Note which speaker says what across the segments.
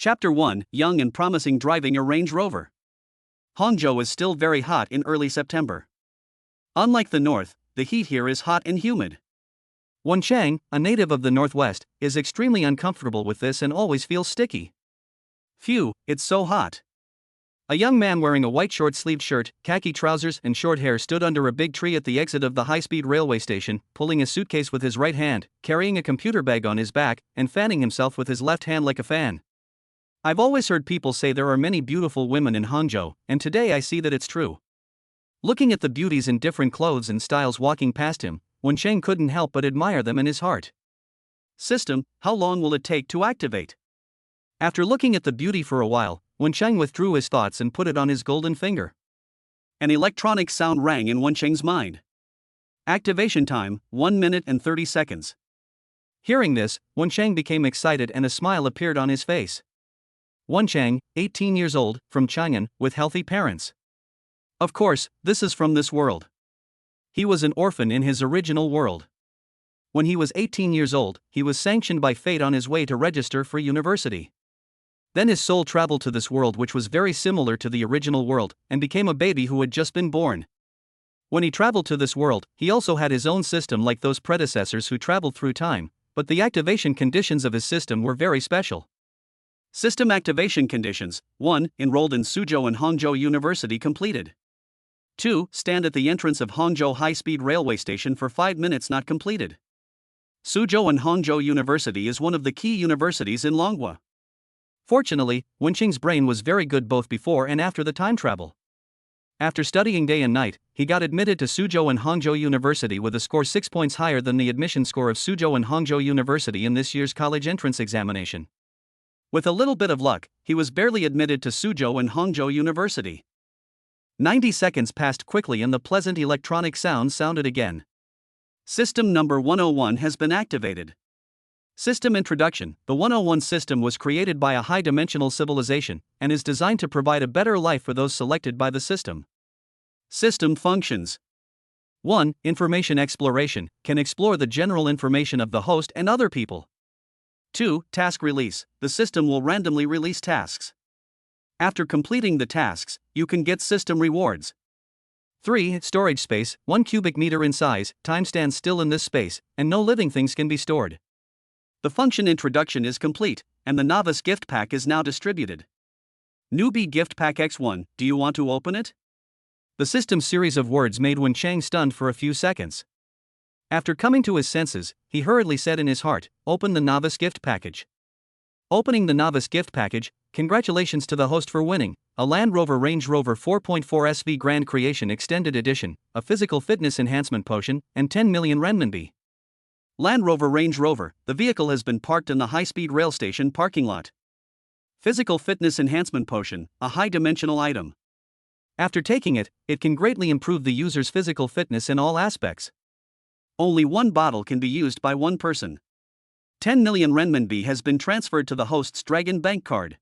Speaker 1: Chapter 1, Young and Promising Driving a Range Rover. Hangzhou is still very hot in early September. Unlike the north, the heat here is hot and humid.
Speaker 2: Wen Chang, a native of the Northwest, is extremely uncomfortable with this and always feels sticky.
Speaker 1: Phew, it's so hot.
Speaker 2: A young man wearing a white short-sleeved shirt, khaki trousers and short hair stood under a big tree at the exit of the high-speed railway station, pulling a suitcase with his right hand, carrying a computer bag on his back, and fanning himself with his left hand like a fan. I've always heard people say there are many beautiful women in Hangzhou, and today I see that it's true. Looking at the beauties in different clothes and styles walking past him, Wen Chang couldn't help but admire them in his heart.
Speaker 1: System, how long will it take to activate?
Speaker 2: After looking at the beauty for a while, Wen Chang withdrew his thoughts and put it on his golden finger.
Speaker 1: An electronic sound rang in Wen Chang's mind. Activation time, 1 minute and 30 seconds.
Speaker 2: Hearing this, Wen Chang became excited and a smile appeared on his face. Wen Chang, 18 years old, from Chang'an, with healthy parents. Of course, this is from this world. He was an orphan in his original world. When he was 18 years old, he was sanctioned by fate on his way to register for university. Then his soul traveled to this world, which was very similar to the original world, and became a baby who had just been born. When he traveled to this world, he also had his own system like those predecessors who traveled through time, but the activation conditions of his system were very special.
Speaker 1: System activation conditions: 1. Enrolled in Suzhou and Hangzhou University completed. 2. Stand at the entrance of Hangzhou High-Speed Railway Station for 5 minutes not completed. Suzhou and Hangzhou University is one of the key universities in manhwa.
Speaker 2: Fortunately, Wen Chang's brain was very good both before and after the time travel. After studying day and night, he got admitted to Suzhou and Hangzhou University with a score 6 points higher than the admission score of Suzhou and Hangzhou University in this year's college entrance examination.
Speaker 1: With a little bit of luck, he was barely admitted to Suzhou and Hangzhou University.
Speaker 2: 90 seconds passed quickly and the pleasant electronic sound sounded again.
Speaker 1: System number 101 has been activated. System introduction: the 101 system was created by a high-dimensional civilization, and is designed to provide a better life for those selected by the system. System functions.
Speaker 2: 1. Information exploration, can explore the general information of the host and other people.
Speaker 1: 2. Task release, the system will randomly release tasks. After completing the tasks, you can get system rewards.
Speaker 2: 3. Storage space, 1 cubic meter in size, time stands still in this space, and no living things can be stored.
Speaker 1: The function introduction is complete, and the novice gift pack is now distributed. Newbie gift pack X1, do you want to open it?
Speaker 2: The system's series of words made Wen Chang stunned for a few seconds. After coming to his senses, he hurriedly said in his heart, "Open the novice gift package." Opening the novice gift package, congratulations to the host for winning a Land Rover Range Rover 4.4 SV Grand Creation Extended Edition, a physical fitness enhancement potion, and 10 million renminbi.
Speaker 1: Land Rover Range Rover, the vehicle has been parked in the high-speed rail station parking lot. Physical fitness enhancement potion, a high-dimensional item.
Speaker 2: After taking it, it can greatly improve the user's physical fitness in all aspects.
Speaker 1: Only one bottle can be used by one person. 10 million renminbi has been transferred to the host's Dragon Bank card.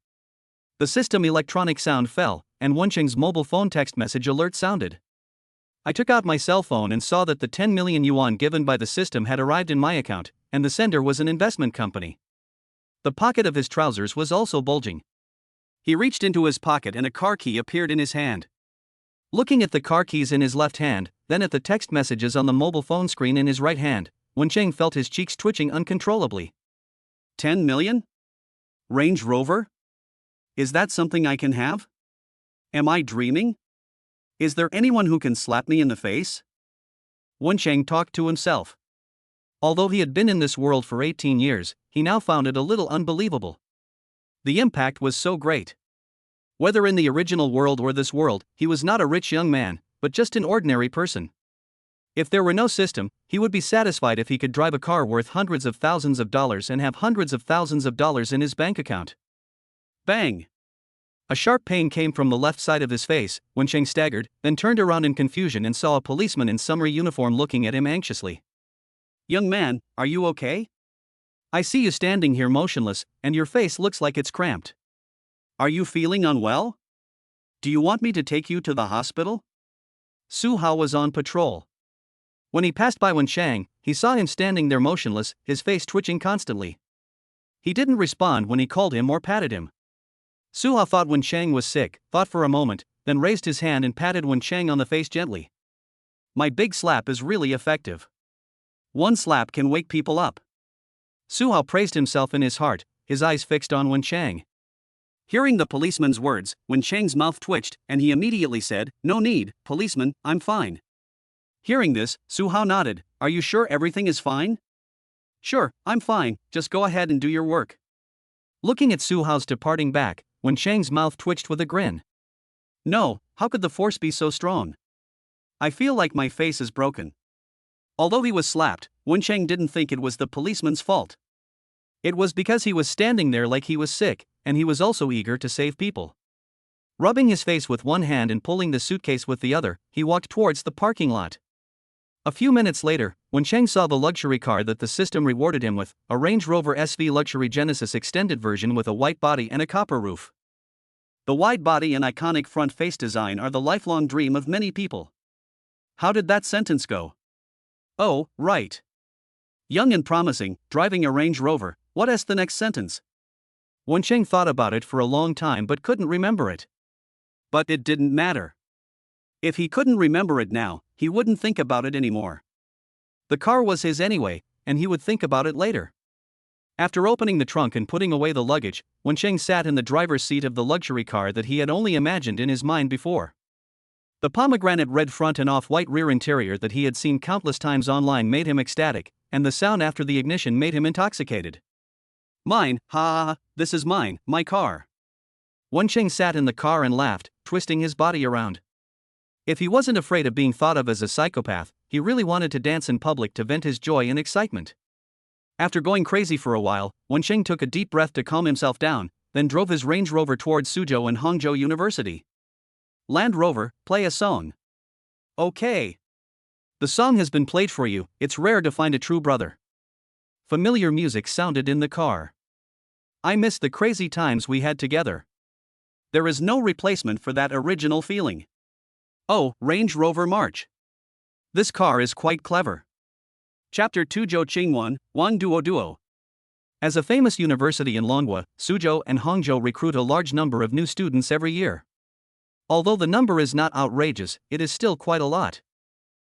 Speaker 2: The system electronic sound fell, and Wen Chang's mobile phone text message alert sounded. I took out my cell phone and saw that the 10 million yuan given by the system had arrived in my account, and the sender was an investment company. The pocket of his trousers was also bulging.
Speaker 1: He reached into his pocket and a car key appeared in his hand.
Speaker 2: Looking at the car keys in his left hand, then at the text messages on the mobile phone screen in his right hand, Wen Chang felt his cheeks twitching uncontrollably.
Speaker 1: 10 million? Range Rover? Is that something I can have? Am I dreaming? Is there anyone who can slap me in the face?
Speaker 2: Wen Chang talked to himself. Although he had been in this world for 18 years, he now found it a little unbelievable. The impact was so great. Whether in the original world or this world, he was not a rich young man, but just an ordinary person. If there were no system, he would be satisfied if he could drive a car worth hundreds of thousands of dollars and have hundreds of thousands of dollars in his bank account.
Speaker 1: Bang!
Speaker 2: A sharp pain came from the left side of his face. Wen Chang staggered, then turned around in confusion and saw a policeman in summery uniform looking at him anxiously.
Speaker 1: "Young man, are you okay?
Speaker 2: I see you standing here motionless, and your face looks like it's cramped.
Speaker 1: Are you feeling unwell? Do you want me to take you to the hospital?"
Speaker 2: Su Hao was on patrol. When he passed by Wen Chang, he saw him standing there motionless, his face twitching constantly. He didn't respond when he called him or patted him. Suha thought Wen Chang was sick, thought for a moment, then raised his hand and patted Wen Chang on the face gently.
Speaker 1: My big slap is really effective. One slap can wake people up.
Speaker 2: Suha praised himself in his heart, his eyes fixed on Wen Chang.
Speaker 1: Hearing the policeman's words, Wen Chang's mouth twitched, and he immediately said, "No need, policeman, I'm fine." Hearing this, Suha nodded, "Are you sure everything is fine?" "Sure, I'm fine, just go ahead and do your work."
Speaker 2: Looking at Suha's departing back, Wen Chang's mouth twitched with a grin.
Speaker 1: "No, how could the force be so strong? I feel like my face is broken." Although he was slapped, Wen Chang didn't think it was the policeman's fault.
Speaker 2: It was because he was standing there like he was sick, and he was also eager to save people. Rubbing his face with one hand and pulling the suitcase with the other, he walked towards the parking lot. A few minutes later, Wen Chang saw the luxury car that the system rewarded him with, a Range Rover SV Luxury Genesis extended version with a white body and a copper roof.
Speaker 1: The wide body and iconic front face design are the lifelong dream of many people. How did that sentence go? Oh, right. Young and promising, driving a Range Rover, what's the next sentence?
Speaker 2: Wen Chang thought about it for a long time but couldn't remember it.
Speaker 1: But it didn't matter. If he couldn't remember it now, he wouldn't think about it anymore.
Speaker 2: The car was his anyway, and he would think about it later. After opening the trunk and putting away the luggage, Wen Chang sat in the driver's seat of the luxury car that he had only imagined in his mind before. The pomegranate red front and off-white rear interior that he had seen countless times online made him ecstatic, and the sound after the ignition made him intoxicated.
Speaker 1: Mine, ha, this is mine, my car.
Speaker 2: Wen Chang sat in the car and laughed, twisting his body around. If he wasn't afraid of being thought of as a psychopath, he really wanted to dance in public to vent his joy and excitement. After going crazy for a while, Wen Chang took a deep breath to calm himself down, then drove his Range Rover towards Suzhou and Hangzhou University. Land Rover, play a song. Okay. The song has been played for you, it's rare to find a true brother. Familiar music sounded in the car. I miss the crazy times we had together.
Speaker 1: There is no replacement for that original feeling. Oh, Range Rover March. This car is quite clever. Chapter 2 Zhou Qingwan, Wang Duo Duo.
Speaker 2: As a famous university in Longwa, Suzhou and Hangzhou recruit a large number of new students every year. Although the number is not outrageous, it is still quite a lot.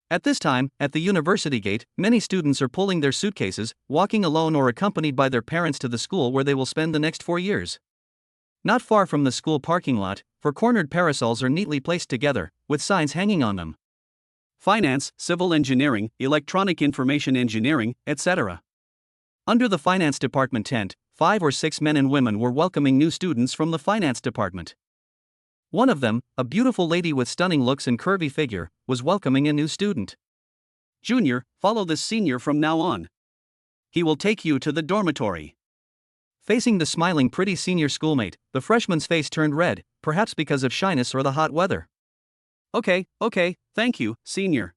Speaker 2: At this time, at the university gate, many students are pulling their suitcases, walking alone or accompanied by their parents to the school where they will spend the next 4 years. Not far from the school parking lot, four-cornered parasols are neatly placed together, with signs hanging on them.
Speaker 1: Finance, civil engineering, electronic information engineering, etc.
Speaker 2: Under the finance department tent, 5 or 6 men and women were welcoming new students from the finance department. One of them, a beautiful lady with stunning looks and curvy figure, was welcoming a new student.
Speaker 1: Junior, follow this senior from now on. He will take you to the dormitory.
Speaker 2: Facing the smiling pretty senior schoolmate, the freshman's face turned red, perhaps because of shyness or the hot weather.
Speaker 1: Okay, thank you, senior.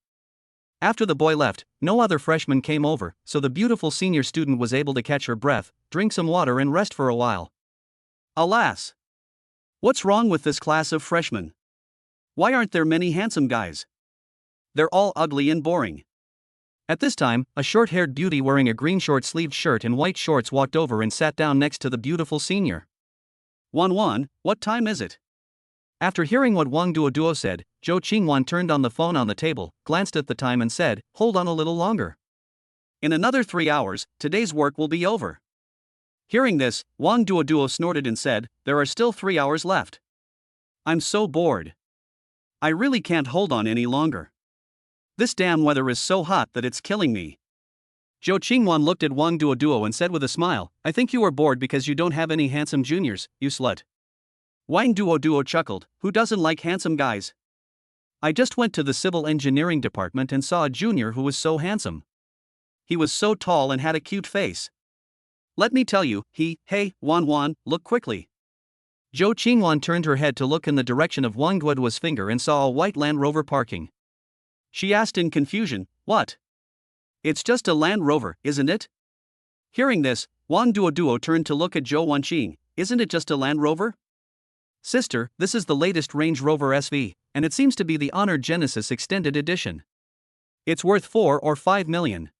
Speaker 2: After the boy left, no other freshman came over, so the beautiful senior student was able to catch her breath, drink some water and rest for a while.
Speaker 1: Alas! What's wrong with this class of freshmen? Why aren't there many handsome guys? They're all ugly and boring.
Speaker 2: At this time, a short-haired beauty wearing a green short-sleeved shirt and white shorts walked over and sat down next to the beautiful senior.
Speaker 1: Wan, what time is it?
Speaker 2: After hearing what Wang Duoduo said, Zhou Qingwan turned on the phone on the table, glanced at the time and said, "Hold on a little longer.
Speaker 1: In another 3 hours, today's work will be over." Hearing this, Wang Duoduo snorted and said, "There are still 3 hours left. I'm so bored. I really can't hold on any longer. This damn weather is so hot that it's killing me." Zhou Qingwan looked at Wang Duoduo and said with a smile, "I think you are bored because you don't have any handsome juniors, you slut." Wang Duoduo chuckled, "Who doesn't like handsome guys? I just went to the civil engineering department and saw a junior who was so handsome. He was so tall and had a cute face. Let me tell you, hey, Wan, look quickly."
Speaker 2: Zhou Qingwan turned her head to look in the direction of Wang Duoduo's finger and saw a white Land Rover parking.
Speaker 1: She asked in confusion, "What? It's just a Land Rover, isn't it?" Hearing this, Wang Duoduo turned to look at Zhou Wanqing. "Isn't it just a Land Rover?" "Sister, this is the latest Range Rover SV, and it seems to be the honored Genesis Extended Edition. It's worth 4 or 5 million.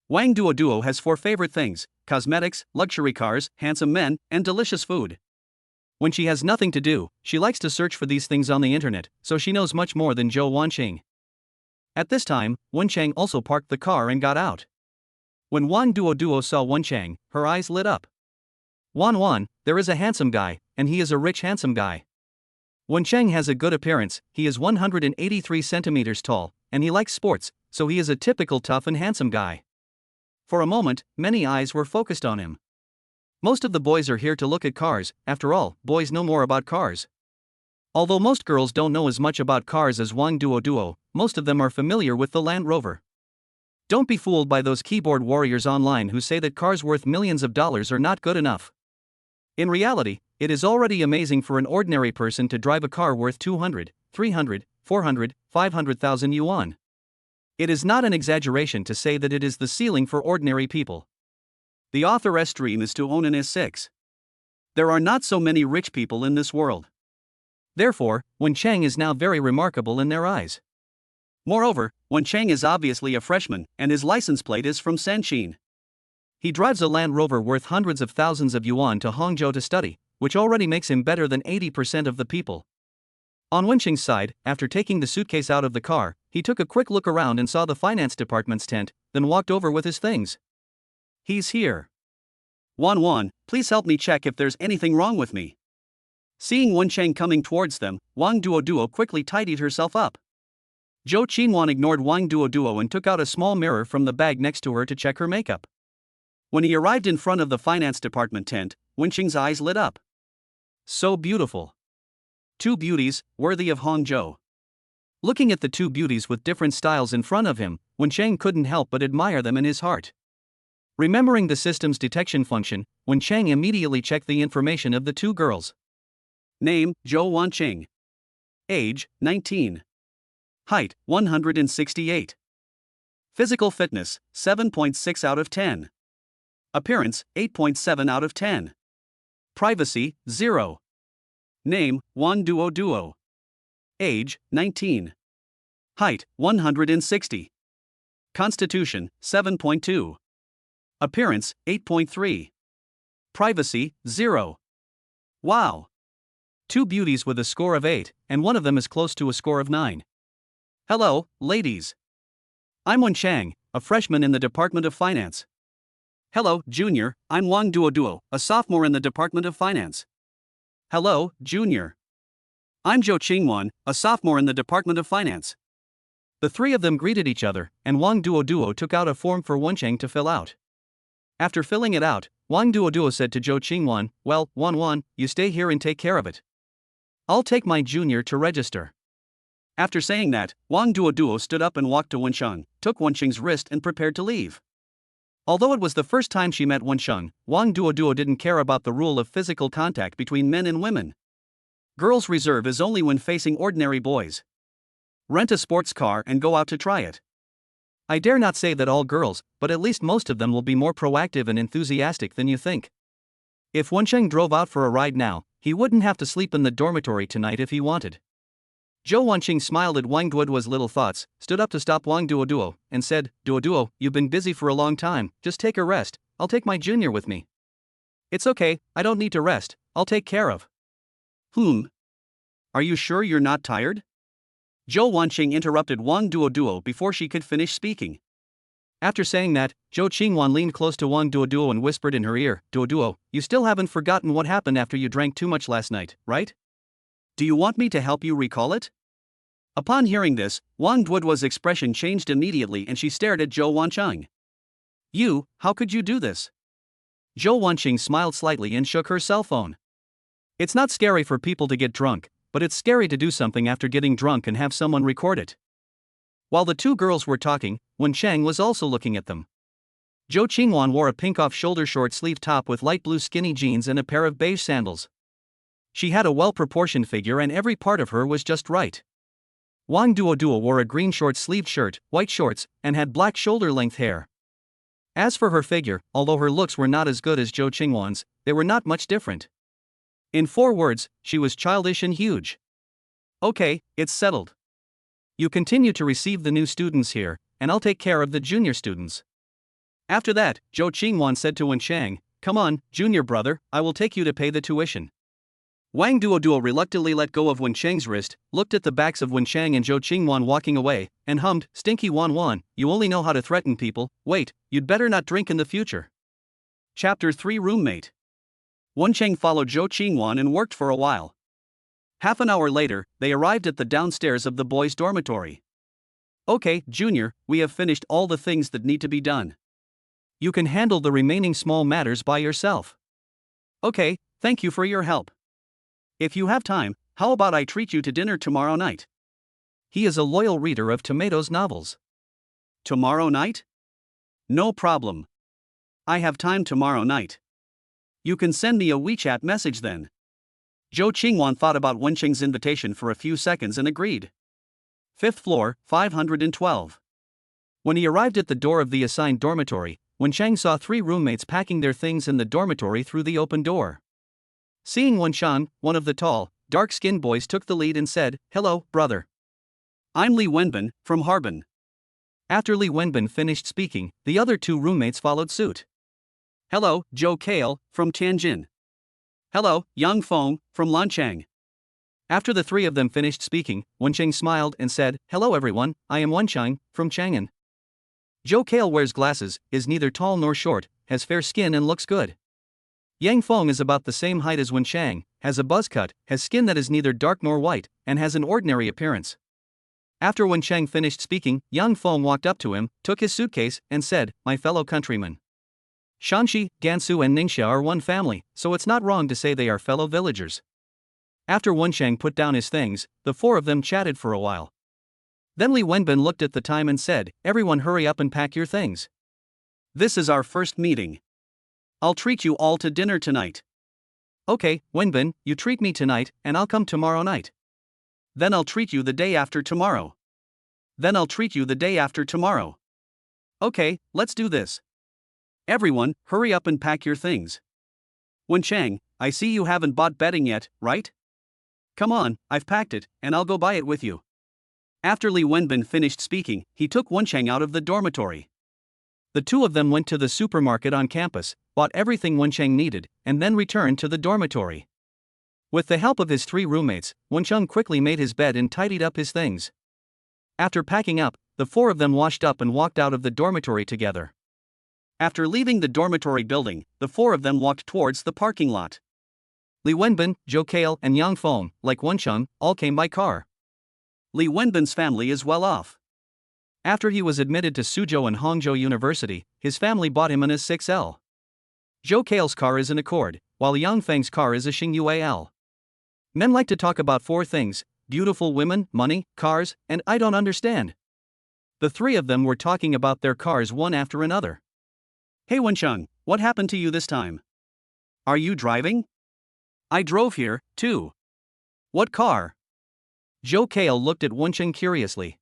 Speaker 1: Wang Duoduo has 4 favorite things: cosmetics, luxury cars, handsome men, and delicious food.
Speaker 2: When she has nothing to do, she likes to search for these things on the internet, so she knows much more than Zhou Wanqing. At this time, Wenchang also parked the car and got out. When Wang Duoduo saw Wenchang, her eyes lit up. Wan, there is a handsome guy, and he is a rich handsome guy. Wenchang has a good appearance, he is 183 centimeters tall, and he likes sports, so he is a typical tough and handsome guy. For a moment, many eyes were focused on him. Most of the boys are here to look at cars, after all, boys know more about cars. Although most girls don't know as much about cars as Wang Duoduo, most of them are familiar with the Land Rover. Don't be fooled by those keyboard warriors online who say that cars worth millions of dollars are not good enough. In reality, it is already amazing for an ordinary person to drive a car worth 200, 300, 400, 500,000 yuan. It is not an exaggeration to say that it is the ceiling for ordinary people.
Speaker 1: The author's dream is to own an S6. There are not so many rich people in this world.
Speaker 2: Therefore, Wenchang is now very remarkable in their eyes.
Speaker 1: Moreover, Wenchang is obviously a freshman, and his license plate is from Sanchin.
Speaker 2: He drives a Land Rover worth hundreds of thousands of yuan to Hangzhou to study, which already makes him better than 80% of the people. On Wenching's side, after taking the suitcase out of the car, he took a quick look around and saw the finance department's tent, then walked over with his things.
Speaker 1: He's here. Wan, please help me check if there's anything wrong with me. Seeing Wenchang coming towards them, Wang Duoduo quickly tidied herself up. Zhou Qinwan ignored Wang Duoduo and took out a small mirror from the bag next to her to check her makeup. When he arrived in front of the finance department tent, Wenching's eyes lit up. So beautiful. Two beauties, worthy of Hangzhou. Looking at the two beauties with different styles in front of him, Wenchang couldn't help but admire them in his heart. Remembering the system's detection function, Wenchang immediately checked the information of the two girls. Name, Zhou Wanqing. Age, 19. Height, 168. Physical fitness, 7.6 out of 10. Appearance, 8.7 out of 10. Privacy, 0. Name, Wang Duoduo. Age, 19. Height, 160. Constitution, 7.2. Appearance, 8.3. Privacy, 0. Wow. Two beauties with a score of 8, and one of them is close to a score of 9. Hello, ladies. I'm Wenchang, a freshman in the Department of Finance. Hello, Junior, I'm Wang Duoduo, a sophomore in the Department of Finance. Hello, Junior. I'm Zhou Qinwan, a sophomore in the Department of Finance. The three of them greeted each other, and Wang Duoduo took out a form for Wenchang to fill out. After filling it out, Wang Duoduo said to Zhou Qinwan, "Well, Wan, you stay here and take care of it. I'll take my junior to register." After saying that, Wang Duoduo stood up and walked to Wenchang, took Wenchang's wrist and prepared to leave. Although it was the first time she met Wenchang, Wang Duoduo didn't care about the rule of physical contact between men and women. Girls' reserve is only when facing ordinary boys. Rent a sports car and go out to try it. I dare not say that all girls, but at least most of them will be more proactive and enthusiastic than you think. If Wenchang drove out for a ride now, he wouldn't have to sleep in the dormitory tonight if he wanted. Zhou Wanqing smiled at Wang Duoduo's little thoughts, stood up to stop Wang Duoduo, and said, "Duoduo, you've been busy for a long time, just take a rest, I'll take my junior with me." "It's okay, I don't need to rest, I'll take care of." Are you sure you're not tired?" Zhou Wanqing interrupted Wang Duoduo before she could finish speaking. After saying that, Zhou Qinwan leaned close to Wang Duoduo and whispered in her ear, "Duoduo, you still haven't forgotten what happened after you drank too much last night, right? Do you want me to help you recall it?" Upon hearing this, Wang Duoduo's expression changed immediately and she stared at Zhou Wanqing. How could you do this?" Zhou Wanqing smiled slightly and shook her cell phone. It's not scary for people to get drunk, but it's scary to do something after getting drunk and have someone record it. While the two girls were talking, Wenchang was also looking at them. Zhou Qinwan wore a pink off-shoulder short-sleeve top with light blue skinny jeans and a pair of beige sandals. She had a well-proportioned figure and every part of her was just right. Wang Duoduo wore a green short-sleeved shirt, white shorts, and had black shoulder-length hair. As for her figure, although her looks were not as good as Zhou Qinwan's, they were not much different. In 4 words, she was childish and huge. "Okay, it's settled. You continue to receive the new students here, and I'll take care of the junior students." After that, Zhou Qinwan said to Wenchang, "Come on, junior brother, I will take you to pay the tuition."
Speaker 2: Wang Duoduo reluctantly let go of Wen Cheng's wrist, looked at the backs of Wen Chang and Zhou Qingwan walking away, and hummed, "Stinky Wan Wan, you only know how to threaten people, wait, you'd better not drink in the future."
Speaker 1: Chapter 3 Roommate. Wen Cheng followed Zhou Qingwan and worked for a while. Half an hour later, they arrived at the downstairs of the boys' dormitory. "Okay, Junior, we have finished all the things that need to be done.
Speaker 2: You can handle the remaining small matters by yourself."
Speaker 1: "Okay, thank you for your help. If you have time, how about I treat you to dinner tomorrow night?"
Speaker 2: He is a loyal reader of Tomato's novels.
Speaker 1: "Tomorrow night? No problem. I have time tomorrow night. You can send me a WeChat message then." Zhou Qingwan thought about Wen Cheng's invitation for a few seconds and agreed. 5th floor, 512.
Speaker 2: When he arrived at the door of the assigned dormitory, Wen Cheng saw 3 roommates packing their things in the dormitory through the open door. Seeing Wen Shan, one of the tall, dark-skinned boys took the lead and said, "Hello, brother.
Speaker 1: I'm Li Wenbin, from Harbin."
Speaker 2: After Li Wenbin finished speaking, the other 2 roommates followed suit.
Speaker 1: "Hello, Zhou Kale, from Tianjin." "Hello, Yang Feng, from Lanchang."
Speaker 2: After the 3 of them finished speaking, Wen Cheng smiled and said, "Hello everyone, I am Wen Cheng, from Chang'an." Zhou Kale wears glasses, is neither tall nor short, has fair skin and looks good. Yang Feng is about the same height as Wen Cheng, has a buzz cut, has skin that is neither dark nor white, and has an ordinary appearance. After Wen Cheng finished speaking, Yang Feng walked up to him, took his suitcase, and said, "My fellow countrymen. Shanxi, Gansu and Ningxia are one family, so it's not wrong to say they are fellow villagers." After Wen Cheng put down his things, the 4 of them chatted for a while. Then Li Wenbin looked at the time and said, "Everyone hurry up and pack your things.
Speaker 1: This is our first meeting. I'll treat you all to dinner tonight."
Speaker 2: "Okay, Wenbin, you treat me tonight, and I'll come tomorrow night."
Speaker 1: "Then I'll treat you the day after tomorrow." "Then I'll treat you the day after tomorrow." "Okay, let's do this. Everyone, hurry up and pack your things. Wen Cheng, I see you haven't bought bedding yet, right? Come on, I've packed it, and I'll go buy it with you." After Li Wenbin finished speaking, he took Wen Cheng out of the dormitory. The 2 of them went to the supermarket on campus, bought everything Wen Cheng needed, and then returned to the dormitory. With the help of his 3 roommates, Wen Cheng quickly made his bed and tidied up his things. After packing up, the 4 of them washed up and walked out of the dormitory together. After leaving the dormitory building, the 4 of them walked towards the parking lot.
Speaker 2: Li Wenbin, Zhou Kale, and Yang Feng, like Wen Cheng, all came by car.
Speaker 1: Li Wenbin's family is well off.
Speaker 2: After he was admitted to Suzhou and Hangzhou University, his family bought him an S6L. Zhou Kale's car is an Accord, while Yang Feng's car is a Xingyue L. Men like to talk about 4 things: beautiful women, money, cars, and I don't understand. The 3 of them were talking about their cars one after another.
Speaker 1: "Hey Wen Cheng, what happened to you this time? Are you driving?" "I drove here, too." "What car?"
Speaker 2: Zhou Kale looked at Wen Cheng curiously.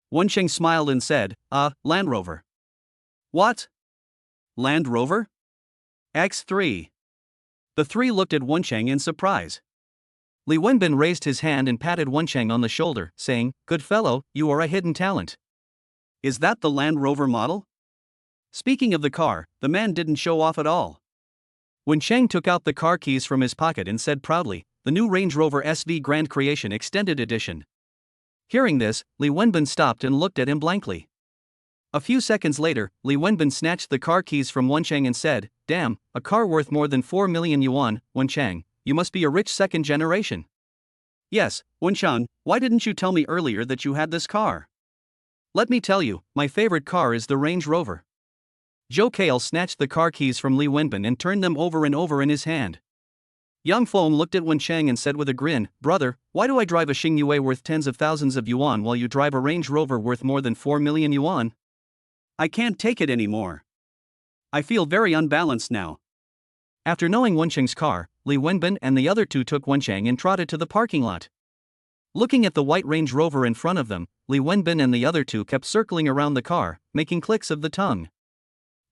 Speaker 1: Wen Cheng smiled and said, Land Rover." "What? Land Rover? X3. The 3 looked at Wen Cheng in surprise.
Speaker 2: Li Wenbin raised his hand and patted Wen Cheng on the shoulder, saying, "Good fellow, you are a hidden talent."
Speaker 1: "Is that the Land Rover model?" Speaking of the car, the man didn't show off at all.
Speaker 2: Wen Cheng took out the car keys from his pocket and said proudly, "The new Range Rover SV Grand Creation Extended Edition." Hearing this, Li Wenbin stopped and looked at him blankly. A few seconds later, Li Wenbin snatched the car keys from Wen Cheng and said, "Damn, a car worth more than 4 million yuan, Wen Cheng, you must be a rich second generation."
Speaker 1: "Yes, Wen Cheng, why didn't you tell me earlier that you had this car?"
Speaker 2: "Let me tell you, my favorite car is the Range Rover." Zhou Kale snatched the car keys from Li Wenbin and turned them over and over in his hand. Yang Feng looked at Wen Cheng and said with a grin, "Brother, why do I drive a Xingyue worth tens of thousands of yuan while you drive a Range Rover worth more than 4 million yuan?
Speaker 1: I can't take it anymore. I feel very unbalanced now."
Speaker 2: After knowing Wen Cheng's car, Li Wenbin and the other 2 took Wen Cheng and trotted to the parking lot. Looking at the white Range Rover in front of them, Li Wenbin and the other 2 kept circling around the car, making clicks of the tongue.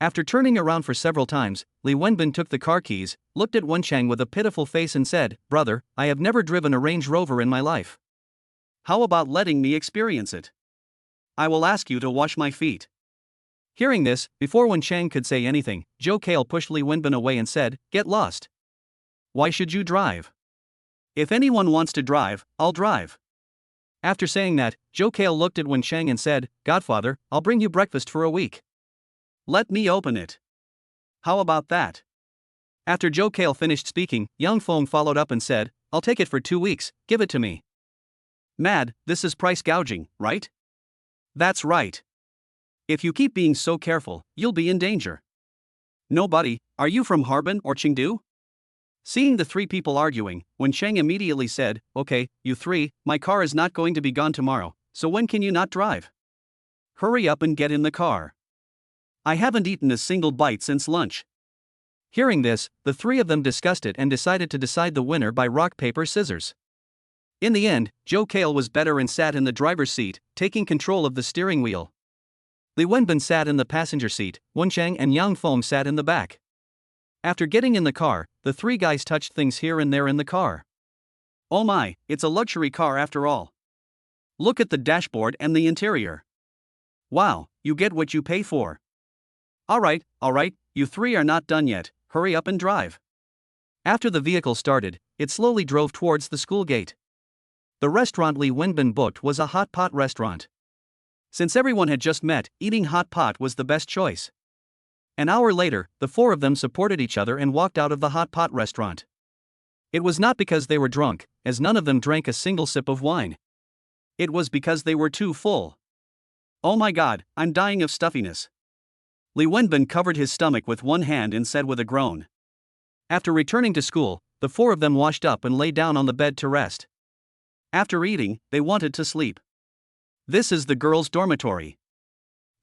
Speaker 2: After turning around for several times, Li Wenbin took the car keys, looked at Wen Cheng with a pitiful face and said, "Brother, I have never driven a Range Rover in my life.
Speaker 1: How about letting me experience it? I will ask you to wash my feet."
Speaker 2: Hearing this, before Wen Cheng could say anything, Zhou Kale pushed Li Wenbin away and said, "Get lost. Why should you drive?
Speaker 1: If anyone wants to drive, I'll drive.
Speaker 2: After saying that, Joe Kale looked at Wen Chang and said, Godfather, I'll bring you breakfast for a week.
Speaker 1: Let me open it. How about that?
Speaker 2: After Joe Kale finished speaking, Yang Feng followed up and said, I'll take it for 2 weeks, give it to me.
Speaker 1: Mad, this is price gouging, right? That's right. If you keep being so careful, you'll be in danger. No, buddy, are you from Harbin or Chengdu? Seeing the three people arguing, Wen Chang immediately said, Okay, you three, my car is not going to be gone tomorrow, so when can you not drive? Hurry up and get in the car. I haven't eaten a single bite since lunch.
Speaker 2: Hearing this, the three of them discussed it and decided to decide the winner by rock, paper, scissors. In the end, Joe Kale was better and sat in the driver's seat, taking control of the steering wheel. Li Wenbin sat in the passenger seat, Wen Chang and Yang Feng sat in the back. After getting in the car, the three guys touched things here and there in the car.
Speaker 1: Oh my, it's a luxury car after all. Look at the dashboard and the interior. Wow, you get what you pay for. Alright, you three are not done yet, hurry up and drive.
Speaker 2: After the vehicle started, it slowly drove towards the school gate. The restaurant Li Wenbin booked was a hot pot restaurant. Since everyone had just met, eating hot pot was the best choice. An hour later, the four of them supported each other and walked out of the hot pot restaurant. It was not because they were drunk, as none of them drank a single sip of wine.
Speaker 1: It was because they were too full. Oh my god, I'm dying of stuffiness. Li Wenbin covered his stomach with one hand and said with a groan.
Speaker 2: After returning to school, the four of them washed up and lay down on the bed to rest.
Speaker 1: After eating, they wanted to sleep. This is the girls' dormitory.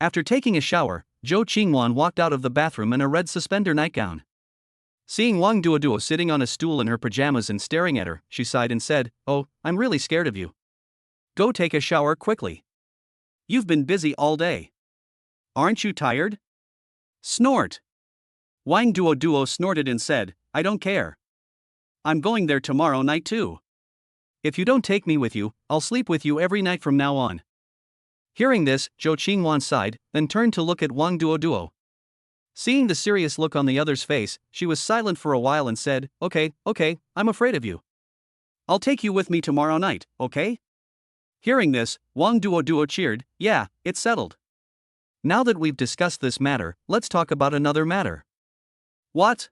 Speaker 2: After taking a shower, Zhou Qingwan walked out of the bathroom in a red suspender nightgown. Seeing Wang Duoduo sitting on a stool in her pajamas and staring at her, she sighed and said, Oh, I'm really scared of you.
Speaker 1: Go take a shower quickly. You've been busy all day. Aren't you tired? Snort. Wang Duoduo snorted and said, I don't care. I'm going there tomorrow night too.
Speaker 2: If you don't take me with you, I'll sleep with you every night from now on. Hearing this, Zhou Qingwan sighed, then turned to look at Wang Duoduo. Seeing the serious look on the other's face, she was silent for a while and said, Okay, I'm afraid of you.
Speaker 1: I'll take you with me tomorrow night, okay? Hearing this, Wang Duoduo cheered, Yeah, it's settled.
Speaker 2: Now that we've discussed this matter, let's talk about another matter.
Speaker 1: What?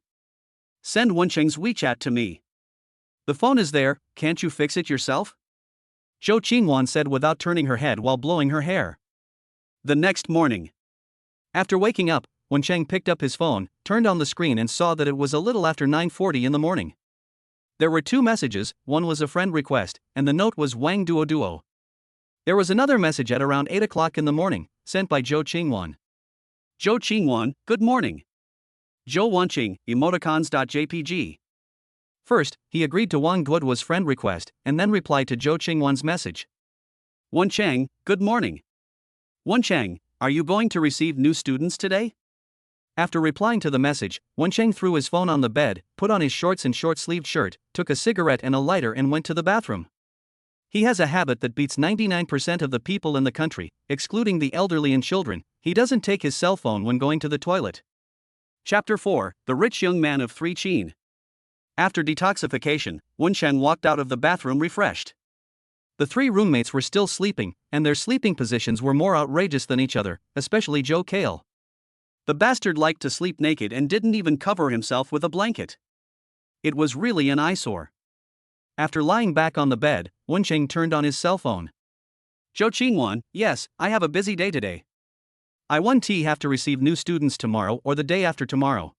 Speaker 1: Send Wencheng's WeChat to me.
Speaker 2: The phone is there, can't you fix it yourself? Zhou Qingwan said without turning her head while blowing her hair.
Speaker 1: The next morning.
Speaker 2: After waking up, Wen Chang picked up his phone, turned on the screen and saw that it was a little after 9:40 in the morning. There were two messages, one was a friend request, and the note was Wang Duoduo. There was another message at around 8 o'clock in the morning, sent by Zhou Qingwan.
Speaker 1: Zhou Qingwan, good morning. Zhou Wanqing, emoticons.jpg.
Speaker 2: First, he agreed to Wang Duoduo's friend request, and then replied to Zhou Qingwan's message.
Speaker 1: Wen Chang, good morning. Wen Chang, are you going to receive new students today?
Speaker 2: After replying to the message, Wen Chang threw his phone on the bed, put on his shorts and short-sleeved shirt, took a cigarette and a lighter and went to the bathroom. He has a habit that beats 99% of the people in the country, excluding the elderly and children. He doesn't take his cell phone when going to the toilet.
Speaker 1: Chapter 4, The Rich Young Man of 3 Qin. After detoxification, Wen Chang walked out of the bathroom refreshed.
Speaker 2: The three roommates were still sleeping, and their sleeping positions were more outrageous than each other, especially Joe Kale.
Speaker 1: The bastard liked to sleep naked and didn't even cover himself with a blanket. It was really an eyesore.
Speaker 2: After lying back on the bed, Wen Chang turned on his cell phone.
Speaker 1: Zhou Qingwan, yes, I have a busy day today.
Speaker 2: I have to receive new students tomorrow or the day after tomorrow.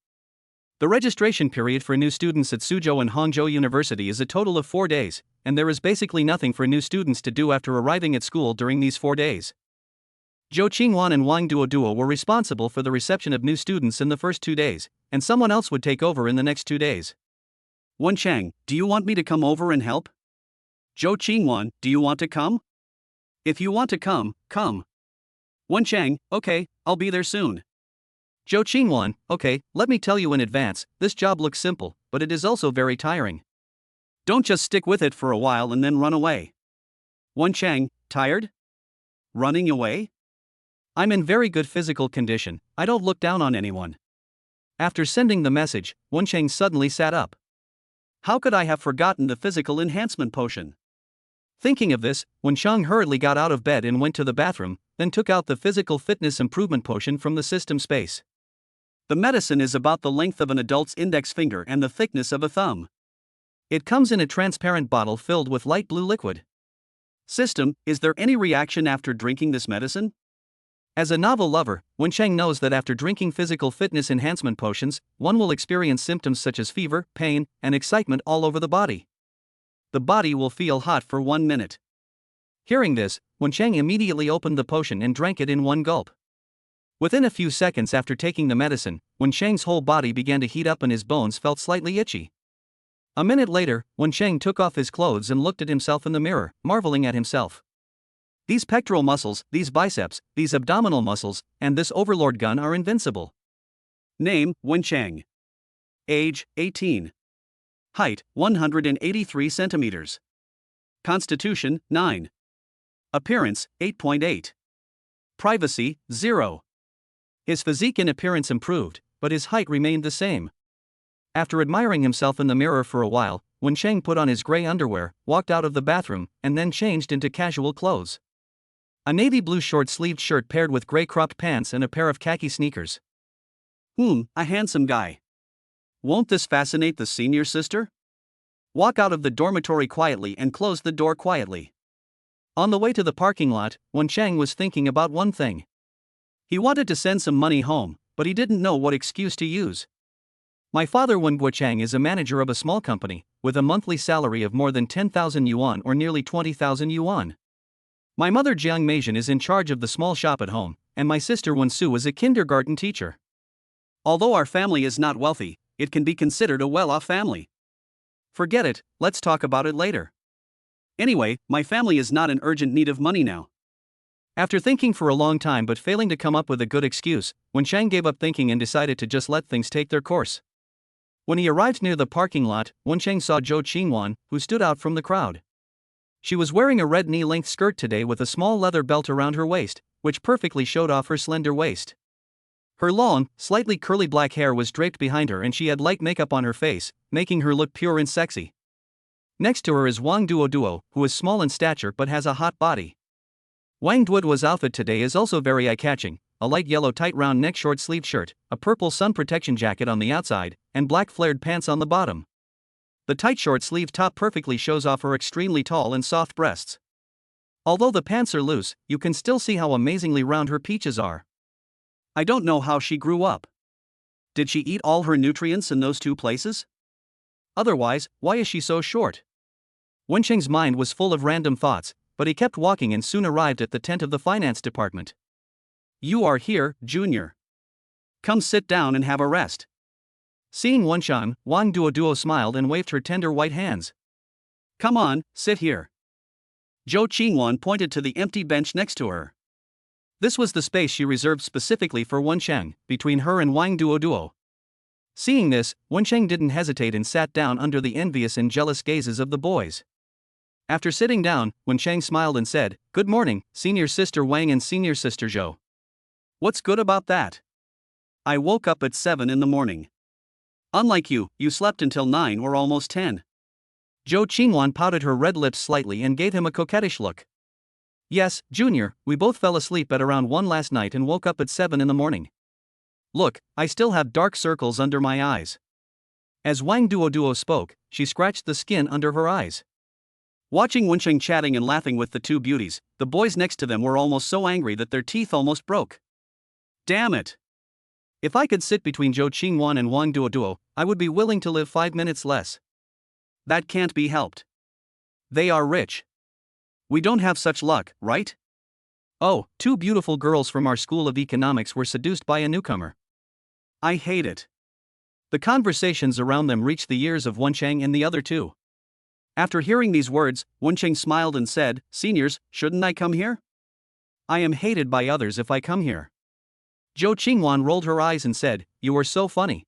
Speaker 2: The registration period for new students at Suzhou and Hangzhou University is a total of 4 days, and there is basically nothing for new students to do after arriving at school during these 4 days. Zhou Qingwan and Wang Duoduo were responsible for the reception of new students in the first 2 days, and someone else would take over in the next 2 days.
Speaker 1: Wen Chang, do you want me to come over and help? Zhou Qingwan, do you want to come? If you want to come, come. Wen Chang, okay, I'll be there soon.
Speaker 2: Zhou Qingwan, okay, let me tell you in advance, this job looks simple, but it is also very tiring.
Speaker 1: Don't just stick with it for a while and then run away. Wen Chang, tired? Running away?
Speaker 2: I'm in very good physical condition, I don't look down on anyone. After sending the message, Wen Chang suddenly sat up.
Speaker 1: How could I have forgotten the physical enhancement potion?
Speaker 2: Thinking of this, Wencheng hurriedly got out of bed and went to the bathroom, then took out the physical fitness improvement potion from the system space.
Speaker 1: The medicine is about the length of an adult's index finger and the thickness of a thumb.
Speaker 2: It comes in a transparent bottle filled with light blue liquid.
Speaker 1: System, is there any reaction after drinking this medicine?
Speaker 2: As a novel lover, Wencheng knows that after drinking physical fitness enhancement potions, one will experience symptoms such as fever, pain, and excitement all over the body.
Speaker 1: The body will feel hot for 1 minute.
Speaker 2: Hearing this, Wencheng immediately opened the potion and drank it in one gulp. Within a few seconds after taking the medicine, Wencheng's whole body began to heat up and his bones felt slightly itchy. A minute later, Wencheng took off his clothes and looked at himself in the mirror, marveling at himself. These pectoral muscles, these biceps, these abdominal muscles, and this overlord gun are invincible.
Speaker 1: Name, Wencheng. Age, 18. Height, 183 centimeters. Constitution, 9. Appearance, 8.8. Privacy, 0. His physique and appearance improved, but his height remained the same. After admiring himself in the mirror for a while, Wencheng put on his gray underwear, walked out of the bathroom, and then changed into casual clothes. A navy blue short-sleeved shirt paired with gray cropped pants and a pair of khaki sneakers. A handsome guy. Won't this fascinate the senior sister? Walk out of the dormitory quietly and close the door quietly.
Speaker 2: On the way to the parking lot, Wencheng was thinking about one thing.
Speaker 1: He wanted to send some money home, but he didn't know what excuse to use.
Speaker 2: My father Wen Guochang is a manager of a small company, with a monthly salary of more than 10,000 yuan or nearly 20,000 yuan. My mother Jiang Meijian is in charge of the small shop at home, and my sister Wen Su is a kindergarten teacher.
Speaker 1: Although our family is not wealthy, it can be considered a well-off family. Forget it, let's talk about it later. Anyway, my family is not in urgent need of money now.
Speaker 2: After thinking for a long time but failing to come up with a good excuse, Wencheng gave up thinking and decided to just let things take their course. When he arrived near the parking lot, Wencheng saw Zhou Qingwan, who stood out from the crowd. She was wearing a red knee-length skirt today with a small leather belt around her waist, which perfectly showed off her slender waist. Her long, slightly curly black hair was draped behind her and she had light makeup on her face, making her look pure and sexy. Next to her is Wang Duoduo, who is small in stature but has a hot body. Wang Duoduo's outfit today is also very eye-catching, a light yellow tight round neck short-sleeved shirt, a purple sun protection jacket on the outside, and black flared pants on the bottom. The tight short-sleeved top perfectly shows off her extremely tall and soft breasts. Although the pants are loose, you can still see how amazingly round her peaches are.
Speaker 1: I don't know how she grew up. Did she eat all her nutrients in those two places? Otherwise, why is she so short?
Speaker 2: Wencheng's mind was full of random thoughts, but he kept walking and soon arrived at the tent of the finance department.
Speaker 1: You are here, Junior. Come sit down and have a rest.
Speaker 2: Seeing Wencheng, Wang Duoduo smiled and waved her tender white hands.
Speaker 1: Come on, sit here. Zhou Qingwan pointed to the empty bench next to her.
Speaker 2: This was the space she reserved specifically for Wencheng, between her and Wang Duoduo. Seeing this, Wencheng didn't hesitate and sat down under the envious and jealous gazes of the boys. After sitting down, Wencheng smiled and said, "Good morning, senior sister Wang and senior sister Zhou."
Speaker 1: What's good about that? I woke up at 7 in the morning. Unlike you, you slept until 9 or almost 10.
Speaker 2: Zhou Qingwan pouted her red lips slightly and gave him a coquettish look. Yes, Junior, we both fell asleep at around 1 last night and woke up at 7 in the morning. Look, I still have dark circles under my eyes. As Wang Duoduo spoke, she scratched the skin under her eyes.
Speaker 1: Watching Wencheng chatting and laughing with the two beauties, the boys next to them were almost so angry that their teeth almost broke. Damn it!
Speaker 2: If I could sit between Zhou Qingwan and Wang Duoduo, I would be willing to live 5 minutes less.
Speaker 1: That can't be helped. They are rich. We don't have such luck, right?
Speaker 2: Oh, 2 beautiful girls from our school of economics were seduced by a newcomer.
Speaker 1: I hate it.
Speaker 2: The conversations around them reached the ears of Wencheng and the other two.
Speaker 1: After hearing these words, Wencheng smiled and said, "Seniors, shouldn't I come here?
Speaker 2: I am hated by others if I come here." Zhou Qingwan rolled her eyes and said, "You are so funny.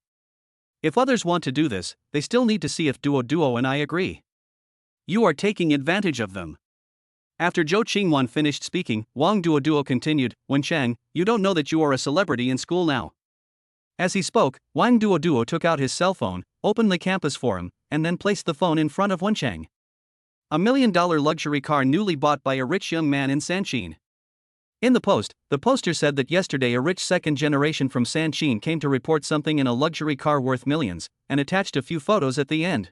Speaker 2: If others want to do this, they still need to see if Duo and I agree."
Speaker 1: You are taking advantage of them.
Speaker 2: After Zhou Qingwan finished speaking, Wang Duoduo continued, "Wencheng, you don't know that you are a celebrity in school now." As he spoke, Wang Duoduo took out his cell phone, opened the campus forum, and then placed the phone in front of Wenchang. A $1 million luxury car newly bought by a rich young man in Sanchin. In the post, the poster said that yesterday a rich second generation from Sanchin came to report something in a luxury car worth millions, and attached a few photos at the end.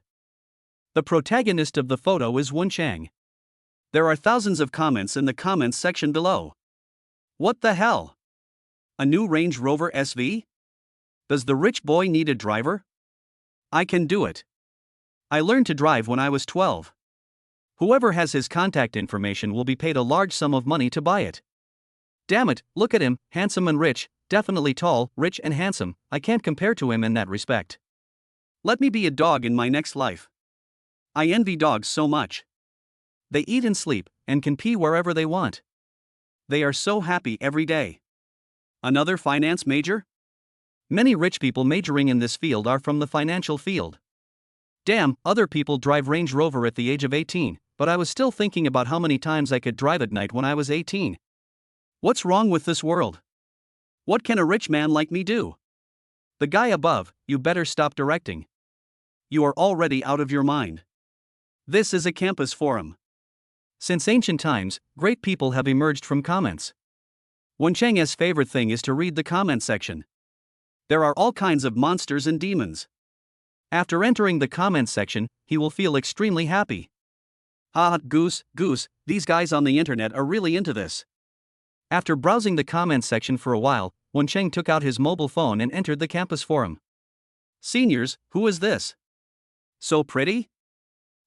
Speaker 2: The protagonist of the photo is Wenchang.
Speaker 1: There are thousands of comments in the comments section below. What the hell? A new Range Rover SV? Does the rich boy need a driver? I can do it. I learned to drive when I was 12. Whoever has his contact information will be paid a large sum of money to buy it. Damn it, look at him, handsome and rich, definitely tall, rich and handsome. I can't compare to him in that respect. Let me be a dog in my next life. I envy dogs so much.
Speaker 2: They eat and sleep, and can pee wherever they want.
Speaker 1: They are so happy every day. Another finance major?
Speaker 2: Many rich people majoring in this field are from the financial field. Damn, other people drive Range Rover at the age of 18, but I was still thinking about how many times I could drive at night when I was 18.
Speaker 1: What's wrong with this world? What can a rich man like me do? The guy above, you better stop directing. You are already out of your mind. This is a campus forum.
Speaker 2: Since ancient times, great people have emerged from comments.
Speaker 1: Wenchang's favorite thing is to read the comment section. There are all kinds of monsters and demons.
Speaker 2: After entering the comments section, he will feel extremely happy.
Speaker 1: Ah, goose, these guys on the internet are really into this.
Speaker 2: After browsing the comments section for a while, Wenchang took out his mobile phone and entered the campus forum.
Speaker 1: Seniors, who is this? So pretty?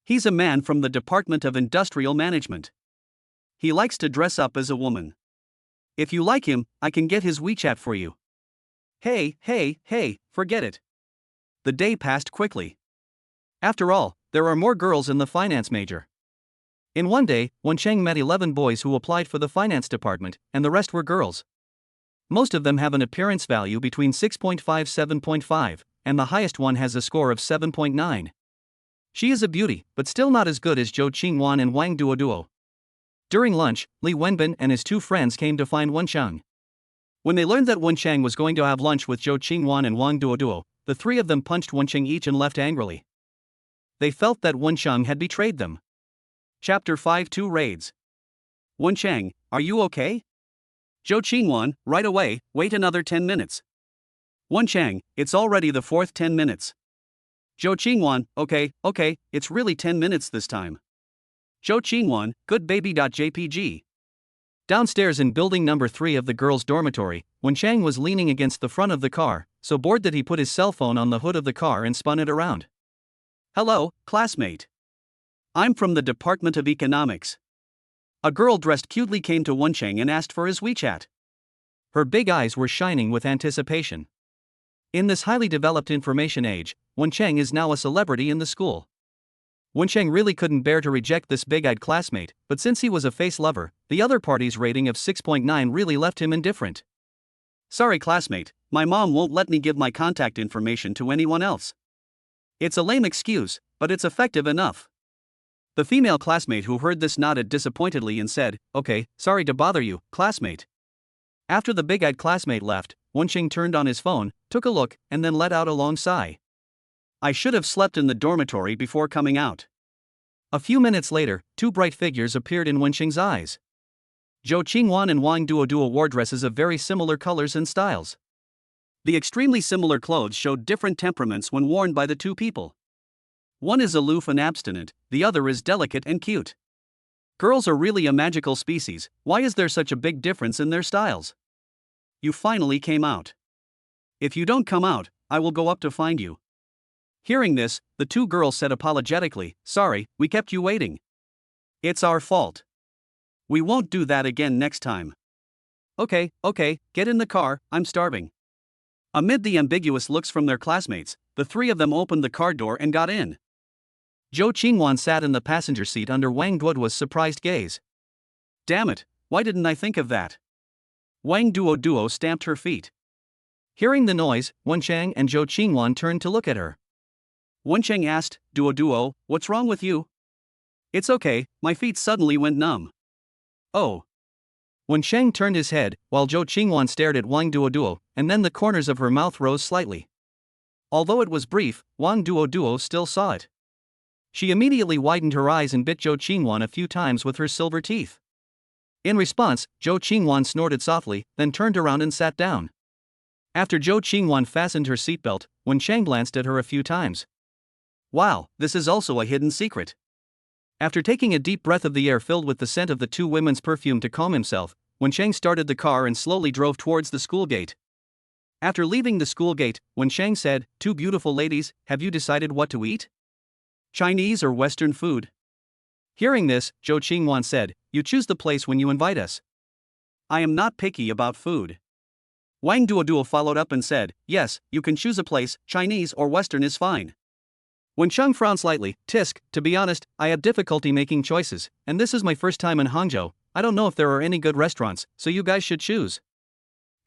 Speaker 1: He's a man from the Department of Industrial Management. He likes to dress up as a woman. If you like him, I can get his WeChat for you. Hey, forget it. The day passed quickly.
Speaker 2: After all, there are more girls in the finance major. In one day, Wenchang met 11 boys who applied for the finance department, and the rest were girls. Most of them have an appearance value between 6.5 7.5, and the highest one has a score of 7.9. She is a beauty, but still not as good as Zhou Qingwan and Wang Duoduo. During lunch, Li Wenbin and his two friends came to find Wenchang. When they learned that Wenchang was going to have lunch with Zhou Qingwan and Wang Duoduo, the three of them punched Wenchang each and left angrily. They felt that Wenchang had betrayed them.
Speaker 1: Chapter 5-2 Raids. Wenchang, are you okay? Zhou Qingwan, right away, wait another 10 minutes. Wenchang, it's already the fourth 10 minutes. Zhou Qingwan, okay, it's really 10 minutes this time. Zhou Qingwan, good baby.jpg.
Speaker 2: Downstairs in building number 3 of the girls' dormitory, Wenchang was leaning against the front of the car, so bored that he put his cell phone on the hood of the car and spun it around.
Speaker 1: Hello, classmate. I'm from the Department of Economics. A girl dressed cutely came to Wenchang and asked for his WeChat.
Speaker 2: Her big eyes were shining with anticipation. In this highly developed information age, Wenchang is now a celebrity in the school. Wenchang really couldn't bear to reject this big-eyed classmate, but since he was a face lover, the other party's rating of 6.9 really left him indifferent.
Speaker 1: Sorry classmate, my mom won't let me give my contact information to anyone else. It's a lame excuse, but it's effective enough. The female classmate who heard this nodded disappointedly and said, okay, sorry to bother you, classmate. After the big-eyed classmate left, Wenchang turned on his phone, took a look, and then let out a long sigh. I should have slept in the dormitory before coming out.
Speaker 2: A few minutes later, two bright figures appeared in Wenchang's eyes. Zhou Qingwan and Wang Duoduo wore dresses of very similar colors and styles.
Speaker 1: The extremely similar clothes showed different temperaments when worn by the two people. One is aloof and abstinent, the other is delicate and cute. Girls are really a magical species. Why is there such a big difference in their styles? You finally came out. If you don't come out, I will go up to find you. Hearing this, the two girls said apologetically, sorry, we kept you waiting. It's our fault. We won't do that again next time. Okay, get in the car, I'm starving. Amid the ambiguous looks from their classmates, the three of them opened the car door and got in.
Speaker 2: Zhou Qingwan sat in the passenger seat under Wang Duoduo's surprised gaze.
Speaker 1: Damn it, why didn't I think of that? Wang Duoduo stamped her feet.
Speaker 2: Hearing the noise, Wenchang and Zhou Qingwan turned to look at her.
Speaker 1: Wenchang asked, Duoduo, what's wrong with you? It's okay, my feet suddenly went numb. Oh.
Speaker 2: Wenchang turned his head, while Zhou Qingwan stared at Wang Duoduo, and then the corners of her mouth rose slightly. Although it was brief, Wang Duoduo still saw it. She immediately widened her eyes and bit Zhou Qingwan a few times with her silver teeth. In response, Zhou Qingwan snorted softly, then turned around and sat down. After Zhou Qingwan fastened her seatbelt, Wen Chang glanced at her a few times.
Speaker 1: Wow, this is also a hidden secret.
Speaker 2: After taking a deep breath of the air filled with the scent of the two women's perfume to calm himself, Wen Chang started the car and slowly drove towards the school gate. After leaving the school gate, Wen Chang said, "Two beautiful ladies, have you decided what to eat?
Speaker 1: Chinese or Western food?"
Speaker 2: Hearing this, Zhou Qingwan said, "You choose the place when you invite us."
Speaker 1: "I am not picky about food." Wang Duoduo followed up and said, "Yes, you can choose a place, Chinese or Western is fine."
Speaker 2: Wen Chang frowned slightly. "Tisk, to be honest, I have difficulty making choices, and this is my first time in Hangzhou. I don't know if there are any good restaurants, so you guys should choose."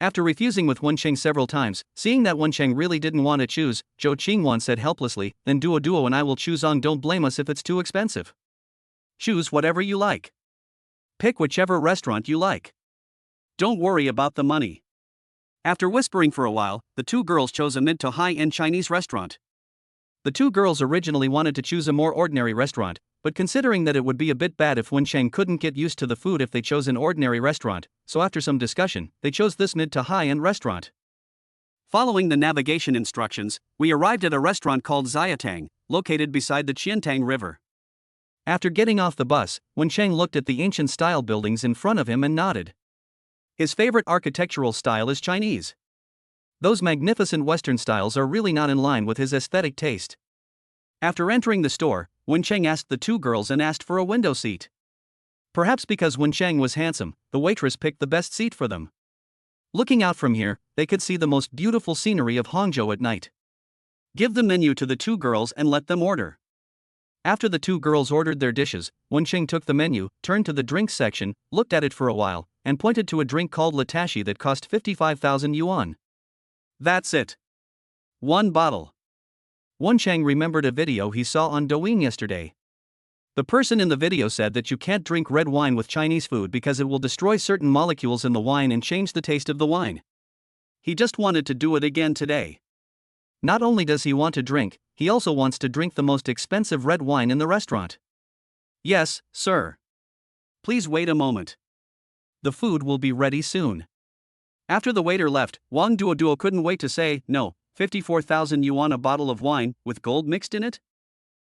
Speaker 2: After refusing with Wen Chang several times, seeing that Wen Chang really didn't want to choose, Zhou Qingwan said helplessly, "Then Duo and I will choose on. Don't blame us if it's too expensive.
Speaker 1: Choose whatever you like.
Speaker 2: Pick whichever restaurant you like.
Speaker 1: Don't worry about the money." After whispering for a while, the two girls chose a mid to high-end Chinese restaurant.
Speaker 2: The two girls originally wanted to choose a more ordinary restaurant, but considering that it would be a bit bad if Wen Chang couldn't get used to the food if they chose an ordinary restaurant, so after some discussion, they chose this mid to high-end restaurant.
Speaker 1: Following the navigation instructions, we arrived at a restaurant called Xiatang, located beside the Qiantang River.
Speaker 2: After getting off the bus, Wen Chang looked at the ancient-style buildings in front of him and nodded. His favorite architectural style is Chinese. Those magnificent Western styles are really not in line with his aesthetic taste. After entering the store, Wen Chang asked the two girls and asked for a window seat. Perhaps because Wen Chang was handsome, the waitress picked the best seat for them. Looking out from here, they could see the most beautiful scenery of Hangzhou at night.
Speaker 1: Give the menu to the two girls and let them order.
Speaker 2: After the two girls ordered their dishes, Wen Chang took the menu, turned to the drinks section, looked at it for a while, and pointed to a drink called Latashi that cost 55,000 yuan.
Speaker 1: "That's it. One bottle."
Speaker 2: Wen Chang remembered a video he saw on Douyin yesterday. The person in the video said that you can't drink red wine with Chinese food because it will destroy certain molecules in the wine and change the taste of the wine.
Speaker 1: He just wanted to do it again today.
Speaker 2: Not only does he want to drink, he also wants to drink the most expensive red wine in the restaurant.
Speaker 1: "Yes, sir. Please wait a moment.
Speaker 2: The food will be ready soon."
Speaker 1: After the waiter left, Wang Duoduo couldn't wait to say, "No, 54,000 yuan a bottle of wine, with gold mixed in it?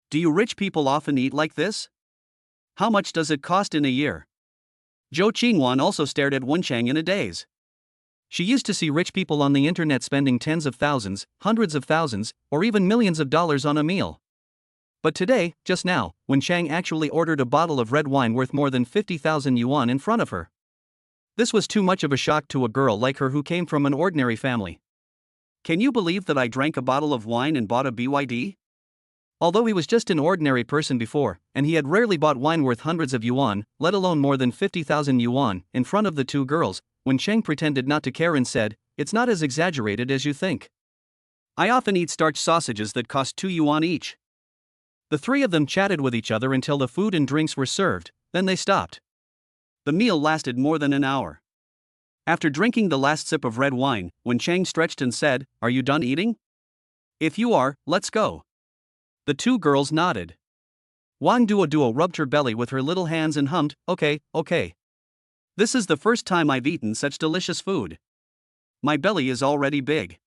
Speaker 1: Do you rich people often eat like this? How much does it cost in a year?" Zhou Qingwan also stared at Wen Chang in a daze.
Speaker 2: She used to see rich people on the internet spending tens of thousands, hundreds of thousands, or even millions of dollars on a meal. But today, just now, Wen Chang actually ordered a bottle of red wine worth more than 50,000 yuan in front of her. This was too much of a shock to a girl like her who came from an ordinary family.
Speaker 1: "Can you believe that I drank a bottle of wine and bought a BYD?"
Speaker 2: Although he was just an ordinary person before, and he had rarely bought wine worth hundreds of yuan, let alone more than 50,000 yuan, in front of the two girls, Wen Chang pretended not to care and said, "It's not as exaggerated as you think.
Speaker 1: I often eat starch sausages that cost 2 yuan each."
Speaker 2: The three of them chatted with each other until the food and drinks were served, then they stopped.
Speaker 1: The meal lasted more than an hour. After drinking the last sip of red wine, Wen Chang stretched and said, "Are you done eating? If you are, let's go." The two girls nodded. Wang Duoduo rubbed her belly with her little hands and hummed, "Okay, okay. This is the first time I've eaten such delicious food. My belly is already big."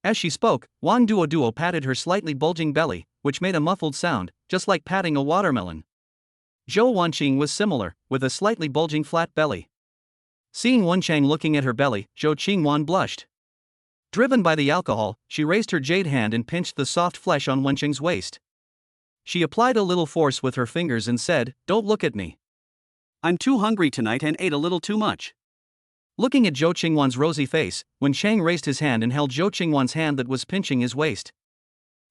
Speaker 2: As she spoke, Wang Duoduo patted her slightly bulging belly, which made a muffled sound, just like patting a watermelon. Zhou Wanqing was similar, with a slightly bulging flat belly. Seeing Wen Chang looking at her belly, Zhou Qingwan blushed. Driven by the alcohol, she raised her jade hand and pinched the soft flesh on Wen Chang's waist. She applied a little force with her fingers and said, "Don't look at me.
Speaker 1: I'm too hungry tonight and ate a little too much."
Speaker 2: Looking at Zhou Qingwan's rosy face, Wen Chang raised his hand and held Zhou Qingwan's hand that was pinching his waist.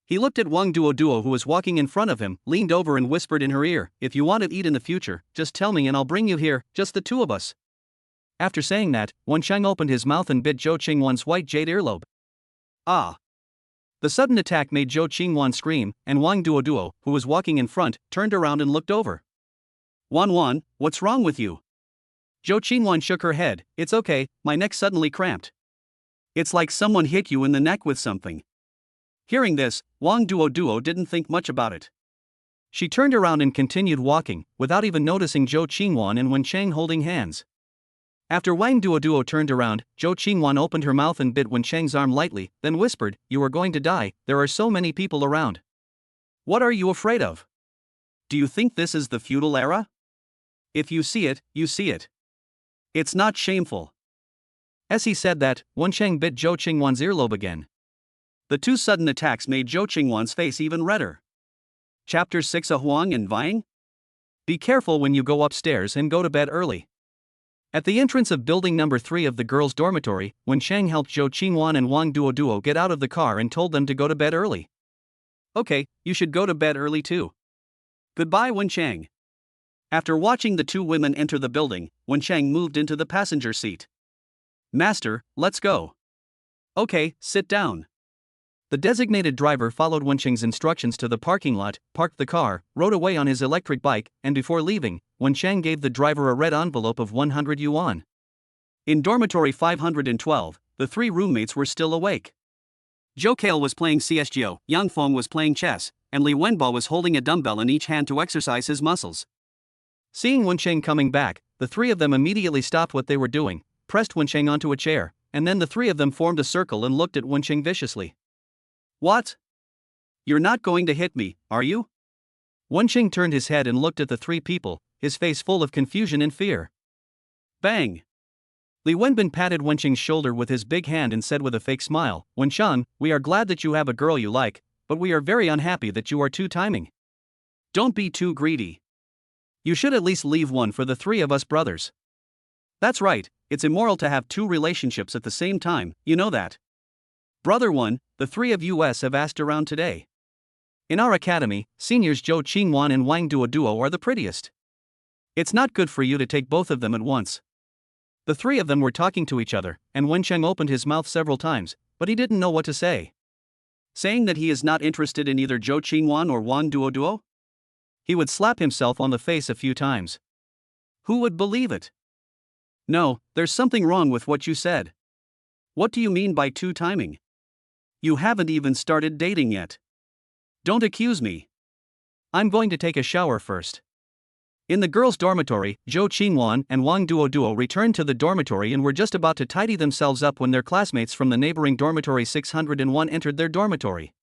Speaker 2: He looked at Wang Duoduo who was walking in front of him, leaned over and whispered in her ear, "If you want to eat in the future, just tell me and I'll bring you here, just the two of us." After saying that, Wen Chang opened his mouth and bit Zhou Qingwan's white jade earlobe.
Speaker 1: Ah!
Speaker 2: The sudden attack made Zhou Qingwan scream, and Wang Duoduo, who was walking in front, turned around and looked over.
Speaker 1: "Wan, what's wrong with you?"
Speaker 2: Zhou Qingwan shook her head, "It's okay, my neck suddenly cramped."
Speaker 1: "It's like someone hit you in the neck with something." Hearing this, Wang Duoduo didn't think much about it.
Speaker 2: She turned around and continued walking, without even noticing Zhou Qingwan and Wen Chang holding hands. After Wang Duoduo turned around, Zhou Qingwan opened her mouth and bit Wen Chang's arm lightly, then whispered, "You are going to die, there are so many people around. What are you afraid of? Do you think this is the feudal era? If you see it, you see it. It's not shameful." As he said that, Wen Chang bit Zhou Qingwan's earlobe again. The two sudden attacks made Zhou Qingwan's face even redder. Chapter 6: A Huang and Vying? Be careful when you go upstairs and go to bed early. At the entrance of building number 3 of the girls' dormitory, Wen Chang helped Zhou Qingwan and Wang Duoduo get out of the car and told them to go to bed early. Okay, you should go to bed early too. Goodbye, Wen Chang. After watching the two women enter the building, Wen Chang moved into the passenger seat. Master, let's go. Okay, sit down. The designated driver followed Wen Chang's instructions to the parking lot, parked the car, rode away on his electric bike, and before leaving, Wen Chang gave the driver a red envelope of 100 yuan. In dormitory 512, the three roommates were still awake. Zhou Kale was playing CSGO, Yang Feng was playing chess, and Li Wenbo was holding a dumbbell in each hand to exercise his muscles. Seeing Wen Chang coming back, the three of them immediately stopped what they were doing, pressed Wen Chang onto a chair, and then the three of them formed a circle and looked at Wen Chang viciously. What? You're not going to hit me, are you? Wen Chang turned his head and looked at the three people, his face full of confusion and fear. Bang! Li Wenbin patted Wen Chang's shoulder with his big hand and said with a fake smile, "Wen Chang, we are glad that you have a girl you like, but we are very unhappy that you are two-timing. Don't be too greedy. You should at least leave one for the three of us brothers. That's right, it's immoral to have two relationships at the same time, you know that. Brother 1, the three of us have asked around today. In our academy, seniors Zhou Qingwan and Wang Duoduo are the prettiest. It's not good for you to take both of them at once." The three of them were talking to each other, and Wen Chang opened his mouth several times, but he didn't know what to say. Saying that he is not interested in either Zhou Qingwan or Wang Duoduo? He would slap himself on the face a few times. Who would believe it? No, there's something wrong with what you said. What do you mean by two-timing? You haven't even started dating yet. Don't accuse me. I'm going to take a shower first. In the girls' dormitory, Zhou Qingwan and Wang Duoduo returned to the dormitory and were just about to tidy themselves up when their classmates from the neighboring dormitory 601 entered their dormitory.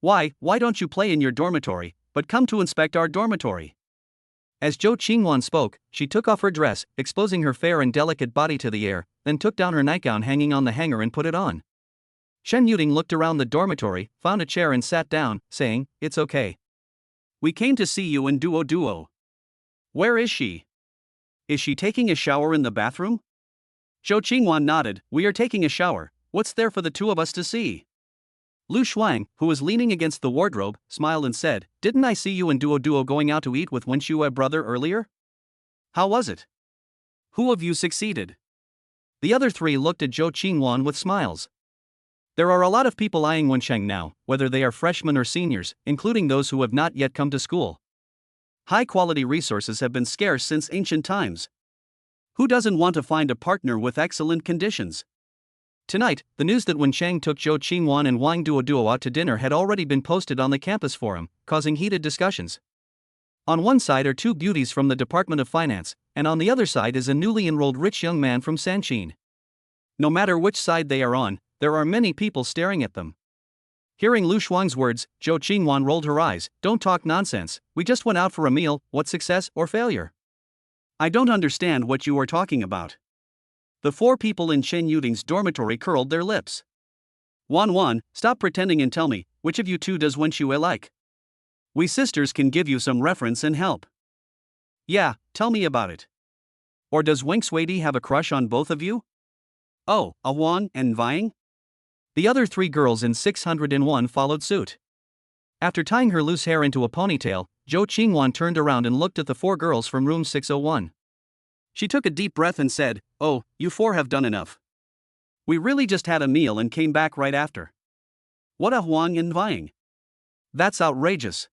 Speaker 2: Why don't you play in your dormitory, but come to inspect our dormitory? As Zhou Qingwan spoke, she took off her dress, exposing her fair and delicate body to the air, then took down her nightgown hanging on the hanger and put it on. Shen Yuding looked around the dormitory, found a chair and sat down, saying, "It's okay. We came to see you in Duo. Where is she? Is she taking a shower in the bathroom?" Zhou Qingwan nodded. "We are taking a shower. What's there for the two of us to see?" Lu Shuang, who was leaning against the wardrobe, smiled and said, "Didn't I see you and Duo going out to eat with Wen Shue brother earlier? How was it? Who of you succeeded?" The other three looked at Zhou Qingwan with smiles. There are a lot of people eyeing Wen Chang now, whether they are freshmen or seniors, including those who have not yet come to school. High-quality resources have been scarce since ancient times. Who doesn't want to find a partner with excellent conditions? Tonight, the news that Wen Chang took Zhou Qingwan and Wang Duoduo out to dinner had already been posted on the campus forum, causing heated discussions. On one side are two beauties from the Department of Finance, and on the other side is a newly enrolled rich young man from Sanchin. No matter which side they are on, there are many people staring at them. Hearing Lu Shuang's words, Zhou Qingwan rolled her eyes. "Don't talk nonsense, we just went out for a meal, what success or failure? I don't understand what you are talking about." The four people in Shen Yuding's dormitory curled their lips. Wan, stop pretending and tell me, which of you two does Wen Shue like? We sisters can give you some reference and help. Yeah, tell me about it. Or does Wang Suidi have a crush on both of you? Oh, a Wang and Vying? The other three girls in 601 followed suit. After tying her loose hair into a ponytail, Zhou Qingwan turned around and looked at the four girls from room 601. She took a deep breath and said, "Oh, you four have done enough. We really just had a meal and came back right after. What a Huang and Vying. That's outrageous."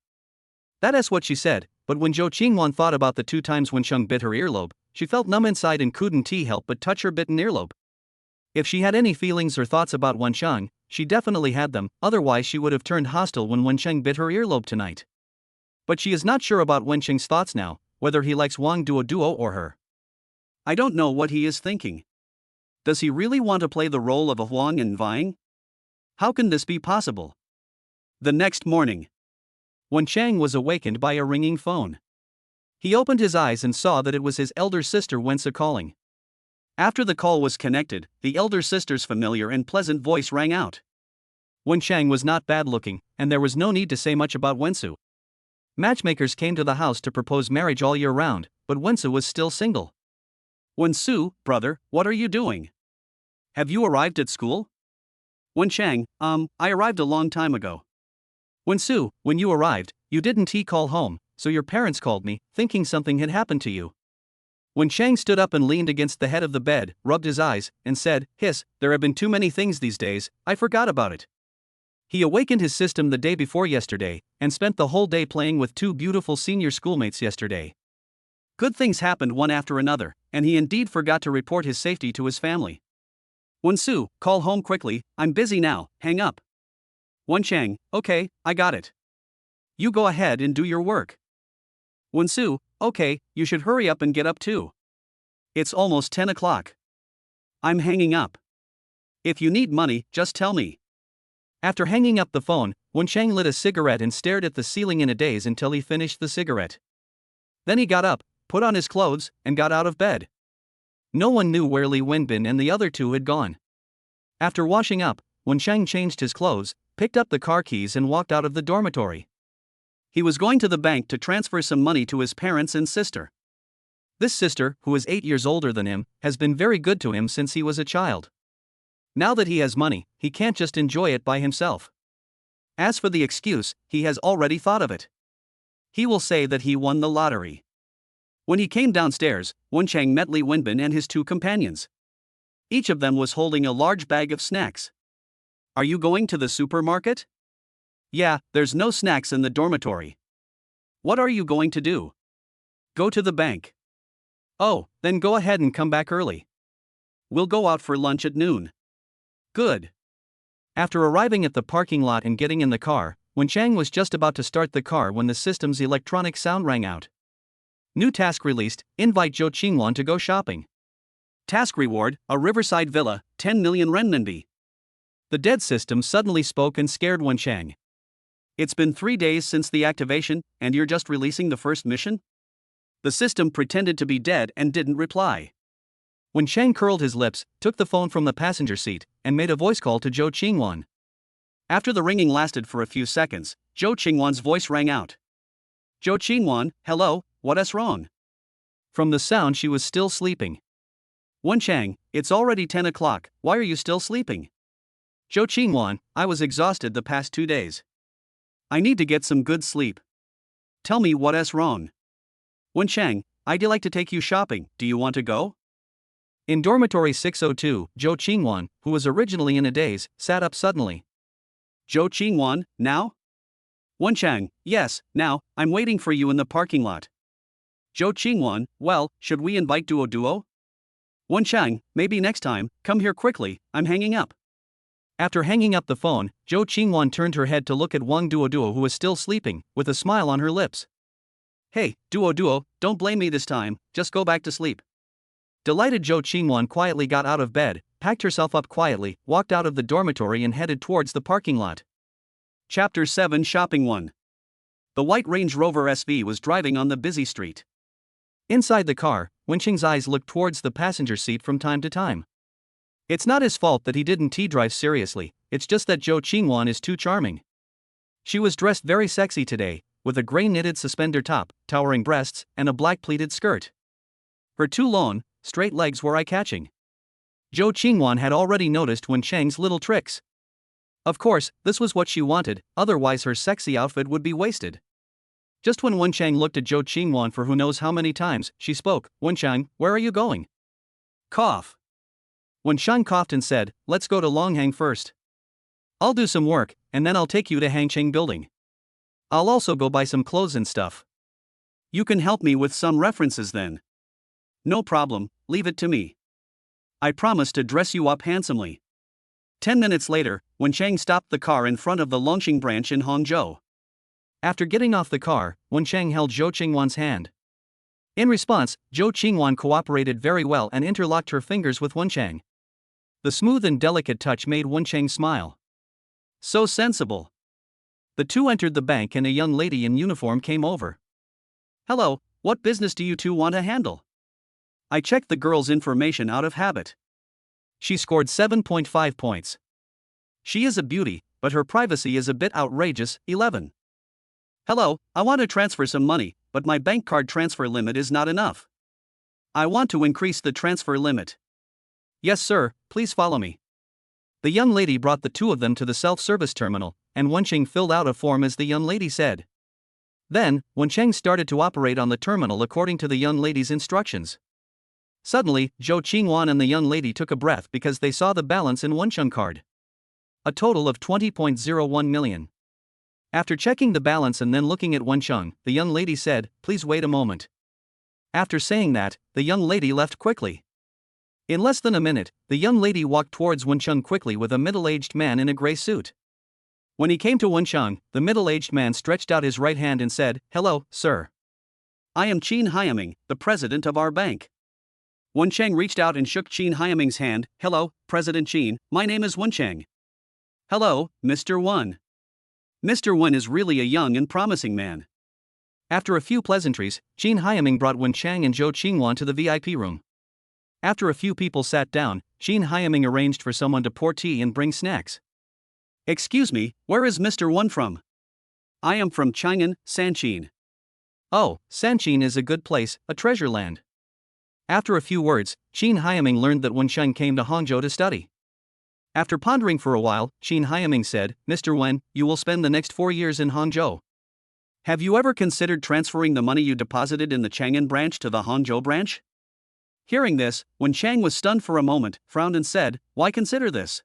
Speaker 2: That is what she said, but when Zhou Qingwan thought about the 2 times Wen Chang bit her earlobe, she felt numb inside and couldn't help but touch her bitten earlobe. If she had any feelings or thoughts about Wen Chang, she definitely had them, otherwise she would have turned hostile when Wen Chang bit her earlobe tonight. But she is not sure about Wenqing's thoughts now, whether he likes Wang Duo or her.
Speaker 1: I don't know what he is thinking. Does he really want to play the role of a Huang in Vying? How can this be possible? The next morning,
Speaker 2: Wenchang was awakened by a ringing phone. He opened his eyes and saw that it was his elder sister Wensa calling.
Speaker 1: After the call was connected, the elder sister's familiar and pleasant voice rang out.
Speaker 2: Wenchang was not bad looking, and there was no need to say much about Wensu. Matchmakers came to the house to propose marriage all year round, but Wensu was still single.
Speaker 1: Wensu, brother, what are you doing? Have you arrived at school? Wenchang, I arrived a long time ago.
Speaker 2: Wensu, when you arrived, you didn't call home, so your parents called me, thinking something had happened to you. Wenchang stood up and leaned against the head of the bed, rubbed his eyes, and said, "Hiss, there have been too many things these days, I forgot about it." He awakened his system the day before yesterday, and spent the whole day playing with two beautiful senior schoolmates yesterday.
Speaker 1: Good things happened one after another, and he indeed forgot to report his safety to his family. Wensu, call home quickly, I'm busy now, hang up. Wenchang, okay, I got it. You go ahead and do your work. Wensu, okay, you should hurry up and get up too. It's almost 10 o'clock. I'm hanging up. If you need money, just tell me.
Speaker 2: After hanging up the phone, Wenchang lit a cigarette and stared at the ceiling in a daze until he finished the cigarette. Then he got up, put on his clothes, and got out of bed. No one knew where Li Wenbin and the other two had gone. After washing up, Wenchang changed his clothes, picked up the car keys and walked out of the dormitory.
Speaker 1: He was going to the bank to transfer some money to his parents and sister.
Speaker 2: This sister, who is 8 years older than him, has been very good to him since he was a child. Now that he has money, he can't just enjoy it by himself. As for the excuse, he has already thought of it. He will say that he won the lottery.
Speaker 1: When he came downstairs, Wenchang met Li Wenbin and his two companions. Each of them was holding a large bag of snacks. Are you going to the supermarket? Yeah, there's no snacks in the dormitory. What are you going to do? Go to the bank.
Speaker 2: Oh, then go ahead and come back early.
Speaker 1: We'll go out for lunch at noon. Good.
Speaker 2: After arriving at the parking lot and getting in the car, Wenchang was just about to start the car when the system's electronic sound rang out. New task released, invite Zhou Qingwan to go shopping.
Speaker 1: Task reward, a riverside villa, 10 million renminbi.
Speaker 2: The dead system suddenly spoke and scared Wenchang.
Speaker 1: It's been 3 days since the activation, and you're just releasing the first mission? The system pretended to be dead and didn't reply.
Speaker 2: Wenchang curled his lips, took the phone from the passenger seat, and made a voice call to Zhou Qingwan.
Speaker 1: After the ringing lasted for a few seconds, Zhou Qingwan's voice rang out. Zhou Qingwan, hello, what's wrong?
Speaker 2: From the sound she was still sleeping.
Speaker 1: Wenchang, it's already 10 o'clock, why are you still sleeping?
Speaker 2: Zhou Qingwan,
Speaker 1: I was exhausted the past 2 days. I need to get some good sleep. Tell me what's wrong. Wenchang, I'd like to take you shopping, do you want to go?
Speaker 2: In dormitory 602, Zhou Qingwan, who was originally in a daze, sat up suddenly.
Speaker 1: Zhou Qingwan, now? Wenchang, yes, now, I'm waiting for you in the parking lot. Zhou Qingwan, well, should we invite Duo? Wenchang, maybe next time, come here quickly, I'm hanging up.
Speaker 2: After hanging up the phone, Zhou Qingwan turned her head to look at Wang Duo who was still sleeping, with a smile on her lips.
Speaker 1: Hey, Duo, don't blame me this time, just go back to sleep.
Speaker 2: Delighted, Zhou Qingwan quietly got out of bed, packed herself up quietly, walked out of the dormitory and headed towards the parking lot.
Speaker 1: Chapter 7 Shopping 1. The white Range Rover SV was driving on the busy street.
Speaker 2: Inside the car, Wenching's eyes looked towards the passenger seat from time to time. It's not his fault that he didn't drive seriously, it's just that Zhou Qingwan is too charming. She was dressed very sexy today, with a grey knitted suspender top, towering breasts, and a black pleated skirt. Her two long, straight legs were eye-catching. Zhou Qingwan had already noticed Wenchang's little tricks. Of course, this was what she wanted, otherwise her sexy outfit would be wasted. Just when Wenchang looked at Zhou Qingwan for who knows how many times, she spoke, "Wenchang, where are you going?"
Speaker 1: Cough.
Speaker 2: Wenchang coughed and said, "Let's go to Longhang first. I'll do some work, and then I'll take you to Hangcheng building. I'll also go buy some clothes and stuff."
Speaker 1: You can help me with some references then. No problem, leave it to me. I promise to dress you up handsomely. 10 minutes later, Wenchang stopped the car in front of the Longxing branch in Hangzhou.
Speaker 2: After getting off the car, Wen Chang held Zhou Qingwan's hand. In response, Zhou Qingwan cooperated very well and interlocked her fingers with Wen Chang. The smooth and delicate touch made Wen Chang smile.
Speaker 1: So sensible.
Speaker 2: The two entered the bank and a young lady in uniform came over.
Speaker 1: Hello, what business do you two want to handle? I checked the girl's information out of habit.
Speaker 2: She scored 7.5 points.
Speaker 1: She is a beauty, but her privacy is a bit outrageous. 11. Hello, I want to transfer some money, but my bank card transfer limit is not enough. I want to increase the transfer limit.
Speaker 2: Yes, sir, please follow me. The young lady brought the two of them to the self-service terminal, and Wen Chang filled out a form as the young lady said. Then, Wen Chang started to operate on the terminal according to the young lady's instructions. Suddenly, Zhou Qingwan and the young lady took a breath because they saw the balance in Wen Chang card. A total of 20.01 million. After checking the balance and then looking at Wen Chang, the young lady said, "Please wait a moment." After saying that, the young lady left quickly. In less than a minute, the young lady walked towards Wen Chang quickly with a middle-aged man in a gray suit. When he came to Wen Chang, the middle-aged man stretched out his right hand and said, "Hello, sir.
Speaker 1: I am Qin Hyaming, the president of our bank." Wen Chang reached out and shook Qin Hyaming's hand. "Hello, President Qin, my name is Wen Chang." "Hello, Mr. Wen." Mr. Wen is really a young and promising man.
Speaker 2: After a few pleasantries, Qin Hyaming brought Wen Chang and Zhou Qingwan to the VIP room. After a few people sat down, Qin Hyaming arranged for someone to pour tea and bring snacks.
Speaker 1: "Excuse me, where is Mr. Wen from?" "I am from Chang'an, Sanchin."
Speaker 2: "Oh, Sanchin is a good place, a treasure land." After a few words, Qin Hyaming learned that Wen Chang came to Hangzhou to study. After pondering for a while, Qin Hyaming said, "Mr. Wen, you will spend the next 4 years in Hangzhou.
Speaker 1: Have you ever considered transferring the money you deposited in the Chang'an branch to the Hangzhou branch?" Hearing this, Wen Chang was stunned for a moment, frowned and said, "Why consider this?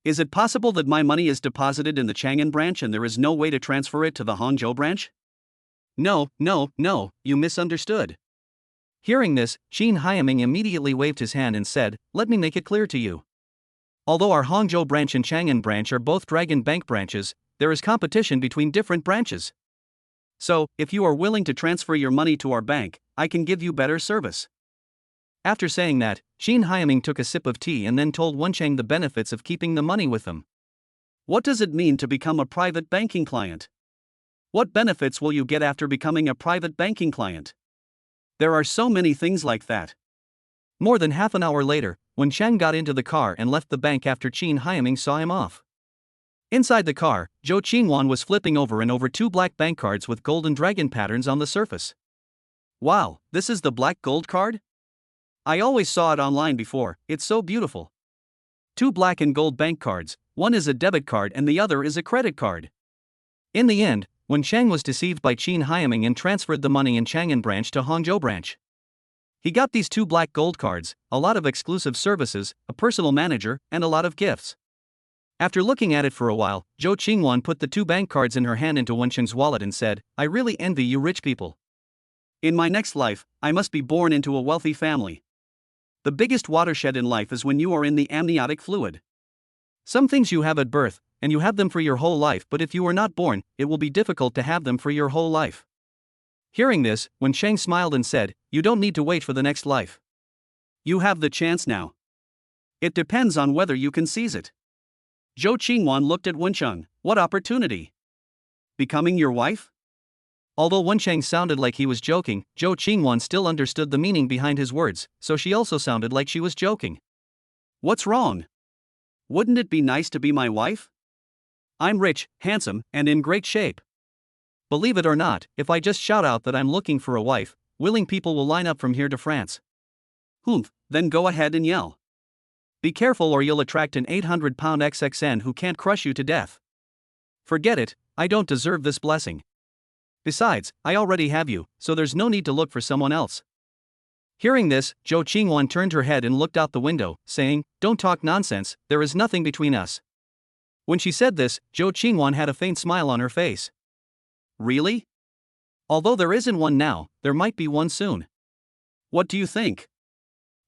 Speaker 1: Is it possible that my money is deposited in the Chang'an branch and there is no way to transfer it to the Hangzhou branch?"
Speaker 2: No, you misunderstood." Hearing this, Qin Hyaming immediately waved his hand and said, "Let me make it clear to you. Although our Hangzhou branch and Chang'an branch are both Dragon Bank branches, there is competition between different branches. So, if you are willing to transfer your money to our bank, I can give you better service." After saying that, Qin Hyaming took a sip of tea and then told Wen Chang the benefits of keeping the money with them.
Speaker 1: "What does it mean to become a private banking client? What benefits will you get after becoming a private banking client? There are so many things like that."
Speaker 2: More than half an hour later, Wen Chang got into the car and left the bank after Qin Hyaming saw him off. Inside the car, Zhou Qingwan was flipping over and over 2 black bank cards with golden dragon patterns on the surface.
Speaker 1: "Wow, this is the black gold card? I always saw it online before, it's so beautiful."
Speaker 2: 2 black and gold bank cards, one is a debit card and the other is a credit card. In the end, Wen Chang was deceived by Qin Hyaming and transferred the money in Chang'an branch to Hangzhou branch. He got these 2 black gold cards, a lot of exclusive services, a personal manager, and a lot of gifts. After looking at it for a while, Zhou Qingwan put the 2 bank cards in her hand into Wen Chang's wallet and said, "I really envy you rich people.
Speaker 1: In my next life, I must be born into a wealthy family. The biggest watershed in life is when you are in the amniotic fluid.
Speaker 2: Some things you have at birth, and you have them for your whole life, but if you are not born, it will be difficult to have them for your whole life." Hearing this, Wen Chang smiled and said, "You don't need to wait for the next life.
Speaker 1: You have the chance now. It depends on whether you can seize it." Zhou Qingwan looked at Wen Chang. "What opportunity? Becoming your wife?"
Speaker 2: Although Wen Chang sounded like he was joking, Zhou Qingwan still understood the meaning behind his words, so she also sounded like she was joking.
Speaker 1: "What's wrong? Wouldn't it be nice to be my wife? I'm rich, handsome, and in great shape.
Speaker 2: Believe it or not, if I just shout out that I'm looking for a wife, willing people will line up from here to France."
Speaker 1: "Humph, then go ahead and yell. Be careful or you'll attract an 800-pound XXN who can't crush you to death."
Speaker 2: "Forget it, I don't deserve this blessing. Besides, I already have you, so there's no need to look for someone else." Hearing this, Zhou Qingwan turned her head and looked out the window, saying, "Don't talk nonsense, there is nothing between us." When she said this, Zhou Qingwan had a faint smile on her face.
Speaker 1: "Really?
Speaker 2: Although there isn't one now, there might be one soon."
Speaker 1: "What do you think?"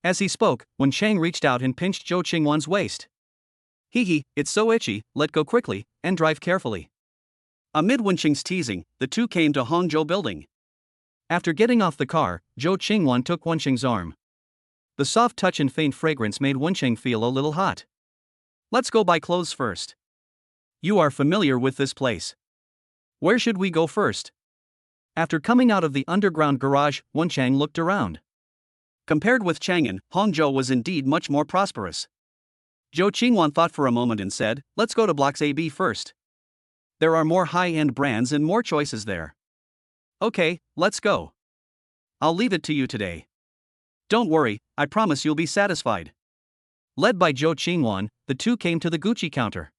Speaker 2: As he spoke, Wen Chang reached out and pinched Zhou Qingwan's waist.
Speaker 1: "Hee hee, it's so itchy, let go quickly, and drive carefully." Amid Wenqing's teasing, the two came to Hangzhou building.
Speaker 2: After getting off the car, Zhou Qingwan took Wenqing's arm. The soft touch and faint fragrance made Wenqing feel a little hot.
Speaker 1: Let's go buy clothes first. You are familiar with this place. Where should we go first?
Speaker 2: After coming out of the underground garage, Wenqing looked around.
Speaker 1: Compared with Chang'an, Hangzhou was indeed much more prosperous. Zhou Qingwan thought for a moment and said, let's go to Blocks AB first. There are more high-end brands and more choices there. Okay, let's go. I'll leave it to you today. Don't worry, I promise you'll be satisfied.
Speaker 2: Led by Zhou Qingwan, the two came to the Gucci counter.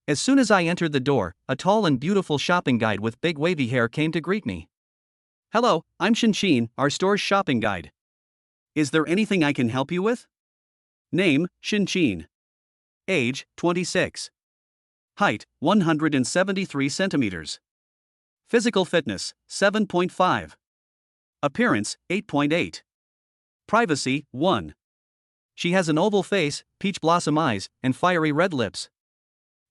Speaker 2: As soon as I entered the door, a tall and beautiful shopping guide with big wavy hair came to greet me.
Speaker 1: Hello, I'm Shinqin, our store's shopping guide. Is there anything I can help you with? Name, Shinqin. Age, 26. Height, 173 centimeters. Physical fitness, 7.5. Appearance, 8.8. Privacy, 1.
Speaker 2: She has an oval face, peach blossom eyes, and fiery red lips.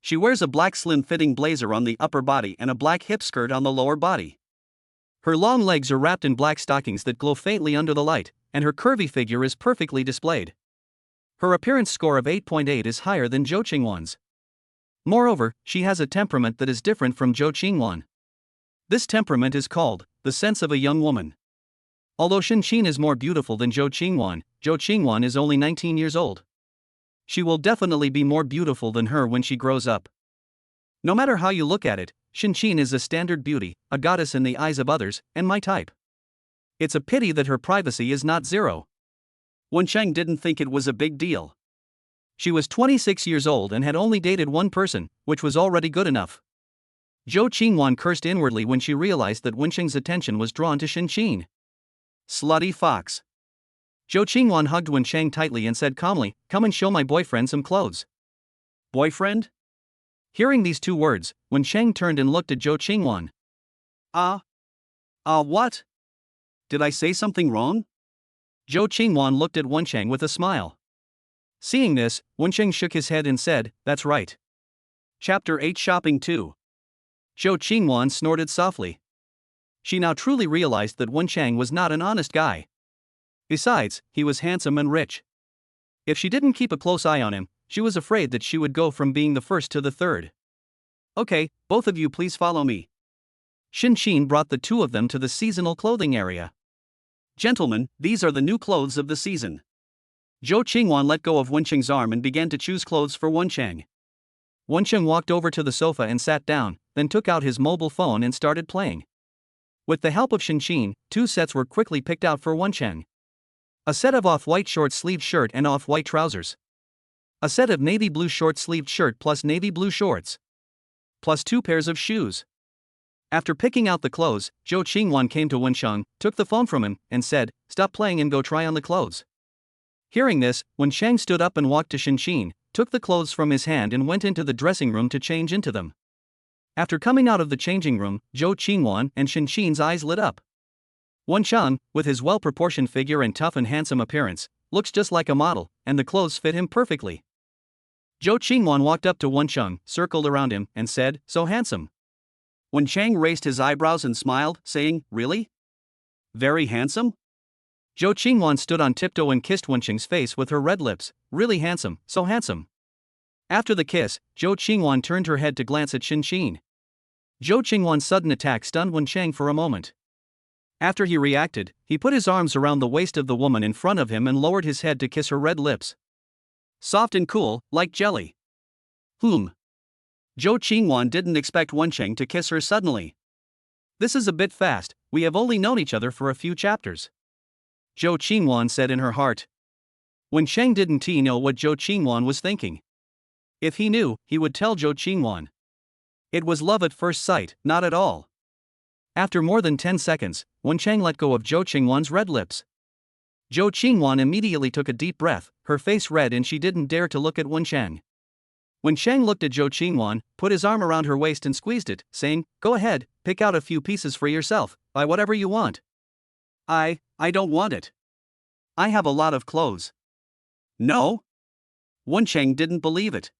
Speaker 1: She wears a black slim-fitting blazer on the upper body and a black hip skirt on the lower body.
Speaker 2: Her long legs are wrapped in black stockings that glow faintly under the light, and her curvy figure is perfectly displayed. Her appearance score of 8.8 is higher than Zhou Qingwan's. Moreover, she has a temperament that is different from Zhou Qingwan. This temperament is called the sense of a young woman. Although Shinqin is more beautiful than Zhou Qingwan is only 19 years old. She will definitely be more beautiful than her when she grows up. No matter how you look at it, Shinqin is a standard beauty, a goddess in the eyes of others, and my type. It's a pity that her privacy is not 0.
Speaker 1: Wenqing didn't think it was a big deal.
Speaker 2: She was 26 years old and had only dated one person, which was already good enough. Zhou Qingwan cursed inwardly when she realized that Wenqing's attention was drawn to Shinqin.
Speaker 1: Slutty fox.
Speaker 2: Zhou Qingwan hugged Wenqing tightly and said calmly, come and show my boyfriend some clothes.
Speaker 1: Boyfriend?
Speaker 2: Hearing these two words, Wenqing turned and looked at Zhou Qingwan.
Speaker 1: What? Did I say something wrong?
Speaker 2: Zhou Qingwan looked at Wenqing with a smile. Seeing this, Wenqing shook his head and said, that's right.
Speaker 1: Chapter 8 Shopping 2.
Speaker 2: Zhou Qingwan snorted softly. She now truly realized that Wenqing was not an honest guy. Besides, he was handsome and rich. If she didn't keep a close eye on him, she was afraid that she would go from being the first to the third.
Speaker 1: Okay, both of you please follow me.
Speaker 2: Shinqin brought the two of them to the seasonal clothing area.
Speaker 1: Gentlemen, these are the new clothes of the season. Zhou Qingwan let go of Wenqing's arm and began to choose clothes for Wenqing.
Speaker 2: Wenqing walked over to the sofa and sat down, then took out his mobile phone and started playing. With the help of Shinqin, 2 sets were quickly picked out for Wenqing. A set of off-white short-sleeved shirt and off-white trousers. A set of navy blue short-sleeved shirt plus navy blue shorts. Plus 2 pairs of shoes. After picking out the clothes, Zhou Qingwan came to Wenqing, took the phone from him, and said, stop playing and go try on the clothes. Hearing this, Wenqing stood up and walked to Shinqin, took the clothes from his hand and went into the dressing room to change into them. After coming out of the changing room, Zhou Qingwan and Shinqin's eyes lit up. Wenqing, with his well-proportioned figure and tough and handsome appearance, looks just like a model, and the clothes fit him perfectly. Zhou Qingwan walked up to Wenqing, circled around him, and said, so handsome.
Speaker 1: Wenqing raised his eyebrows and smiled, saying, really? Very handsome?
Speaker 2: Zhou Qingwan stood on tiptoe and kissed Wenqing's face with her red lips, really handsome, so handsome. After the kiss, Zhou Qingwan turned her head to glance at Shinqin. Zhou Qingwan's sudden attack stunned Wenqing for a moment. After he reacted, he put his arms around the waist of the woman in front of him and lowered his head to kiss her red lips.
Speaker 1: Soft and cool, like jelly. Zhou Qingwan didn't expect Wenqing to kiss her suddenly.
Speaker 2: This is a bit fast, we have only known each other for a few chapters. Zhou Qingwan said in her heart. Wenqing didn't know what Zhou Qingwan was thinking. If he knew, he would tell Zhou Qingwan. It was love at first sight, not at all. After more than 10 seconds, Wenqing let go of Zhou Qingwan's red lips. Zhou Qingwan immediately took a deep breath, her face red and she didn't dare to look at Wenqing. Wenqing looked at Zhou Qingwan, put his arm around her waist and squeezed it, saying, go ahead, pick out a few pieces for yourself, buy whatever you want.
Speaker 1: I don't want it. I have a lot of clothes. No? Wenqing didn't believe it.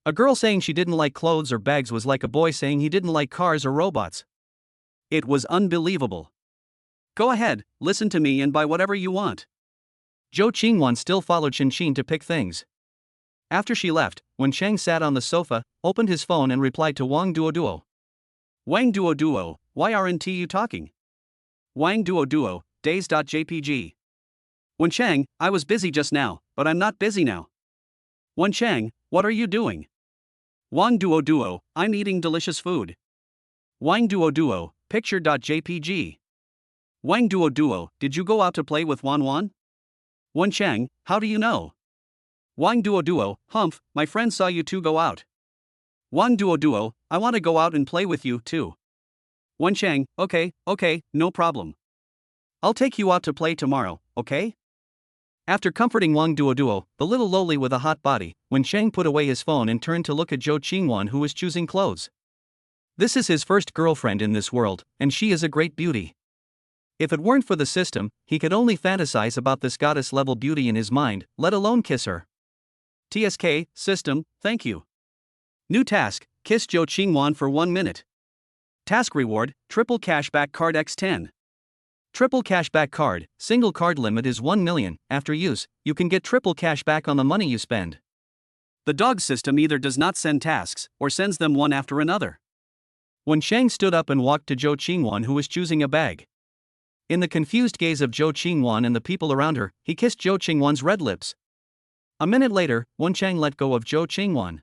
Speaker 2: A girl saying she didn't like clothes or bags was like a boy saying he didn't like cars or robots.
Speaker 1: It was unbelievable. Go ahead, listen to me and buy whatever you want.
Speaker 2: Zhou Qingwan still followed Shinqin to pick things. After she left, Wen Cheng sat on the sofa, opened his phone and replied to Wang Duoduo.
Speaker 1: Wang Duoduo, why aren't you talking? Wang Duoduo, days.jpg. Wen Cheng, I was busy just now, but I'm not busy now. Wen Cheng, what are you doing? Wang Duoduo, I'm eating delicious food. Wang Duoduo, picture.jpg. Wang Duoduo, did you go out to play with Wan Wan? Wen Cheng, how do you know? Wang Duoduo, humph, my friend saw you two go out. Wang Duoduo, I want to go out and play with you too. Wen Cheng, okay, no problem. I'll take you out to play tomorrow, okay? After comforting Wang Duoduo, the little lowly with a hot body, Wen Cheng put away his phone and turned to look at Zhou Qingwan, who was choosing clothes. This is his first girlfriend in this world, and she is a great beauty. If it weren't for the system, he could only fantasize about this goddess-level beauty in his mind, let alone kiss her. TSK, system, thank you. New task, kiss Zhou Qingwan for 1 minute. Task reward, triple cashback card x10.
Speaker 2: Triple cashback card, single card limit is 1 million. After use, you can get triple cashback on the money you spend.
Speaker 1: The dog system either does not send tasks, or sends them one after another.
Speaker 2: Wen Cheng stood up and walked to Zhou Qingwan, who was choosing a bag. In the confused gaze of Zhou Qingwan and the people around her, he kissed Zhou Qingwan's red lips. A minute later, Wen Cheng let go of Zhou Qingwan.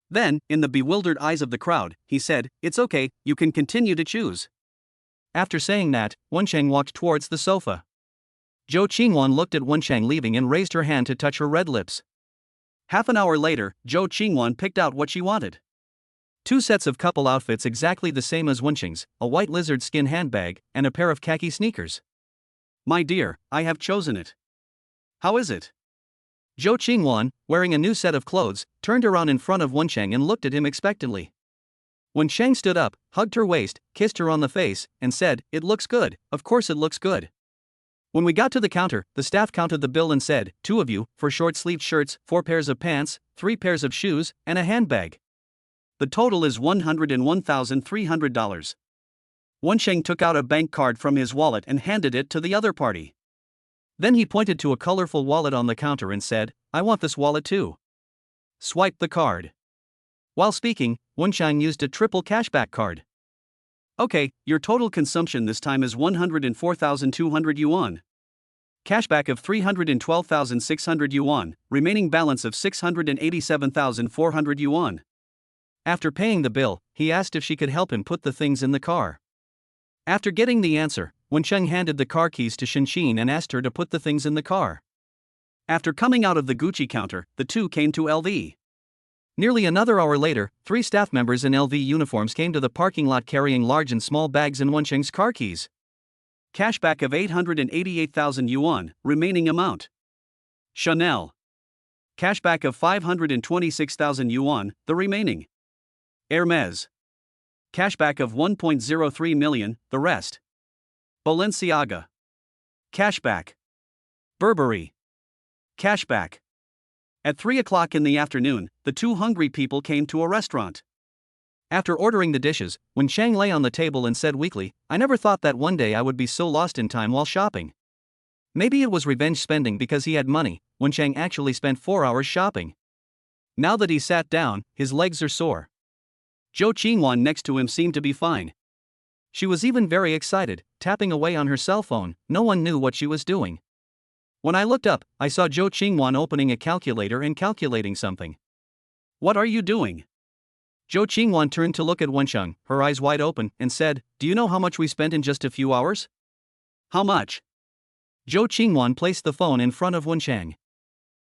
Speaker 1: Then, in the bewildered eyes of the crowd, he said, "It's okay, you can continue to choose."
Speaker 2: After saying that, Wen Cheng walked towards the sofa. Zhou Qingwan looked at Wen Cheng leaving and raised her hand to touch her red lips.
Speaker 1: Half an hour later, Zhou Qingwan picked out what she wanted.
Speaker 2: 2 sets of couple outfits exactly the same as Wen Cheng's, a white lizard skin handbag, and a pair of khaki sneakers.
Speaker 1: My dear, I have chosen it. How is it?
Speaker 2: Zhou Qingwan, wearing a new set of clothes, turned around in front of Wen Cheng and looked at him expectantly. Wen Cheng stood up, hugged her waist, kissed her on the face, and said, "It looks good, of course it looks good." When we got to the counter, the staff counted the bill and said, 2 of you, for short-sleeved shirts, 4 pairs of pants, 3 pairs of shoes, and a handbag.
Speaker 1: The total is $101,300. Wen Cheng took out a bank card from his wallet and handed it to the other party.
Speaker 2: Then he pointed to a colorful wallet on the counter and said, "I want this wallet too." Swipe the card. While speaking, Wen Cheng used a triple cashback card.
Speaker 1: Okay, your total consumption this time is 104,200 yuan. Cashback of 312,600 yuan, remaining balance of 687,400 yuan.
Speaker 2: After paying the bill, he asked if she could help him put the things in the car. After getting the answer, Wen Cheng handed the car keys to Shinqin and asked her to put the things in the car.
Speaker 1: After coming out of the Gucci counter, the two came to LV.
Speaker 2: Nearly another hour later, 3 staff members in LV uniforms came to the parking lot carrying large and small bags and Wen Cheng's car keys.
Speaker 1: Cashback of 888,000 yuan, remaining amount. Chanel. Cashback of 526,000 yuan, the remaining. Hermes. Cashback of 1.03 million, the rest. Balenciaga. Cashback. Burberry. Cashback. At 3 o'clock in the afternoon, the 2 hungry people came to a restaurant.
Speaker 2: After ordering the dishes, Wen Cheng lay on the table and said weakly, "I never thought that one day I would be so lost in time while shopping." Maybe it was revenge spending because he had money. Wen Cheng actually spent 4 hours shopping. Now that he sat down, his legs are sore.
Speaker 1: Zhou Qingwan next to him seemed to be fine.
Speaker 2: She was even very excited, tapping away on her cell phone. No one knew what she was doing. When I looked up, I saw Zhou Qingwan opening a calculator and calculating something.
Speaker 1: "What are you doing?"
Speaker 2: Zhou Qingwan turned to look at Wen Cheng, her eyes wide open, and said, "Do you know how much we spent in just a few hours?"
Speaker 1: "How much?"
Speaker 2: Zhou Qingwan placed the phone in front of Wen Cheng.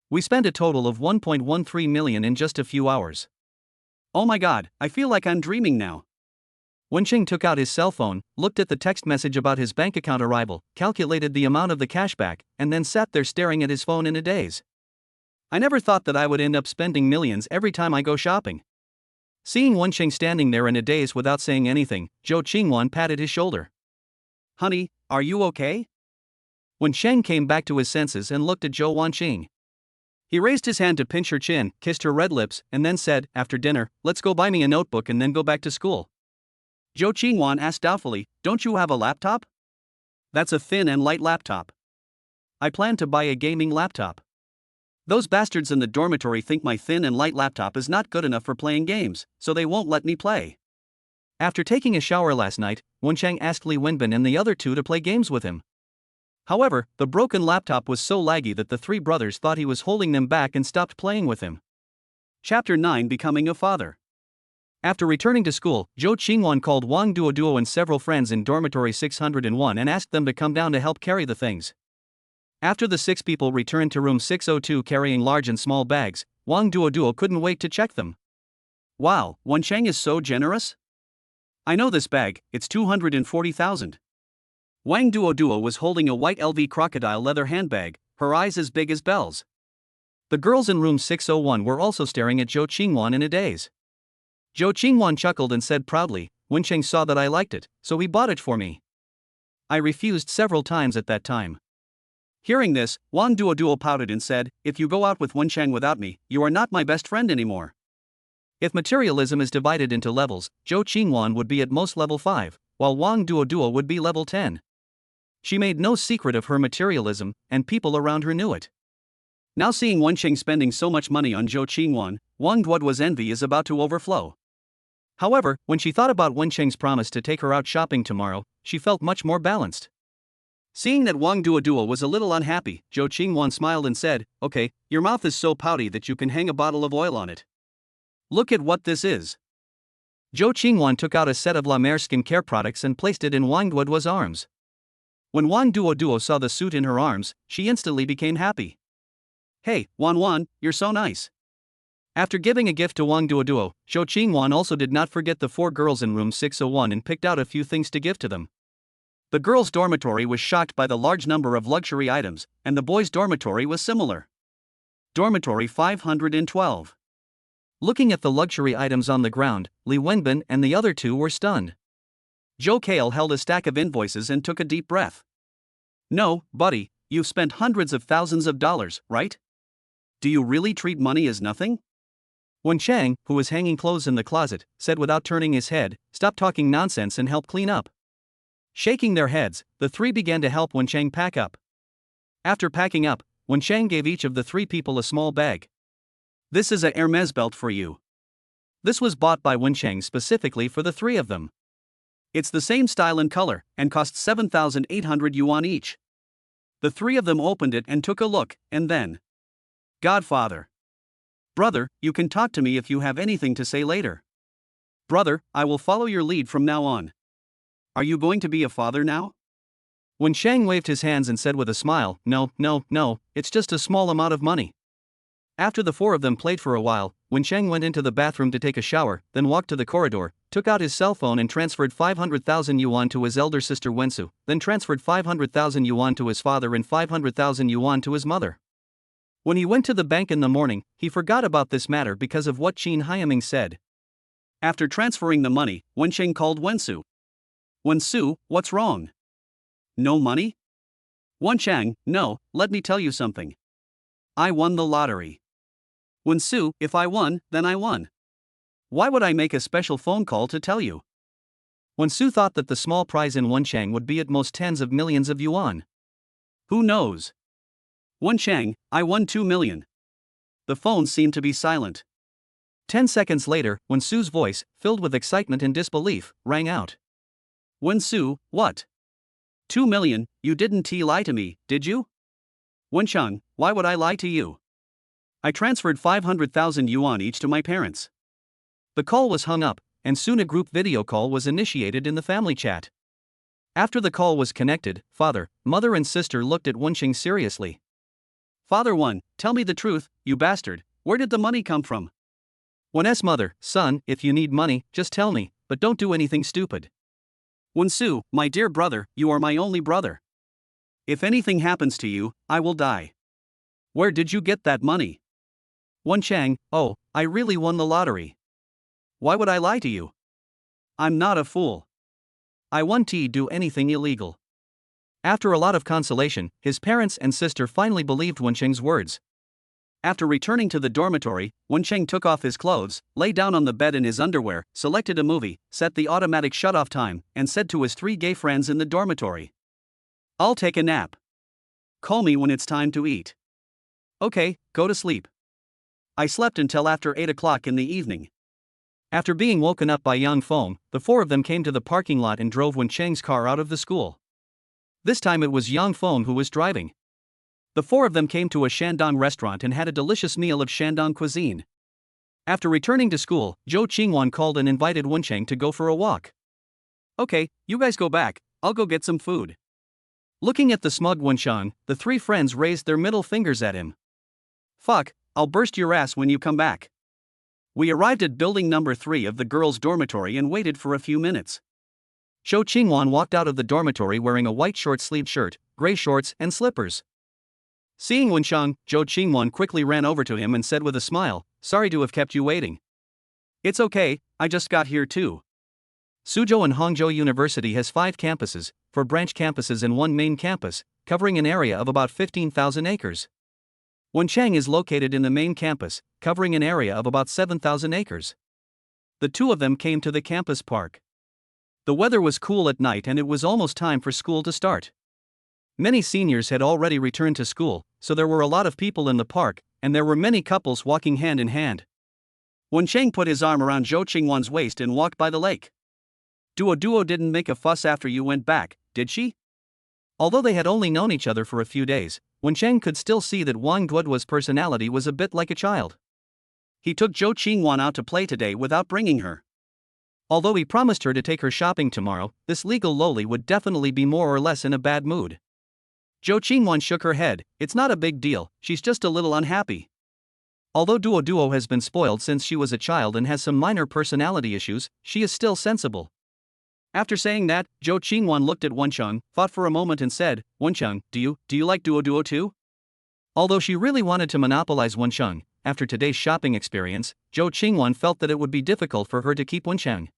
Speaker 2: "We spent a total of 1.13 million in just a few hours."
Speaker 1: "Oh my god, I feel like I'm dreaming now."
Speaker 2: Wen Cheng took out his cell phone, looked at the text message about his bank account arrival, calculated the amount of the cashback, and then sat there staring at his phone in a daze. "I never thought that I would end up spending millions every time I go shopping." Seeing Wen Cheng standing there in a daze without saying anything, Zhou Qingwan patted his shoulder.
Speaker 1: "Honey, are you okay?"
Speaker 2: Wen Cheng came back to his senses and looked at Zhou Wanqing. He raised his hand to pinch her chin, kissed her red lips, and then said, after dinner, let's go buy me a notebook and then go back to school.
Speaker 1: Zhou Qingwan asked doubtfully, don't you have a laptop? That's a thin and light laptop. I plan to buy a gaming laptop. Those bastards in the dormitory think my thin and light laptop is not good enough for playing games, so they won't let me play.
Speaker 2: After taking a shower last night, Wenchang asked Li Wenbin and the other two to play games with him. However, the broken laptop was so laggy that the three brothers thought he was holding them back and stopped playing with him.
Speaker 1: Chapter 9: Becoming a Father.
Speaker 2: After returning to school, Zhou Qingwan called Wang Duoduo and several friends in dormitory 601 and asked them to come down to help carry the things. After the 6 people returned to room 602 carrying large and small bags, Wang Duoduo couldn't wait to check them.
Speaker 1: Wow, Wenchang is so generous? I know this bag, it's 240,000. Wang Duoduo was holding a white LV crocodile leather handbag, her eyes as big as bells.
Speaker 2: The girls in room 601 were also staring at Zhou Qingwan in a daze. Zhou Qingwan chuckled and said proudly, Wenchang saw that I liked it, so he bought it for me. I refused several times at that time.
Speaker 1: Hearing this, Wang Duoduo pouted and said, if you go out with Wenchang without me, you are not my best friend anymore.
Speaker 2: If materialism is divided into levels, Zhou Qingwan would be at most level 5, while Wang Duoduo would be level 10. She made no secret of her materialism, and people around her knew it.
Speaker 1: Now seeing Wenchang spending so much money on Zhou Qingwan, Wang Duoduo's envy is about to overflow.
Speaker 2: However, when she thought about Wenchang's promise to take her out shopping tomorrow, she felt much more balanced.
Speaker 1: Seeing that Wang Duoduo was a little unhappy, Zhou Qingwan smiled and said, okay, your mouth is so pouty that you can hang a bottle of oil on it. Look at what this is.
Speaker 2: Zhou Qingwan took out a set of La Mer skincare products and placed it in Wang Duoduo's arms. When Wang Duoduo saw the suit in her arms, she instantly became happy.
Speaker 1: Hey, Wan, you're so nice.
Speaker 2: After giving a gift to Wang Duoduo, Zhou Qingwan also did not forget the 4 girls in room 601 and picked out a few things to give to them.
Speaker 1: The girls' dormitory was shocked by the large number of luxury items, and the boys' dormitory was similar. Dormitory 512.
Speaker 2: Looking at the luxury items on the ground, Li Wenbin and the other two were stunned.
Speaker 1: Zhou Kale held a stack of invoices and took a deep breath. No, buddy, you've spent hundreds of thousands of dollars, right? Do you really treat money as nothing?
Speaker 2: Wenchang, who was hanging clothes in the closet, said without turning his head, stop talking nonsense and help clean up. Shaking their heads, the 3 began to help Wenchang pack up. After packing up, Wenchang gave each of the 3 people a small bag.
Speaker 1: This is a Hermes belt for you.
Speaker 2: This was bought by Wenchang specifically for the 3 of them.
Speaker 1: It's the same style and color, and costs 7,800 yuan each. The 3 of them opened it and took a look, and then. Godfather. Brother, you can talk to me if you have anything to say later. Brother, I will follow your lead from now on. Are you going to be a father now?
Speaker 2: Wenchang waved his hands and said with a smile, no, it's just a small amount of money. After the 4 of them played for a while, Wenchang went into the bathroom to take a shower, then walked to the corridor, took out his cell phone and transferred 500,000 yuan to his elder sister Wensu, then transferred 500,000 yuan to his father and 500,000 yuan to his mother. When he went to the bank in the morning, he forgot about this matter because of what Qin Hyaming said.
Speaker 1: After transferring the money, Wenchang called Wensu. Wensu, what's wrong? No money? Wenchang, no, let me tell you something. I won the lottery. Wensu, if I won, then I won. Why would I make a special phone call to tell you?
Speaker 2: Wensu thought that the small prize in Wenchang would be at most tens of millions of yuan.
Speaker 1: Who knows? Wenchang, I won 2 million. The phone seemed to be silent.
Speaker 2: 10 seconds later, Wensu's voice, filled with excitement and disbelief, rang out.
Speaker 1: Wensu, what? 2 million, you didn't lie to me, did you? Wenchang, why would I lie to you? I transferred 500,000 yuan each to my parents.
Speaker 2: The call was hung up, and soon a group video call was initiated in the family chat. After the call was connected, father, mother and sister looked at Wenchang seriously.
Speaker 1: Father 1, tell me the truth, you bastard, where did the money come from?
Speaker 2: Wen's mother, son, if you need money, just tell me, but don't do anything stupid.
Speaker 1: Wensu, my dear brother, you are my only brother. If anything happens to you, I will die. Where did you get that money?
Speaker 2: Wenchang, oh, I really won the lottery.
Speaker 1: Why would I lie to you? I'm not a fool.
Speaker 2: I won't do anything illegal. After a lot of consolation, his parents and sister finally believed Wenchang's words.
Speaker 1: After returning to the dormitory, Wencheng took off his clothes, lay down on the bed in his underwear, selected a movie, set the automatic shut-off time, and said to his 3 gay friends in the dormitory, "I'll take a nap. Call me when it's time to eat. Okay, go to sleep." I slept until after 8 o'clock in the evening.
Speaker 2: After being woken up by Yang Feng, the 4 of them came to the parking lot and drove Wencheng's car out of the school. This time it was Yang Feng who was driving. The 4 of them came to a Shandong restaurant and had a delicious meal of Shandong cuisine. After returning to school, Zhou Qingwan called and invited Wencheng to go for a walk.
Speaker 1: "Okay, you guys go back, I'll go get some food."
Speaker 2: Looking at the smug Wencheng, the 3 friends raised their middle fingers at him.
Speaker 1: "Fuck, I'll burst your ass when you come back." We arrived at building number 3 of the girls' dormitory and waited for a few minutes.
Speaker 2: Zhou Qingwan walked out of the dormitory wearing a white short-sleeved shirt, gray shorts, and slippers. Seeing Wencheng, Zhou Qingwan quickly ran over to him and said with a smile, "Sorry to have kept you waiting."
Speaker 1: "It's okay, I just got here too."
Speaker 2: Suzhou and Hangzhou University has 5 campuses, 4 branch campuses and 1 main campus, covering an area of about 15,000 acres. Wencheng is located in the main campus, covering an area of about 7,000 acres. The 2 of them came to the campus park. The weather was cool at night and it was almost time for school to start. Many seniors had already returned to school, so there were a lot of people in the park, and there were many couples walking hand in hand.
Speaker 1: Wencheng put his arm around Zhou Qingwan's waist and walked by the lake. Duo didn't make a fuss after you went back, did she?"
Speaker 2: Although they had only known each other for a few days, Wencheng could still see that Wang Duoduo's personality was a bit like a child.
Speaker 1: He took Zhou Qingwan out to play today without bringing her.
Speaker 2: Although he promised her to take her shopping tomorrow, this legal loli would definitely be more or less in a bad mood.
Speaker 1: Zhou Qingwan shook her head. "It's not a big deal, she's just a little unhappy."
Speaker 2: Although Duo has been spoiled since she was a child and has some minor personality issues, she is still sensible.
Speaker 1: After saying that, Zhou Qingwan looked at Wencheng, thought for a moment and said, "Wencheng, do you like Duo too?"
Speaker 2: Although she really wanted to monopolize Wencheng, after today's shopping experience, Zhou Qingwan felt that it would be difficult for her to keep Wencheng.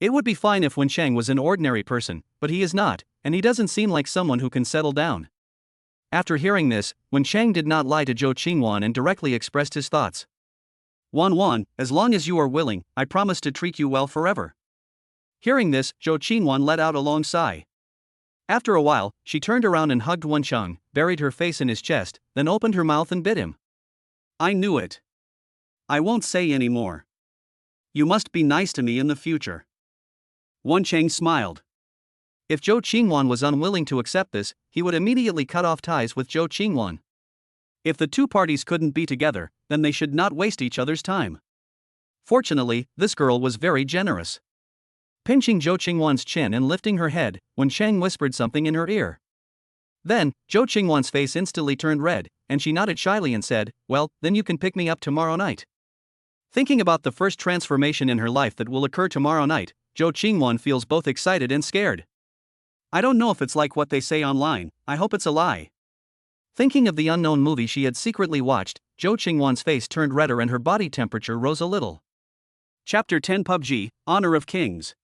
Speaker 2: It would be fine if Wencheng was an ordinary person, but he is not, and he doesn't seem like someone who can settle down. After hearing this, Wencheng did not lie to Zhou Qingwan and directly expressed his thoughts.
Speaker 1: Wan, as long as you are willing, I promise to treat you well forever." Hearing this, Zhou Qingwan let out a long sigh. After a while, she turned around and hugged Wencheng, buried her face in his chest, then opened her mouth and bit him. "I knew it. I won't say any more. You must be nice to me in the future." Wencheng smiled.
Speaker 2: If Zhou Qingwan was unwilling to accept this, he would immediately cut off ties with Zhou Qingwan.
Speaker 1: If the 2 parties couldn't be together, then they should not waste each other's time.
Speaker 2: Fortunately, this girl was very generous. Pinching Zhou Qingwan's chin and lifting her head, Wencheng whispered something in her ear. Then, Zhou Qingwan's face instantly turned red, and she nodded shyly and said, "Well, then you can pick me up tomorrow night." Thinking about the first transformation in her life that will occur tomorrow night, Zhou Qingwan feels both excited and scared.
Speaker 1: "I don't know if it's like what they say online, I hope it's a lie."
Speaker 2: Thinking of the unknown movie she had secretly watched, Zhou Qingwan's face turned redder and her body temperature rose a little.
Speaker 1: Chapter 10 PUBG, Honor of Kings.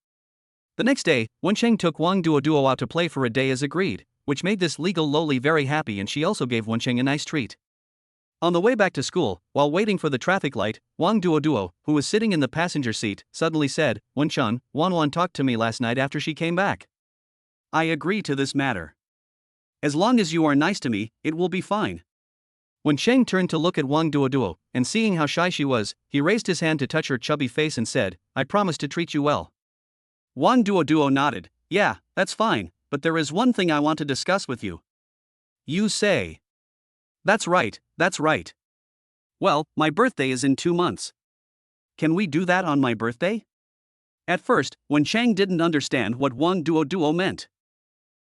Speaker 2: The next day, Wencheng took Wang Duo out to play for a day as agreed, which made this legal loli very happy, and she also gave Wencheng a nice treat. On the way back to school, while waiting for the traffic light, Wang Duo, who was sitting in the passenger seat, suddenly said, "Wencheng, Wan talked to me last night after she came back."
Speaker 1: "I agree to this matter. As long as you are nice to me, it will be fine."
Speaker 2: Wencheng turned to look at Wang Duo, and seeing how shy she was, he raised his hand to touch her chubby face and said, "I promise to treat you well."
Speaker 1: Wang Duo nodded. "Yeah, that's fine, but there is one thing I want to discuss with you."
Speaker 2: "You say?"
Speaker 1: That's right. Well, my birthday is in 2 months. Can we do that on my birthday?" At first, Wencheng didn't understand what Wang Duo meant.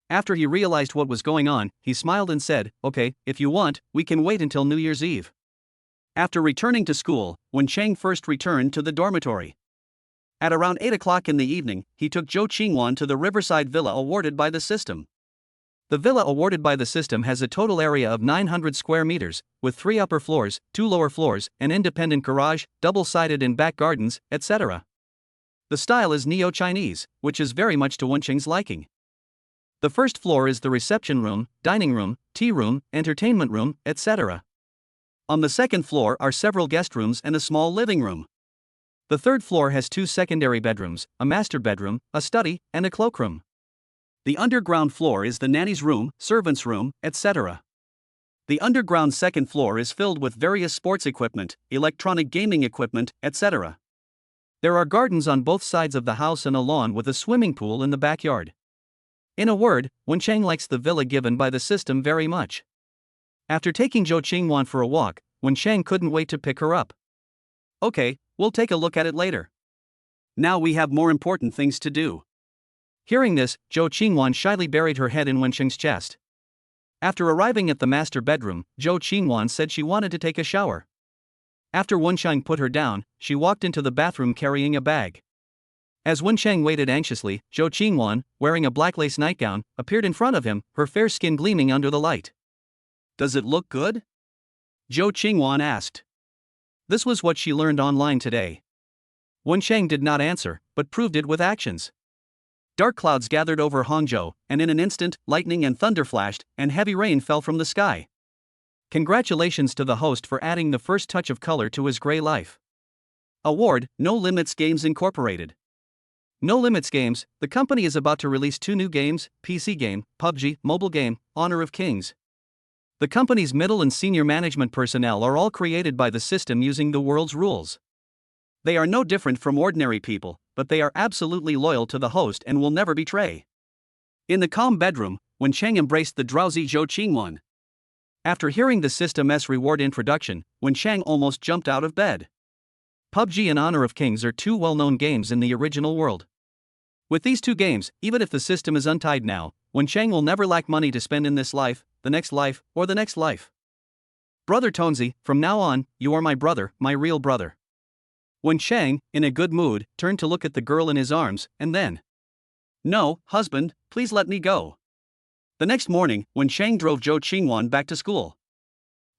Speaker 1: After he realized what was going on, he smiled and said, "Okay, if you want, we can wait until New Year's Eve." After returning to school, Wencheng first returned to the dormitory. At around 8 o'clock in the evening, he took Zhou Qingwan to the riverside villa awarded by the system. The villa awarded by the system has a total area of 900 square meters, with 3 upper floors, 2 lower floors, an independent garage, double-sided and back gardens, etc. The style is Neo-Chinese, which is very much to Wencheng's liking. The first floor is the reception room, dining room, tea room, entertainment room, etc. On the second floor are several guest rooms and a small living room.
Speaker 2: The third floor has 2 secondary bedrooms, a master bedroom, a study, and a cloakroom.
Speaker 1: The underground floor is the nanny's room, servant's room, etc. The underground second floor is filled with various sports equipment, electronic gaming equipment, etc.
Speaker 2: There are gardens on both sides of the house and a lawn with a swimming pool in the backyard. In a word, Wenchang likes the villa given by the system very much. After taking Zhou Qingwan for a walk, Wenchang couldn't wait to pick her up.
Speaker 1: Okay, we'll take a look at it later. Now we have more important things to do.
Speaker 2: Hearing this, Zhou Qingwan shyly buried her head in Wenchang's chest. After arriving at the master bedroom, Zhou Qingwan said she wanted to take a shower. After Wenchang put her down, she walked into the bathroom carrying a bag. As Wenchang waited anxiously, Zhou Qingwan, wearing a black lace nightgown, appeared in front of him, her fair skin gleaming under the light.
Speaker 1: Does it look good? Zhou Qingwan asked.
Speaker 2: This was what she learned online today. Wenchang did not answer, but proved it with actions.
Speaker 1: Dark clouds gathered over Hangzhou, and in an instant, lightning and thunder flashed, and heavy rain fell from the sky.
Speaker 2: Congratulations to the host for adding the first touch of color to his gray life.
Speaker 1: Award: No Limits Games Incorporated.
Speaker 2: No Limits Games, the company is about to release 2 new games, PC game, PUBG, mobile game, Honor of Kings. The company's middle and senior management personnel are all created by the system using the world's rules.
Speaker 1: They are no different from ordinary people, but they are absolutely loyal to the host and will never betray. In the calm bedroom, Wenchang embraced the drowsy Zhou Qingwan. After hearing the system's reward introduction, Wenchang almost jumped out of bed.
Speaker 2: PUBG and Honor of Kings are 2 well-known games in the original world. With these 2 games, even if the system is untied now, Wenchang will never lack money to spend in this life, the next life, or the next life. Brother Tonzi, from now on, you are my brother, my real brother. Wenchang, in a good mood, turned to look at the girl in his arms, and then,
Speaker 1: No, husband, please let me go. The next morning, Wenchang drove Zhou Qingwan back to school.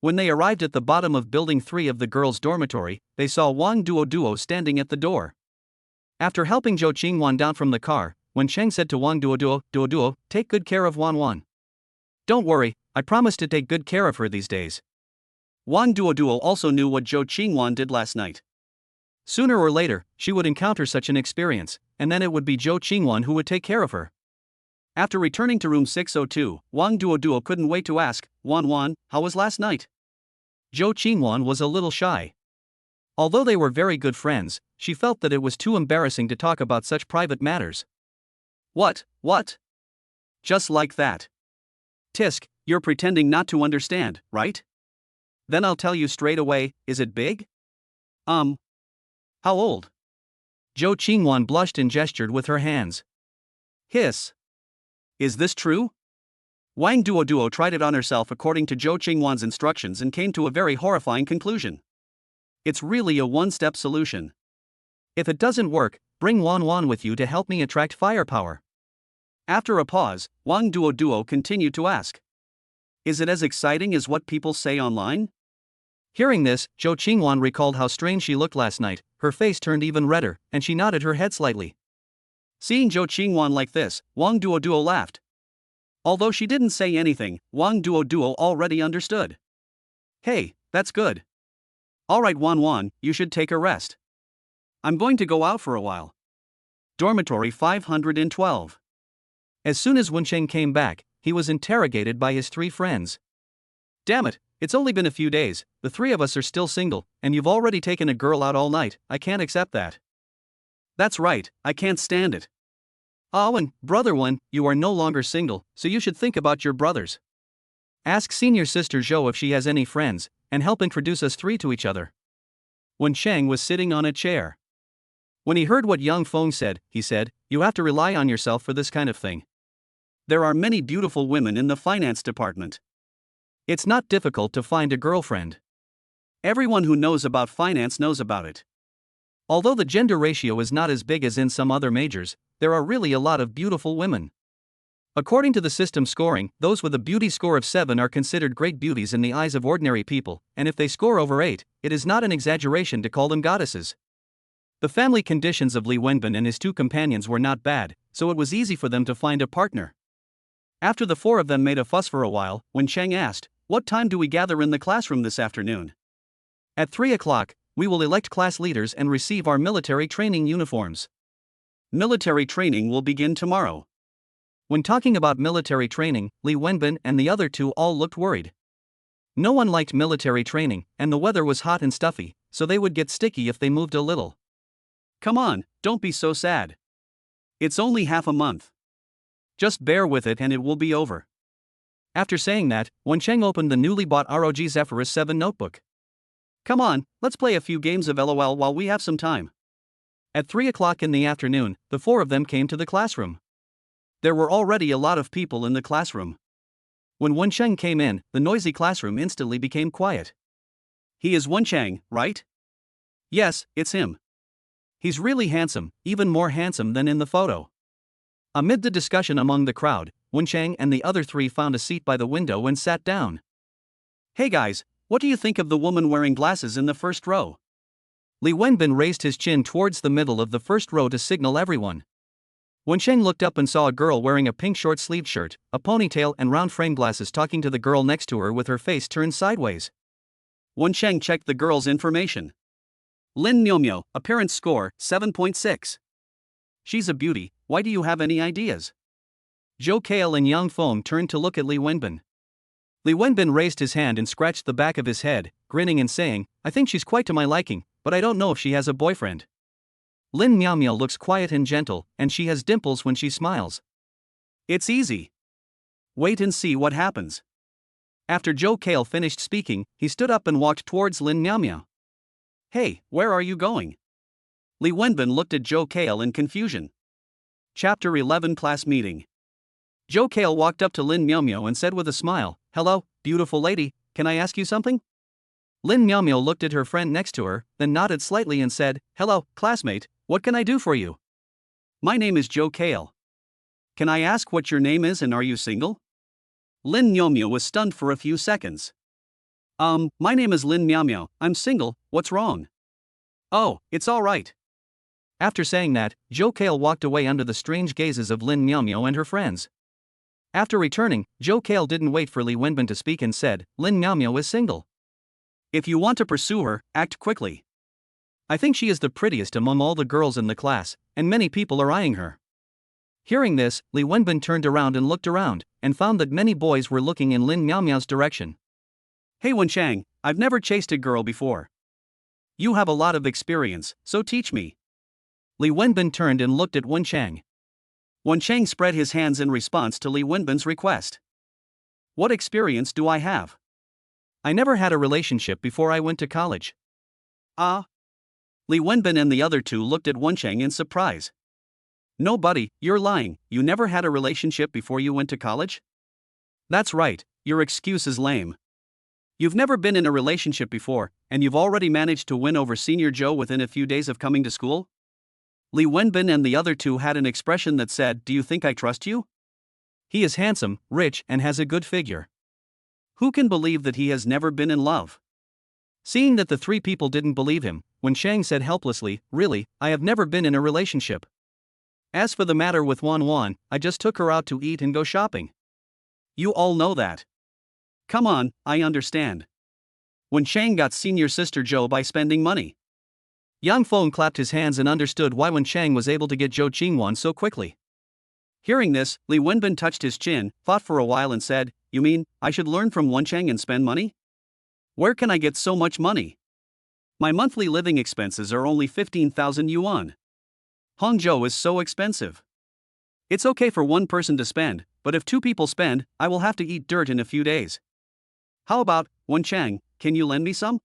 Speaker 1: When they arrived at the bottom of Building 3 of the girls' dormitory, they saw Wang Duo standing at the door. After helping Zhou Qingwan down from the car, Wenchang said to Wang Duo, take good care of Wan. Don't worry, I promise to take good care of her these days. Wang Duo also knew what Zhou Qingwan did last night.
Speaker 2: Sooner or later, she would encounter such an experience, and then it would be Zhou Qingwan who would take care of her.
Speaker 1: After returning to room 602, Wang Duo couldn't wait to ask, Wan, how was last night?
Speaker 2: Zhou Qingwan was a little shy. Although they were very good friends, she felt that it was too embarrassing to talk about such private matters.
Speaker 1: What? Just like that. Tisk, you're pretending not to understand, right? Then I'll tell you straight away, is it big? How old?
Speaker 2: Zhou Qingwan blushed and gestured with her hands.
Speaker 1: Hiss. Is this true? Wang Duo tried it on herself according to Zhou Qingwan's instructions and came to a very horrifying conclusion. It's really a one-step solution.
Speaker 2: If it doesn't work, bring Wan with you to help me attract firepower.
Speaker 1: After a pause, Wang Duo continued to ask. Is it as exciting as what people say online?
Speaker 2: Hearing this, Zhou Qingwan recalled how strange she looked last night, her face turned even redder, and she nodded her head slightly.
Speaker 1: Seeing Zhou Qingwan like this, Wang Duo laughed. Although she didn't say anything, Wang Duo already understood. Hey, that's good. Alright Wan, you should take a rest. I'm going to go out for a while. Dormitory 512.
Speaker 2: As soon as Wenchang came back, he was interrogated by his 3 friends.
Speaker 1: Damn it, it's only been a few days, the 3 of us are still single, and you've already taken a girl out all night, I can't accept that. That's right, I can't stand it.
Speaker 2: Wen, brother Wen, you are no longer single, so you should think about your brothers. Ask senior sister Zhou if she has any friends, and help introduce us 3 to each other. Wenchang was sitting on a chair. When he heard what Yang Feng said, he said, you have to rely on yourself for this kind of thing.
Speaker 1: There are many beautiful women in the finance department.
Speaker 2: It's not difficult to find a girlfriend.
Speaker 1: Everyone who knows about finance knows about it.
Speaker 2: Although the gender ratio is not as big as in some other majors, there are really a lot of beautiful women. According to the system scoring, those with a beauty score of 7 are considered great beauties in the eyes of ordinary people, and if they score over 8, it is not an exaggeration to call them goddesses. The family conditions of Li Wenbin and his 2 companions were not bad, so it was easy for them to find a partner. After the 4 of them made a fuss for a while, Wenchang asked, what time do we gather in the classroom this afternoon? At 3 o'clock, we will elect class leaders and receive our military training uniforms.
Speaker 1: Military training will begin tomorrow.
Speaker 2: When talking about military training, Li Wenbin and the other two all looked worried. No one liked military training, and the weather was hot and stuffy, so they would get sticky if they moved a little.
Speaker 1: Come on, don't be so sad. It's only half a month. Just bear with it and it will be over.
Speaker 2: After saying that, Wencheng opened the newly bought ROG Zephyrus 7 notebook.
Speaker 1: Come on, let's play a few games of LOL while we have some time.
Speaker 2: At 3 o'clock in the afternoon, the four of them came to the classroom.
Speaker 1: There were already a lot of people in the classroom.
Speaker 2: When Wencheng came in, the noisy classroom instantly became quiet.
Speaker 1: He is Wencheng, right?
Speaker 2: Yes, it's him. He's really handsome, even more handsome than in the photo. Amid the discussion among the crowd, Wencheng and the other three found a seat by the window and sat down.
Speaker 1: Hey guys, what do you think of the woman wearing glasses in the first row?
Speaker 2: Li Wenbin raised his chin towards the middle of the first row to signal everyone. Wencheng looked up and saw a girl wearing a pink short-sleeved shirt, a ponytail and round frame glasses talking to the girl next to her with her face turned sideways.
Speaker 1: Wencheng checked the girl's information. Lin Myomyo, appearance score, 7.6. She's a beauty, why do you have any ideas?
Speaker 2: Zhou Kale and Yang Feng turned to look at Li Wenbin. Li Wenbin raised his hand and scratched the back of his head, grinning and saying, I think she's quite to my liking, but I don't know if she has a boyfriend. Lin Myomyo looks quiet and gentle, and she has dimples when she smiles.
Speaker 1: It's easy. Wait and see what happens.
Speaker 2: After Zhou Kale finished speaking, he stood up and walked towards Lin Myomyo.
Speaker 1: Hey, where are you going? Li Wenbin looked at Zhou Kale in confusion. Chapter 11 Class Meeting.
Speaker 2: Zhou Kale walked up to Lin Myomyo and said with a smile, Hello, beautiful lady, can I ask you something? Lin Myomyo looked at her friend next to her, then nodded slightly and said, Hello, classmate, what can I do for you?
Speaker 1: My name is Zhou Kale. Can I ask what your name is and are you single? Lin Myomyo was stunned for a few seconds. My name is Lin Myomyo, I'm single, what's wrong? Oh, it's alright.
Speaker 2: After saying that, Zhou Kale walked away under the strange gazes of Lin Myomyo and her friends. After returning, Zhou Kale didn't wait for Li Wenbin to speak and said, Lin Myomyo is single.
Speaker 1: If you want to pursue her, act quickly.
Speaker 2: I think she is the prettiest among all the girls in the class, and many people are eyeing her. Hearing this, Li Wenbin turned around and looked around, and found that many boys were looking in Lin Myomyo's direction.
Speaker 1: Hey Wencheng, I've never chased a girl before. You have a lot of experience, so teach me.
Speaker 2: Li Wenbin turned and looked at Wencheng.
Speaker 1: Wencheng spread his hands in response to Li Wenbin's request. What experience do I have?
Speaker 2: I never had a relationship before I went to college.
Speaker 1: Ah? Li Wenbin and the other two looked at Wencheng in surprise. No buddy, you're lying, you never had a relationship before you went to college? That's right, your excuse is lame. You've never been in a relationship before, and you've already managed to win over Senior Joe within a few days of coming to school? Li Wenbin and the other two had an expression that said, Do you think I trust you?
Speaker 2: He is handsome, rich, and has a good figure.
Speaker 1: Who can believe that he has never been in love?
Speaker 2: Seeing that the three people didn't believe him, Wencheng said helplessly, Really, I have never been in a relationship. As for the matter with Wan, I just took her out to eat and go shopping.
Speaker 1: You all know that. Come on, I understand. Wencheng got senior sister Joe by spending money.
Speaker 2: Yang Feng clapped his hands and understood why Wencheng was able to get Zhou Qingwan so quickly.
Speaker 1: Hearing this, Li Wenbin touched his chin, thought for a while and said, You mean, I should learn from Wencheng and spend money? Where can I get so much money? My monthly living expenses are only 15,000 yuan. Hangzhou is so expensive. It's okay for one person to spend, but if two people spend, I will have to eat dirt in a few days. How about, Wencheng, can you lend me some?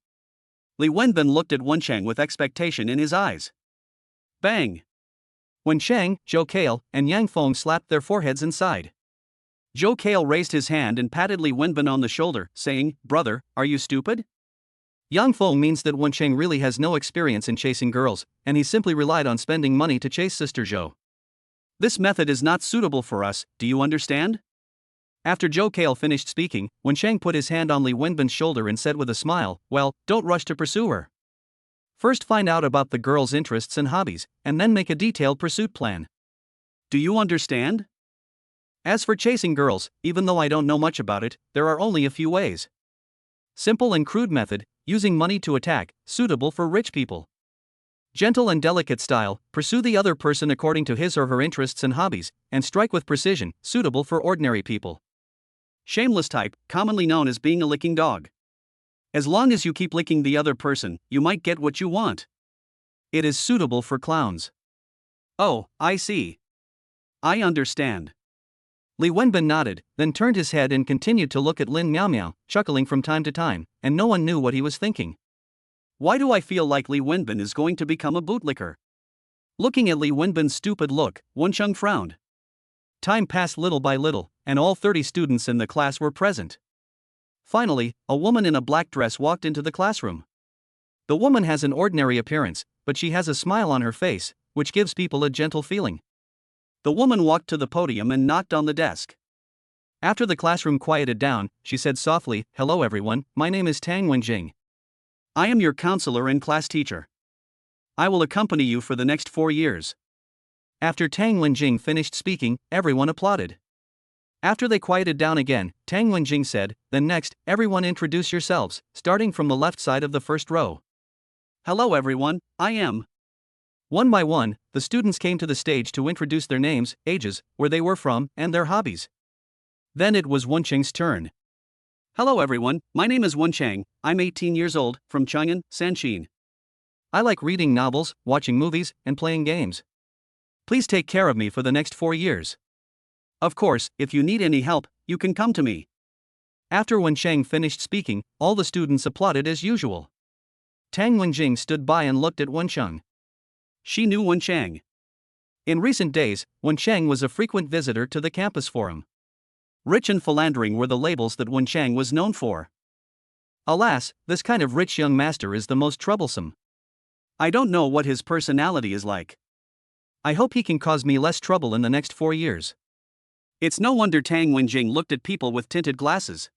Speaker 1: Li Wenbin looked at Wencheng with expectation in his eyes. Bang!
Speaker 2: Wencheng, Zhou Kale, and Yang Feng slapped their foreheads inside.
Speaker 1: Zhou Kale raised his hand and patted Li Wenbin on the shoulder, saying, Brother, are you stupid?
Speaker 2: Yang Feng means that Wencheng really has no experience in chasing girls, and he simply relied on spending money to chase Sister Zhou.
Speaker 1: This method is not suitable for us, do you understand?
Speaker 2: After Zhou Kale finished speaking, Wencheng put his hand on Li Wenbin's shoulder and said with a smile, Well, don't rush to pursue her. First find out about the girl's interests and hobbies, and then make a detailed pursuit plan.
Speaker 1: Do you understand?
Speaker 2: As for chasing girls, even though I don't know much about it, there are only a few ways. Simple and crude method, using money to attack, suitable for rich people. Gentle and delicate style, pursue the other person according to his or her interests and hobbies, and strike with precision, suitable for ordinary people.
Speaker 1: Shameless type, commonly known as being a licking dog. As long as you keep licking the other person, you might get what you want.
Speaker 2: It is suitable for clowns.
Speaker 1: Oh, I see. I understand.
Speaker 2: Li Wenbin nodded, then turned his head and continued to look at Lin Miao Miao, chuckling from time to time, and no one knew what he was thinking.
Speaker 1: Why do I feel like Li Wenbin is going to become a bootlicker? Looking at Li Wenbin's stupid look, Wencheng frowned.
Speaker 2: Time passed little by little, and all 30 students in the class were present. Finally, a woman in a black dress walked into the classroom. The woman has an ordinary appearance, but she has a smile on her face, which gives people a gentle feeling.
Speaker 1: The woman walked to the podium and knocked on the desk.
Speaker 2: After the classroom quieted down, she said softly, "Hello everyone, my name is Tang Wenjing.
Speaker 1: I am your counselor and class teacher. I will accompany you for the next 4 years."
Speaker 2: After Tang Wenjing finished speaking, everyone applauded. After they quieted down again, Tang Wenjing said, "Then next, everyone introduce yourselves, starting from the left side of the first row."
Speaker 1: Hello everyone, I am.
Speaker 2: One by one, the students came to the stage to introduce their names, ages, where they were from, and their hobbies. Then it was Wencheng's turn.
Speaker 1: Hello everyone, my name is Wencheng, I'm 18 years old, from Chang'an, Sanshin.
Speaker 2: I like reading novels, watching movies, and playing games. Please take care of me for the next 4 years.
Speaker 1: Of course, if you need any help, you can come to me.
Speaker 2: After Wencheng finished speaking, all the students applauded as usual. Tang Wenjing stood by and looked at Wencheng.
Speaker 1: She knew Wencheng.
Speaker 2: In recent days, Wencheng was a frequent visitor to the campus forum.
Speaker 1: Rich and philandering were the labels that Wencheng was known for.
Speaker 2: Alas, this kind of rich young master is the most troublesome.
Speaker 1: I don't know what his personality is like.
Speaker 2: I hope he can cause me less trouble in the next 4 years.
Speaker 1: It's no wonder Tang Wenjing looked at people with tinted glasses.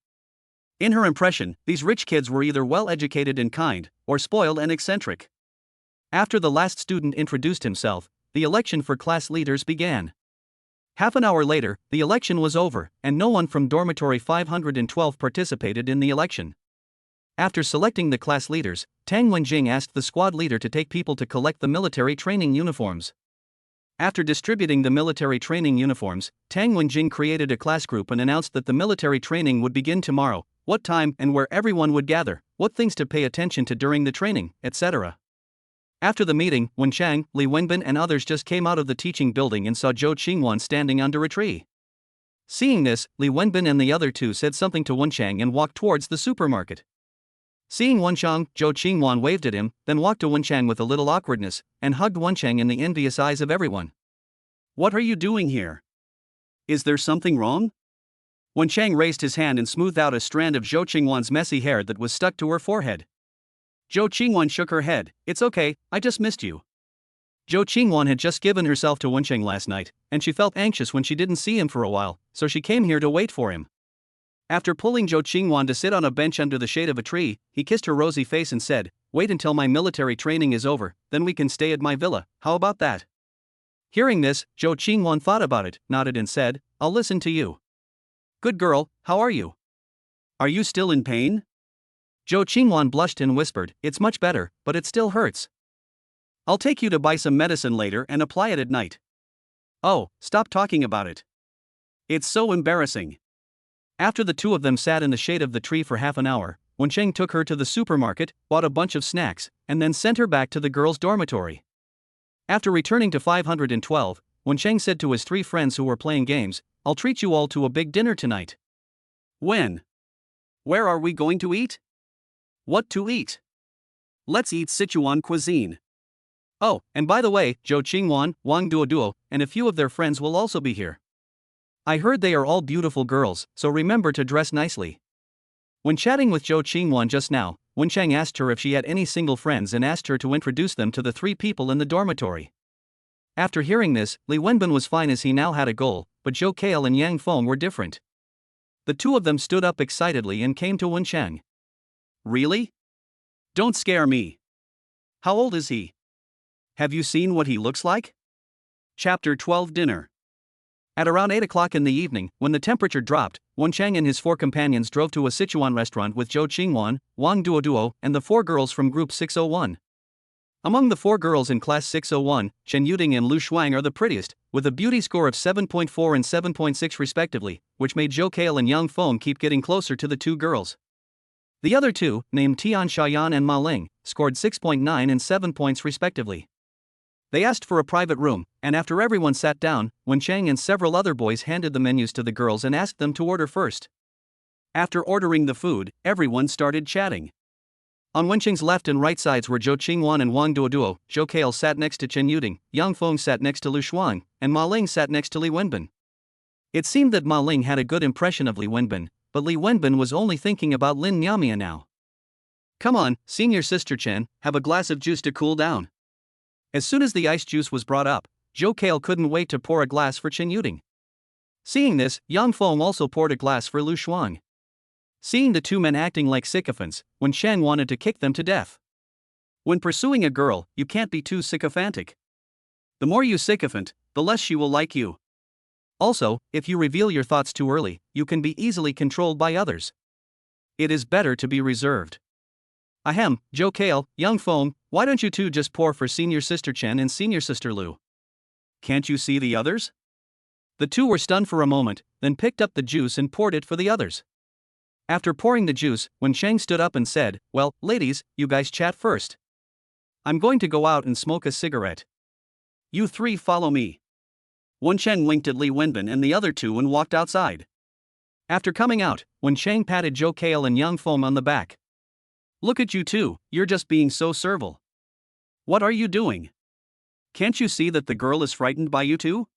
Speaker 1: In her impression, these rich kids were either well-educated and kind, or spoiled and eccentric. After the last student introduced himself, the election for class leaders began. Half an hour later, the election was over, and no one from dormitory 512 participated in the election. After selecting the class leaders, Tang Wenjing asked the squad leader to take people to collect the military training uniforms. After distributing the military training uniforms, Tang Wenjing created a class group and announced that the military training would begin tomorrow, what time and where everyone would gather, what things to pay attention to during the training, etc. After the meeting, Wencheng, Li Wenbin and others just came out of the teaching building and saw Zhou Qingwan standing under a tree. Seeing this, Li Wenbin and the other two said something to Wencheng and walked towards the supermarket. Seeing Wencheng, Zhou Qingwan waved at him, then walked to Wencheng with a little awkwardness, and hugged Wencheng in the envious eyes of everyone. What are you doing here? Is there something wrong? Wencheng raised his hand and smoothed out a strand of Zhou Qingwan's messy hair that was stuck to her forehead. Zhou Qingwan shook her head. It's okay, I just missed you.
Speaker 2: Zhou Qingwan had just given herself to Wencheng last night, and she felt anxious when she didn't see him for a while, so she came here to wait for him. After pulling Zhou Qingwan to sit on a bench under the shade of a tree, he kissed her rosy face and said, "Wait until my military training is over, then we can stay at my villa, how about that?" Hearing this, Zhou Qingwan thought about it, nodded and said, "I'll listen to you."
Speaker 1: Good girl, how are you? Are you still in pain?
Speaker 2: Zhou Qingwan blushed and whispered, "It's much better, but it still hurts."
Speaker 1: I'll take you to buy some medicine later and apply it at night. Oh, stop talking about it. It's so embarrassing.
Speaker 2: After the two of them sat in the shade of the tree for half an hour, Wencheng took her to the supermarket, bought a bunch of snacks, and then sent her back to the girls' dormitory. After returning to 512, Wencheng said to his 3 friends who were playing games, "I'll treat you all to a big dinner tonight."
Speaker 1: When? Where are we going to eat? What to eat? Let's eat Sichuan cuisine.
Speaker 2: Oh, and by the way, Zhou Qingwan, Wang Duoduo, and a few of their friends will also be here. I heard they are all beautiful girls, so remember to dress nicely. When chatting with Zhou Qingwan just now, Wencheng asked her if she had any single friends and asked her to introduce them to the 3 people in the dormitory. After hearing this, Li Wenbin was fine as he now had a goal, but Zhou Kail and Yang Feng were different. The two of them stood up excitedly and came to Wencheng.
Speaker 1: Really? Don't scare me. How old is he? Have you seen what he looks like? Chapter 12 Dinner.
Speaker 2: At around 8 o'clock in the evening, when the temperature dropped, Wen Chang and his 4 companions drove to a Sichuan restaurant with Zhou Qingwan, Wang Duoduo, and the 4 girls from Group 601. Among the 4 girls in Class 601, Chen Yuding and Lu Shuang are the prettiest, with a beauty score of 7.4 and 7.6 respectively, which made Zhou Kale and Yang Feng keep getting closer to the 2 girls. The other 2, named Tian Shayan and Ma Ling, scored 6.9 and 7 points respectively. They asked for a private room, and after everyone sat down, Wen Chang and several other boys handed the menus to the girls and asked them to order first. After ordering the food, everyone started chatting. On Wen Chang's left and right sides were Zhou Qingwan and Wang Duoduo. Zhou Kale sat next to Chen Yuding, Yang Feng sat next to Lu Shuang, and Ma Ling sat next to Li Wenbin. It seemed that Ma Ling had a good impression of Li Wenbin, but Li Wenbin was only thinking about Lin Nyamia now. "Come on, senior sister Chen, have a glass of juice to cool down." As soon as the iced juice was brought up, Zhou Kale couldn't wait to pour a glass for Chen Yuding. Seeing this, Yang Feng also poured a glass for Lu Shuang. Seeing the 2 men acting like sycophants, Wen Chang wanted to kick them to death. When pursuing a girl, you can't be too sycophantic. The more you sycophant, the less she will like you. Also, if you reveal your thoughts too early, you can be easily controlled by others. It is better to be reserved. Ahem, Zhou Kale, Yang Feng, why don't you 2 just pour for senior sister Chen and senior sister Lu? Can't you see the others? The 2 were stunned for a moment, then picked up the juice and poured it for the others. After pouring the juice, Wen Chang stood up and said, "Well, ladies, you guys chat first. I'm going to go out and smoke a cigarette. You 3 follow me." Wen Chang winked at Li Wenbin and the other 2 and walked outside. After coming out, Wen Chang patted Zhou Kale and Yang Feng on the back. "Look at you 2, you're just being so servile. What are you doing? Can't you see that the girl is frightened by you 2?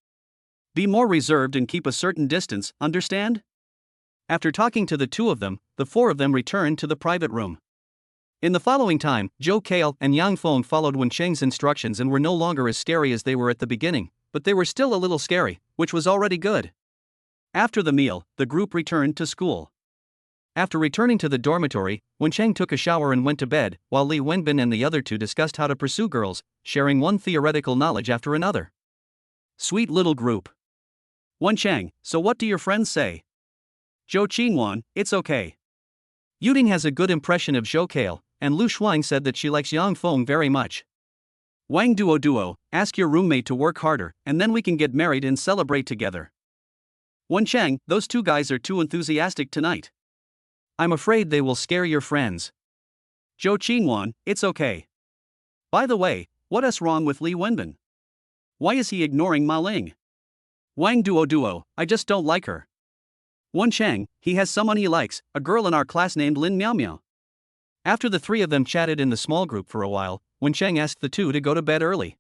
Speaker 2: Be more reserved and keep a certain distance, understand?" After talking to the 2 of them, the 4 of them returned to the private room. In the following time, Zhou Kale and Yang Feng followed Wen Chang's instructions and were no longer as scary as they were at the beginning, but they were still a little scary, which was already good. After the meal, the group returned to school. After returning to the dormitory, Wen Chang took a shower and went to bed, while Li Wenbin and the other 2 discussed how to pursue girls, sharing one theoretical knowledge after another. Sweet little group. Wen Chang, so what do your friends say? Zhou Qingwan, it's okay. Yuding has a good impression of Zhou Kale, and Lu Shuang said that she likes Yang Feng very much. Wang Duoduo, ask your roommate to work harder, and then we can get married and celebrate together. Wen Chang, those 2 guys are too enthusiastic tonight. I'm afraid they will scare your friends. Zhou Qingwan, it's okay. By the way, what is wrong with Li Wenbin? Why is he ignoring Ma Ling? Wang Duoduo, I just don't like her. Wen Chang, he has someone he likes, a girl in our class named Lin Miao. After the 3 of them chatted in the small group for a while, Wen Chang asked the 2 to go to bed early.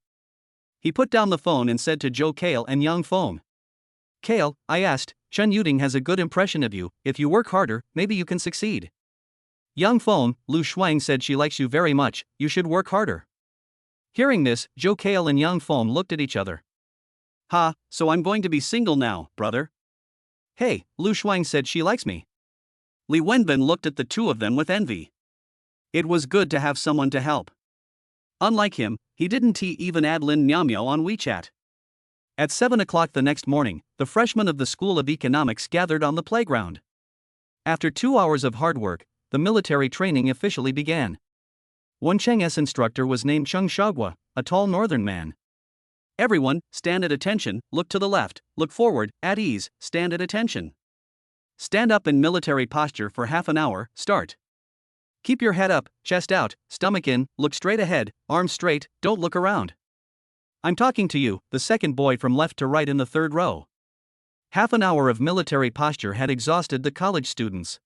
Speaker 2: He put down the phone and said to Zhou Kale and Yang Feng, "Kale, I asked, Chen Yuding has a good impression of you, if you work harder, maybe you can succeed." Yang Feng, Lu Shuang said she likes you very much, you should work harder. Hearing this, Zhou Kale and Yang Feng looked at each other. "Ha, so I'm going to be single now, brother?" "Hey, Lu Shuang said she likes me." Li Wenbin looked at the 2 of them with envy. It was good to have someone to help. Unlike him, he didn't even add Lin Nyamyo on WeChat. At 7 o'clock the next morning, the freshmen of the School of Economics gathered on the playground. After 2 hours of hard work, the military training officially began. Wen Chang's instructor was named Chung Shagua, a tall northern man. Everyone, stand at attention, look to the left, look forward, at ease, stand at attention. Stand up in military posture for half an hour, start. Keep your head up, chest out, stomach in, look straight ahead, arms straight, don't look around. I'm talking to you, the second boy from left to right in the 3rd row. Half an hour of military posture had exhausted the college students.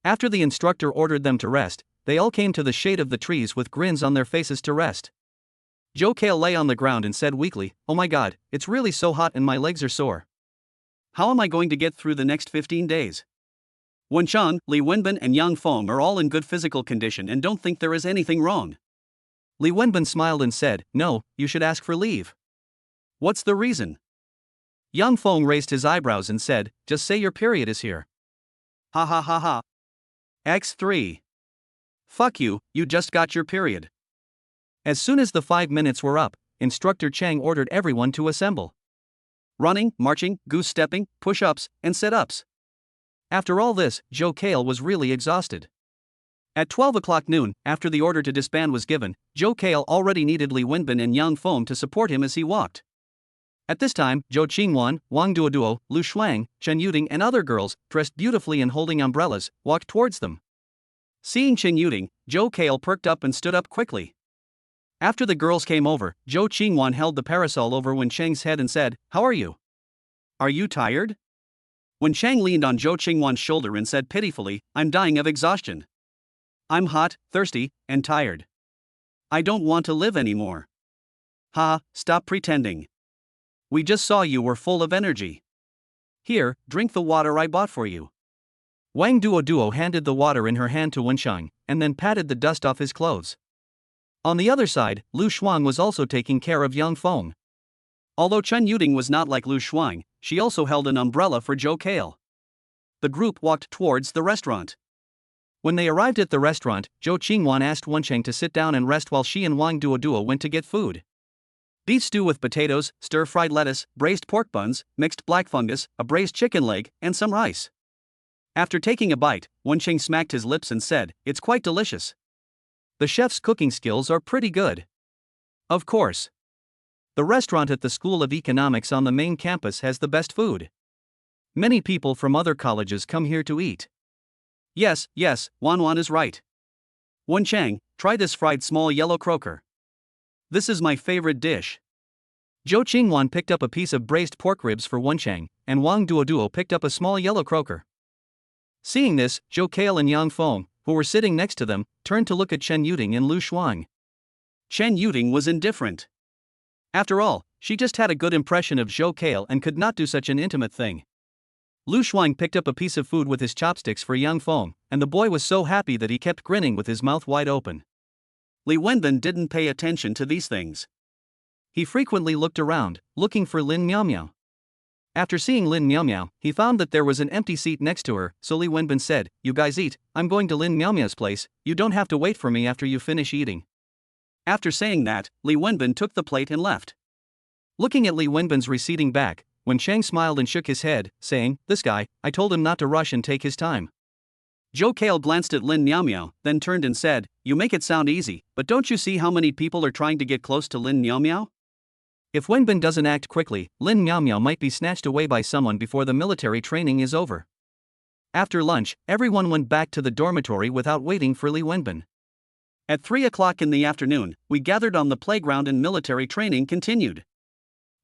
Speaker 2: After the instructor ordered them to rest, they all came to the shade of the trees with grins on their faces to rest. Zhou Kale lay on the ground and said weakly, "Oh my god, it's really so hot and my legs are sore. How am I going to get through the next 15 days? Wen Chang, Li Wenbin and Yang Feng are all in good physical condition and don't think there is anything wrong." Li Wenbin smiled and said, "No, you should ask for leave." "What's the reason?" Yang Feng raised his eyebrows and said, "Just say your period is here." Ha ha ha ha. X3. Fuck you, you just got your period. As soon as the 5 minutes were up, Instructor Chang ordered everyone to assemble.
Speaker 1: running, marching, goose stepping, push-ups, and sit-ups. After all this, Joe Cale was really exhausted. At 12 o'clock noon, after the order to disband was given, Joe Cale already needed Li Wenbin and Yang Feng to support him as he walked. At this time, Zhou Qingwan, Wang Duoduo, Lu Shuang, Chen Yuding and other girls, dressed beautifully and holding umbrellas, walked towards them. Seeing Chen Yuding, Joe Cale perked up and stood up quickly. After the girls came over, Zhou Qingwan held the parasol over Wen Cheng's head and said, "How are you? Are you tired?" Wen Cheng leaned on Zhou Qingwan's shoulder and said pitifully, "I'm dying of exhaustion. I'm hot, thirsty, and tired. I don't want to live anymore." "Ha, stop pretending. We just saw you were full of energy. Here, drink the water I bought for you." Wang Duoduo handed the water in her hand to Wensheng, and then patted the dust off his clothes. On the other side, Lu Shuang was also taking care of Yang Feng. Although Chen Yuding was not like Lu Shuang, she also held an umbrella for Joe Cale. The group walked towards the restaurant. When they arrived at the restaurant, Zhou Qingwan asked Wensheng to sit down and rest while she and Wang Duoduo went to get food. Beef stew with potatoes, stir-fried lettuce, braised pork buns, mixed black fungus, a braised chicken leg, and some rice. After taking a bite, Wensheng smacked his lips and said, "It's quite delicious. The chef's cooking skills are pretty good." Of course. The restaurant at the School of Economics on the main campus has the best food. Many people from other colleges come here to eat. Yes, Wan is right. Wensheng, try this fried small yellow croaker. This is my favorite dish. Zhou Qingwan picked up a piece of braised pork ribs for Wensheng, and Wang Duoduo picked up a small yellow croaker. Seeing this, Joe Cale and Yang Feng, who were sitting next to them, turned to look at Chen Yuding and Lu Shuang. Chen Yuding was indifferent. After all, she just had a good impression of Joe Cale and could not do such an intimate thing. Lu Shuang picked up a piece of food with his chopsticks for Yang Feng, and the boy was so happy that he kept grinning with his mouth wide open. Li Wenbin didn't pay attention to these things. He frequently looked around, looking for Lin Miaomiao. After seeing Lin Miaomiao, he found that there was an empty seat next to her, so Li Wenbin said, "You guys eat, I'm going to Lin Miaomiao's place, you don't have to wait for me after you finish eating." After saying that, Li Wenbin took the plate and left. Looking at Li Wenbin's receding back, Wensheng smiled and shook his head, saying, "This guy, I told him not to rush and take his time." Joe Cale glanced at Lin Miaomiao, then turned and said, "You make it sound easy, but don't you see how many people are trying to get close to Lin Miaomiao? If Wenbin doesn't act quickly, Lin Miaomiao might be snatched away by someone before the military training is over." After lunch, everyone went back to the dormitory without waiting for Li Wenbin. At 3 o'clock in the afternoon, we gathered on the playground and military training continued.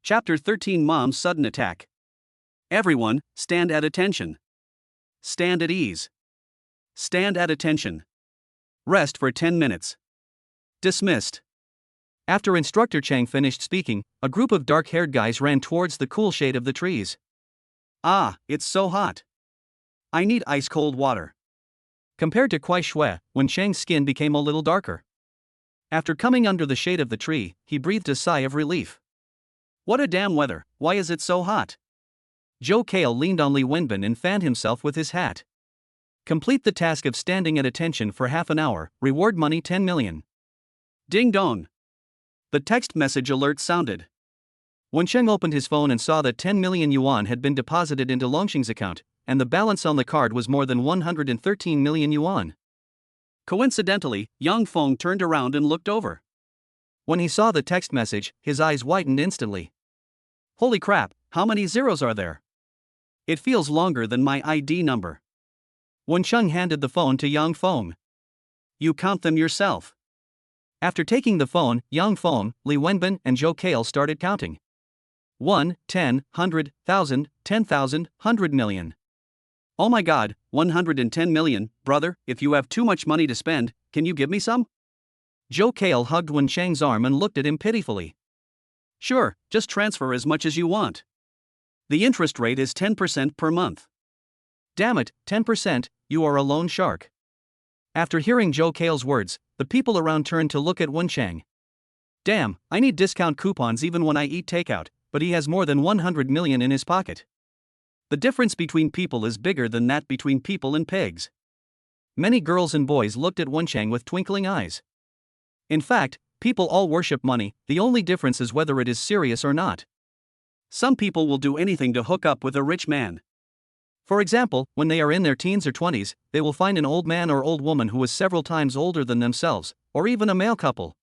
Speaker 1: Chapter 13: Mom's Sudden Attack. Everyone, stand at attention. Stand at ease. Stand at attention. Rest for 10 minutes. Dismissed. After Instructor Chang finished speaking, a group of dark-haired guys ran towards the cool shade of the trees. "Ah, it's so hot. I need ice-cold water." Compared to Kuai Shui, when Chang's skin became a little darker. After coming under the shade of the tree, he breathed a sigh of relief. "What a damn weather, why is it so hot?" Joe Cale leaned on Li Wenbin and fanned himself with his hat. Complete the task of standing at attention for half an hour, reward money 10 million. Ding dong. The text message alert sounded. Wensheng opened his phone and saw that 10 million yuan had been deposited into Longxing's account, and the balance on the card was more than 113 million yuan. Coincidentally, Yang Feng turned around and looked over. When he saw the text message, his eyes widened instantly. "Holy crap, how many zeros are there? It feels longer than my ID number." Wensheng handed the phone to Yang Feng. "You count them yourself." After taking the phone, Yang Feng, Li Wenbin, and Joe Cale started counting. 1, 10, 100, 1000, 10,000, 100 million. "Oh my god, 110 million, brother, if you have too much money to spend, can you give me some?" Joe Cale hugged Wensheng's arm and looked at him pitifully. "Sure, just transfer as much as you want. The interest rate is 10% per month." "Damn it, 10%, you are a loan shark." After hearing Joe Cale's words, the people around turned to look at Wensheng. "Damn, I need discount coupons even when I eat takeout, but he has more than 100 million in his pocket. The difference between people is bigger than that between people and pigs." Many girls and boys looked at Wensheng with twinkling eyes. In fact, people all worship money, the only difference is whether it is serious or not. Some people will do anything to hook up with a rich man.
Speaker 2: For example, when they are in their teens or 20s, they will find an old man or old woman who is several times older than themselves, or even a male couple.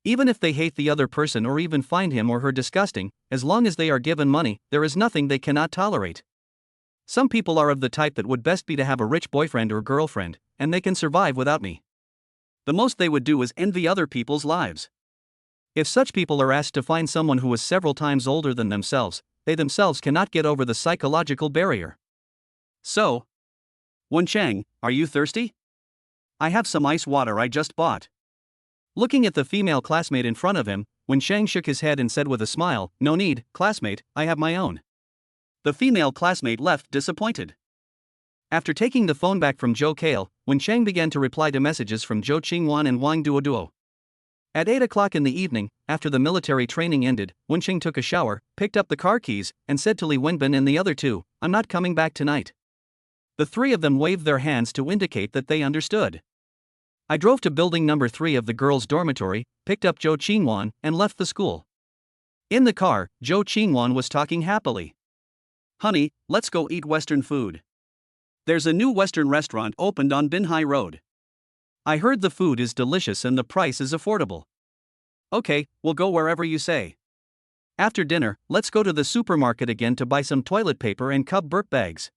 Speaker 2: Even if they hate the other person or even find him or her disgusting, as long as they are given money, there is nothing they cannot tolerate. Some people are of the type that would best be to have a rich boyfriend or girlfriend, and they can survive without me.
Speaker 1: The most they would do is envy other people's lives.
Speaker 2: If such people are asked to find someone who is several times older than themselves, they themselves cannot get over the psychological barrier.
Speaker 1: So, Wencheng, are you thirsty? I have some ice water I just bought.
Speaker 2: Looking at the female classmate in front of him, Wencheng shook his head and said with a smile, "No need, classmate, I have my own."
Speaker 1: The female classmate left disappointed.
Speaker 2: After taking the phone back from Zhou Kale, Wencheng began to reply to messages from Zhou Qingwan and Wang Duoduo. At 8 o'clock in the evening, after the military training ended, Wencheng took a shower, picked up the car keys, and said to Li Wenbin and the other two, "I'm not coming back tonight." The three of them waved their hands to indicate that they understood. I drove to building number 3 of the girls' dormitory, picked up Zhou Qingwan, and left the school. In the car, Zhou Qingwan was talking happily.
Speaker 1: Honey, let's go eat Western food. There's a new Western restaurant opened on Binhai Road. I heard the food is delicious and the price is affordable.
Speaker 2: Okay, we'll go wherever you say. After dinner, let's go to the supermarket again to buy some toilet paper and cub burp bags.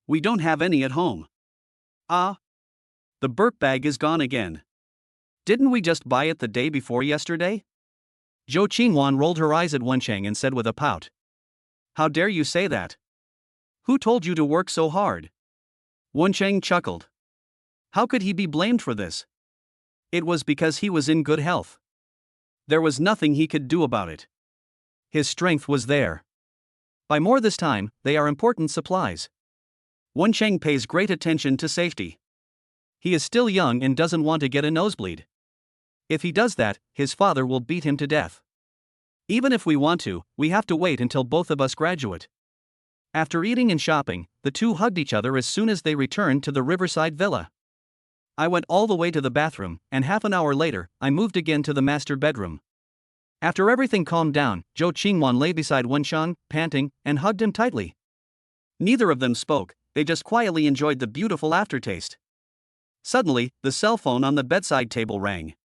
Speaker 1: We don't have any at home. Ah. The burp bag is gone again. Didn't we just buy it the day before yesterday?
Speaker 2: Zhou Qingwan rolled her eyes at Wencheng and said with a pout.
Speaker 1: How dare you say that? Who told you to work so hard? Wencheng chuckled. How could he be blamed for this? It was because he was in good health. There was nothing he could do about it.
Speaker 2: His strength was there. By more this time, they are important supplies.
Speaker 1: Wencheng pays great attention to safety.
Speaker 2: He is still young and doesn't want to get a nosebleed. If he does that, his father will beat him to death. Even if we want to, we have to wait until both of us graduate. After eating and shopping, the two hugged each other as soon as they returned to the riverside villa. I went all the way to the bathroom, and half an hour later, I moved again to the master bedroom. After everything calmed down, Zhou Qingwan lay beside Wencheng, panting, and hugged him tightly.
Speaker 1: Neither of them spoke, they just quietly enjoyed the beautiful aftertaste. Suddenly, the cell phone on the bedside table rang.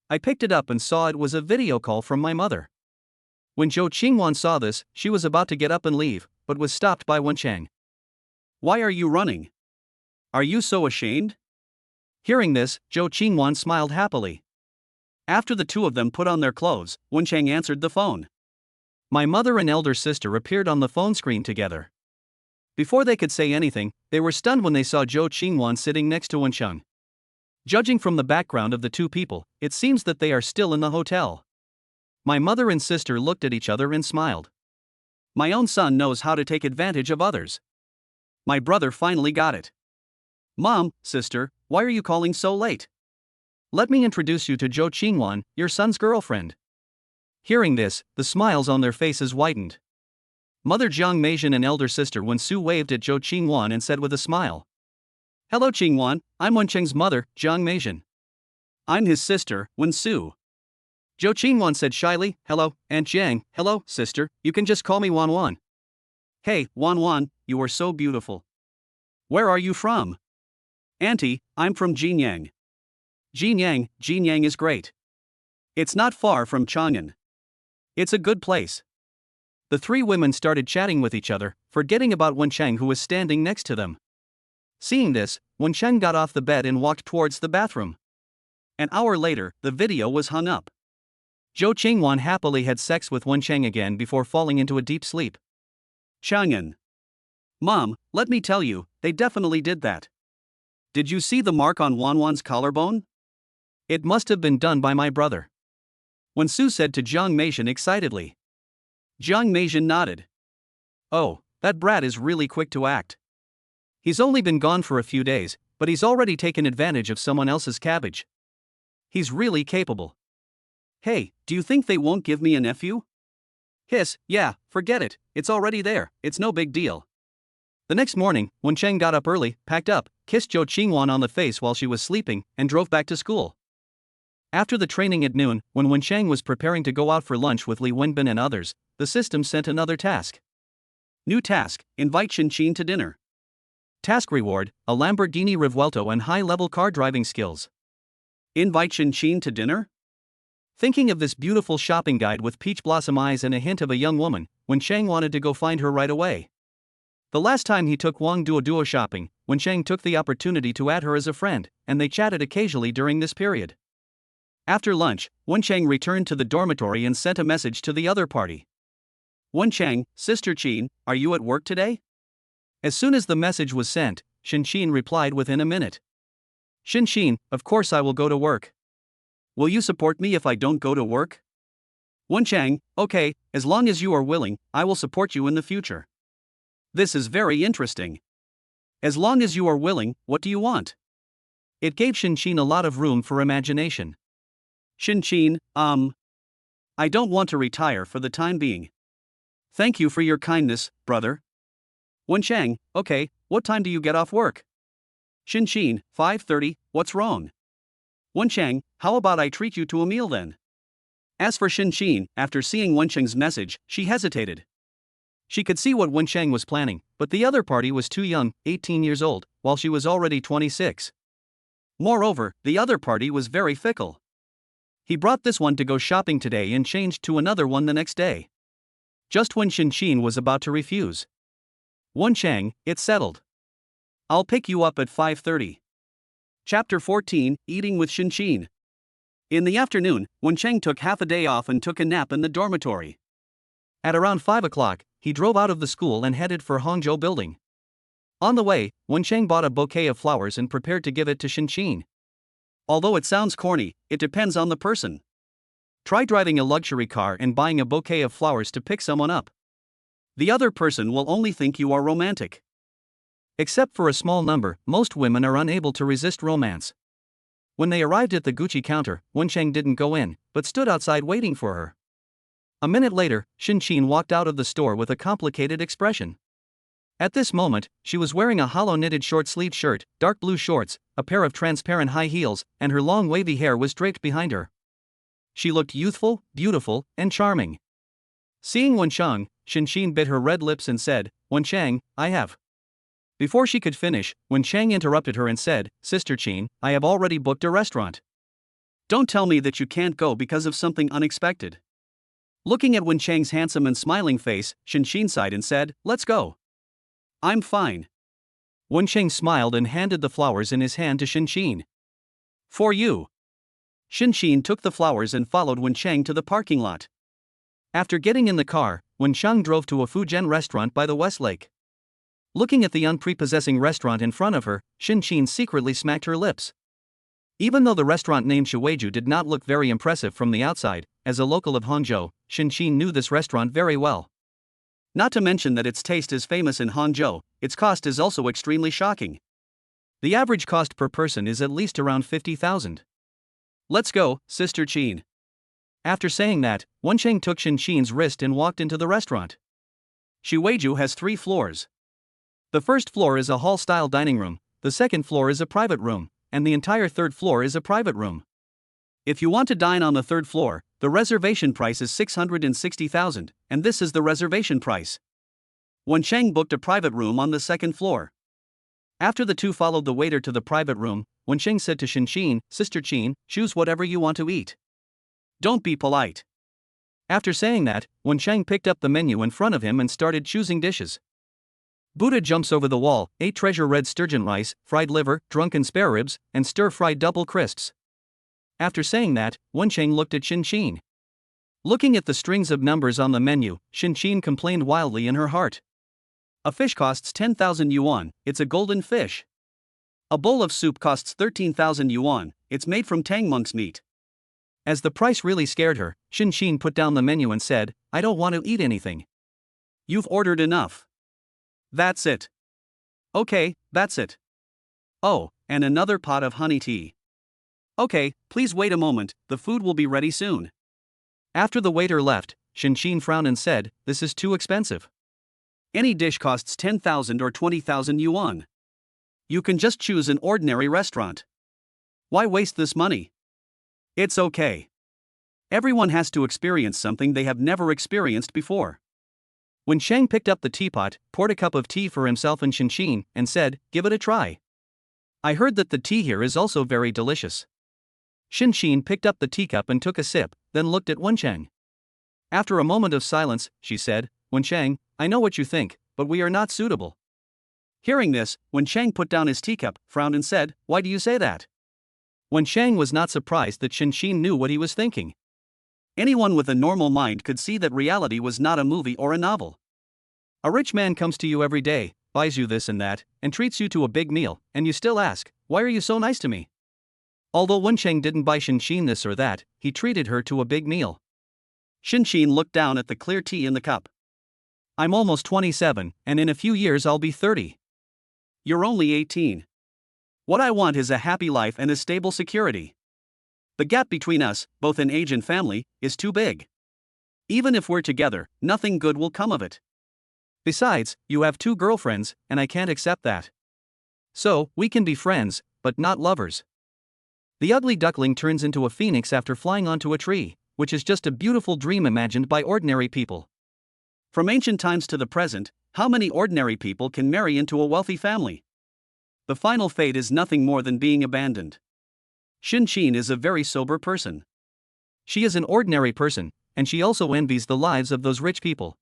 Speaker 1: I picked it up and saw it was a video call from my mother. When Zhou Qingwan saw this, she was about to get up and leave, but was stopped by Wencheng. Why are you running? Are you so ashamed?
Speaker 2: Hearing this, Zhou Qingwan smiled happily.
Speaker 1: After the two of them put on their clothes, Wencheng answered the phone.
Speaker 2: My mother and elder sister appeared on the phone screen together. Before they could say anything, they were stunned when they saw Zhou Qingwan sitting next to Wencheng. Judging from the background of the two people, it seems that they are still in the hotel. My mother and sister looked at each other and smiled.
Speaker 1: My own son knows how to take advantage of others. My brother finally got it. Mom, sister, why are you calling so late?
Speaker 2: Let me introduce you to Zhou Qingwan, your son's girlfriend. Hearing this, the smiles on their faces widened. Mother Jiang Meijin and elder sister Wen Su waved at Zhou Qingwan and said with a smile.
Speaker 1: Hello Qingwan, I'm Wencheng's mother, Jiang Meijin. I'm his sister, Wen Su.
Speaker 2: Zhou Qingwan said shyly, "Hello, Aunt Jiang, hello, sister, you can just call me Wan Wan."
Speaker 1: Hey, Wan Wan, you are so beautiful. Where are you from? Auntie, I'm from Jinyang. Jinyang is great. It's not far from Chang'an. It's a good place.
Speaker 2: The three women started chatting with each other, forgetting about Wencheng who was standing next to them. Seeing this, Wencheng got off the bed and walked towards the bathroom.
Speaker 1: An hour later, the video was hung up.
Speaker 2: Zhou Qingwan happily had sex with Wencheng again before falling into a deep sleep.
Speaker 1: Chang'an. Mom, let me tell you, they definitely did that. Did you see the mark on Wanwan's collarbone?
Speaker 2: It must have been done by my brother.
Speaker 1: Wen Su said to Jiang Meijin excitedly. Jiang Meijin nodded.
Speaker 2: Oh, that brat is really quick to act. He's only been gone for a few days, but he's already taken advantage of someone else's cabbage. He's really capable.
Speaker 1: Hey, do you think they won't give me a nephew?
Speaker 2: Hiss, yeah, forget it, it's already there, it's no big deal. The next morning, Wencheng got up early, packed up, kissed Zhou Qingwan on the face while she was sleeping, and drove back to school. After the training at noon, when Wencheng was preparing to go out for lunch with Li Wenbin and others, the system sent another task.
Speaker 1: New task, invite Shin to dinner.
Speaker 2: Task reward, a Lamborghini Revuelto and high-level car driving skills.
Speaker 1: Invite Shin to dinner?
Speaker 2: Thinking of this beautiful shopping guide with peach blossom eyes and a hint of a young woman, Wensheng wanted to go find her right away. The last time he took Wang Duo shopping, Wensheng took the opportunity to add her as a friend, and they chatted occasionally during this period. After lunch, Wensheng returned to the dormitory and sent a message to the other party. Wensheng, Sister Qin, are you at work today? As soon as the message was sent, Xin replied within a minute. Xin, of course I will go to work.
Speaker 1: Will you support me if I don't go to work? Wensheng, okay, as long as you are willing, I will support you in the future. This is very interesting. As long as you are willing, what do you want?
Speaker 2: It gave Xin a lot of room for imagination.
Speaker 1: Xin, I don't want to retire for the time being. Thank you for your kindness, brother. Wensheng, okay, what time do you get off work? Xin, 5:30, what's wrong? Wensheng, how about I treat you to a meal then? As for Xin, after seeing Wensheng's message, she hesitated.
Speaker 2: She could see what Wensheng was planning, but the other party was too young, 18 years old, while she was already 26.
Speaker 1: Moreover, the other party was very fickle. He brought this one to go shopping today and changed to another one the next day. Just when Xin was about to refuse. Wensheng, it's settled. I'll pick you up at 5:30. Chapter 14, Eating with Xin. In the afternoon, Wensheng took half a day off and took a nap in the dormitory.
Speaker 2: At around 5 o'clock, he drove out of the school and headed for Hangzhou building. On the way, Wensheng bought a bouquet of flowers and prepared to give it to Xin.
Speaker 1: Although it sounds corny, it depends on the person. Try driving a luxury car and buying a bouquet of flowers to pick someone up. The other person will only think you are romantic.
Speaker 2: Except for a small number, most women are unable to resist romance. When they arrived at the Gucci counter, Wensheng didn't go in, but stood outside waiting for her. A minute later, Xin walked out of the store with a complicated expression. At this moment, she was wearing a hollow knitted short-sleeved shirt, dark blue shorts, a pair of transparent high heels, and her long wavy hair was draped behind her. She looked youthful, beautiful, and charming. Seeing Wensheng, Xin bit her red lips and said, Wensheng, I have. Before she could finish, Wensheng interrupted her and said, Sister Qin, I have already booked a restaurant. Don't tell me that you can't go because of something unexpected. Looking at Wensheng's handsome and smiling face, Xin sighed and said, let's go. I'm fine. Wensheng smiled and handed the flowers in his hand to Xin. For you. Xin took the flowers and followed Wensheng to the parking lot. After getting in the car, Wensheng drove to a Fujian restaurant by the West Lake. Looking at the unprepossessing restaurant in front of her, Xin secretly smacked her lips. Even though the restaurant named Shueju did not look very impressive from the outside, as a local of Hangzhou, Xin knew this restaurant very well. Not to mention that its taste is famous in Hangzhou, its cost is also extremely shocking. The average cost per person is at least around 50,000. Let's go, Sister Qin. After saying that, Wensheng took Xin's wrist and walked into the restaurant. Shueju has 3 floors. The first floor is a hall-style dining room, the second floor is a private room, and the entire third floor is a private room. If you want to dine on the third floor, the reservation price is 660,000, and this is the reservation price. Wensheng booked a private room on the second floor. After the two followed the waiter to the private room, Wensheng said to Xin, Sister Qin, choose whatever you want to eat. Don't be polite. After saying that, Wensheng picked up the menu in front of him and started choosing dishes. Buddha jumps over the wall, ate treasure red sturgeon rice, fried liver, drunken spare ribs, and stir-fried double crisps. After saying that, Wensheng looked at Xin. Looking at the strings of numbers on the menu, Xin complained wildly in her heart. A fish costs 10,000 yuan, it's a golden fish. A bowl of soup costs 13,000 yuan, it's made from tang monk's meat. As the price really scared her, Xin put down the menu and said, I don't want to eat anything. You've ordered enough. That's it. Okay, that's it. Oh, and another pot of honey tea. Okay, please wait a moment, the food will be ready soon. After the waiter left, Xin frowned and said, this is too expensive. Any dish costs 10,000 or 20,000 yuan. You can just choose an ordinary restaurant. Why waste this money? It's okay.
Speaker 1: Everyone has to experience something they have never experienced before.
Speaker 2: Wen Sheng picked up the teapot, poured a cup of tea for himself and Shinshin, and said, "Give it a try. I heard that the tea here is also very delicious." Shinshin picked up the teacup and took a sip, then looked at Wencheng. After a moment of silence, she said, "Wencheng, I know what you think, but we are not suitable."
Speaker 1: Hearing this, Wencheng put down his teacup, frowned and said, "Why do you say that?"
Speaker 2: Wencheng was not surprised that Shinshin knew what he was thinking.
Speaker 1: Anyone with a normal mind could see that reality was not a movie or a novel.
Speaker 2: A rich man comes to you every day, buys you this and that, and treats you to a big meal, and you still ask, "Why are you so nice to me?" Although Wencheng didn't buy Shinshin this or that, he treated her to a big meal.
Speaker 1: Shinshin looked down at the clear tea in the cup.
Speaker 2: "I'm almost 27, and in a few years I'll be 30.
Speaker 1: You're only 18. What I want is a happy life and a stable security. The gap between us, both in age and family, is too big. Even if we're together, nothing good will come of it.
Speaker 2: Besides, you have 2 girlfriends, and I can't accept that. So, we can be friends, but not lovers." The ugly duckling turns into a phoenix after flying onto a tree, which is just a beautiful dream imagined by ordinary people.
Speaker 1: From ancient times to the present, how many ordinary people can marry into a wealthy family? The final fate is nothing more than being abandoned. Shinshin is a very sober person.
Speaker 2: She is an ordinary person, and she also envies the lives of those rich people.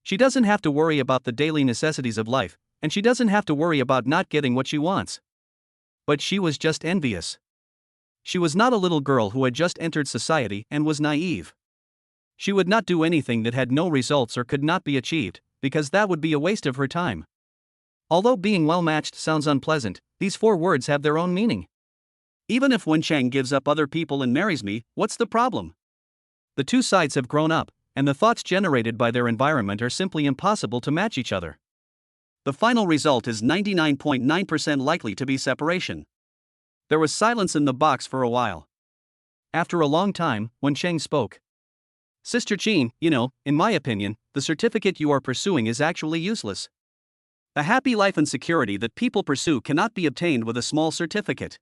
Speaker 2: She doesn't have to worry about the daily necessities of life, and she doesn't have to worry about not getting what she wants. But she was just envious. She was not a little girl who had just entered society and was naive. She would not do anything that had no results or could not be achieved, because that would be a waste of her time. Although being well-matched sounds unpleasant, these 4 words have their own meaning.
Speaker 1: Even if Wencheng gives up other people and marries me, what's the problem?
Speaker 2: The 2 sides have grown up, and the thoughts generated by their environment are simply impossible to match each other.
Speaker 1: The final result is 99.9% likely to be separation. There was silence in the box for a while.
Speaker 2: After a long time, Wencheng spoke. "Sister Qin, you know, in my opinion, the certificate you are pursuing is actually useless.
Speaker 1: The happy life and security that people pursue cannot be obtained with a small certificate.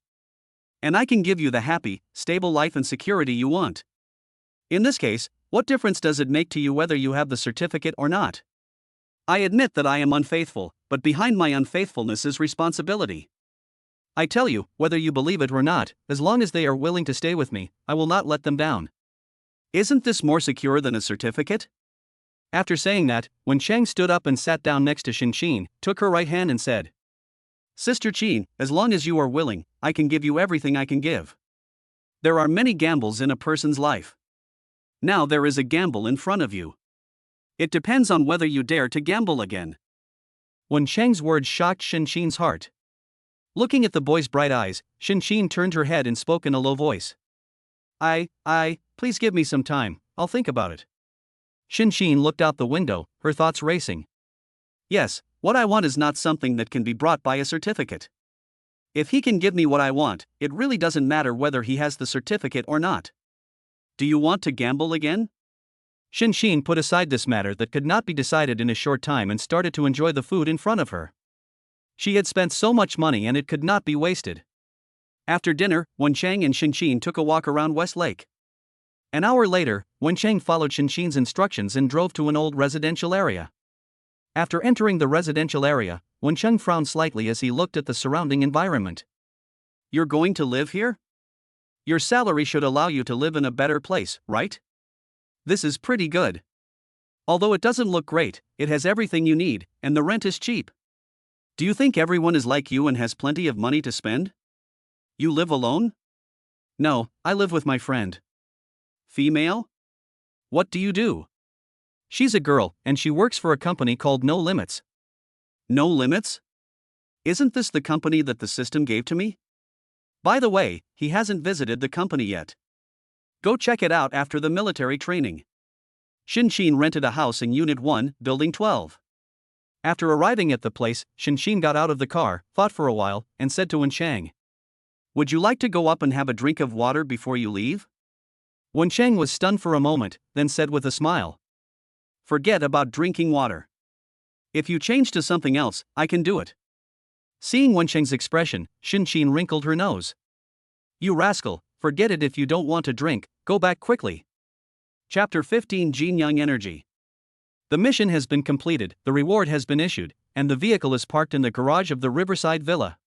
Speaker 1: And I can give you the happy, stable life and security you want. In this case, what difference does it make to you whether you have the certificate or not? I admit that I am unfaithful, but behind my unfaithfulness is responsibility. I tell you, whether you believe it or not, as long as they are willing to stay with me, I will not let them down. Isn't this more secure than a certificate?"
Speaker 2: After saying that, Wencheng stood up and sat down next to Shinshin, took her right hand and said,
Speaker 1: "Sister Qin, as long as you are willing, I can give you everything I can give. There are many gambles in a person's life. Now there is a gamble in front of you. It depends on whether you dare to gamble again."
Speaker 2: Wencheng's words shocked Shinshin's heart. Looking at the boy's bright eyes, Shinshin turned her head and spoke in a low voice. Please give me some time, I'll think about it." Shinshin looked out the window, her thoughts racing.
Speaker 1: "Yes, what I want is not something that can be brought by a certificate. If he can give me what I want, it really doesn't matter whether he has the certificate or not. Do you want to gamble again?"
Speaker 2: Shinshin put aside this matter that could not be decided in a short time and started to enjoy the food in front of her. She had spent so much money and it could not be wasted.
Speaker 1: After dinner, Wencheng and Shinshin took a walk around West Lake.
Speaker 2: An hour later, Wencheng followed Shinshin's instructions and drove to an old residential area. After entering the residential area, Wencheng frowned slightly as he looked at the surrounding environment.
Speaker 1: "You're going to live here? Your salary should allow you to live in a better place, right? This is pretty good. Although it doesn't look great, it has everything you need, and the rent is cheap. Do you think everyone is like you and has plenty of money to spend? You live alone?"
Speaker 2: "No, I live with my friend."
Speaker 1: "Female? What do you do?"
Speaker 2: "She's a girl, and she works for a company called No Limits."
Speaker 1: "No Limits? Isn't this the company that the system gave to me? By the way, he hasn't visited the company yet. Go check it out after the military training." Shinshin rented a house in Unit 1, Building 12.
Speaker 2: After arriving at the place, Shinshin got out of the car, thought for a while, and said to Wencheng,
Speaker 1: "Would you like to go up and have a drink of water before you leave?"
Speaker 2: Wencheng was stunned for a moment, then said with a smile,
Speaker 1: "Forget about drinking water. If you change to something else, I can do it."
Speaker 2: Seeing Wencheng's expression, Shinshin wrinkled her nose. "You rascal, forget it if you don't want to drink, Go back quickly.
Speaker 1: Chapter 15 Jin Young Energy.
Speaker 2: The mission has been completed, the reward has been issued, and the vehicle is parked in the garage of the Riverside Villa.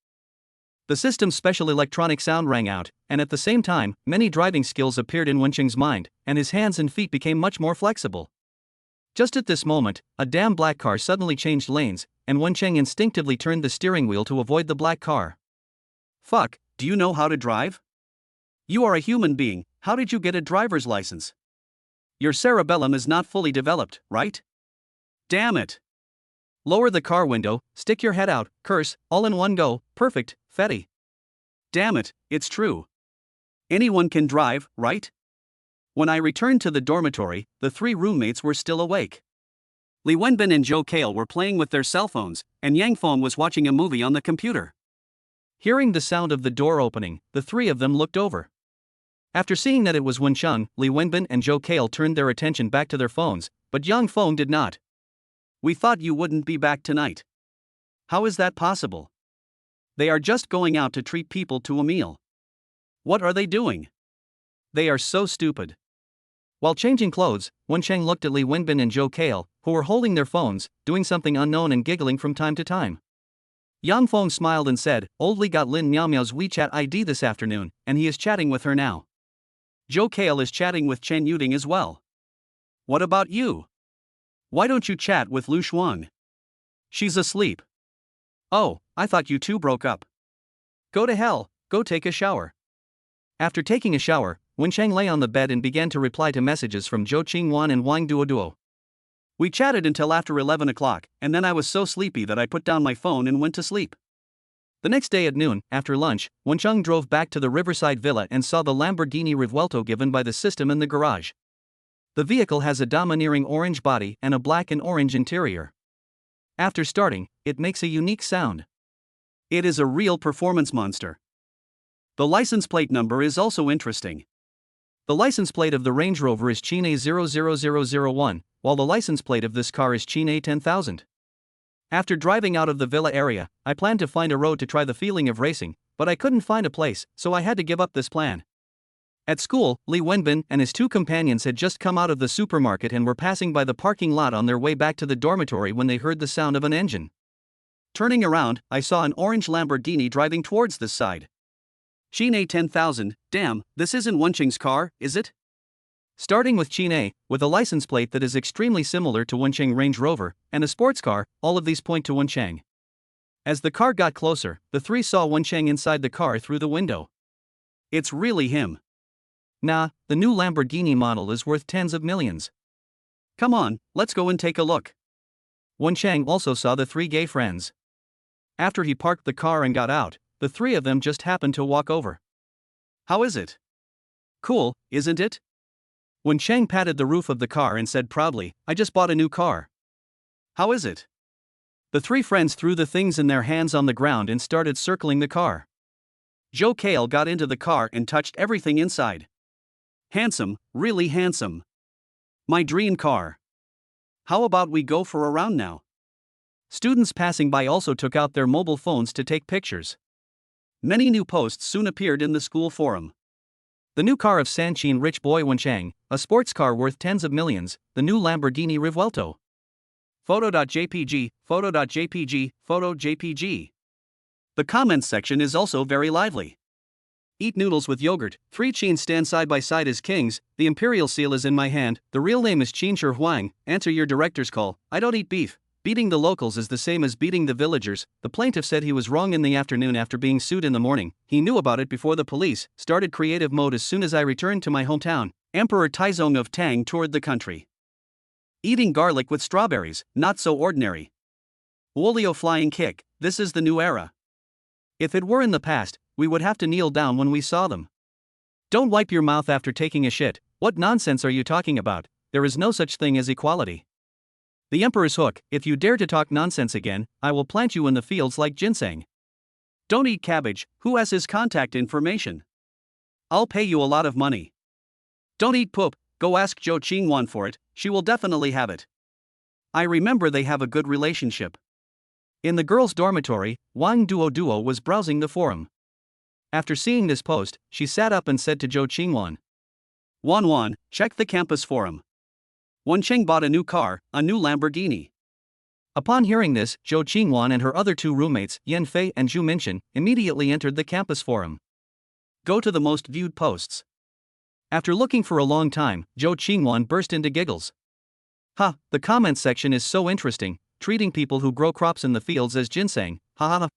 Speaker 2: The system's special electronic sound rang out, and at the same time, many driving skills appeared in Wencheng's mind, and his hands and feet became much more flexible. Just at this moment, a damn black car suddenly changed lanes, and Wencheng instinctively turned the steering wheel to avoid the black car.
Speaker 1: Fuck, do you know how to drive? You are a human being, how did you get a driver's license? Your cerebellum is not fully developed, right? Damn it.
Speaker 2: Lower the car window, stick your head out, curse, all in one go, perfect, Fetty.
Speaker 1: Damn it, it's true. Anyone can drive, right? When I returned to the dormitory, the three roommates were still awake. Li Wenbin and Zhou Kale were playing with their cell phones, and Yang Feng was watching a movie on the computer.
Speaker 2: Hearing the sound of the door opening, the three of them looked over. After seeing that it was Wencheng, Li Wenbin and Zhou Kale turned their attention back to their phones, but Yang Feng did not.
Speaker 1: We thought you wouldn't be back tonight. How is that possible? They are just going out to treat people to a meal. What are they doing? They are so stupid.
Speaker 2: While changing clothes, Wencheng looked at Li Wenbin and Zhou Kale, who were holding their phones, doing something unknown and giggling from time to time. Yang Feng smiled and said, Old Li got Lin Miaomiao's WeChat ID this afternoon, and he is chatting with her now.
Speaker 1: Zhou Kale is chatting with Chen Yuding as well. What about you? Why don't you chat with Lu Shuang? She's asleep. Oh, I thought you two broke up. Go to hell, go take a shower.
Speaker 2: After taking a shower, Wencheng lay on the bed and began to reply to messages from Zhou Qingwan and Wang Duoduo.
Speaker 1: We chatted until after 11 o'clock, and then I was so sleepy that I put down my phone and went to sleep.
Speaker 2: The next day at noon, after lunch, Wencheng drove back to the Riverside Villa and saw the Lamborghini Rivuelto given by the system in the garage. The vehicle has a domineering orange body and a black and orange interior. After starting, it makes a unique sound.
Speaker 1: It is a real performance monster. The license plate number is also interesting.
Speaker 2: The license plate of the Range Rover is Chine 00001, while the license plate of this car is Chine 10,000. After driving out of the villa area, I planned to find a road to try the feeling of racing, but I couldn't find a place, so I had to give up this plan. At school, Li Wenbin and his two companions had just come out of the supermarket and were passing by the parking lot on their way back to the dormitory when they heard the sound of an engine.
Speaker 1: Turning around, I saw an orange Lamborghini driving towards this side. Chine 10,000, damn, this isn't Wencheng's car, is it?
Speaker 2: Starting with Chine, with a license plate that is extremely similar to Wencheng Range Rover, and a sports car, all of these point to Wencheng. As the car got closer, the three saw Wencheng inside the car through the window.
Speaker 1: It's really him.
Speaker 2: Nah, the new Lamborghini model is worth tens of millions.
Speaker 1: Come on, let's go and take a look.
Speaker 2: Wencheng also saw the three gay friends. After he parked the car and got out, the three of them just happened to walk over.
Speaker 1: How is it? Cool, isn't it?
Speaker 2: Wencheng patted the roof of the car and said proudly, I just bought a new car.
Speaker 1: How is it?
Speaker 2: The three friends threw the things in their hands on the ground and started circling the car.
Speaker 1: Zhou Kale got into the car and touched everything inside. Handsome, really handsome. My dream car. How about we go for a round now?
Speaker 2: Students passing by also took out their mobile phones to take pictures.
Speaker 1: Many new posts soon appeared in the school forum.
Speaker 2: The new car of Sanchin rich boy Wencheng, a sports car worth tens of millions, the new Lamborghini Rivuelto.
Speaker 1: Photo.jpg, photo.jpg, photo.jpg. The comments section is also very lively. Eat noodles with yogurt, three Qins stand side by side as kings, the imperial seal is in my hand, the real name is Qin Shi Huang, answer your director's call, I don't eat beef. Beating the locals is the same as beating the villagers. The plaintiff said he was wrong in the afternoon after being sued in the morning. He knew about it before the police started creative mode as soon as I returned to my hometown. Emperor Taizong of Tang toured the country. Eating garlic with strawberries, not so ordinary. Wolio flying kick, this is the new era.
Speaker 2: If it were in the past, we would have to kneel down when we saw them. Don't wipe your mouth after taking a shit, what nonsense are you talking about? There is no such thing as equality. The Emperor's hook, if you dare to talk nonsense again, I will plant you in the fields like ginseng.
Speaker 1: Don't eat cabbage, who has his contact information? I'll pay you a lot of money. Don't eat poop, go ask Zhou Qingwan for it, she will definitely have it. I remember they have a good relationship.
Speaker 2: In the girls' dormitory, Wang Duoduo was browsing the forum. After seeing this post, she sat up and said to Zhou Qingwan,
Speaker 1: Wan, check the campus forum. Wencheng bought a new car, a new Lamborghini.
Speaker 2: Upon hearing this, Zhou Qingwan and her other two roommates, Yan Fei and Zhu Minchen, immediately entered the campus forum.
Speaker 1: Go to the most viewed posts.
Speaker 2: After looking for a long time, Zhou Qingwan burst into giggles. Ha, the comments section is so interesting, treating people who grow crops in the fields as ginseng, ha ha.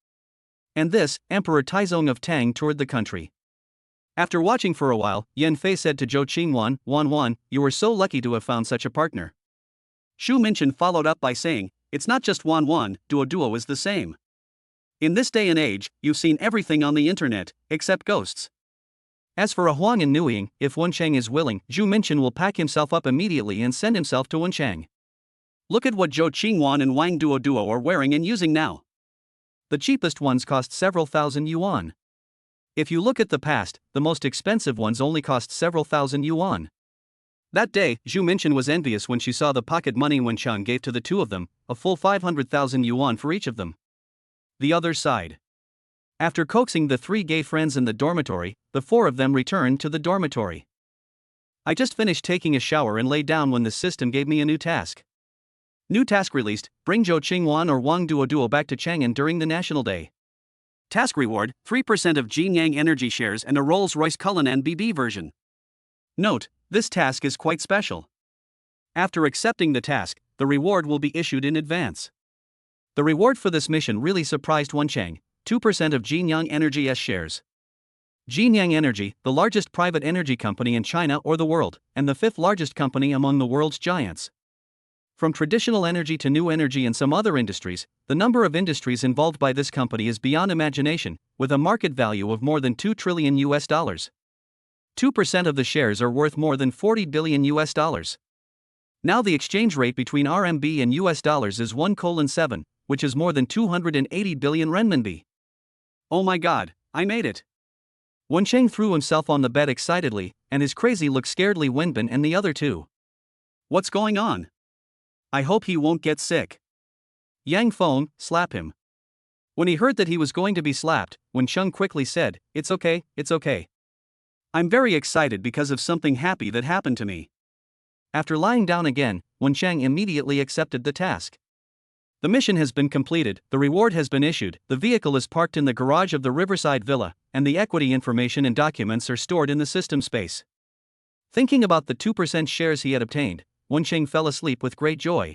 Speaker 2: And this, Emperor Taizong of Tang toured the country. After watching for a while, Yan Fei said to Zhou Qingwan, Wan, you were so lucky to have found such a partner.
Speaker 1: Zhu Minchen followed up by saying, it's not just Wan, Duo is the same. In this day and age, you've seen everything on the internet, except ghosts.
Speaker 2: As for a Huang and Nuiying, if Wencheng is willing, Zhu Minchen will pack himself up immediately and send himself to Wencheng.
Speaker 1: Look at what Zhou Qingwan and Wang Duo are wearing and using now.
Speaker 2: The cheapest ones cost several thousand yuan. If you look at the past, the most expensive ones only cost several thousand yuan. That day, Zhu Minchen was envious when she saw the pocket money Wencheng gave to the two of them, a full 500,000 yuan for each of them. The other side. After coaxing the three gay friends in the dormitory, the four of them returned to the dormitory. I just finished taking a shower and lay down when the system gave me a new task. New task released, bring Zhou Qingwan or Wang Duo back to Chang'an during the National Day.
Speaker 1: Task reward, 3% of Jinyang Energy shares and a Rolls-Royce Cullinan BB version. Note, this task is quite special. After accepting the task, the reward will be issued in advance. The reward for this mission really surprised Wencheng, 2% of Jinyang Energy's shares. Jinyang Energy, the largest private energy company in China or the world, and the fifth largest company among the world's giants. From traditional energy to new energy and some other industries, the number of industries involved by this company is beyond imagination, with a market value of more than $2 trillion. 2% of the shares are worth more than $40 billion. Now the exchange rate between RMB and US dollars is 1:7, which is more than 280 billion renminbi. Oh my god, I made it.
Speaker 2: Wencheng threw himself on the bed excitedly, and his crazy look scared Li Wenbin and the other two.
Speaker 1: What's going on? I hope he won't get sick.
Speaker 2: Yang Feng, slap him. When he heard that he was going to be slapped, Wencheng quickly said, it's okay.
Speaker 1: I'm very excited because of something happy that happened to me.
Speaker 2: After lying down again, Wencheng immediately accepted the task. The mission has been completed, the reward has been issued, the vehicle is parked in the garage of the Riverside Villa, and the equity information and documents are stored in the system space. Thinking about the 2% shares he had obtained, Wencheng fell asleep with great joy.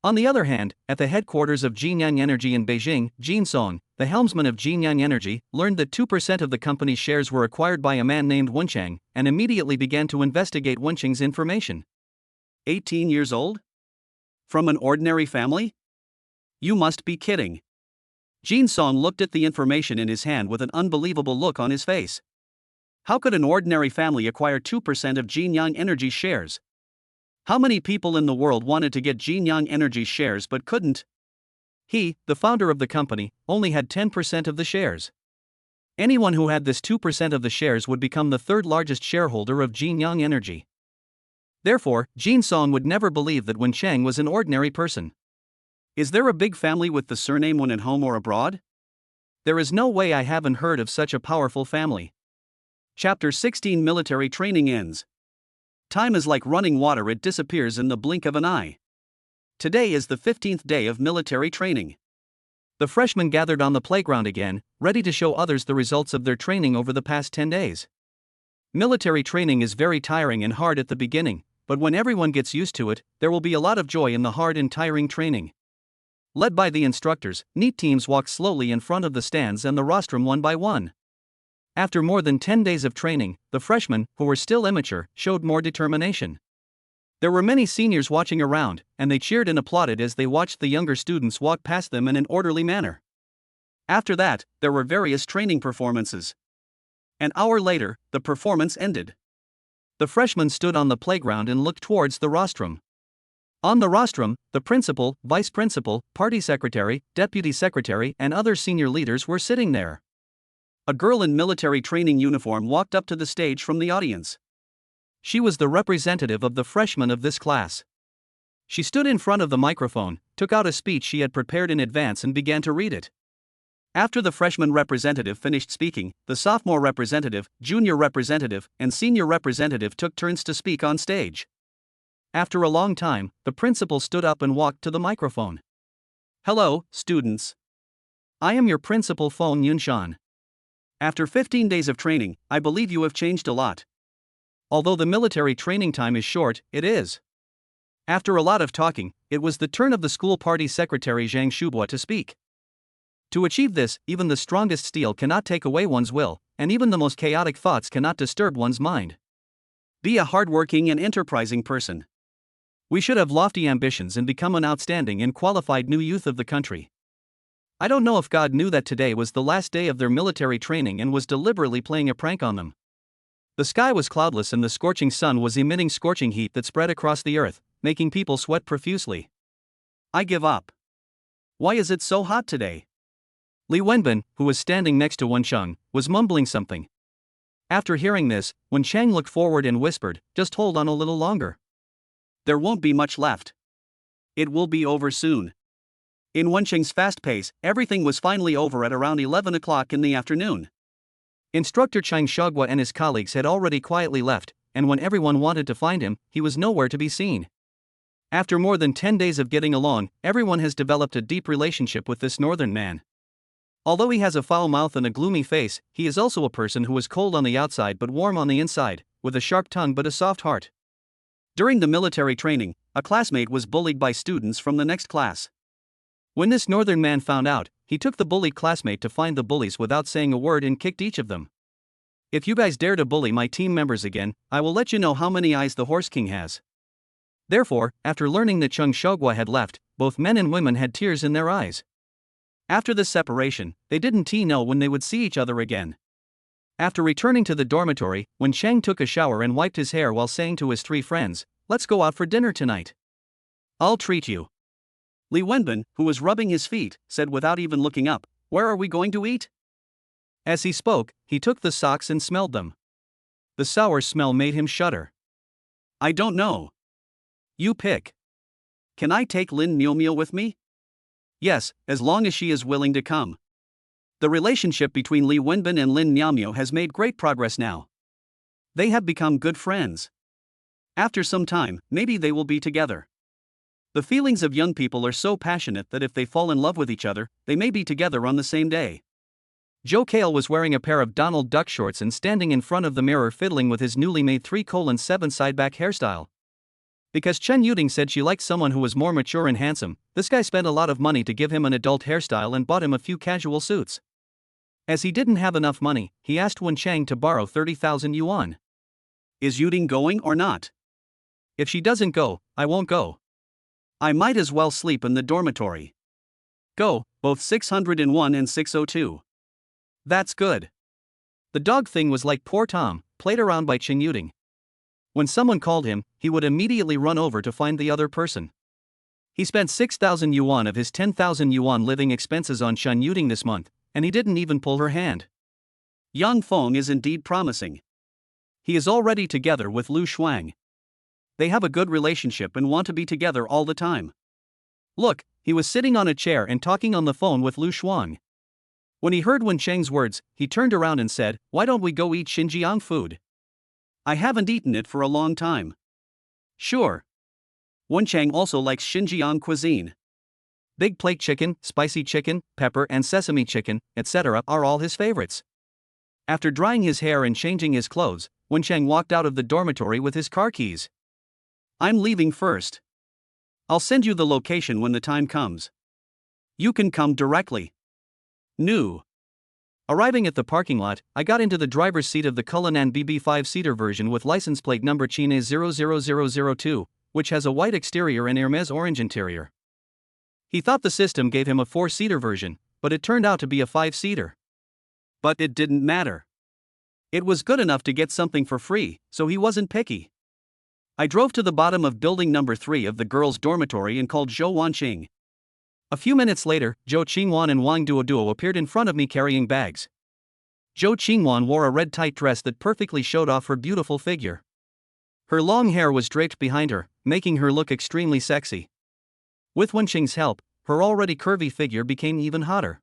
Speaker 2: On the other hand, at the headquarters of Jinyang Energy in Beijing, Jin Song, the helmsman of Jinyang Energy, learned that 2% of the company's shares were acquired by a man named Wencheng, and immediately began to investigate Wencheng's information.
Speaker 1: 18 years old? From an ordinary family? You must be kidding. Jin Song looked at the information in his hand with an unbelievable look on his face. How could an ordinary family acquire 2% of Jinyang Energy's shares? How many people in the world wanted to get Jinyang Energy's shares but couldn't? He, the founder of the company, only had 10% of the shares. Anyone who had this 2% of the shares would become the third largest shareholder of Jinyang Energy. Therefore, Jin Song would never believe that Wencheng was an ordinary person. Is there a big family with the surname Wen at home or abroad? There is no way I haven't heard of such a powerful family. Chapter 16 Military Training ends. Time is like running water, it disappears in the blink of an eye. Today is the 15th day of military training. The freshmen gathered on the playground again, ready to show others the results of their training over the past 10 days. Military training is very tiring and hard at the beginning, but when everyone gets used to it, there will be a lot of joy in the hard and tiring training. Led by the instructors, neat teams walked slowly in front of the stands and the rostrum one by one. After more than 10 days of training, the freshmen, who were still immature, showed more determination. There were many seniors watching around, and they cheered and applauded as they watched the younger students walk past them in an orderly manner. After that, there were various training performances. An hour later, the performance ended. The freshmen stood on the playground and looked towards the rostrum. On the rostrum, the principal, vice principal, party secretary, deputy secretary, and other senior leaders were sitting there. A girl in military training uniform walked up to the stage from the audience. She was the representative of the freshmen of this class. She stood in front of the microphone, took out a speech she had prepared in advance and began to read it. After the freshman representative finished speaking, the sophomore representative, junior representative, and senior representative took turns to speak on stage. After a long time, the principal stood up and walked to the microphone. "Hello, students. I am your principal Fong Yunshan. After 15 days of training, I believe you have changed a lot. Although the military training time is short, it is." After a lot of talking, it was the turn of the school party secretary Zhang Shubua to speak. To achieve this, even the strongest steel cannot take away one's will, and even the most chaotic thoughts cannot disturb one's mind. Be a hardworking and enterprising person. We should have lofty ambitions and become an outstanding and qualified new youth of the country. I don't know if God knew that today was the last day of their military training and was deliberately playing a prank on them. The sky was cloudless and the scorching sun was emitting scorching heat that spread across the earth, making people sweat profusely. I give up. Why is it so hot today? Li Wenbin, who was standing next to Wencheng, was mumbling something. After hearing this, Wencheng looked forward and whispered, "Just hold on a little longer. There won't be much left. It will be over soon." In Wencheng's fast pace, everything was finally over at around 11 o'clock in the afternoon. Instructor Chang Shogwa and his colleagues had already quietly left, and when everyone wanted to find him, he was nowhere to be seen. After more than 10 days of getting along, everyone has developed a deep relationship with this northern man. Although he has a foul mouth and a gloomy face, he is also a person who is cold on the outside but warm on the inside, with a sharp tongue but a soft heart. During the military training, a classmate was bullied by students from the next class. When this northern man found out, he took the bullied classmate to find the bullies without saying a word and kicked each of them. "If you guys dare to bully my team members again, I will let you know how many eyes the Horse King has." Therefore, after learning that Chung Shogwa had left, both men and women had tears in their eyes. After this separation, they didn't know when they would see each other again. After returning to the dormitory, when Chang took a shower and wiped his hair while saying to his 3 friends, "Let's go out for dinner tonight. I'll treat you." Li Wenbin, who was rubbing his feet, said without even looking up, "Where are we going to eat?" As he spoke, he took the socks and smelled them. The sour smell made him shudder. "I don't know. You pick. Can I take Lin Niomyo with me?" "Yes, as long as she is willing to come." The relationship between Li Wenbin and Lin Niamyo has made great progress now. They have become good friends. After some time, maybe they will be together. The feelings of young people are so passionate that if they fall in love with each other, they may be together on the same day. Joe Kale was wearing a pair of Donald Duck shorts and standing in front of the mirror fiddling with his newly made 3:7 sideback hairstyle. Because Chen Yuding said she liked someone who was more mature and handsome, this guy spent a lot of money to give him an adult hairstyle and bought him a few casual suits. As he didn't have enough money, he asked Wen Chang to borrow 30,000 yuan. "Is Yuding going or not?" "If she doesn't go, I won't go. I might as well sleep in the dormitory." "Go, both 601 and 602. "That's good." The dog thing was like poor Tom, played around by Chen Yuding. When someone called him, he would immediately run over to find the other person. He spent 6,000 yuan of his 10,000 yuan living expenses on Chen Yuding this month, and he didn't even pull her hand. Yang Feng is indeed promising. He is already together with Lu Shuang. They have a good relationship and want to be together all the time. Look, he was sitting on a chair and talking on the phone with Lu Shuang. When he heard Wen Cheng's words, he turned around and said, "Why don't we go eat Xinjiang food? I haven't eaten it for a long time." "Sure." Wen Cheng also likes Xinjiang cuisine. Big plate chicken, spicy chicken, pepper and sesame chicken, etc. are all his favorites. After drying his hair and changing his clothes, Wen Cheng walked out of the dormitory with his car keys. "I'm leaving first. I'll send you the location when the time comes. You can come directly." New. Arriving at the parking lot, I got into the driver's seat of the Cullinan BB 5-seater version with license plate number Chine 00002, which has a white exterior and Hermes orange interior. He thought the system gave him a 4-seater version, but it turned out to be a 5-seater. But it didn't matter. It was good enough to get something for free, so he wasn't picky. I drove to the bottom of building number 3 of the girls' dormitory and called Zhou Wanqing. A few minutes later, Zhou Qingwan and Wang Duoduo appeared in front of me carrying bags. Zhou Qingwan wore a red tight dress that perfectly showed off her beautiful figure. Her long hair was draped behind her, making her look extremely sexy. With Wenqing's help, her already curvy figure became even hotter.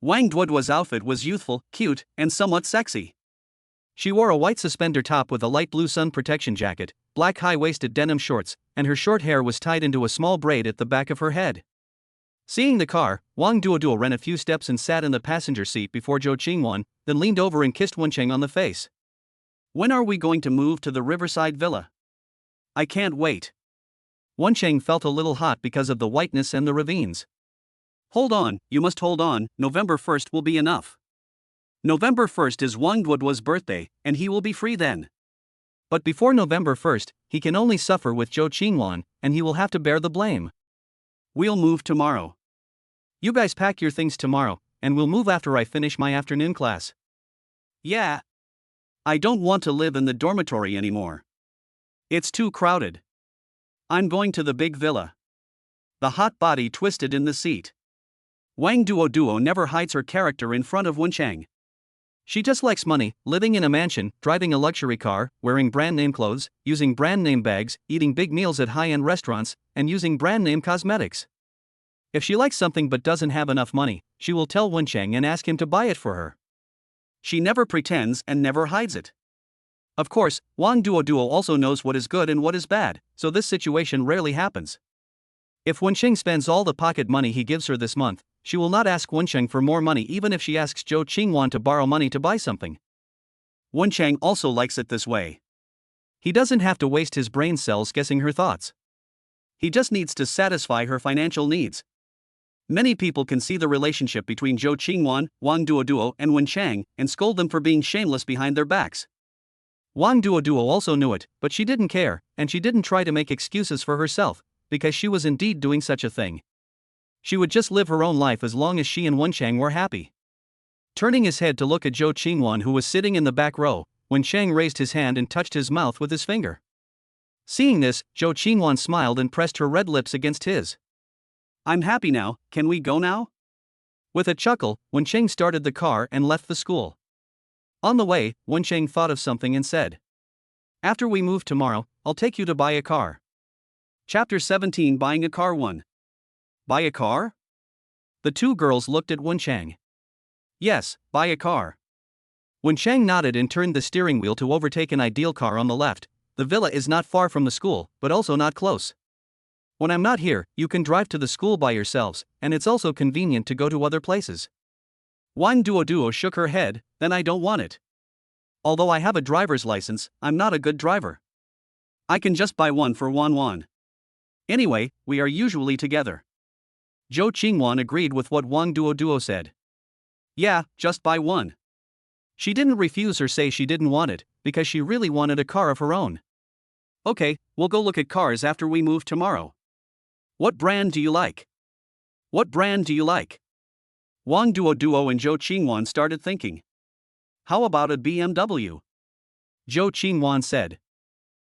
Speaker 1: Wang Duoduo's outfit was youthful, cute, and somewhat sexy.
Speaker 2: She wore a white suspender top with a light blue sun protection jacket, black high-waisted denim shorts, and her short hair was tied into a small braid at the back of her head. Seeing the car, Wang Duoduo ran a few steps and sat in the passenger seat before Zhou Qingwan, then leaned over and kissed Wencheng on the face.
Speaker 1: When are we going to move to the riverside villa? I can't wait.
Speaker 2: Wencheng felt a little hot because of the whiteness and the ravines.
Speaker 1: Hold on, you must hold on, November 1st will be enough. November 1st is Wang Duoduo's birthday, and he will be free then.
Speaker 2: But before November 1st, he can only suffer with Zhou Qingwan, and he will have to bear the blame.
Speaker 1: We'll move tomorrow.
Speaker 2: You guys pack your things tomorrow, and we'll move after I finish my afternoon class.
Speaker 1: Yeah. I don't want to live in the dormitory anymore. It's too crowded. I'm going to the big villa. The hot body twisted in the seat. Wang Duoduo never hides her character in front of Wencheng.
Speaker 2: She just likes money, living in a mansion, driving a luxury car, wearing brand name clothes, using brand name bags, eating big meals at high-end restaurants, and using brand name cosmetics. If she likes something but doesn't have enough money, she will tell Wencheng and ask him to buy it for her.
Speaker 1: She never pretends and never hides it. Of course, Wang Duoduo also knows what is good and what is bad, so this situation rarely happens. If Wencheng spends all the pocket money he gives her this month, she will not ask Wencheng for more money even if she asks Zhou Qingwan to borrow money to buy something. Wencheng also likes it this way.
Speaker 2: He doesn't have to waste his brain cells guessing her thoughts.
Speaker 1: He just needs to satisfy her financial needs. Many people can see the relationship between Zhou Qingwan, Wang Duoduo, and Wencheng and scold them for being shameless behind their backs.
Speaker 2: Wang Duoduo also knew it, but she didn't care, and she didn't try to make excuses for herself, because she was indeed doing such a thing. She would just live her own life as long as she and Wencheng were happy. Turning his head to look at Zhou Qingwan, who was sitting in the back row, Wencheng raised his hand and touched his mouth with his finger. Seeing this, Zhou Qingwan smiled and pressed her red lips against his.
Speaker 1: I'm happy now, can we go now?
Speaker 2: With a chuckle, Wencheng started the car and left the school. On the way, Wencheng thought of something and said, "After we move tomorrow, I'll take you to buy a car."
Speaker 1: Chapter 17, Buying a Car 1. Buy a car?
Speaker 2: The two girls looked at Wencheng.
Speaker 1: Yes, buy a car.
Speaker 2: Wencheng nodded and turned the steering wheel to overtake an ideal car on the left. The villa is not far from the school, but also not close. When I'm not here, you can drive to the school by yourselves, and it's also convenient to go to other places.
Speaker 1: Wang Duoduo shook her head, then I don't want it. Although I have a driver's license, I'm not a good driver. I can just buy one for Wan. Anyway, we are usually together.
Speaker 2: Zhou Qingwan agreed with what Wang Duoduo said.
Speaker 1: Yeah, just buy one.
Speaker 2: She didn't refuse or say she didn't want it, because she really wanted a car of her own.
Speaker 1: Okay, we'll go look at cars after we move tomorrow. What brand do you like? What brand do you like? Wang Duoduo and Zhou Qingwan started thinking. How about a BMW?
Speaker 2: Zhou Qingwan said.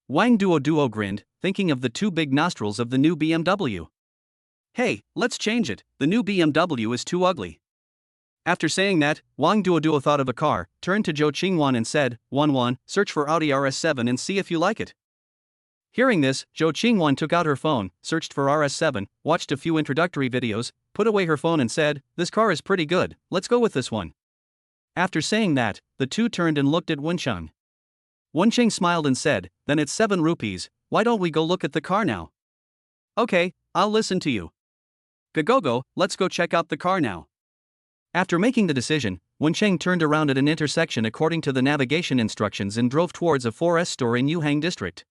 Speaker 2: Wang Duoduo grinned, thinking of the two big nostrils of the new BMW.
Speaker 1: Hey, let's change it, the new BMW is too ugly.
Speaker 2: After saying that, Wang Duoduo thought of a car, turned to Zhou Qingwan and said, Wan, search for Audi RS7 and see if you like it. Hearing this, Zhou Qingwan took out her phone, searched for RS7, watched a few introductory videos, put away her phone and said, this car is pretty good, let's go with this one. After saying that, the two turned and looked at Wencheng. Wencheng smiled and said, then it's 7 rupees, why don't we go look at the car now?
Speaker 1: Okay, I'll listen to you. Go, let's go check out the car now.
Speaker 2: After making the decision, Wencheng turned around at an intersection according to the navigation instructions and drove towards a 4S store in Yuhang district.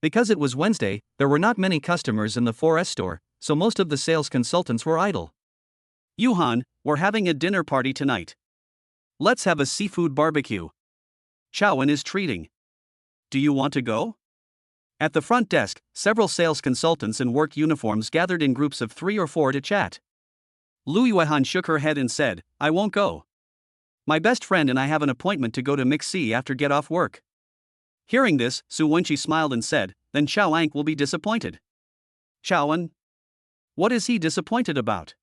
Speaker 2: Because it was Wednesday, there were not many customers in the 4S store, so most of the sales consultants were idle.
Speaker 1: Yuhan, we're having a dinner party tonight. Let's have a seafood barbecue. Chowan is treating. Do you want to go? At the front desk, several sales consultants in work uniforms gathered in groups of 3 or 4 to chat. Lu Yuehan shook her head and said, I won't go. My best friend and I have an appointment to go to Mixi after get off work. Hearing this, Su Wenqi smiled and said, then Chao Ank will be disappointed. Chowan? What is he disappointed about?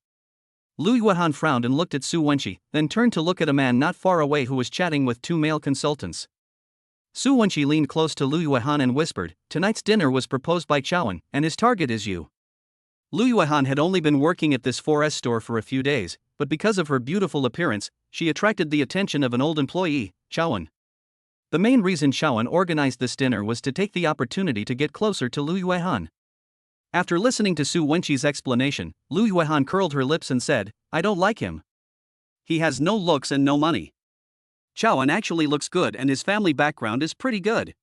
Speaker 2: Lu Yuehan frowned and looked at Su Wenqi, then turned to look at a man not far away who was chatting with 2 male consultants. Su Wenqi leaned close to Lu Yuehan and whispered, tonight's dinner was proposed by Chowan, and his target is you.
Speaker 1: Lu Yuehan had only been working at this 4S store for a few days,
Speaker 2: but because of her beautiful appearance, she attracted the attention of an old employee, Chaoan. The main reason Chaoan organized this dinner was to take the opportunity to get closer to Lu Yuehan. After listening to Su Wenqi's explanation, Lu Yuehan curled her lips and said, "I don't like him.
Speaker 1: He has no looks and no money. Chaoan actually looks good and his family background is pretty good."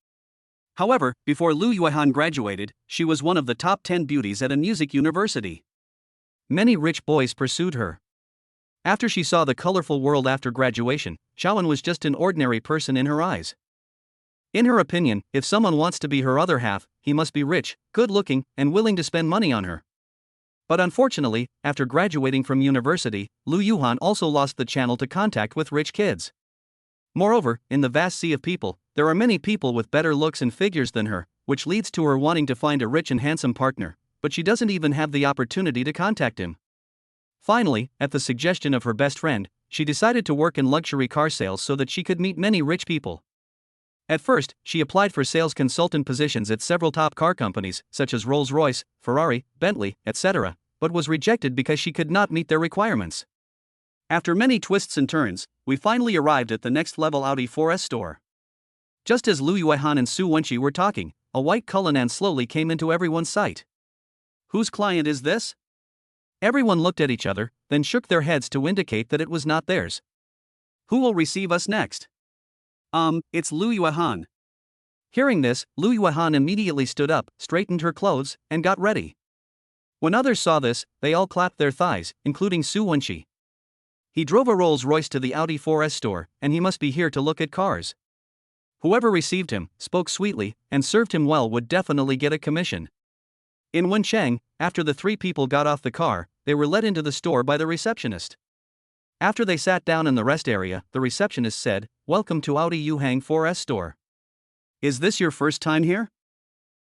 Speaker 1: However, before Lu Yuehan graduated, she was one of the top 10 beauties at a music university.
Speaker 2: Many rich boys pursued her. After she saw the colorful world after graduation, Chaoan was just an ordinary person in her eyes. In her opinion, if someone wants to be her other half, he must be rich, good-looking, and willing to spend money on her. But unfortunately, after graduating from university, Lu Yuhan also lost the channel to contact with rich kids. Moreover, in the vast sea of people, there are many people with better looks and figures than her, which leads to her wanting to find a rich and handsome partner, but she doesn't even have the opportunity to contact him. Finally, at the suggestion of her best friend, she decided to work in luxury car sales so that she could meet many rich people. At first, she applied for sales consultant positions at several top car companies, such as Rolls-Royce, Ferrari, Bentley, etc., but was rejected because she could not meet their requirements.
Speaker 1: After many twists and turns, we finally arrived at the next level Audi 4S store. Just as Lu Yuehan and Su Wenqi were talking, a white Cullinan slowly came into everyone's sight. Whose client is this? Everyone looked at each other, then shook their heads to indicate that it was not theirs. Who will receive us next? It's Lu Yuehan.
Speaker 2: Hearing this, Lu Yuehan immediately stood up, straightened her clothes, and got ready. When others saw this, they all clapped their thighs, including Su Wenqi. He drove a Rolls-Royce to the Audi 4S store, and he must be here to look at cars. Whoever received him, spoke sweetly, and served him well would definitely get a commission. In Wenchang, after the three people got off the car, they were led into the store by the receptionist. After they sat down in the rest area, the receptionist said, "Welcome to Audi Yuhang 4S store.
Speaker 1: Is this your first time here?"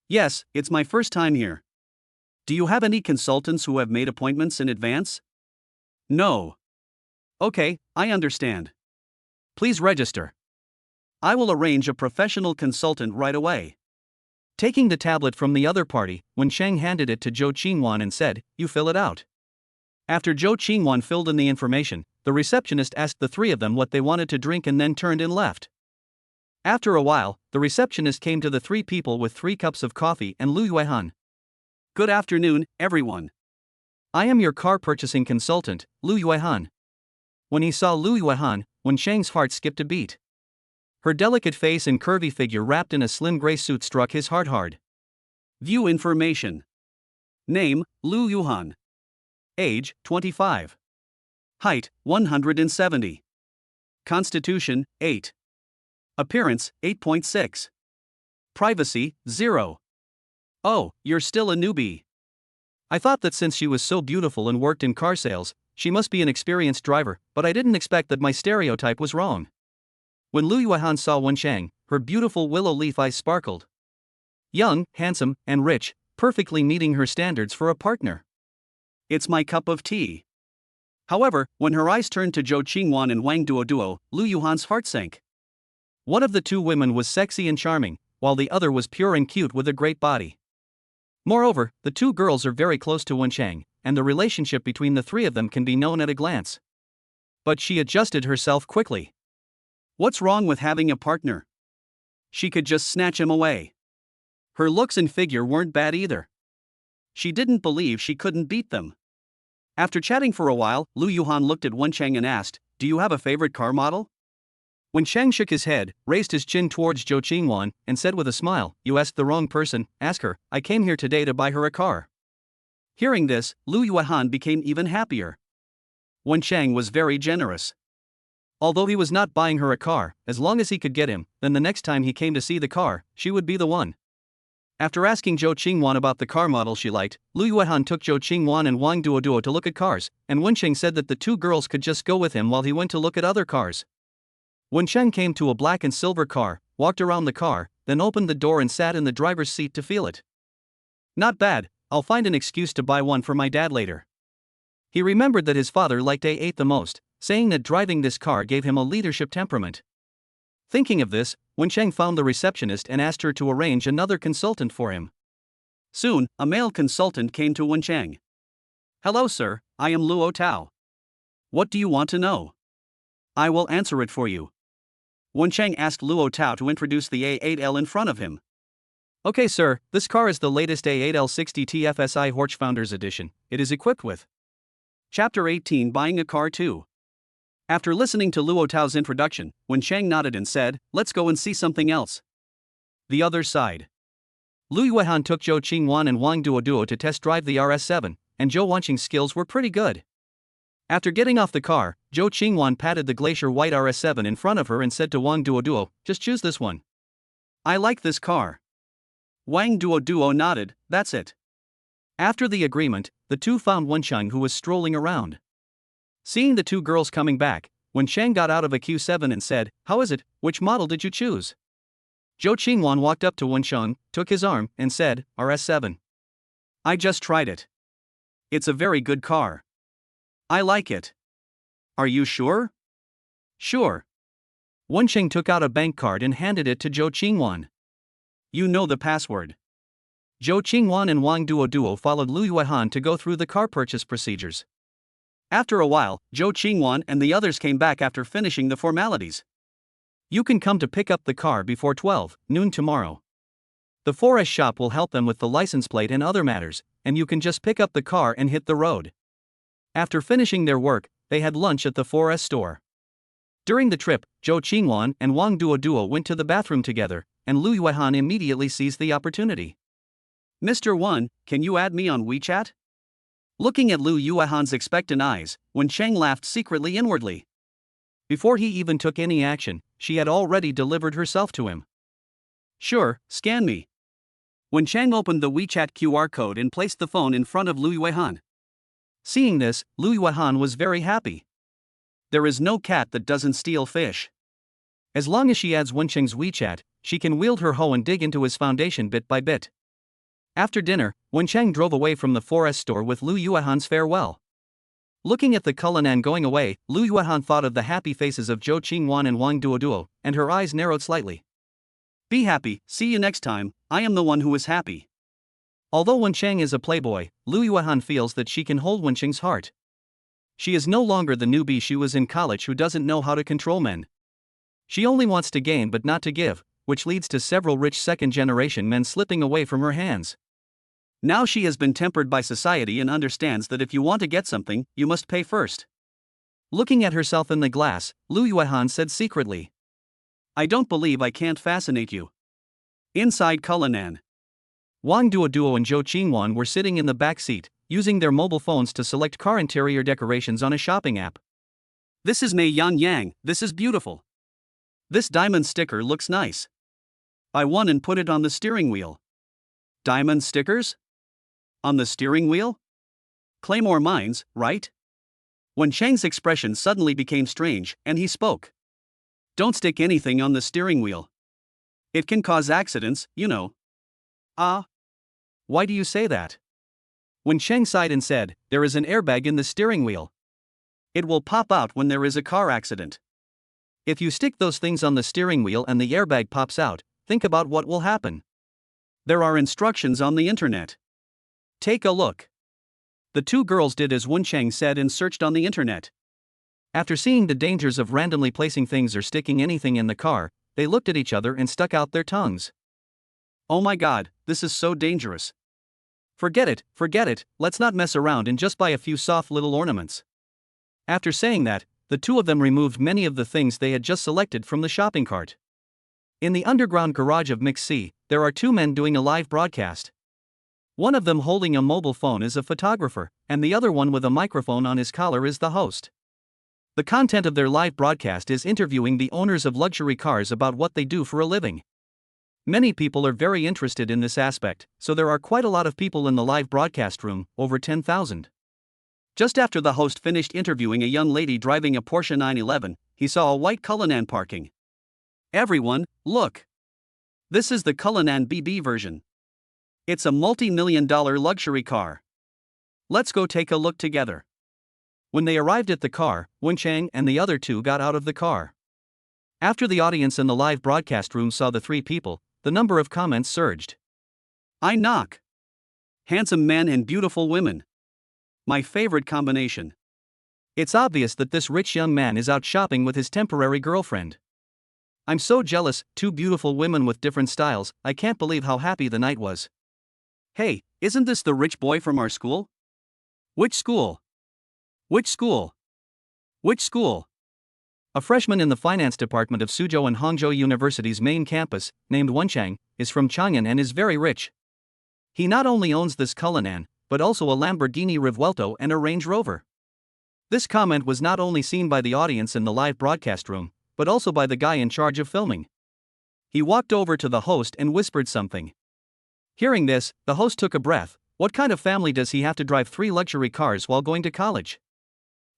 Speaker 1: "Yes, it's my first time here." "Do you have any consultants who have made appointments in advance?" "No." "Okay, I understand. Please register. I will arrange a professional consultant right away."
Speaker 2: Taking the tablet from the other party, Wenchang handed it to Zhou Qingwan and said, "You fill it out." After Zhou Qingwan filled in the information, the receptionist asked the three of them what they wanted to drink and then turned and left. After a while, the receptionist came to the three people with 3 cups of coffee and Lu Yuehan.
Speaker 1: "Good afternoon, everyone.
Speaker 2: I am your car purchasing consultant, Lu Yuehan." When he saw Lu Yuehan, Wenchang's heart skipped a beat. Her delicate face and curvy figure wrapped in a slim gray suit struck his heart hard.
Speaker 1: View information. Name, Lu Yuehan. Age, 25. Height, 170. Constitution, 8. Appearance, 8.6. Privacy, 0. Oh, you're still a newbie.
Speaker 2: I thought that since she was so beautiful and worked in car sales, she must be an experienced driver, but I didn't expect that my stereotype was wrong. When Lu Yuehan saw Wenchang, her beautiful willow leaf eyes sparkled. Young, handsome, and rich, perfectly meeting her standards for a partner.
Speaker 1: It's my cup of tea. However, when her eyes turned to Zhou Qingwan and Wang Duoduo, Lu Yuhan's heart sank. One of the two women was sexy and charming, while the other was pure and cute with a great body. Moreover, the two girls are very close to Wenchang, and the relationship between the three of them can be known at a glance. But she adjusted herself quickly. What's wrong with having a partner? She could just snatch him away. Her looks and figure weren't bad either. She didn't believe she couldn't beat them. After chatting for a while, Lu Yuehan looked at Wenchang and asked, "Do you have a favorite car model?" Wenchang shook his head, raised his chin towards Zhou Qingwan, and said with a smile, "You asked the wrong person, ask her. I came here today to buy her a car." Hearing this, Lu Yuehan became even happier. Wenchang was very generous. Although he was not buying her a car, as long as he could get him, then the next time he came to see the car, she would be the one. After asking Zhou Qingwan about the car model she liked, Lu Yuehan took Zhou Qingwan and Wang Duoduo to look at cars, and Wenchang said that the two girls could just go with him while he went to look at other cars. Wenchang came to a black and silver car, walked around the car, then opened the door and sat in the driver's seat to feel it. Not bad, I'll find an excuse to buy one for my dad later. He remembered that his father liked A8 the most, saying that driving this car gave him a leadership temperament. Thinking of this, Wenchang found the receptionist and asked her to arrange another consultant for him. Soon, a male consultant came to Wenchang. "Hello sir, I am Luo Tao. What do you want to know? I will answer it for you. Wencheng asked Luo Tao to introduce the A8L in front of him.
Speaker 2: Okay, sir, this car is the latest A8L 60 TFSI Horch Founders Edition. It is equipped with
Speaker 1: Chapter 18, Buying a Car Too. After listening to Luo Tao's introduction, Wencheng nodded and said, let's go and see something else. The other side.
Speaker 2: Lu Yuehan took Zhou Qingwan and Wang Duoduo to test drive the RS7, and Zhou Wanqing's skills were pretty good. After getting off the car, Zhou Qingwan patted the glacier white RS7 in front of her and said to Wang Duoduo, just choose this one.
Speaker 1: I like this car. Wang Duoduo nodded, that's it.
Speaker 2: After the agreement, the two found Wencheng, who was strolling around. Seeing the two girls coming back, Wencheng got out of a Q7 and said, how is it, which model did you choose? Zhou Qingwan walked up to Wencheng, took his arm, and said, RS7.
Speaker 1: I just tried it. It's a very good car. I like it. Are you sure?
Speaker 2: Sure. Wencheng took out a bank card and handed it to Zhou Qingwan.
Speaker 1: You know the password.
Speaker 2: Zhou Qingwan and Wang Duoduo followed Lu Yuehan to go through the car purchase procedures.
Speaker 1: After a while, Zhou Qingwan and the others came back after finishing the formalities.
Speaker 2: You can come to pick up the car before 12 noon tomorrow. The 4S shop will help them with the license plate and other matters, and you can just pick up the car and hit the road. After finishing their work, they had lunch at the 4S store. During the trip, Zhou Qingwan and Wang Duoduo went to the bathroom together, and Lu Yuehan immediately seized the opportunity.
Speaker 1: Mr. Wen, can you add me on WeChat? Looking at Lu Yuehan's expectant eyes, Wencheng laughed secretly inwardly.
Speaker 2: Before he even took any action, she had already delivered herself to him.
Speaker 1: Sure, scan me. Wencheng opened the WeChat QR code and placed the phone in front of Lu Yuehan.
Speaker 2: Seeing this, Lu Yuehan was very happy.
Speaker 1: There is no cat that doesn't steal fish.
Speaker 2: As long as she adds Wencheng's WeChat, she can wield her hoe and dig into his foundation bit by bit. After dinner, Wencheng drove away from the 4S store with Lu Yuehan's farewell. Looking at the Cullinan going away, Lu Yuehan thought of the happy faces of Zhou Qingwan and Wang Duoduo, and her eyes narrowed slightly.
Speaker 1: Be happy, see you next time, I am the one who is happy.
Speaker 2: Although Wencheng is a playboy, Lu Yuehan feels that she can hold Wencheng's heart. She is no longer the newbie she was in college who doesn't know how to control men. She only wants to gain but not to give, which leads to several rich second-generation men slipping away from her hands.
Speaker 1: Now she has been tempered by society and understands that if you want to get something, you must pay first.
Speaker 2: Looking at herself in the glass, Lu Yuehan said secretly,
Speaker 1: I don't believe I can't fascinate you. Inside Cullinan.
Speaker 2: Wang Duoduo and Zhou Qingwan were sitting in the back seat, using their mobile phones to select car interior decorations on a shopping app.
Speaker 1: This is Mei Yan Yang, this is beautiful. This diamond sticker looks nice. Buy one and put it on the steering wheel. Diamond stickers? On the steering wheel? Claymore mines, right? Wencheng's expression suddenly became strange, and he spoke. Don't stick anything on the steering wheel. It can cause accidents, you know.
Speaker 2: Ah. Why do you say that? Wencheng sighed and said, there is an airbag in the steering wheel.
Speaker 1: It will pop out when there is a car accident.
Speaker 2: If you stick those things on the steering wheel and the airbag pops out, think about what will happen.
Speaker 1: There are instructions on the internet. Take a look. The two girls did as Wencheng said and searched on the internet.
Speaker 2: After seeing the dangers of randomly placing things or sticking anything in the car, they looked at each other and stuck out their tongues.
Speaker 1: Oh my god, this is so dangerous. Forget it, let's not mess around and just buy a few soft little ornaments.
Speaker 2: After saying that, the two of them removed many of the things they had just selected from the shopping cart. In the underground garage of Mix C, there are two men doing a live broadcast. One of them holding a mobile phone is a photographer, and the other one with a microphone on his collar is the host. The content of their live broadcast is interviewing the owners of luxury cars about what they do for a living. Many people are very interested in this aspect, so there are quite a lot of people in the live broadcast room, over 10,000. Just after the host finished interviewing a young lady driving a Porsche 911, he saw a white Cullinan parking. Everyone, look! This is the Cullinan BB version. It's a multi-million-dollar luxury car. Let's go take a look together. When they arrived at the car, Wencheng and the other two got out of the car. After the audience in the live broadcast room saw the three people, the number of comments surged. I knock. Handsome men and beautiful women. My favorite combination. It's obvious that this rich young man is out shopping with his temporary girlfriend. I'm so jealous, two beautiful women with different styles, I can't believe how happy the night was.
Speaker 1: Hey, isn't this the rich boy from our school? Which school? Which school? Which school?
Speaker 2: A freshman in the finance department of Suzhou and Hangzhou University's main campus, named Wenchang, is from Chang'an and is very rich. He not only owns this Cullinan, but also a Lamborghini Revuelto and a Range Rover. This comment was not only seen by the audience in the live broadcast room, but also by the guy in charge of filming. He walked over to the host and whispered something. Hearing this, the host took a breath. What kind of family does he have to drive 3 luxury cars while going to college?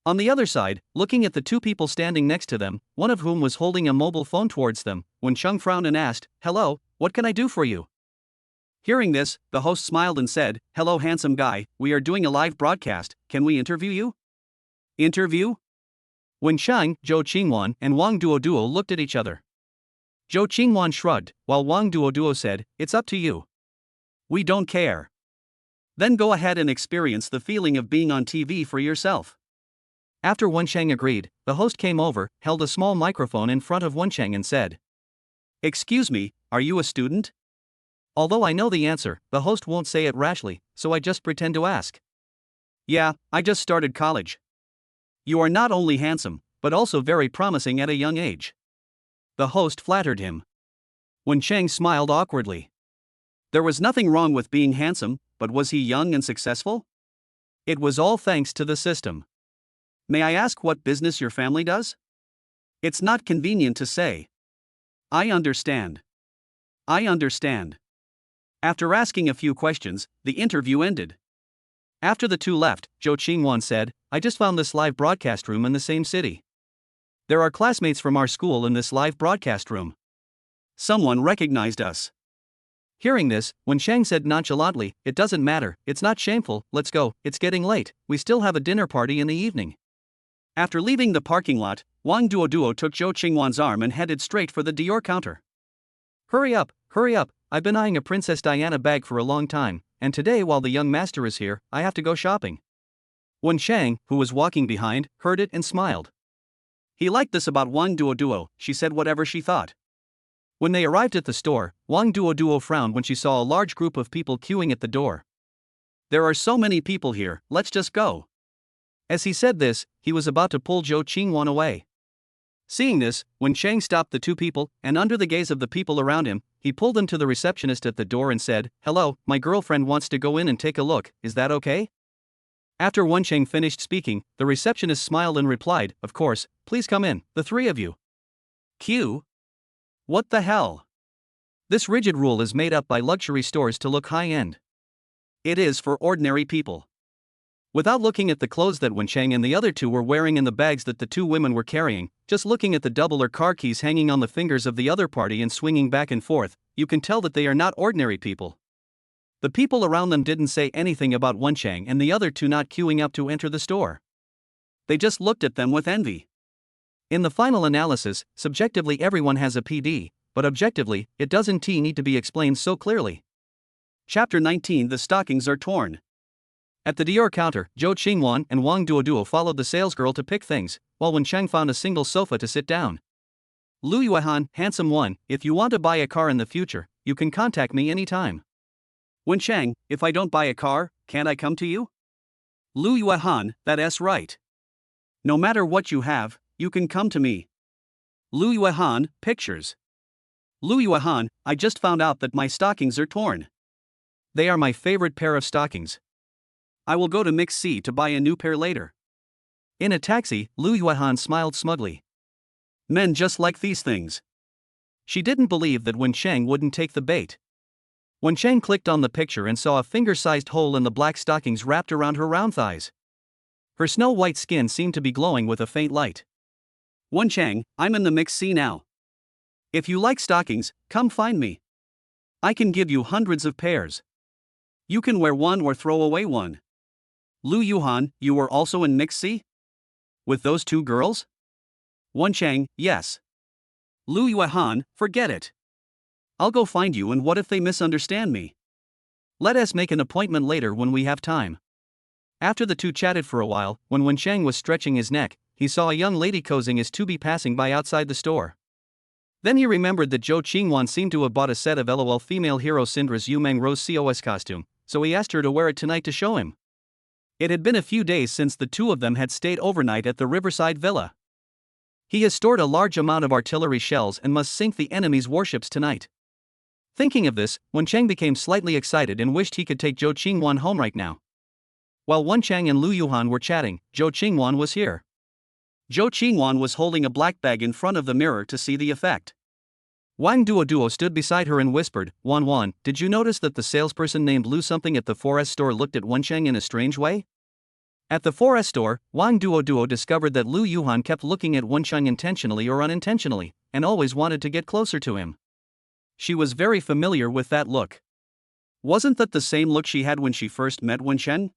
Speaker 2: On the other side, looking at the two people standing next to them, one of whom was holding a mobile phone towards them, Wenchang frowned and asked, "Hello, what can I do for you?"
Speaker 1: Hearing this, the host smiled and said, "Hello, handsome guy, we are doing a live broadcast, can we interview you?" Interview?
Speaker 2: Wenchang, Zhou Qingwan, and Wang Duoduo looked at each other. Zhou Qingwan shrugged, while Wang Duoduo said, "It's up to you."
Speaker 1: We don't care. Then go ahead and experience the feeling of being on TV for yourself.
Speaker 2: After Wenchang agreed, the host came over, held a small microphone in front of Wenchang and said,
Speaker 1: "Excuse me, are you a student?"
Speaker 2: Although I know the answer, the host won't say it rashly, so I just pretend to ask.
Speaker 1: "Yeah, I just started college." "You are not only handsome, but also very promising at a young age."
Speaker 2: The host flattered him. Wenchang smiled awkwardly.
Speaker 1: There was nothing wrong with being handsome, but was he young and successful?
Speaker 2: It was all thanks to the system.
Speaker 1: "May I ask what business your family does?" "It's not convenient to say." "I understand. I understand." After asking a few questions, the interview ended.
Speaker 2: After the two left, Zhou Qingwan said, "I just found this live broadcast room in the same city. There are classmates from our school in this live broadcast room."
Speaker 1: Someone recognized us.
Speaker 2: Hearing this, Wenchang said nonchalantly, "It doesn't matter, it's not shameful, let's go, it's getting late, we still have a dinner party in the evening."
Speaker 1: After leaving the parking lot, Wang Duoduo took Zhou Qingwan's arm and headed straight for the Dior counter.
Speaker 2: Hurry up, I've been eyeing a Princess Diana bag for a long time, and today while the young master is here, I have to go shopping." Wenchang, who was walking behind, heard it and smiled.
Speaker 1: He liked this about Wang Duoduo, she said whatever she thought.
Speaker 2: When they arrived at the store, Wang Duoduo frowned when she saw a large group of people queuing at the door.
Speaker 1: "There are so many people here, let's just go."
Speaker 2: As he said this, he was about to pull Zhou Qingwan away. Seeing this, Wenchang stopped the two people, and under the gaze of the people around him, he pulled them to the receptionist at the door and said, "Hello, my girlfriend wants to go in and take a look, is that okay?" After Wenchang finished speaking, the receptionist smiled and replied, "Of course, please come in, the three of you."
Speaker 1: Q? What the hell?
Speaker 2: This rigid rule is made up by luxury stores to look high-end.
Speaker 1: It is for ordinary people.
Speaker 2: Without looking at the clothes that Wenchang and the other two were wearing and the bags that the two women were carrying, just looking at the double or car keys hanging on the fingers of the other party and swinging back and forth, you can tell that they are not ordinary people. The people around them didn't say anything about Wenchang and the other two not queuing up to enter the store.
Speaker 1: They just looked at them with envy.
Speaker 2: In the final analysis, subjectively everyone has a PD, but objectively, it doesn't need to be explained so clearly.
Speaker 1: Chapter 19: The stockings are torn.
Speaker 2: At the Dior counter, Zhou Qingwan and Wang Duoduo followed the salesgirl to pick things, while Wenchang found a single sofa to sit down.
Speaker 1: "Lu Yuehan, handsome one, if you want to buy a car in the future, you can contact me anytime." "Wenchang, if I don't buy a car, can't I come to you?" "Lu Yuehan, that's right. No matter what you have, you can come to me." "Lu Yuehan, pictures." "Lu Yuehan, I just found out that my stockings are torn."
Speaker 2: "They are my favorite pair of stockings.
Speaker 1: I will go to Mix C to buy a new pair later."
Speaker 2: In a taxi, Lu Yuehan smiled smugly.
Speaker 1: Men just like these things.
Speaker 2: She didn't believe that Wenchang wouldn't take the bait. Wenchang clicked on the picture and saw a finger-sized hole in the black stockings wrapped around her round thighs. Her snow-white skin seemed to be glowing with a faint light.
Speaker 1: "Wenchang, I'm in the Mix C now. If you like stockings, come find me. I can give you hundreds of pairs. You can wear one or throw away one." "Lu Yuhan, you were also in Mix C? With those two girls?" "Wenchang, yes." "Lu Yuehan, forget it. I'll go find you, and what if they misunderstand me?"
Speaker 2: "Let us make an appointment later when we have time." After the two chatted for a while, when Wenchang was stretching his neck, he saw a young lady cozying his to-be passing by outside the store. Then he remembered that Zhou Qingwan seemed to have bought a set of LOL female hero Syndra's Yumeng Rose COS costume, so he asked her to wear it tonight to show him. It had been a few days since the two of them had stayed overnight at the riverside villa. He has stored a large amount of artillery shells and must sink the enemy's warships tonight. Thinking of this, Wenchang became slightly excited and wished he could take Zhou Qingwan home right now. While Wenchang and Lu Yuhan were chatting, Zhou Qingwan was here.
Speaker 1: Zhou Qingwan was holding a black bag in front of the mirror to see the effect.
Speaker 2: Wang Duoduo stood beside her and whispered, Wan, did you notice that the salesperson named Lu something at the 4S store looked at Wenchang in a strange way? At the 4S store, Wang Duoduo discovered that Lu Yuhan kept looking at Wenchang intentionally or unintentionally, and always wanted to get closer to him. She was very familiar with that look.
Speaker 1: Wasn't that the same look she had when she first met Wenchang?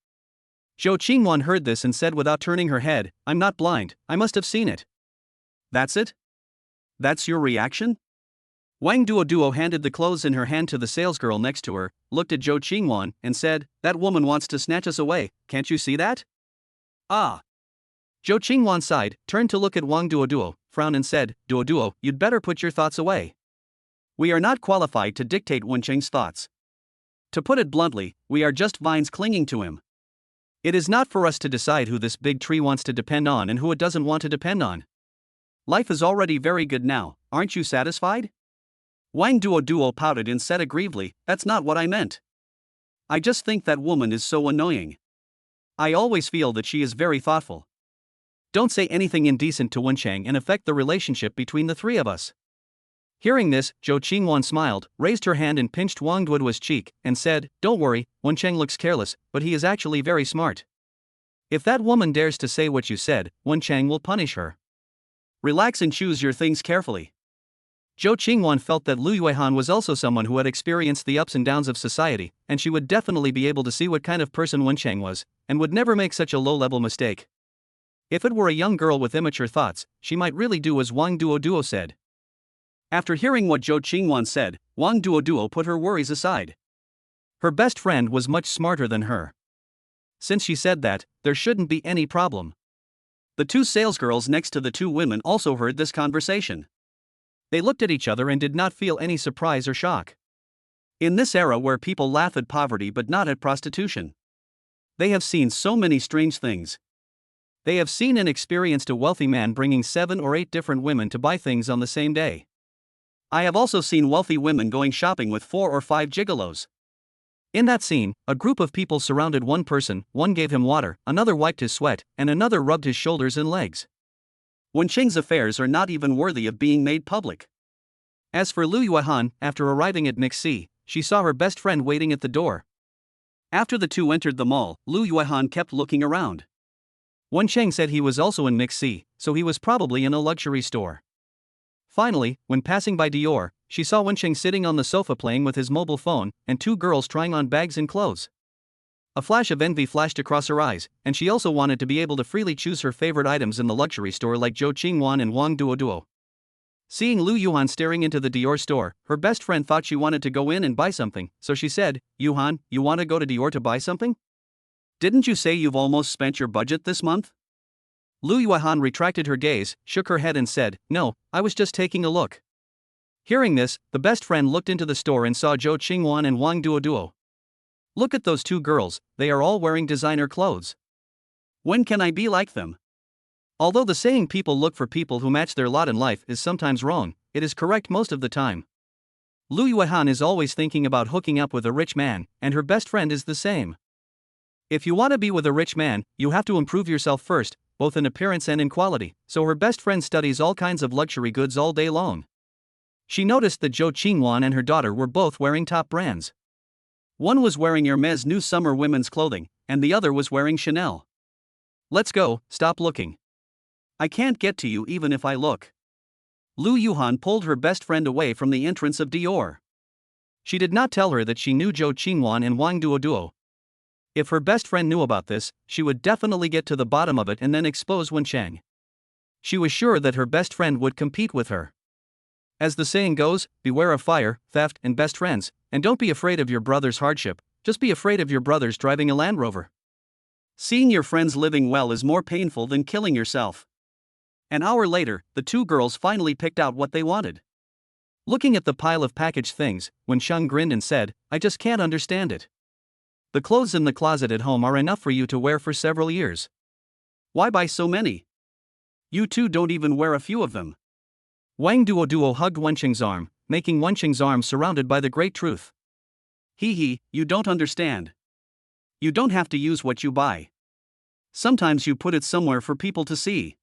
Speaker 2: Zhou Qingwan heard this and said without turning her head, I'm not blind, I must have seen it.
Speaker 1: That's it? That's your reaction?
Speaker 2: Wang Duoduo handed the clothes in her hand to the salesgirl next to her, looked at Zhou Qingwan, and said, That woman wants to snatch us away, can't you see that?
Speaker 1: Ah.
Speaker 2: Zhou Qingwan sighed, turned to look at Wang Duoduo, frowned and said, Duoduo, you'd better put your thoughts away.
Speaker 1: We are not qualified to dictate Wenchang's thoughts. To put it bluntly, we are just vines clinging to him.
Speaker 2: It is not for us to decide who this big tree wants to depend on and who it doesn't want to depend on.
Speaker 1: Life is already very good now, aren't you satisfied? Wang Duoduo pouted and said aggrievely, That's not what I meant. I just think that woman is so annoying. I always feel that she is very thoughtful.
Speaker 2: Don't say anything indecent to Wenchang and affect the relationship between the three of us. Hearing this, Zhou Qingwan smiled, raised her hand and pinched Wang Duoduo's cheek, and said, Don't worry, Wenchang looks careless, but he is actually very smart. If that woman dares to say what you said, Wenchang will punish her.
Speaker 1: Relax and choose your things carefully.
Speaker 2: Zhou Qingwan felt that Lu Yuehan was also someone who had experienced the ups and downs of society, and she would definitely be able to see what kind of person Wenchang was, and would never make such a low-level mistake. If it were a young girl with immature thoughts, she might really do as Wang Duoduo said.
Speaker 1: After hearing what Zhou Qingwan said, Wang Duoduo put her worries aside.
Speaker 2: Her best friend was much smarter than her. Since she said that, there shouldn't be any problem.
Speaker 1: The two salesgirls next to the two women also heard this conversation.
Speaker 2: They looked at each other and did not feel any surprise or shock.
Speaker 1: In this era where people laugh at poverty but not at prostitution, they have seen so many strange things.
Speaker 2: They have seen and experienced a wealthy man bringing 7 or 8 different women to buy things on the same day.
Speaker 1: I have also seen wealthy women going shopping with 4 or 5 gigolos.
Speaker 2: In that scene, a group of people surrounded one person, one gave him water, another wiped his sweat, and another rubbed his shoulders and legs.
Speaker 1: Wenchang's affairs are not even worthy of being made public.
Speaker 2: As for Lu Yuehan, after arriving at Mixi, she saw her best friend waiting at the door.
Speaker 1: After the two entered the mall, Lu Yuehan kept looking around.
Speaker 2: Wenchang said he was also in Mixi, so he was probably in a luxury store. Finally, when passing by Dior, she saw Wenchang sitting on the sofa playing with his mobile phone, and 2 girls trying on bags and clothes. A flash of envy flashed across her eyes, and she also wanted to be able to freely choose her favorite items in the luxury store like Zhou Qingwan and Wang Duoduo. Seeing Lu Yuhan staring into the Dior store, her best friend thought she wanted to go in and buy something, so she said, Yuhan, you want to go to Dior to buy something?
Speaker 1: Didn't you say you've almost spent your budget this month?
Speaker 2: Lu Yuehan retracted her gaze, shook her head and said, No, I was just taking a look. Hearing this, the best friend looked into the store and saw Zhou Qingwan and Wang Duoduo. Look at those 2 girls, they are all wearing designer clothes.
Speaker 1: When can I be like them?
Speaker 2: Although the saying people look for people who match their lot in life is sometimes wrong, it is correct most of the time. Lu Yuehan is always thinking about hooking up with a rich man, and her best friend is the same. If you want to be with a rich man, you have to improve yourself first, both in appearance and in quality, so her best friend studies all kinds of luxury goods all day long. She noticed that Zhou Qingwan and her daughter were both wearing top brands.
Speaker 1: One was wearing Hermès' new summer women's clothing, and the other was wearing Chanel.
Speaker 2: Let's go, stop looking.
Speaker 1: I can't get to you even if I look. Lu Yuhan pulled her best friend away from the entrance of Dior.
Speaker 2: She did not tell her that she knew Zhou Qingwan and Wang Duoduo. If her best friend knew about this, she would definitely get to the bottom of it and then expose Wenchang. She was sure that her best friend would compete with her. As the saying goes, beware of fire, theft, and best friends, and don't be afraid of your brother's hardship, just be afraid of your brother's driving a Land Rover.
Speaker 1: Seeing your friends living well is more painful than killing yourself. An hour later, the two girls finally picked out what they wanted.
Speaker 2: Looking at the pile of packaged things, Wensheng grinned and said, I just can't understand it. The clothes in the closet at home are enough for you to wear for several years.
Speaker 1: Why buy so many? You two don't even wear a few of them.
Speaker 2: Wang Duoduo hugged Wensheng's arm, making Wensheng's arm surrounded by the great truth.
Speaker 1: Hee, you don't understand. You don't have to use what you buy. Sometimes you put it somewhere for people to see.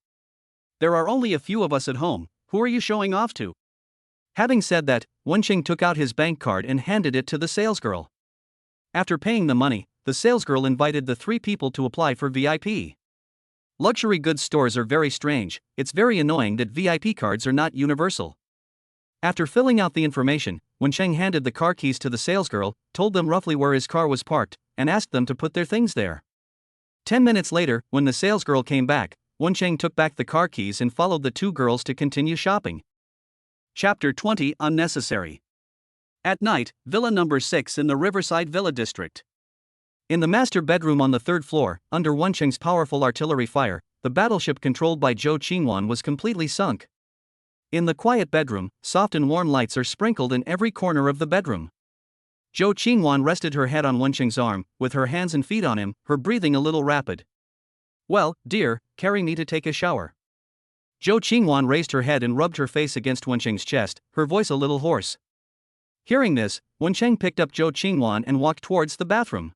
Speaker 1: There are only a few of us at home, who are you showing off to?
Speaker 2: Having said that, Wensheng took out his bank card and handed it to the salesgirl. After paying the money, the salesgirl invited the three people to apply for VIP. Luxury goods stores are very strange, it's very annoying that VIP cards are not universal. After filling out the information, Wensheng handed the car keys to the salesgirl, told them roughly where his car was parked, and asked them to put their things there. 10 minutes later, when the salesgirl came back, Wensheng took back the car keys and followed the two girls to continue shopping.
Speaker 1: Chapter 20 Unnecessary. At night, Villa number 6 in the Riverside Villa District.
Speaker 2: In the master bedroom on the third floor, under Wensheng's powerful artillery fire, the battleship controlled by Zhou Qingwan was completely sunk. In the quiet bedroom, soft and warm lights are sprinkled in every corner of the bedroom. Zhou Qingwan rested her head on Wensheng's arm, with her hands and feet on him, her breathing a little rapid. Well, dear, carry me to take a shower. Zhou Qingwan raised her head and rubbed her face against Wensheng's chest, her voice a little hoarse. Hearing this, Wensheng picked up Zhou Qingwan and walked towards the bathroom.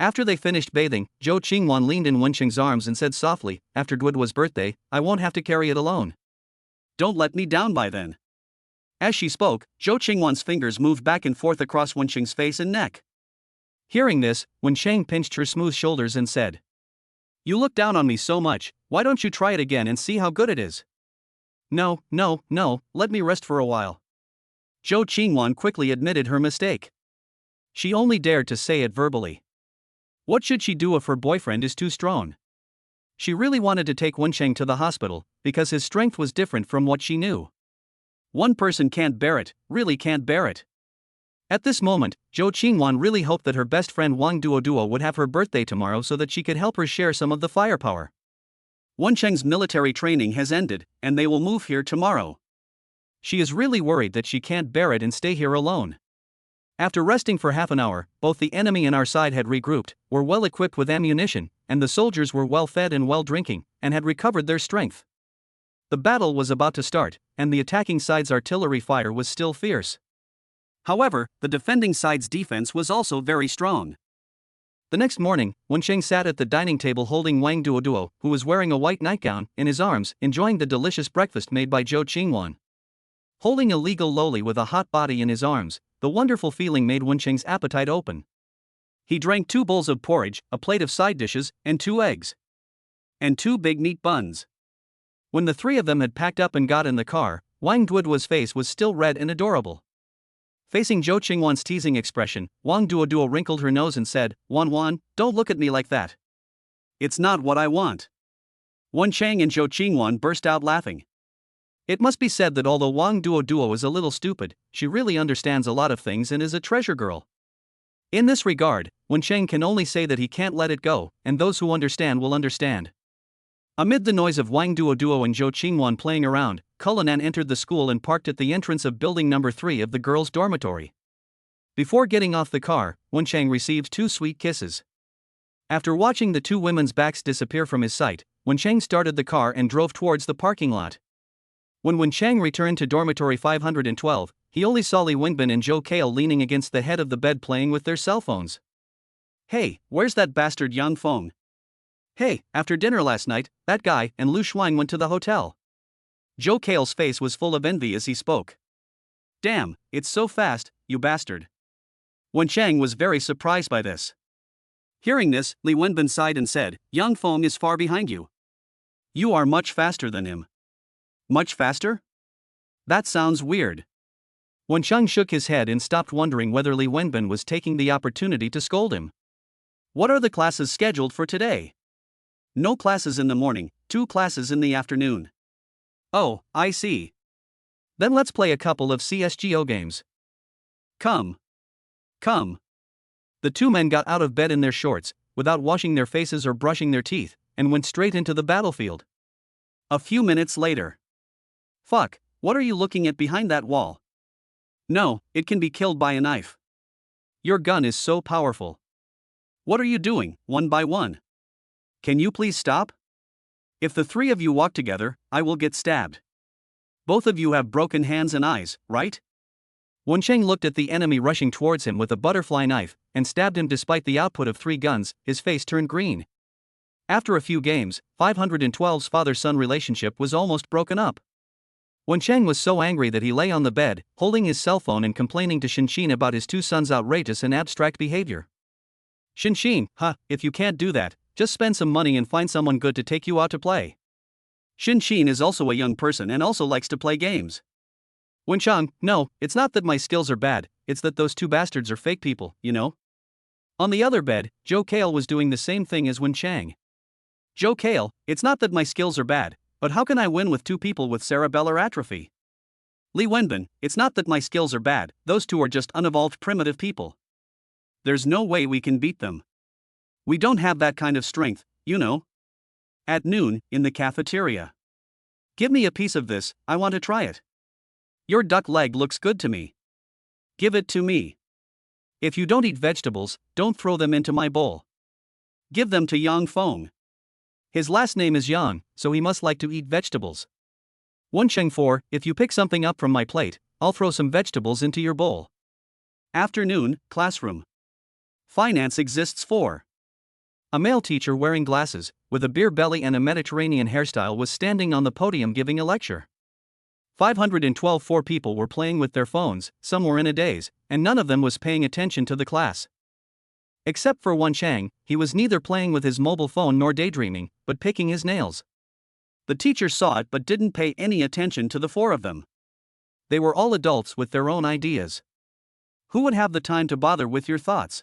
Speaker 2: After they finished bathing, Zhou Qingwan leaned in Wensheng's arms and said softly, after Duoduo's birthday, I won't have to carry it alone.
Speaker 1: Don't let me down by then. As she spoke, Zhou Qingwan's fingers moved back and forth across Wensheng's face and neck.
Speaker 2: Hearing this, Wensheng pinched her smooth shoulders and said,
Speaker 1: You look down on me so much, why don't you try it again and see how good it is?
Speaker 2: No, let me rest for a while.
Speaker 1: Zhou Qingwan quickly admitted her mistake.
Speaker 2: She only dared to say it verbally. What should she do if her boyfriend is too strong? She really wanted to take Wensheng to the hospital, because his strength was different from what she knew.
Speaker 1: One person can't bear it, really can't bear it.
Speaker 2: At this moment, Zhou Qingwan really hoped that her best friend Wang Duoduo would have her birthday tomorrow so that she could help her share some of the firepower.
Speaker 1: Wensheng's military training has ended, and they will move here tomorrow.
Speaker 2: She is really worried that she can't bear it and stay here alone. After resting for half an hour, both the enemy and our side had regrouped, were well equipped with ammunition, and the soldiers were well fed and well drinking, and had recovered their strength. The battle was about to start, and the attacking side's artillery fire was still fierce.
Speaker 1: However, the defending side's defense was also very strong.
Speaker 2: The next morning, Wensheng sat at the dining table holding Wang Duoduo, who was wearing a white nightgown, in his arms, enjoying the delicious breakfast made by Zhou Qingwan. Holding a legal loli with a hot body in his arms, the wonderful feeling made Wensheng's appetite open.
Speaker 1: He drank 2 bowls of porridge, a plate of side dishes, and 2 eggs. And 2 big meat buns.
Speaker 2: When the three of them had packed up and got in the car, Wang Duoduo's face was still red and adorable. Facing Zhou Qingwan's teasing expression, Wang Duoduo wrinkled her nose and said, Wan, don't look at me like that.
Speaker 1: It's not what I want. Wensheng and Zhou Qingwan burst out laughing.
Speaker 2: It must be said that although Wang Duoduo is a little stupid, she really understands a lot of things and is a treasure girl. In this regard, Wensheng can only say that he can't let it go, and those who understand will understand. Amid the noise of Wang Duoduo and Zhou Qingwan playing around, Cullinan entered the school and parked at the entrance of building number 3 of the girls' dormitory. Before getting off the car, Wensheng received 2 sweet kisses. After watching the 2 women's backs disappear from his sight, Wensheng started the car and drove towards the parking lot. When Wensheng returned to dormitory 512, he only saw Li Wengbin and Zhou Kale leaning against the head of the bed playing with their cell phones.
Speaker 1: Hey, where's that bastard Yang Feng?
Speaker 2: Hey, after dinner last night, that guy and Lu Shuang went to the hotel.
Speaker 1: Zhou Kale's face was full of envy as he spoke. Damn, it's so fast, you bastard. Wensheng was very surprised by this. Hearing this, Li Wenbin sighed and said, Yang Feng is far behind you. You are much faster than him. Much faster? That sounds weird.
Speaker 2: Wensheng shook his head and stopped wondering whether Li Wenbin was taking the opportunity to scold him.
Speaker 1: What are the classes scheduled for today? No classes in the morning, 2 classes in the afternoon. Oh, I see.
Speaker 2: Then let's play a couple of CSGO games.
Speaker 1: Come.
Speaker 2: The 2 men got out of bed in their shorts, without washing their faces or brushing their teeth, and went straight into the battlefield.
Speaker 1: A few minutes later. Fuck, what are you looking at behind that wall? No, it can be killed by a knife. Your gun is so powerful. What are you doing, one by one? Can you please stop? If the three of you walk together, I will get stabbed. Both of you have broken hands and eyes, right?
Speaker 2: Wencheng looked at the enemy rushing towards him with a butterfly knife, and stabbed him despite the output of 3 guns. His face turned green. After a few games, 512's father-son relationship was almost broken up. Wencheng was so angry that he lay on the bed, holding his cell phone and complaining to Shinxin about his 2 sons' outrageous and abstract behavior. Shinxin, if you can't do that, just spend some money and find someone good to take you out to play.
Speaker 1: Shinxin is also a young person and also likes to play games.
Speaker 2: Wencheng, no, it's not that my skills are bad, it's that those 2 bastards are fake people, you know? On the other bed, Zhou Kale was doing the same thing as Wencheng.
Speaker 1: Zhou Kale, it's not that my skills are bad, but how can I win with 2 people with cerebellar atrophy? Li Wenbin, it's not that my skills are bad, those 2 are just unevolved primitive people. There's no way we can beat them. We don't have that kind of strength, you know. At noon, in the cafeteria. Give me a piece of this, I want to try it. Your duck leg looks good to me. Give it to me. If you don't eat vegetables, don't throw them into my bowl. Give them to Yang Feng.
Speaker 2: His last name is Yang, so he must like to eat vegetables. Wencheng 4, if you pick something up from my plate, I'll throw some vegetables into your bowl.
Speaker 1: Afternoon, classroom. Finance exists for.
Speaker 2: A male teacher wearing glasses, with a beer belly and a Mediterranean hairstyle was standing on the podium giving a lecture. 512 people were playing with their phones, some were in a daze, and none of them was paying attention to the class. Except for Wencheng, he was neither playing with his mobile phone nor daydreaming, but picking his nails.
Speaker 1: The teacher saw it but didn't pay any attention to the 4 of them.
Speaker 2: They were all adults with their own ideas.
Speaker 1: Who would have the time to bother with your thoughts?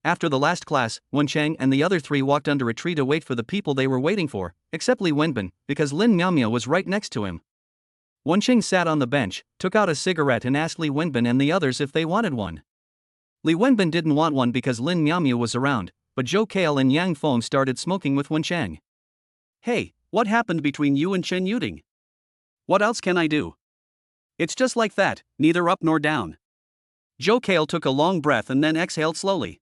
Speaker 2: After the last class, Wencheng and the other 3 walked under a tree to wait for the people they were waiting for, except Li Wenbin, because Lin Miaomia was right next to him. Wencheng sat on the bench, took out a cigarette and asked Li Wenbin and the others if they wanted one. Li Wenbin didn't want one because Lin Miaomia was around, but Zhou Kale and Yang Feng started smoking with Wencheng.
Speaker 1: Hey, what happened between you and Chen Yuding? What else can I do? It's just like that, neither up nor down. Zhou Kale took a long breath and then exhaled slowly.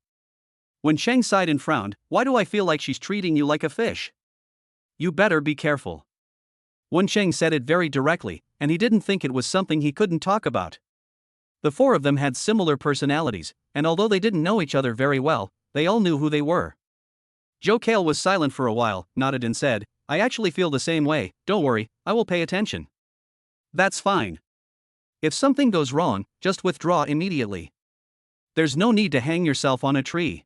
Speaker 1: Wencheng sighed and frowned. Why do I feel like she's treating you like a fish? You better be careful.
Speaker 2: Wencheng said it very directly, and he didn't think it was something he couldn't talk about. The 4 of them had similar personalities, and although they didn't know each other very well, they all knew who they were.
Speaker 1: Zhou Kale was silent for a while, nodded and said, I actually feel the same way, don't worry, I will pay attention. That's fine.
Speaker 2: If something goes wrong, just withdraw immediately. There's no need to hang yourself on a tree.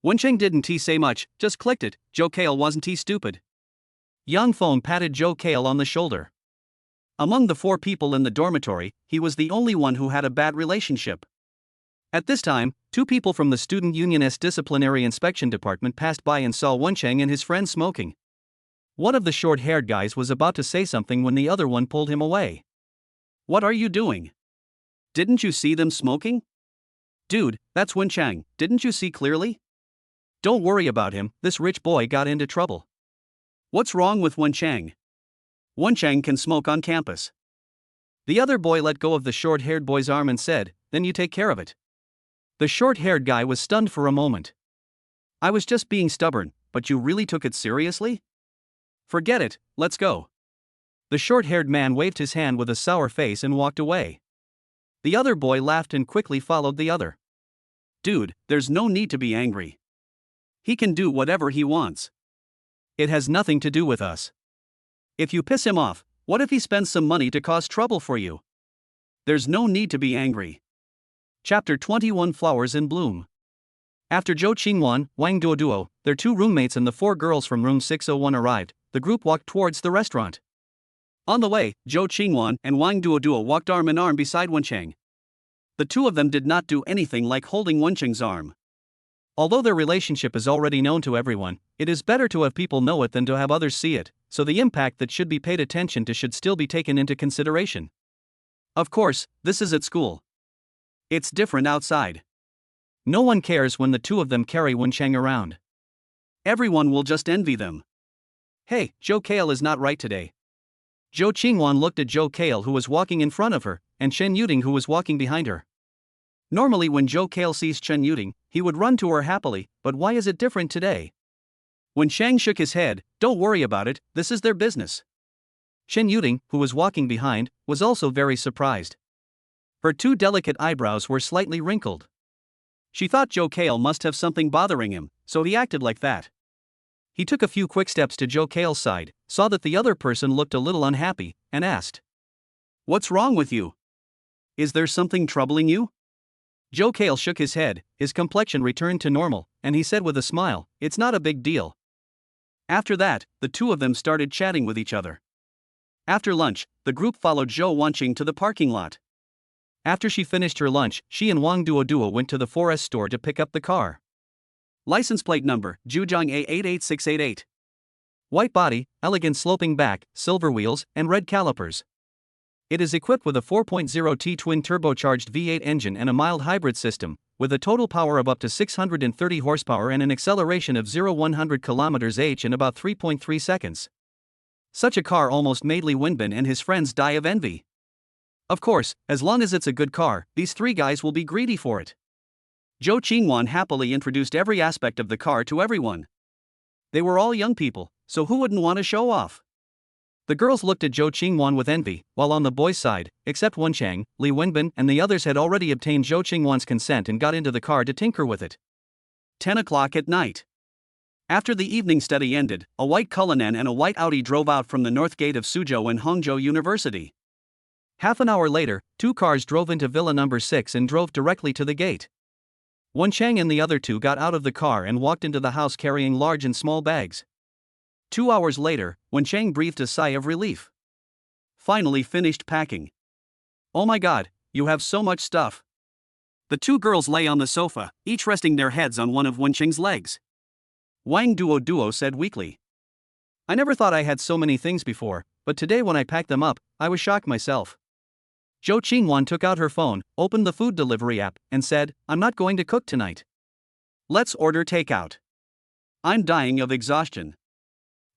Speaker 1: Wencheng didn't say much, just clicked it. Zhou Kale wasn't stupid.
Speaker 2: Yang Feng patted Zhou Kale on the shoulder.
Speaker 1: Among the 4 people in the dormitory, he was the only one who had a bad relationship. At this time, 2 people from the Student Union's Disciplinary Inspection Department passed by and saw Wencheng and his friend smoking. One of the short-haired guys was about to say something when the other one pulled him away. What are you doing? Didn't you see them smoking? Dude, that's Wencheng, didn't you see clearly?
Speaker 2: Don't worry about him, this rich boy got into trouble.
Speaker 1: What's wrong with Wencheng? Wencheng can smoke on campus.
Speaker 2: The other boy let go of the short-haired boy's arm and said, then you take care of it. The short-haired guy was stunned for a moment.
Speaker 1: I was just being stubborn, but you really took it seriously? Forget it, let's go.
Speaker 2: The short-haired man waved his hand with a sour face and walked away. The other boy laughed and quickly followed the other.
Speaker 1: Dude, there's no need to be angry. He can do whatever he wants.
Speaker 2: It has nothing to do with us.
Speaker 1: If you piss him off, what if he spends some money to cause trouble for you? There's no need to be angry.
Speaker 2: Chapter 21 Flowers in Bloom. After Zhou Qingwan, Wang Duoduo, their 2 roommates and the 4 girls from room 601 arrived, the group walked towards the restaurant.
Speaker 1: On the way, Zhou Qingwan and Wang Duoduo walked arm in arm beside Wencheng. The 2 of them did not do anything like holding Wencheng's arm.
Speaker 2: Although their relationship is already known to everyone, it is better to have people know it than to have others see it, so the impact that should be paid attention to should still be taken into consideration.
Speaker 1: Of course, this is at school. It's different outside.
Speaker 2: No one cares when the two of them carry Wencheng around.
Speaker 1: Everyone will just envy them.
Speaker 2: Hey, Zhou Kale is not right today. Zhou Qingwan looked at Zhou Kale, who was walking in front of her, and Chen Yuding, who was walking behind her. Normally when Zhou Kale sees Chen Yuding, he would run to her happily, but why is it different today?
Speaker 1: When Shang shook his head, "Don't worry about it, this is their business."
Speaker 2: Chen Yuding, who was walking behind, was also very surprised. Her two delicate eyebrows were slightly wrinkled.
Speaker 1: She thought Zhou Kale must have something bothering him, so he acted like that.
Speaker 2: He took a few quick steps to Zhou Kale's side, saw that the other person looked a little unhappy, and asked,
Speaker 1: "What's wrong with you? Is there something troubling you?"
Speaker 2: Zhou Kale shook his head, his complexion returned to normal, and he said with a smile, "It's not a big deal."
Speaker 1: After that, the two of them started chatting with each other. After lunch, the group followed Zhou Wanqing to the parking lot.
Speaker 2: After she finished her lunch, she and Wang Duoduo went to the forest store to pick up the car.
Speaker 1: License plate number, Zhujiang A88688.
Speaker 2: White body, elegant sloping back, silver wheels, and red calipers. It is equipped with a 4.0T twin-turbocharged V8 engine and a mild hybrid system, with a total power of up to 630 horsepower and an acceleration of 0-100 km/h in about 3.3 seconds. Such a car almost made Li Wenbin and his friends die of envy. Of course, as long as it's a good car, these three guys will be greedy for it. Zhou Qingwan happily introduced every aspect of the car to everyone. They were all young people, so who wouldn't want to show off? The girls looked at Zhou Qingwan with envy, while on the boys' side, except Wenchang, Li Wenbin and the others had already obtained Zhou Qingwan's consent and got into the car to tinker with it.
Speaker 1: 10 o'clock at night. After the evening study ended, a white Cullinan and a white Audi drove out from the north gate of Suzhou and Hangzhou University.
Speaker 2: Half an hour later, two cars drove into Villa number 6 and drove directly to the gate. Wenchang and the other two got out of the car and walked into the house carrying large and small bags.
Speaker 1: 2 hours later, Wenchang breathed a sigh of relief. Finally finished packing. "Oh my god, you have so much stuff." The two girls lay on the sofa, each resting their heads on one of Wenchang's legs. Wang Duoduo said weakly,
Speaker 2: "I never thought I had so many things before, but today when I packed them up, I was shocked myself." Zhou Qingwan took out her phone, opened the food delivery app, and said, "I'm not going to cook tonight.
Speaker 1: Let's order takeout. I'm dying of exhaustion."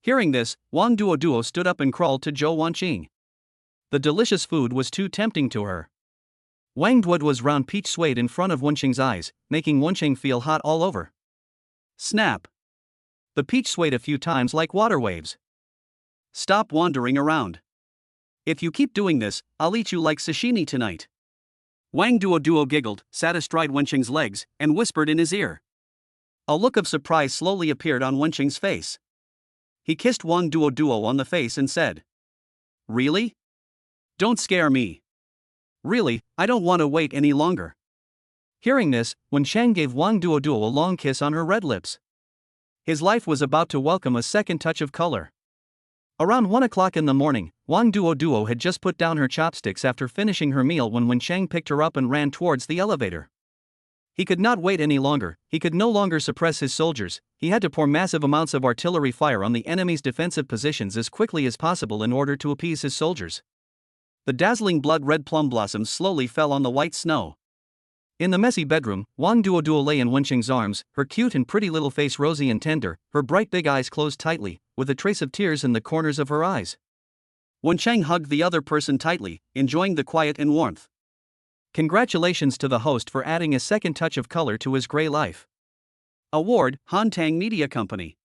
Speaker 2: Hearing this, Wang Duoduo stood up and crawled to Zhou Wanqing. The delicious food was too tempting to her. Wang Duoduo's round peach swayed in front of Wenqing's eyes, making Wenqing feel hot all over.
Speaker 1: Snap.
Speaker 2: The peach swayed a few times like water waves.
Speaker 1: "Stop wandering around. If you keep doing this, I'll eat you like sashimi tonight." Wang Duoduo giggled, sat astride Wenqing's legs, and whispered in his ear. A look of surprise slowly appeared on Wenqing's face. He kissed Wang Duoduo on the face and said, "Really? Don't scare me. Really, I don't want to wait any longer."
Speaker 2: Hearing this, Wenchang gave Wang Duoduo a long kiss on her red lips. His life was about to welcome a second touch of color. Around 1 o'clock in the morning, Wang Duoduo had just put down her chopsticks after finishing her meal when Wenchang picked her up and ran towards the elevator. He could not wait any longer, he could no longer suppress his soldiers, he had to pour massive amounts of artillery fire on the enemy's defensive positions as quickly as possible in order to appease his soldiers. The dazzling blood-red plum blossoms slowly fell on the white snow. In the messy bedroom, Wang Duoduo lay in Wenqing's arms, her cute and pretty little face rosy and tender, her bright big eyes closed tightly, with a trace of tears in the corners of her eyes.
Speaker 1: Wenchang hugged the other person tightly, enjoying the quiet and warmth.
Speaker 2: Congratulations to the host for adding a second touch of color to his gray life.
Speaker 1: Award, Hantang Media Company.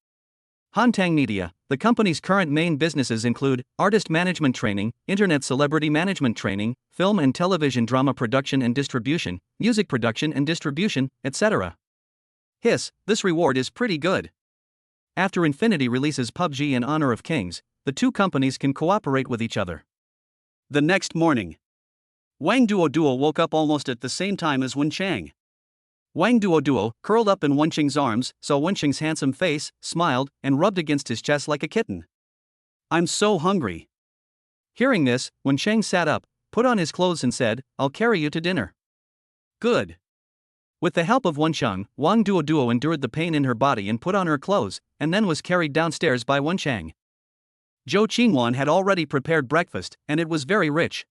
Speaker 2: Hantang Media, the company's current main businesses include artist management training, internet celebrity management training, film and television drama production and distribution, music production and distribution, etc.
Speaker 1: Hiss, this reward is pretty good.
Speaker 2: After Infinity releases PUBG in Honor of Kings, the two companies can cooperate with each other.
Speaker 1: The next morning, Wang Duoduo woke up almost at the same time as Wenchang. Wang Duoduo, curled up in Wenqing's arms, saw Wenqing's handsome face, smiled, and rubbed against his chest like a kitten. "I'm so hungry."
Speaker 2: Hearing this, Wenchang sat up, put on his clothes and said, "I'll carry you to dinner."
Speaker 1: Good.
Speaker 2: With the help of Wenchang, Wang Duoduo endured the pain in her body and put on her clothes, and then was carried downstairs by Wenchang. Zhou Qingwan had already prepared breakfast, and it was very rich.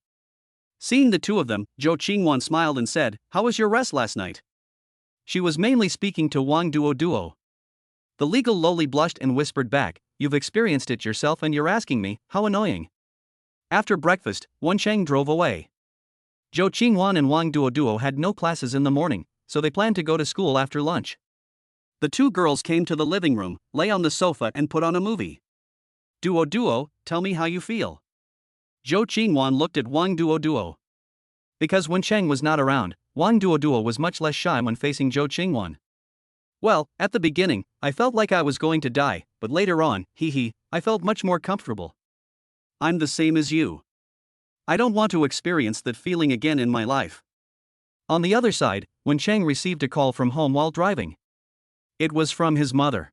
Speaker 2: Seeing the two of them, Zhou Qingwan smiled and said, "How was your rest last night?" She was mainly speaking to Wang Duo. The legal loli blushed and whispered back, "You've experienced it yourself and you're asking me, how annoying." After breakfast, Wen Cheng drove away. Zhou Qingwan and Wang Duo had no classes in the morning, so they planned to go to school after lunch.
Speaker 1: The two girls came to the living room, lay on the sofa and put on a movie. Duo, tell me how you feel. Zhou Qingwan looked at Wang Duo.
Speaker 2: Because Wen Cheng was not around, Wang Duo was much less shy when facing Zhou Qingwan. Well, at the beginning, I felt like I was going to die, but later on, I felt much more comfortable.
Speaker 1: I'm the same as you. I don't want to experience that feeling again in my life.
Speaker 2: On the other side, Wen Cheng received a call from home while driving. It was from his mother.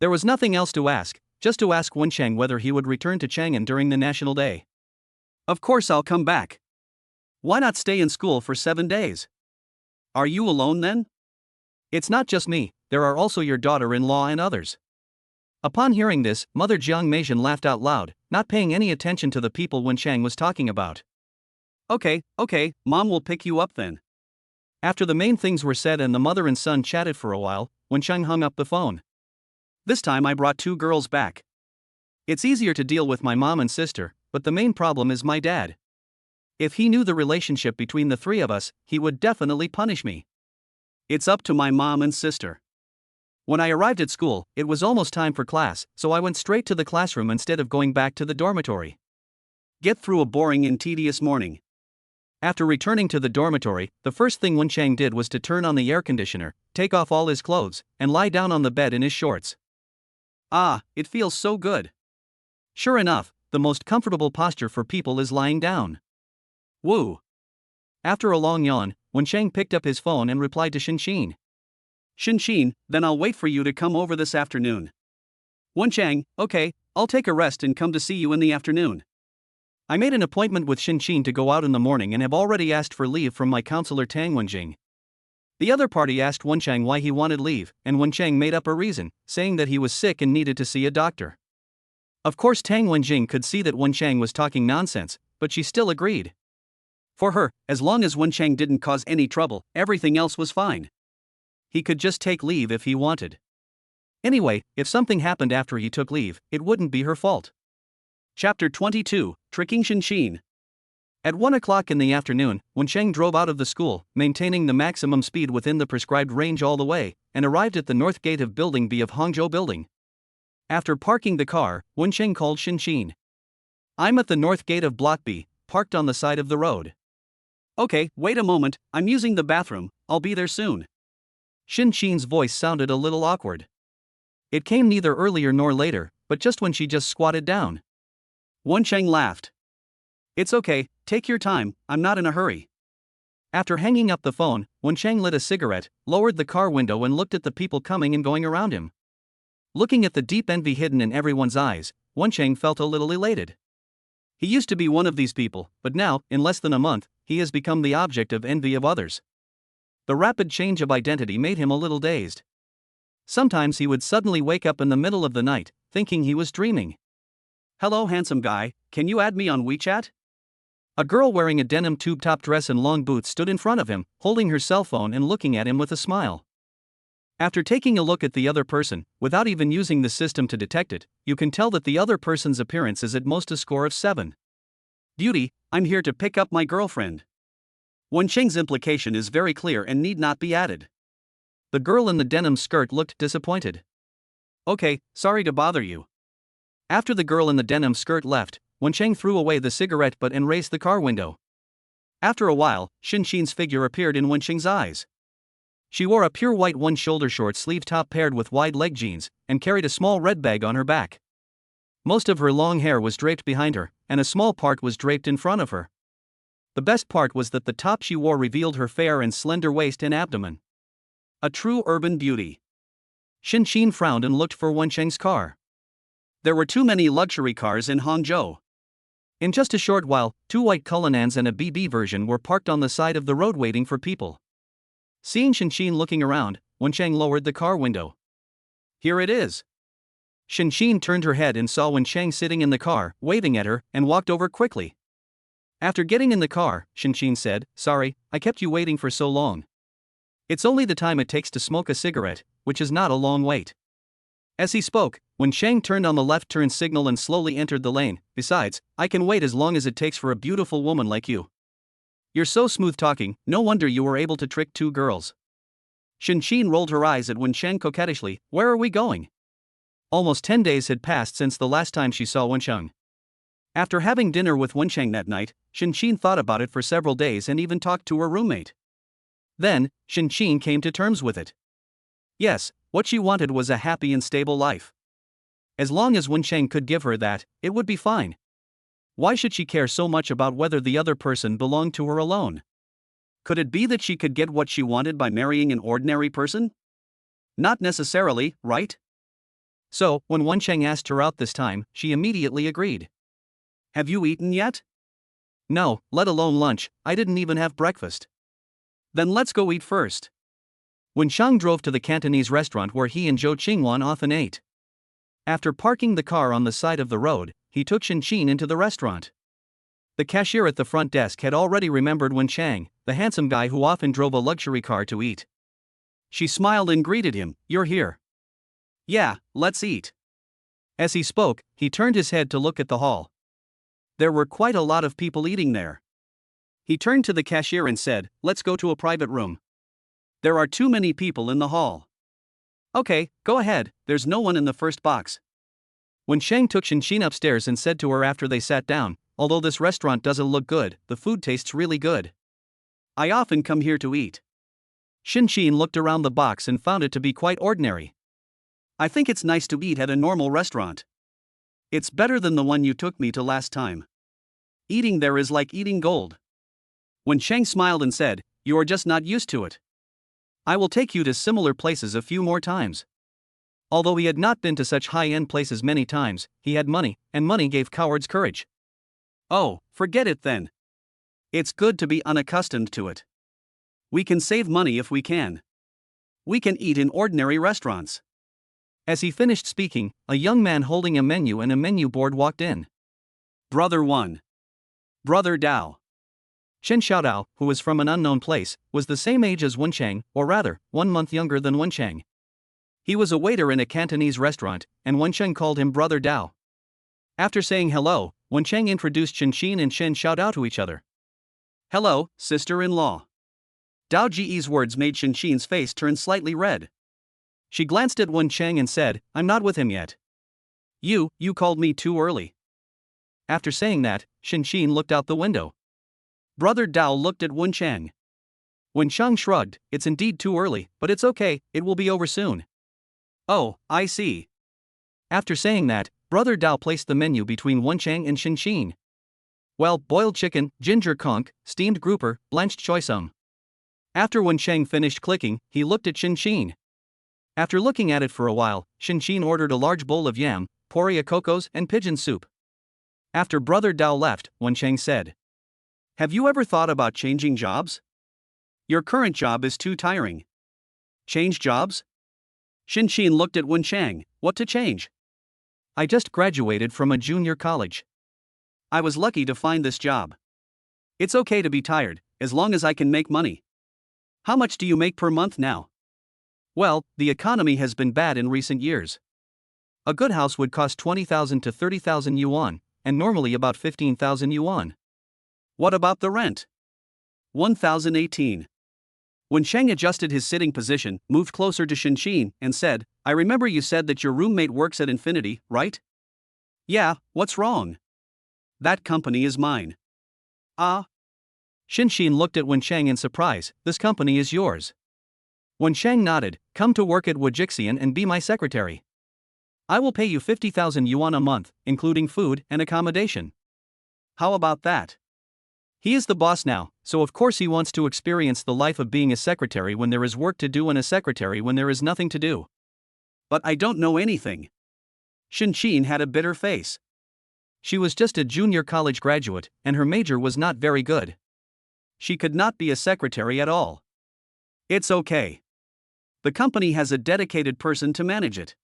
Speaker 2: There was nothing else to ask, just to ask Wen Cheng whether he would return to Chang'an during the National Day.
Speaker 1: Of course I'll come back. Why not stay in school for 7 days? Are you alone then?
Speaker 2: It's not just me, there are also your daughter-in-law and others. Upon hearing this, Mother Jiang Meishan laughed out loud, not paying any attention to the people Wen Cheng was talking about.
Speaker 1: Okay, Mom will pick you up then.
Speaker 2: After the main things were said and the mother and son chatted for a while, Wen Cheng hung up the phone.
Speaker 1: This time I brought 2 girls back.
Speaker 2: It's easier to deal with my mom and sister, but the main problem is my dad. If he knew the relationship between the 3 of us, he would definitely punish me.
Speaker 1: It's up to my mom and sister.
Speaker 2: When I arrived at school, it was almost time for class, so I went straight to the classroom instead of going back to the dormitory.
Speaker 1: Get through a boring and tedious morning.
Speaker 2: After returning to the dormitory, the first thing Wen Cheng did was to turn on the air conditioner, take off all his clothes, and lie down on the bed in his shorts.
Speaker 1: Ah, it feels so good.
Speaker 2: Sure enough, the most comfortable posture for people is lying down.
Speaker 1: Woo.
Speaker 2: After a long yawn, Wen Cheng picked up his phone and replied to Xin.
Speaker 1: Xin, then I'll wait for you to come over this afternoon. Wen Cheng, okay, I'll take a rest and come to see you in the afternoon.
Speaker 2: I made an appointment with Xin to go out in the morning and have already asked for leave from my counselor Tang Wenjing. The other party asked Wen Cheng why he wanted leave, and Wen Cheng made up a reason, saying that he was sick and needed to see a doctor. Of course Tang Wenjing could see that Wen Cheng was talking nonsense, but she still agreed.
Speaker 1: For her, as long as Wen Cheng didn't cause any trouble, everything else was fine.
Speaker 2: He could just take leave if he wanted. Anyway, if something happened after he took leave, it wouldn't be her fault.
Speaker 1: Chapter 22, Tricking Xin.
Speaker 2: At 1 o'clock in the afternoon, Wen Cheng drove out of the school, maintaining the maximum speed within the prescribed range all the way, and arrived at the north gate of Building B of Hangzhou Building. After parking the car, Wen Cheng called Xin. I'm at the north gate of Block B, parked on the side of the road.
Speaker 1: Okay, wait a moment, I'm using the bathroom, I'll be there soon.
Speaker 2: Xin's voice sounded a little awkward. It came neither earlier nor later, but just when she just squatted down.
Speaker 1: Wen Cheng laughed. It's okay, take your time, I'm not in a hurry.
Speaker 2: After hanging up the phone, Wen Cheng lit a cigarette, lowered the car window and looked at the people coming and going around him. Looking at the deep envy hidden in everyone's eyes, Wen Cheng felt a little elated. He used to be one of these people, but now, in less than a month, he has become the object of envy of others. The rapid change of identity made him a little dazed. Sometimes he would suddenly wake up in the middle of the night, thinking he was dreaming.
Speaker 1: Hello handsome guy, can you add me on WeChat?
Speaker 2: A girl wearing a denim tube-top dress and long boots stood in front of him, holding her cell phone and looking at him with a smile. After taking a look at the other person, without even using the system to detect it, you can tell that the other person's appearance is at most a score of 7.
Speaker 1: Beauty, I'm here to pick up my girlfriend. Wen Cheng's implication is very clear and need not be added.
Speaker 2: The girl in the denim skirt looked disappointed.
Speaker 1: Okay, sorry to bother you.
Speaker 2: After the girl in the denim skirt left, Wen Cheng threw away the cigarette butt and raised the car window. After a while, Xin's figure appeared in Wen Cheng's eyes. She wore a pure white one-shoulder short sleeve top paired with wide leg jeans, and carried a small red bag on her back. Most of her long hair was draped behind her, and a small part was draped in front of her. The best part was that the top she wore revealed her fair and slender waist and abdomen.
Speaker 1: A true urban beauty.
Speaker 2: Xin frowned and looked for Wen Cheng's car.
Speaker 1: There were too many luxury cars in Hangzhou.
Speaker 2: In just a short while, 2 white Culinans and a BB version were parked on the side of the road waiting for people. Seeing Xin looking around, Wen Cheng lowered the car window.
Speaker 1: Here it is.
Speaker 2: Xin turned her head and saw Wen Cheng sitting in the car, waving at her, and walked over quickly. After getting in the car, Xin said, "Sorry, I kept you waiting for so long." It's only the time it takes to smoke a cigarette, which is not a long wait. As he spoke, Wen Chang turned on the left turn signal and slowly entered the lane. Besides, I can wait as long as it takes for a beautiful woman like you. You're so smooth talking, no wonder you were able to trick two girls. Shin rolled her eyes at Wen Chang coquettishly. Where are we going? Almost 10 days had passed since the last time she saw Wen Chang. After having dinner with Wen Chang that night, Shin thought about it for several days and even talked to her roommate. Then, Shin came to terms with it. Yes, what she wanted was a happy and stable life. As long as Wen Chang could give her that, it would be fine. Why should she care so much about whether the other person belonged to her alone? Could it be that she could get what she wanted by marrying an ordinary person? Not necessarily, right? So, when Wen Chang asked her out this time, she immediately agreed. Have you eaten yet? No, let alone lunch, I didn't even have breakfast. Then let's go eat first. Wen Chang drove to the Cantonese restaurant where he and Zhou Qingwan often ate. After parking the car on the side of the road, he took Shin into the restaurant. The cashier at the front desk had already remembered Wen Chang, the handsome guy who often drove a luxury car to eat. She smiled and greeted him. You're here. Yeah, let's eat. As he spoke, he turned his head to look at the hall. There were quite a lot of people eating there. He turned to the cashier and said, let's go to a private room. There are too many people in the hall. Okay, go ahead, there's no one in the first box. Wen Chang took Shin upstairs and said to her after they sat down, although this restaurant doesn't look good, the food tastes really good. I often come here to eat. Shin looked around the box and found it to be quite ordinary. I think it's nice to eat at a normal restaurant. It's better than the one you took me to last time. Eating there is like eating gold. Wen Chang smiled and said, you are just not used to it. I will take you to similar places a few more times. Although he had not been to such high-end places many times, he had money, and money gave cowards courage. Oh, forget it then. It's good to be unaccustomed to it. We can save money if we can. We can eat in ordinary restaurants. As he finished speaking, a young man holding a menu and a menu board walked in. Brother 1. Brother Dao. Chen Xiaodao, who was from an unknown place, was the same age as Wen Chang, or rather, 1 month younger than Wen Chang. He was a waiter in a Cantonese restaurant, and Wen Chang called him Brother Dao. After saying hello, Wen Chang introduced Shin and Chen Xiaodao to each other. Hello, sister-in-law. Dao Ji's words made Shin's face turn slightly red. She glanced at Wen Chang and said, I'm not with him yet. You called me too early. After saying that, Shin looked out the window. Brother Dao looked at Wen Chang. Wen Chang shrugged, it's indeed too early, but it's okay, it will be over soon. Oh, I see. After saying that, Brother Dao placed the menu between Wen Chang and Shin. Well, boiled chicken, ginger conch, steamed grouper, blanched choy sum. After Wen Chang finished clicking, he looked at Shin. After looking at it for a while, Shin ordered a large bowl of yam, poria cocos, and pigeon soup. After Brother Dao left, Wen Chang said, have you ever thought about changing jobs? Your current job is too tiring. Change jobs? Shin looked at Wen Chang. What to change? I just graduated from a junior college. I was lucky to find this job. It's okay to be tired, as long as I can make money. How much do you make per month now? Well, the economy has been bad in recent years. A good house would cost 20,000 to 30,000 yuan, and normally about 15,000 yuan. What about the rent? 1,018. When Chang adjusted his sitting position, moved closer to Shin and said, I remember you said that your roommate works at Infinity, right? Yeah, what's wrong? That company is mine. Ah. Shin looked at Wen Chang in surprise. This company is yours. Wen Chang nodded. Come to work at Wujixian and be my secretary. I will pay you 50,000 yuan a month, including food and accommodation. How about that? He is the boss now, so of course he wants to experience the life of being a secretary when there is work to do and a secretary when there is nothing to do. But I don't know anything. Shin had a bitter face. She was just a junior college graduate, and her major was not very good. She could not be a secretary at all. It's okay. The company has a dedicated person to manage it.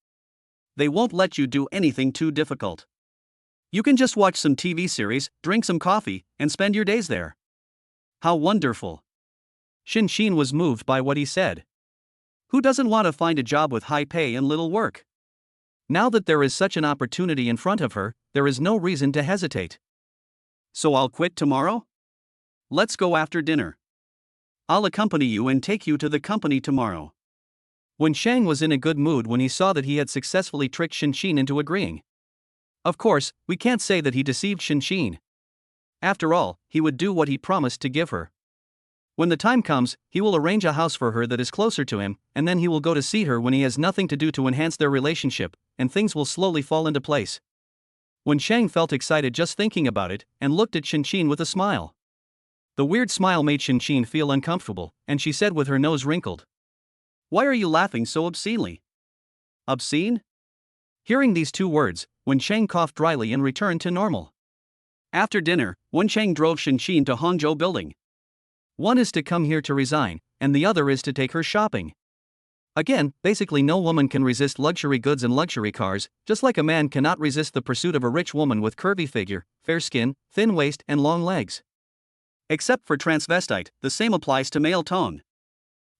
Speaker 2: They won't let you do anything too difficult. You can just watch some TV series, drink some coffee, and spend your days there. How wonderful. Xin was moved by what he said.
Speaker 1: Who doesn't want to find a job with high pay and little work?
Speaker 2: Now that there is such an opportunity in front of her, there is no reason to hesitate.
Speaker 1: So I'll quit tomorrow? Let's go after dinner. I'll accompany you and take you to the company tomorrow.
Speaker 2: Wen Shang was in a good mood when he saw that he had successfully tricked Xin into agreeing. Of course, we can't say that he deceived Xin. After all, he would do what he promised to give her. When the time comes, he will arrange a house for her that is closer to him, and then he will go to see her when he has nothing to do to enhance their relationship, and things will slowly fall into place. Wen Shang felt excited just thinking about it, and looked at Xin with a smile. The weird smile made Xin feel uncomfortable, and she said with her nose wrinkled,
Speaker 1: "Why are you laughing so obscenely?" Obscene?
Speaker 2: Hearing these two words, Wen Shang coughed dryly and returned to normal.
Speaker 1: After dinner, Wen Shang drove Xin to Hangzhou building.
Speaker 2: One is to come here to resign, and the other is to take her shopping. Again, basically no woman can resist luxury goods and luxury cars, just like a man cannot resist the pursuit of a rich woman with curvy figure, fair skin, thin waist and long legs.
Speaker 1: Except for transvestite, the same applies to male tone.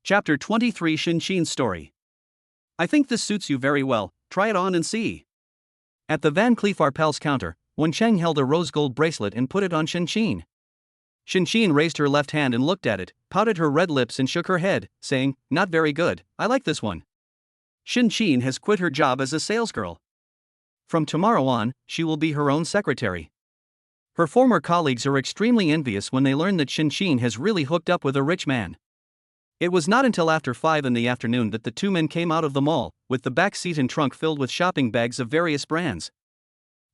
Speaker 1: Chapter 23 Xin's story. I think this suits you very well, try it on and see.
Speaker 2: At the Van Cleef Arpels counter, Wen Shang held a rose gold bracelet and put it on Xin. Xin raised her left hand and looked at it, pouted her red lips and shook her head, saying, "Not very good, I like this one."
Speaker 1: Xin has quit her job as a salesgirl.
Speaker 2: From tomorrow on, she will be her own secretary. Her former colleagues are extremely envious when they learn that Xin has really hooked up with a rich man. It was not until after 5 in the afternoon that the two men came out of the mall, with the back seat and trunk filled with shopping bags of various brands.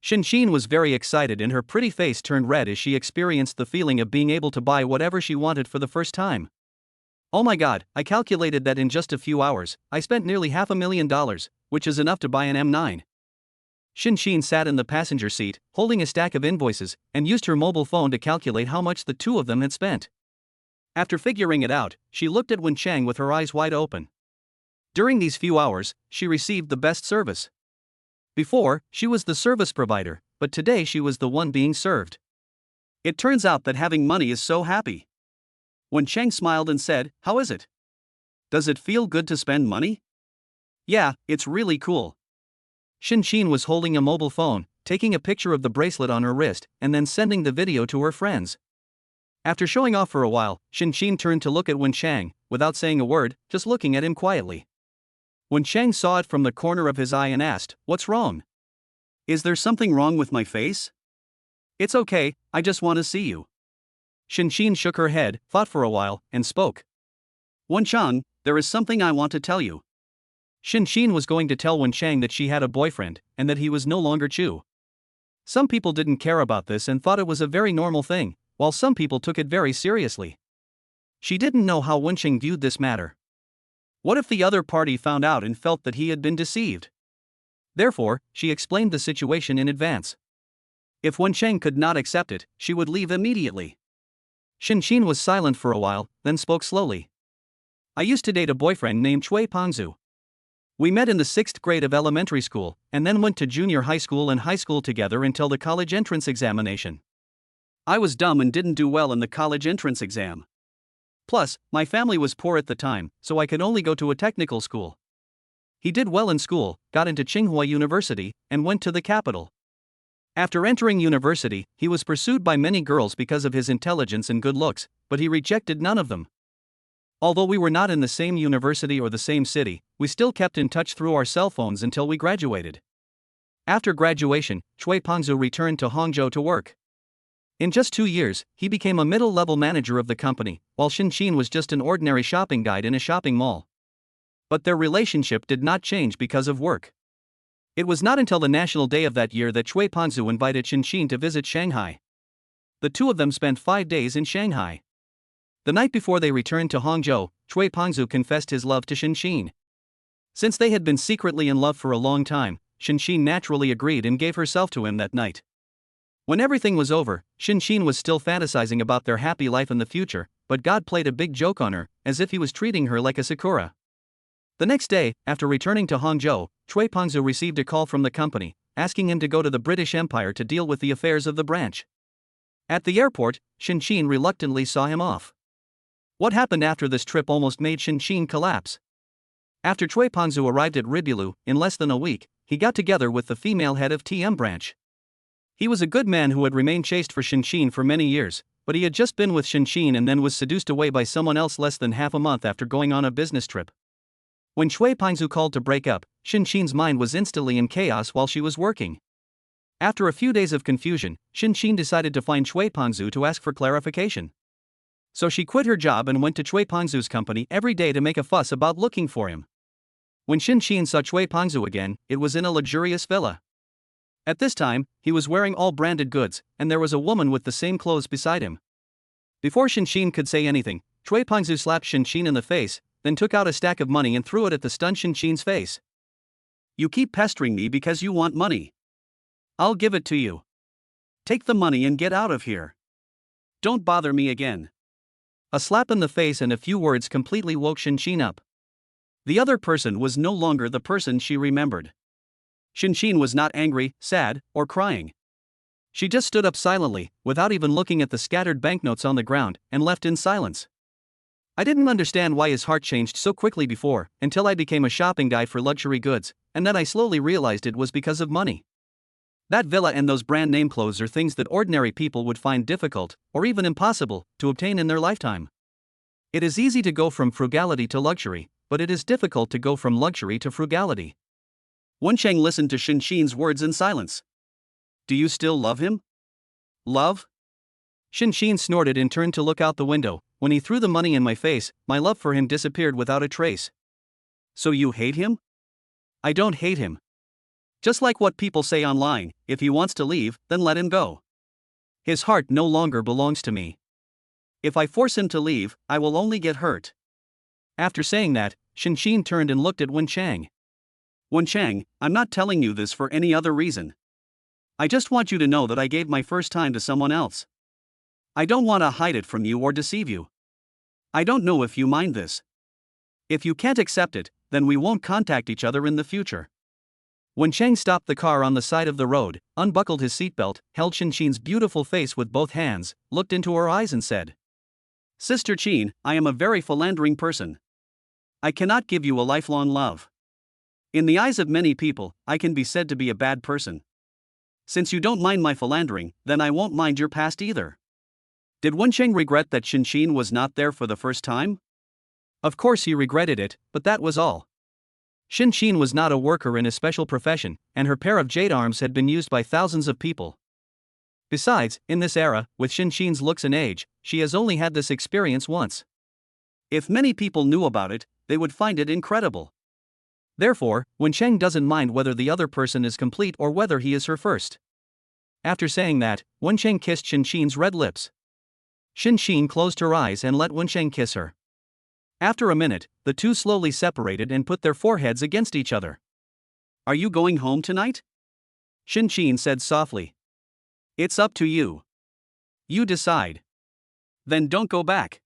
Speaker 2: Xin was very excited and her pretty face turned red as she experienced the feeling of being able to buy whatever she wanted for the first time. "Oh my god, I calculated that in just a few hours, I spent nearly $500,000, which is enough to buy an M9. Xin sat in the passenger seat, holding a stack of invoices, and used her mobile phone to calculate how much the two of them had spent. After figuring it out, she looked at Wen Shang with her eyes wide open. During these few hours, she received the best service. Before, she was the service provider, but today she was the one being served.
Speaker 1: It turns out that having money is so happy. Wen Shang smiled and said, "How is it? Does it feel good to spend money?" "Yeah, it's really cool."
Speaker 2: Xin was holding a mobile phone, taking a picture of the bracelet on her wrist, and then sending the video to her friends. After showing off for a while, Xin turned to look at Wen Shang, without saying a word, just looking at him quietly. Wen Shang saw it from the corner of his eye and asked, "What's wrong?
Speaker 1: Is there something wrong with my face?" "It's okay, I just want to see you."
Speaker 2: Xin shook her head, thought for a while, and spoke.
Speaker 1: "Wen Shang, there is something I want to tell you."
Speaker 2: Xin was going to tell Wen Shang that she had a boyfriend, and that he was no longer Chu. Some people didn't care about this and thought it was a very normal thing, while some people took it very seriously. She didn't know how Wen Shang viewed this matter. What if the other party found out and felt that he had been deceived? Therefore, she explained the situation in advance. If Wen Shang could not accept it, she would leave immediately. Xin was silent for a while, then spoke slowly. "I used to date a boyfriend named Cui Pangzu. We met in the 6th grade of elementary school, and then went to junior high school and high school together until the college entrance examination.
Speaker 1: I was dumb and didn't do well in the college entrance exam. Plus, my family was poor at the time, so I could only go to a technical school. He did well in school, got into Tsinghua University, and went to the capital. After entering university, he was pursued by many girls because of his intelligence and good looks, but he rejected none of them. Although we were not in the same university or the same city, we still kept in touch through our cell phones until we graduated. After graduation, Cui Pangzu returned to Hangzhou to work. In just 2 years, he became a middle-level manager of the company, while Xin was just an ordinary shopping guide in a shopping mall. But their relationship did not change because of work. It was not until the National Day of that year that Cui Pangzu invited Xin to visit Shanghai. The two of them spent 5 days in Shanghai. The night before they returned to Hangzhou, Cui Pangzu confessed his love to Xin. Since they had been secretly in love for a long time, Xin naturally agreed and gave herself to him that night. When everything was over, Xin was still fantasizing about their happy life in the future, but God played a big joke on her, as if he was treating her like a sakura. The next day, after returning to Hangzhou, Cui Pangzu received a call from the company, asking him to go to the British Empire to deal with the affairs of the branch. At the airport, Xin reluctantly saw him off.
Speaker 2: What happened after this trip almost made Shin collapse. After Chui Pengzu arrived at Ribulu, in less than a week, he got together with the female head of TM branch. He was a good man who had remained chaste for Shin for many years, but he had just been with Shin and then was seduced away by someone else less than half a month after going on a business trip. When Chui Pengzu called to break up, Shin's mind was instantly in chaos while she was working. After a few days of confusion, Shin decided to find Chui Pengzu to ask for clarification. So she quit her job and went to Chui Pengzu's company every day to make a fuss about looking for him. When Shin saw Chui Pengzu again, it was in a luxurious villa. At this time, he was wearing all branded goods, and there was a woman with the same clothes beside him. Before Shin could say anything, Chui Pengzu slapped Shin in the face, then took out a stack of money and threw it at the stunned Shin's face.
Speaker 1: You keep pestering me because you want money. I'll give it to you. Take the money and get out of here. Don't bother me again.
Speaker 2: A slap in the face and a few words completely woke Shin up. The other person was no longer the person she remembered.
Speaker 1: Shin was not angry, sad, or crying.
Speaker 2: She just stood up silently, without even looking at the scattered banknotes on the ground, and left in silence. I didn't understand why his heart changed so quickly before, until I became a shopping guy for luxury goods, and then I slowly realized it was because of money. That villa and those brand name clothes are things that ordinary people would find difficult, or even impossible, to obtain in their lifetime. It is easy to go from frugality to luxury, but it is difficult to go from luxury to frugality.
Speaker 1: Wencheng listened to Shin's words in silence. Do you still love him? Love?
Speaker 2: Shin snorted and turned to look out the window. When he threw the money in my face, my love for him disappeared without a trace.
Speaker 1: So you hate him?
Speaker 2: I don't hate him.
Speaker 1: Just like what people say online, if he wants to leave, then let him go.
Speaker 2: His heart no longer belongs to me.
Speaker 1: If I force him to leave, I will only get hurt.
Speaker 2: After saying that, Shin turned and looked at Wencheng.
Speaker 1: Wencheng, I'm not telling you this for any other reason. I just want you to know that I gave my first time to someone else. I don't want to hide it from you or deceive you. I don't know if you mind this. If you can't accept it, then we won't contact each other in the future.
Speaker 2: Wencheng stopped the car on the side of the road, unbuckled his seatbelt, held Shin's beautiful face with both hands, looked into her eyes and said,
Speaker 1: Sister Qin, I am a very philandering person. I cannot give you a lifelong love. In the eyes of many people, I can be said to be a bad person. Since you don't mind my philandering, then I won't mind your past either. Did Wencheng regret that Shin was not there for the first time?
Speaker 2: Of course he regretted it, but that was all. Shin was not a worker in a special profession, and her pair of jade arms had been used by thousands of people. Besides, in this era, with Shin's looks and age, she has only had this experience once.
Speaker 1: If many people knew about it, they would find it incredible.
Speaker 2: Therefore, Wencheng doesn't mind whether the other person is complete or whether he is her first. After saying that, Wencheng kissed Shin's red lips. Shin closed her eyes and let Wencheng kiss her. After a minute, the two slowly separated and put their foreheads against each other.
Speaker 1: Are you going home tonight?
Speaker 2: Shin said softly.
Speaker 1: It's up to you. You decide. Then don't go back.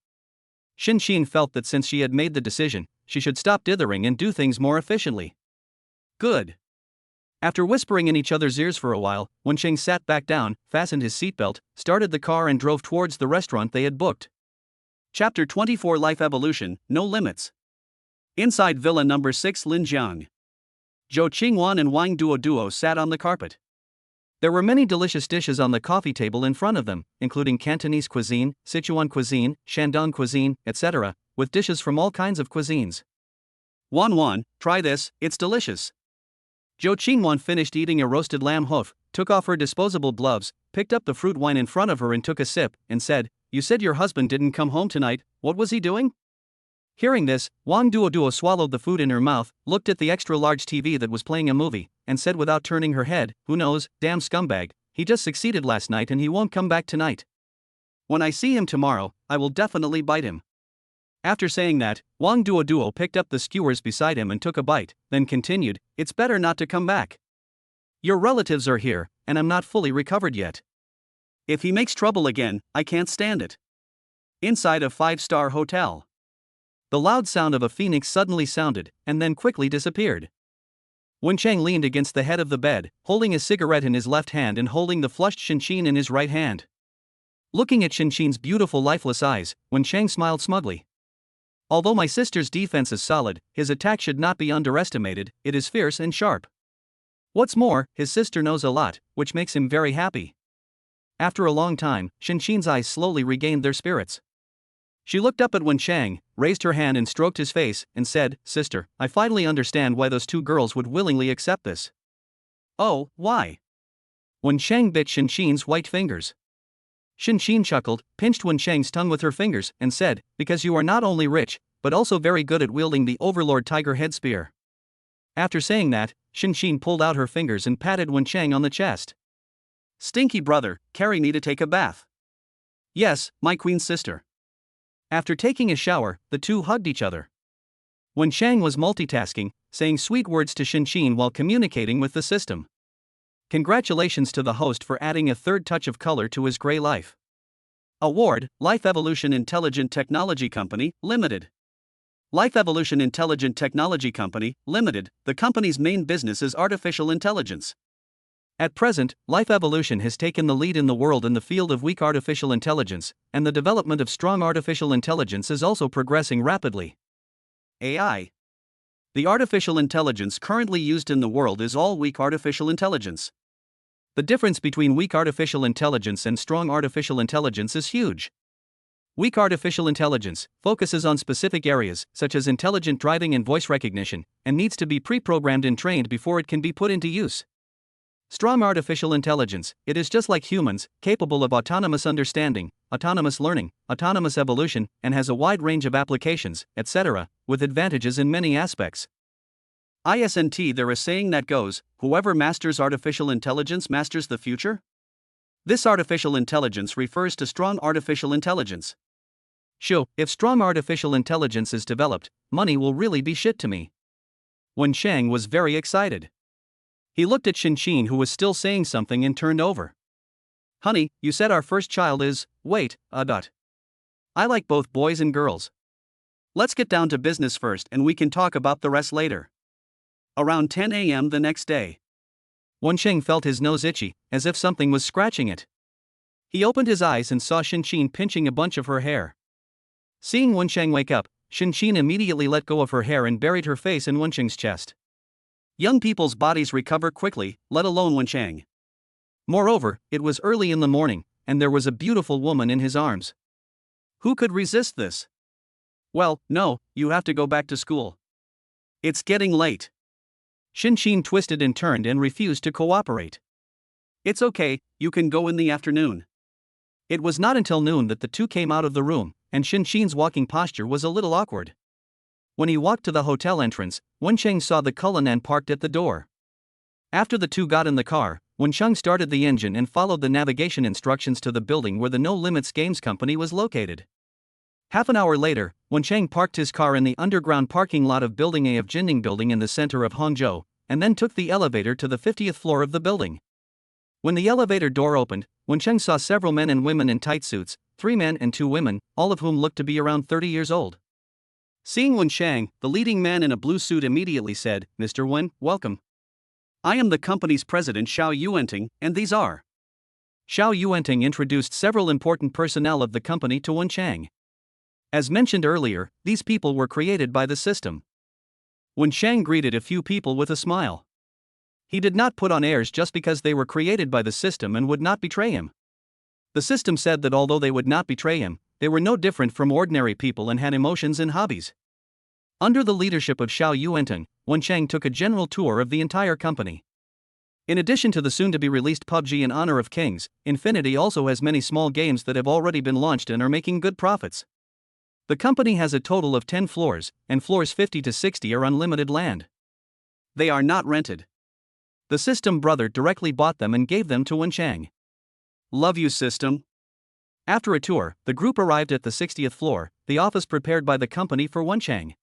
Speaker 2: Shin felt that since she had made the decision, she should stop dithering and do things more efficiently.
Speaker 1: Good.
Speaker 2: After whispering in each other's ears for a while, Wencheng sat back down, fastened his seatbelt, started the car and drove towards the restaurant they had booked.
Speaker 1: Chapter 24 Life Evolution, No Limits. Inside Villa Number 6 Linjiang. Zhou Qingwan and Wang Duo sat on the carpet.
Speaker 2: There were many delicious dishes on the coffee table in front of them, including Cantonese cuisine, Sichuan cuisine, Shandong cuisine, etc., with dishes from all kinds of cuisines.
Speaker 1: Wan, try this, it's delicious.
Speaker 2: Zhou Qingwan finished eating a roasted lamb hoof, took off her disposable gloves, picked up the fruit wine in front of her and took a sip, and said, You said your husband didn't come home tonight, what was he doing? Hearing this, Wang Duo swallowed the food in her mouth, looked at the extra-large TV that was playing a movie, and said without turning her head, Who knows, damn scumbag, he just succeeded last night and he won't come back tonight. When I see him tomorrow, I will definitely bite him. After saying that, Wang Duo picked up the skewers beside him and took a bite, then continued, It's better not to come back. Your relatives are here, and I'm not fully recovered yet.
Speaker 1: If he makes trouble again, I can't stand it. Inside a 5-star hotel.
Speaker 2: The loud sound of a phoenix suddenly sounded, and then quickly disappeared. Wencheng leaned against the head of the bed, holding a cigarette in his left hand and holding the flushed Shin in his right hand. Looking at Shinxin's beautiful lifeless eyes, Wen Chang smiled smugly. Although my sister's defense is solid, his attack should not be underestimated, it is fierce and sharp. What's more, his sister knows a lot, which makes him very happy. After a long time, Shinxin's eyes slowly regained their spirits. She looked up at Wen Chang, raised her hand and stroked his face, and said, "Sister, I finally understand why those two girls would willingly accept this."
Speaker 1: "Oh, why?"
Speaker 2: Wen Chang bit Shinxin's white fingers. Shinxin chuckled, pinched Wen Chang's tongue with her fingers, and said, "Because you are not only rich, but also very good at wielding the Overlord Tiger Head Spear." After saying that, Shinxin pulled out her fingers and patted Wen Chang on the chest.
Speaker 1: "Stinky brother, carry me to take a bath." "Yes, my queen's sister." After taking a shower, the two hugged each other. Wen Chang was multitasking, saying sweet words to Shinxin while communicating with the system. Congratulations to the host for adding a third touch of color to his gray life. Award, Life Evolution Intelligent Technology Company, Limited. Life Evolution Intelligent Technology Company, Limited, the company's main business is artificial intelligence.
Speaker 2: At present, Life Evolution has taken the lead in the world in the field of weak artificial intelligence, and the development of strong artificial intelligence is also progressing rapidly.
Speaker 1: AI. The artificial intelligence currently used in the world is all weak artificial intelligence.
Speaker 2: The difference between weak artificial intelligence and strong artificial intelligence is huge. Weak artificial intelligence focuses on specific areas, such as intelligent driving and voice recognition, and needs to be pre-programmed and trained before it can be put into use. Strong artificial intelligence, it is just like humans, capable of autonomous understanding, autonomous learning, autonomous evolution, and has a wide range of applications, etc., with advantages in many aspects.
Speaker 1: Isn't there a saying that goes, "Whoever masters artificial intelligence masters the future"? This artificial intelligence refers to strong artificial intelligence.
Speaker 2: Sure, if strong artificial intelligence is developed, money will really be shit to me. Wen Chang was very excited. He looked at Shinxin, who was still saying something, and turned over. "Honey, you said our first child is, wait, I like both boys and girls.
Speaker 1: Let's get down to business first and we can talk about the rest later." Around 10 a.m. the next day.
Speaker 2: Wen Chang felt his nose itchy, as if something was scratching it. He opened his eyes and saw Shinxin pinching a bunch of her hair. Seeing Wen Chang wake up, Shinxin immediately let go of her hair and buried her face in Wen Chang's chest.
Speaker 1: Young people's bodies recover quickly, let alone Wen Chang.
Speaker 2: Moreover, it was early in the morning, and there was a beautiful woman in his arms.
Speaker 1: Who could resist this? "Well, no, you have to go back to school. It's getting late."
Speaker 2: Shinxin twisted and turned and refused to cooperate.
Speaker 1: "It's okay, you can go in the afternoon."
Speaker 2: It was not until noon that the two came out of the room, and Shinxin's walking posture was a little awkward. When he walked to the hotel entrance, Wen Chang saw the Cullinan parked at the door. After the two got in the car, Wen Chang started the engine and followed the navigation instructions to the building where the No Limits Games Company was located. Half an hour later, Wen Chang parked his car in the underground parking lot of Building A of Jinning Building in the center of Hangzhou, and then took the elevator to the 50th floor of the building. When the elevator door opened, Wen Chang saw several men and women in tight suits, 3 men and 2 women, all of whom looked to be around 30 years old.
Speaker 1: Seeing Wen Chang, the leading man in a blue suit immediately said, "Mr. Wen, welcome. I am the company's president Xiao Yuanting, and these are."
Speaker 2: Xiao Yuanting introduced several important personnel of the company to Wen Chang. As mentioned earlier, these people were created by the system. Wen Chang greeted a few people with a smile. He did not put on airs just because they were created by the system and would not betray him. The system said that although they would not betray him, they were no different from ordinary people and had emotions and hobbies. Under the leadership of Xiao Yuanting, Wen Chang took a general tour of the entire company. In addition to the soon-to-be-released PUBG in Honor of Kings, Infinity also has many small games that have already been launched and are making good profits. The company has a total of 10 floors, and floors 50 to 60 are unlimited land.
Speaker 1: They are not rented.
Speaker 2: The system brother directly bought them and gave them to Wen Chang.
Speaker 1: Love you, system.
Speaker 2: After a tour, the group arrived at the 60th floor, the office prepared by the company for Wen Chang.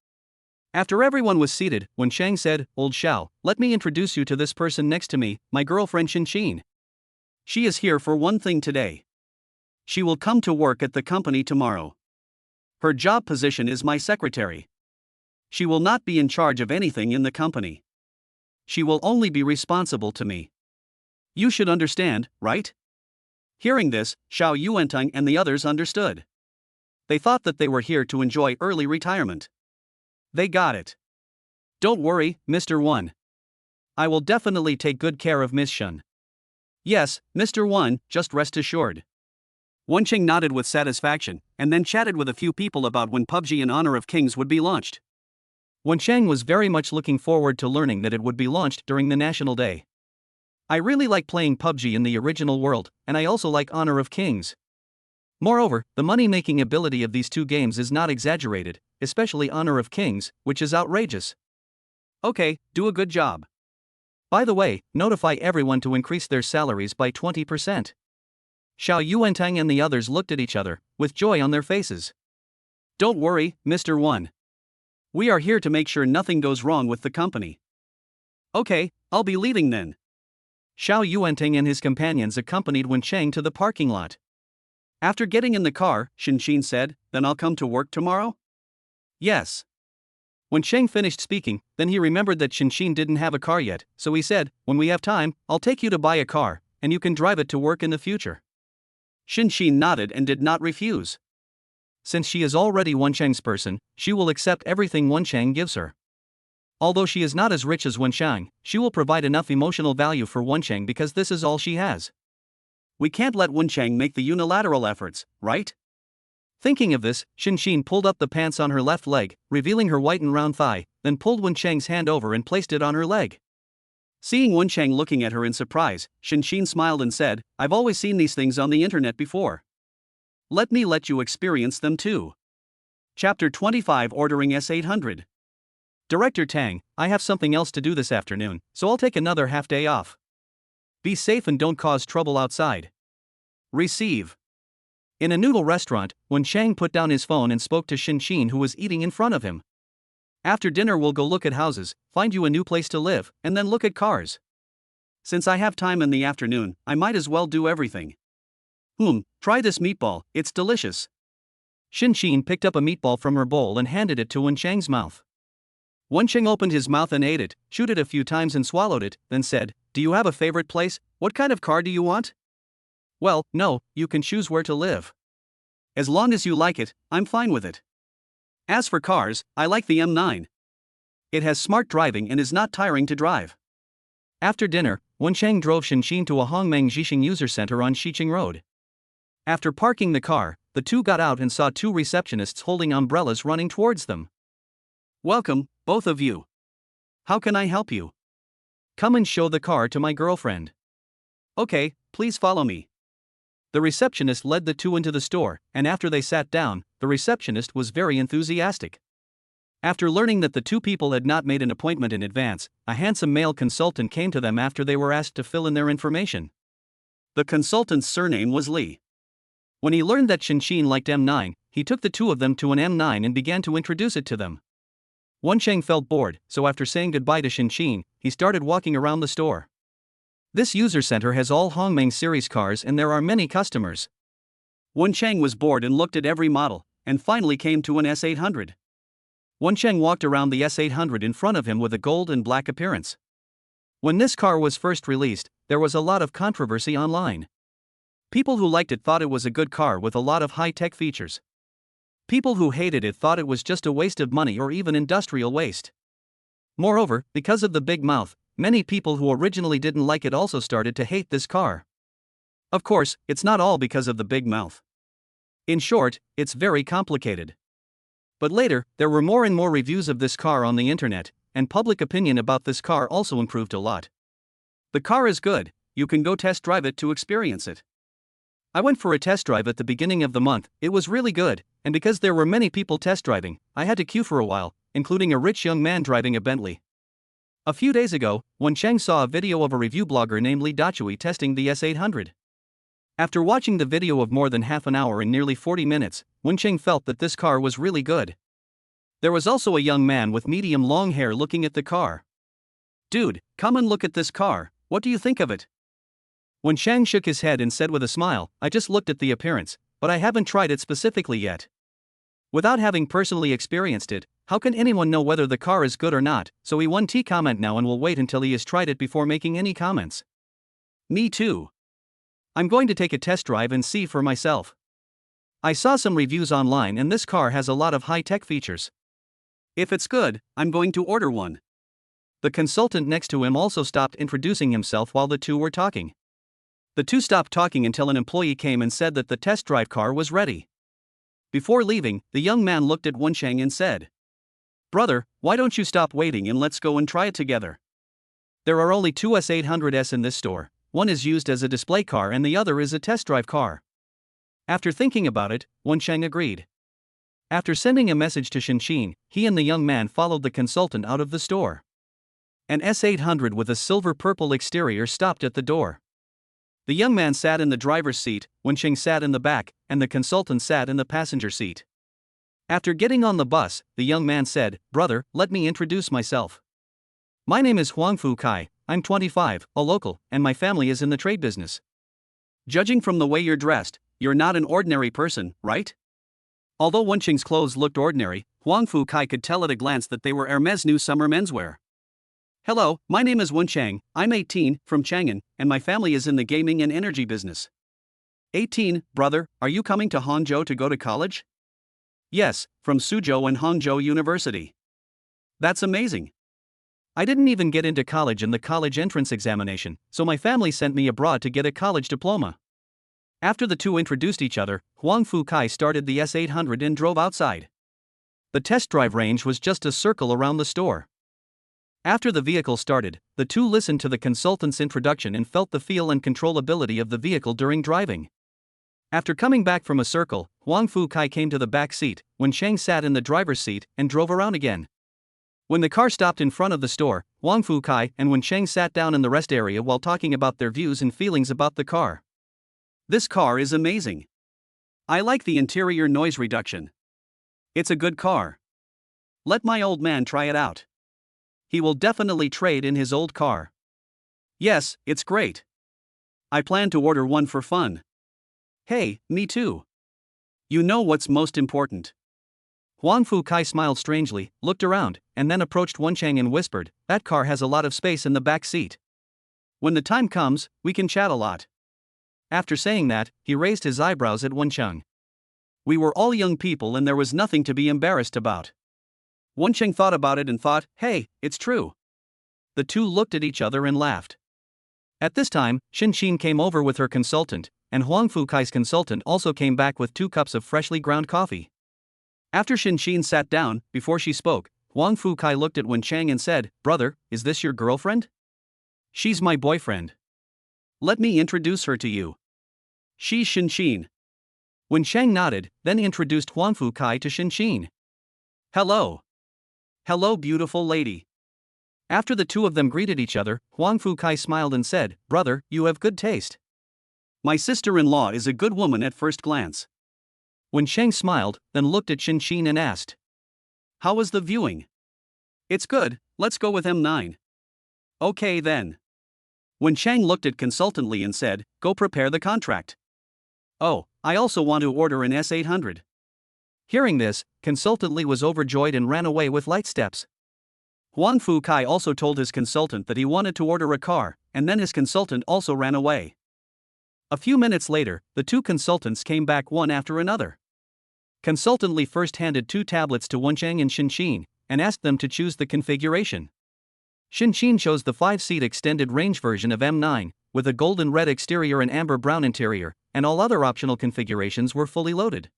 Speaker 2: After everyone was seated, Wen Chang said, "Old Xiao, let me introduce you to this person next to me, my girlfriend Shinxin.
Speaker 1: She is here for one thing today. She will come to work at the company tomorrow. Her job position is my secretary. She will not be in charge of anything in the company. She will only be responsible to me. You should understand, right?" Hearing this, Xiao Yuantang and the others understood. They thought that they were here to enjoy early retirement. They got it. Don't worry, Mr. One. I will definitely take good care of Miss Shun. Yes, Mr. One, just rest assured. Wencheng nodded with satisfaction, and then chatted with a few people about when PUBG in Honor of Kings would be launched.
Speaker 2: Wencheng was very much looking forward to learning that it would be launched during the National Day. I really like playing PUBG in the original world, and I also like Honor of Kings. Moreover, the money-making ability of these two games is not exaggerated, especially Honor of Kings, which is outrageous.
Speaker 1: Okay, do a good job.
Speaker 2: By the way, notify everyone to increase their salaries by 20%. Xiao Yuantang and the others looked at each other, with joy on their faces.
Speaker 1: Don't worry, Mr. One. We are here to make sure nothing goes wrong with the company. Okay, I'll be leaving then.
Speaker 2: Xiao Yuantang and his companions accompanied Wencheng to the parking lot.
Speaker 1: After getting in the car, Xin said, then I'll come to work tomorrow?
Speaker 2: Yes. When Sheng finished speaking, then he remembered that Xin didn't have a car yet, so he said, when we have time, I'll take you to buy a car, and you can drive it to work in the future.
Speaker 1: Xin nodded and did not refuse.
Speaker 2: Since she is already Wencheng's person, she will accept everything Wencheng gives her. Although she is not as rich as Wencheng, she will provide enough emotional value for Wencheng because this is all she has.
Speaker 1: We can't let Wencheng make the unilateral efforts, right?
Speaker 2: Thinking of this, Xin pulled up the pants on her left leg, revealing her white and round thigh, then pulled Wencheng's hand over and placed it on her leg.
Speaker 1: Seeing Wencheng looking at her in surprise, Xin smiled and said, I've always seen these things on the internet before. Let me let you experience them too. Chapter 25 Ordering S800.
Speaker 2: Director Tang, I have something else to do this afternoon, so I'll take another half day off. Be safe and don't cause trouble outside.
Speaker 1: Receive.
Speaker 2: In a noodle restaurant, when Shang put down his phone and spoke to Xin who was eating in front of him. After dinner we'll go look at houses, find you a new place to live, and then look at cars.
Speaker 1: Since I have time in the afternoon, I might as well do everything. Try this meatball, it's delicious.
Speaker 2: Xin picked up a meatball from her bowl and handed it to Wencheng's mouth. Wencheng opened his mouth and ate it, chewed it a few times and swallowed it, then said, Do you have a favorite place? What kind of car do you want?
Speaker 1: Well, no, you can choose where to live. As long as you like it, I'm fine with it. As for cars, I like the M9. It has smart driving and is not tiring to drive.
Speaker 2: After dinner, Wencheng drove Xin to a Hongmeng Jixing User Center on Xiqing Road. After parking the car, the two got out and saw two receptionists holding umbrellas running towards them.
Speaker 1: Welcome, both of you. How can I help you?
Speaker 2: Come and show the car to my girlfriend.
Speaker 1: Okay, please follow me.
Speaker 2: The receptionist led the two into the store, and after they sat down, the receptionist was very enthusiastic. After learning that the two people had not made an appointment in advance, a handsome male consultant came to them after they were asked to fill in their information.
Speaker 1: The consultant's surname was Li.
Speaker 2: When he learned that Xin liked M9, he took the two of them to an M9 and began to introduce it to them. Wencheng felt bored, so after saying goodbye to Xin, he started walking around the store. This user center has all Hongmeng series cars and there are many customers.
Speaker 1: Wencheng was bored and looked at every model, and finally came to an S800.
Speaker 2: Wencheng walked around the S800 in front of him with a gold and black appearance. When this car was first released, there was a lot of controversy online. People who liked it thought it was a good car with a lot of high-tech features. People who hated it thought it was just a waste of money or even industrial waste. Moreover, because of the big mouth, many people who originally didn't like it also started to hate this car. Of course, it's not all because of the big mouth. In short, it's very complicated. But later, there were more and more reviews of this car on the internet, and public opinion about this car also improved a lot.
Speaker 1: The car is good, you can go test drive it to experience it.
Speaker 2: I went for a test drive at the beginning of the month, it was really good, and because there were many people test driving, I had to queue for a while, including a rich young man driving a Bentley. A few days ago, Wencheng saw a video of a review blogger named Li Dachui testing the S800. After watching the video of more than half an hour and nearly 40 minutes, Wencheng felt that this car was really good. There was also a young man with medium long hair looking at the car.
Speaker 1: Dude, come and look at this car, what do you think of it?
Speaker 2: Wencheng shook his head and said with a smile, I just looked at the appearance, but I haven't tried it specifically yet. Without having personally experienced it, how can anyone know whether the car is good or not, so he won't comment now and will wait until he has tried it before making any comments.
Speaker 1: Me too.
Speaker 2: I'm going to take a test drive and see for myself. I saw some reviews online and this car has a lot of high-tech features.
Speaker 1: If it's good, I'm going to order one.
Speaker 2: The consultant next to him also stopped introducing himself while the two were talking. The two stopped talking until an employee came and said that the test drive car was ready. Before leaving, the young man looked at Wencheng and said, "Brother, why don't you stop waiting and let's go and try it together? There are only two S800s in this store, one is used as a display car and the other is a test drive car." After thinking about it, Wencheng agreed. After sending a message to Shinxin, he and the young man followed the consultant out of the store. An S800 with a silver-purple exterior stopped at the door. The young man sat in the driver's seat, Wencheng sat in the back, and the consultant sat in the passenger seat. After getting on the bus, the young man said, "Brother, let me introduce myself. My name is Huangfu Kai, I'm 25, a local, and my family is in the trade business."
Speaker 1: Judging from the way you're dressed, you're not an ordinary person, right? Although Wencheng's clothes looked ordinary, Huangfu Kai could tell at a glance that they were Hermès' new summer menswear. "Hello, my name is Wencheng, I'm 18, from Chang'an, and my family is in the gaming and energy business." 18, brother, are you coming to Hangzhou to go to college?
Speaker 2: Yes,
Speaker 1: from Suzhou and Hangzhou University. That's amazing.
Speaker 2: I didn't even get into college in the college entrance examination, so my family sent me abroad to get a college diploma. After the two introduced each other, Huangfu Kai started the S800 and drove outside. The test drive range was just a circle around the store. After the vehicle started, the two listened to the consultant's introduction and felt the feel and controllability of the vehicle during driving. After coming back from a circle, Huangfu Kai came to the back seat, Wencheng sat in the driver's seat, and drove around again. When the car stopped in front of the store, Huangfu Kai and Wencheng sat down in the rest area while talking about their views and feelings about the car.
Speaker 1: This car is amazing. I like the interior noise reduction. It's a good car. Let my old man try it out. He will definitely trade in his old car. Yes, it's great. I plan to order one for fun. Hey, me too. You know what's most important.
Speaker 2: Huangfu Kai smiled strangely, looked around, and then approached Wencheng and whispered, "That car has a lot of space in the back seat. When the time comes, we can chat a lot." After saying that, he raised his eyebrows at Wencheng.
Speaker 1: We were all young people and there was nothing to be embarrassed about. Wencheng thought about it and thought, "Hey, it's true."
Speaker 2: The two looked at each other and laughed. At this time, Shinxin came over with her consultant, and Huangfu Kai's consultant also came back with 2 cups of freshly ground coffee. After Shinxin sat down, before she spoke, Huangfu Kai looked at Wencheng and said, "Brother, is this your girlfriend?"
Speaker 1: "She's my boyfriend. Let me introduce her to you. She's Shinxin."
Speaker 2: Wencheng nodded, then introduced Huangfu Kai to Shinxin.
Speaker 1: "Hello. Hello, beautiful lady."
Speaker 2: After the two of them greeted each other, Huangfu Kai smiled and said, "Brother, you have good taste."
Speaker 1: "My sister-in-law is a good woman at first glance."
Speaker 2: Wencheng smiled, then looked at Shinxin and asked,
Speaker 1: "How was the viewing?" "It's good, let's go with M9." "Okay then." Wencheng looked at consultantly and said, "Go prepare the contract." "Oh, I also want to order an S800.
Speaker 2: Hearing this, consultantly was overjoyed and ran away with light steps.
Speaker 1: Huangfu Kai also told his consultant that he wanted to order a car, and then his consultant also ran away.
Speaker 2: A few minutes later, the two consultants came back one after another. Consultantly first handed 2 tablets to Wencheng and Shinxin, and asked them to choose the configuration. Shinxin chose the 5-seat extended range version of M9, with a golden red exterior and amber brown interior, and all other optional configurations were fully loaded.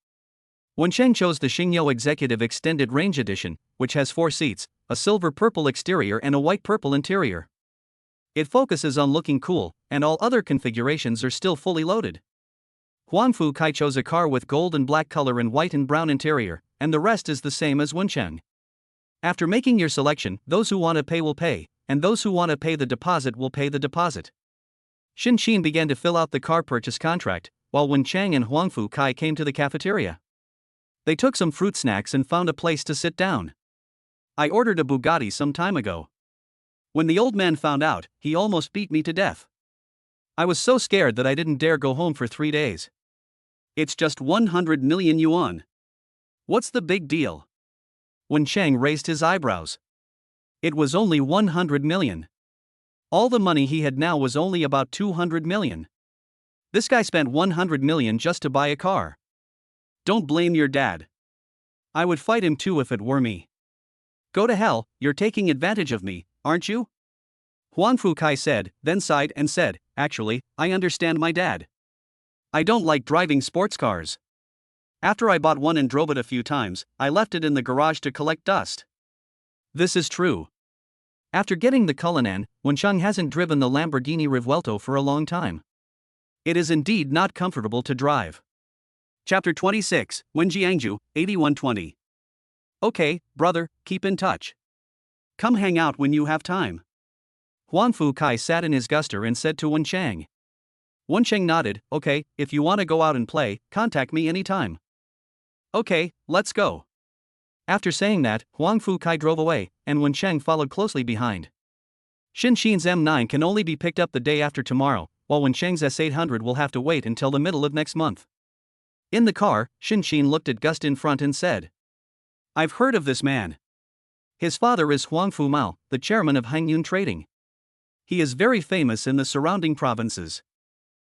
Speaker 2: Wencheng chose the Xingyou Executive Extended Range Edition, which has 4 seats, a silver purple exterior and a white purple interior. It focuses on looking cool, and all other configurations are still fully loaded. Huangfu Kai chose a car with gold and black color and white and brown interior, and the rest is the same as Wencheng. After making your selection, those who want to pay will pay, and those who want to pay the deposit will pay the deposit. Shinxin began to fill out the car purchase contract, while Wencheng and Huangfu Kai came to the cafeteria. They took some fruit snacks and found a place to sit down.
Speaker 1: "I ordered a Bugatti some time ago. When the old man found out, he almost beat me to death.
Speaker 2: I was so scared that I didn't dare go home for 3 days.
Speaker 1: It's just 100 million yuan. What's the big deal?"
Speaker 2: Wencheng raised his eyebrows. It was only 100 million. All the money he had now was only about 200 million. This guy spent 100 million just to buy a car.
Speaker 1: Don't blame your dad.
Speaker 2: I would fight him too if it were me.
Speaker 1: Go to hell, you're taking advantage of me, aren't you?
Speaker 2: Huang Fukai said, then sighed and said, actually, I understand my dad.
Speaker 1: I don't like driving sports cars. After I bought one and drove it a few times, I left it in the garage to collect dust.
Speaker 2: This is true. After getting the Cullinan, Wencheng hasn't driven the Lamborghini Revuelto for a long time.
Speaker 1: It is indeed not comfortable to drive. Chapter 26, Wenjiangju, 8120. Okay, brother, keep in touch. Come hang out when you have time.
Speaker 2: Huang Fukai sat in his guster and said to Wencheng. Wencheng nodded, okay, if you want to go out and play, contact me anytime.
Speaker 1: Okay, let's go.
Speaker 2: After saying that, Huang Fukai drove away, and Wencheng followed closely behind. Xinxin's M9 can only be picked up the day after tomorrow, while Wencheng's S800 will have to wait until the middle of next month. In the car, Xinxin looked at Gust in front and said,
Speaker 1: I've heard of this man.
Speaker 2: His father is Huang Fumao, the chairman of Hangyun Trading. He is very famous in the surrounding provinces.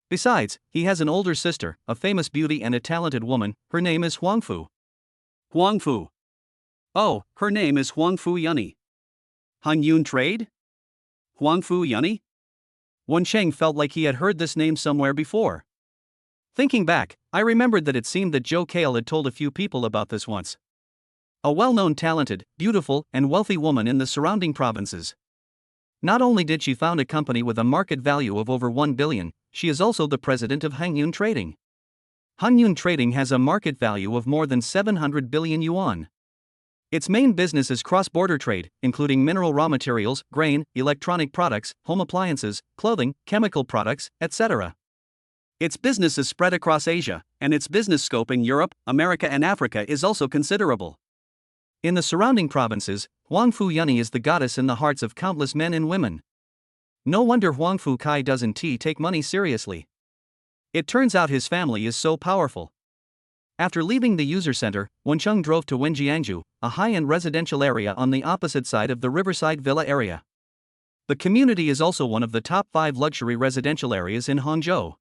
Speaker 2: Besides, he has an older sister, a famous beauty and a talented woman. Her name is Huang Fu.
Speaker 1: Huang Fu. Oh, her name is Huang Fu Yunny. Hangyun Trade? Huang Fu Yunny?
Speaker 2: Wencheng felt like he had heard this name somewhere before. Thinking back, I remembered that it seemed that Zhou Kale had told a few people about this once. A well-known, talented, beautiful, and wealthy woman in the surrounding provinces. Not only did she found a company with a market value of over 1 billion, she is also the president of Hangyun Trading. Hangyun Trading has a market value of more than 700 billion yuan. Its main business is cross-border trade, including mineral raw materials, grain, electronic products, home appliances, clothing, chemical products, etc.
Speaker 1: Its business is spread across Asia, and its business scope in Europe, America and Africa is also considerable.
Speaker 2: In the surrounding provinces, Huang Fu Yunny is the goddess in the hearts of countless men and women. No wonder Huang Fu Kai doesn't take money seriously. It turns out his family is so powerful. After leaving the user center, Wencheng drove to Wenjiangju, a high-end residential area on the opposite side of the Riverside Villa area. The community is also one of the top 5 luxury residential areas in Hangzhou.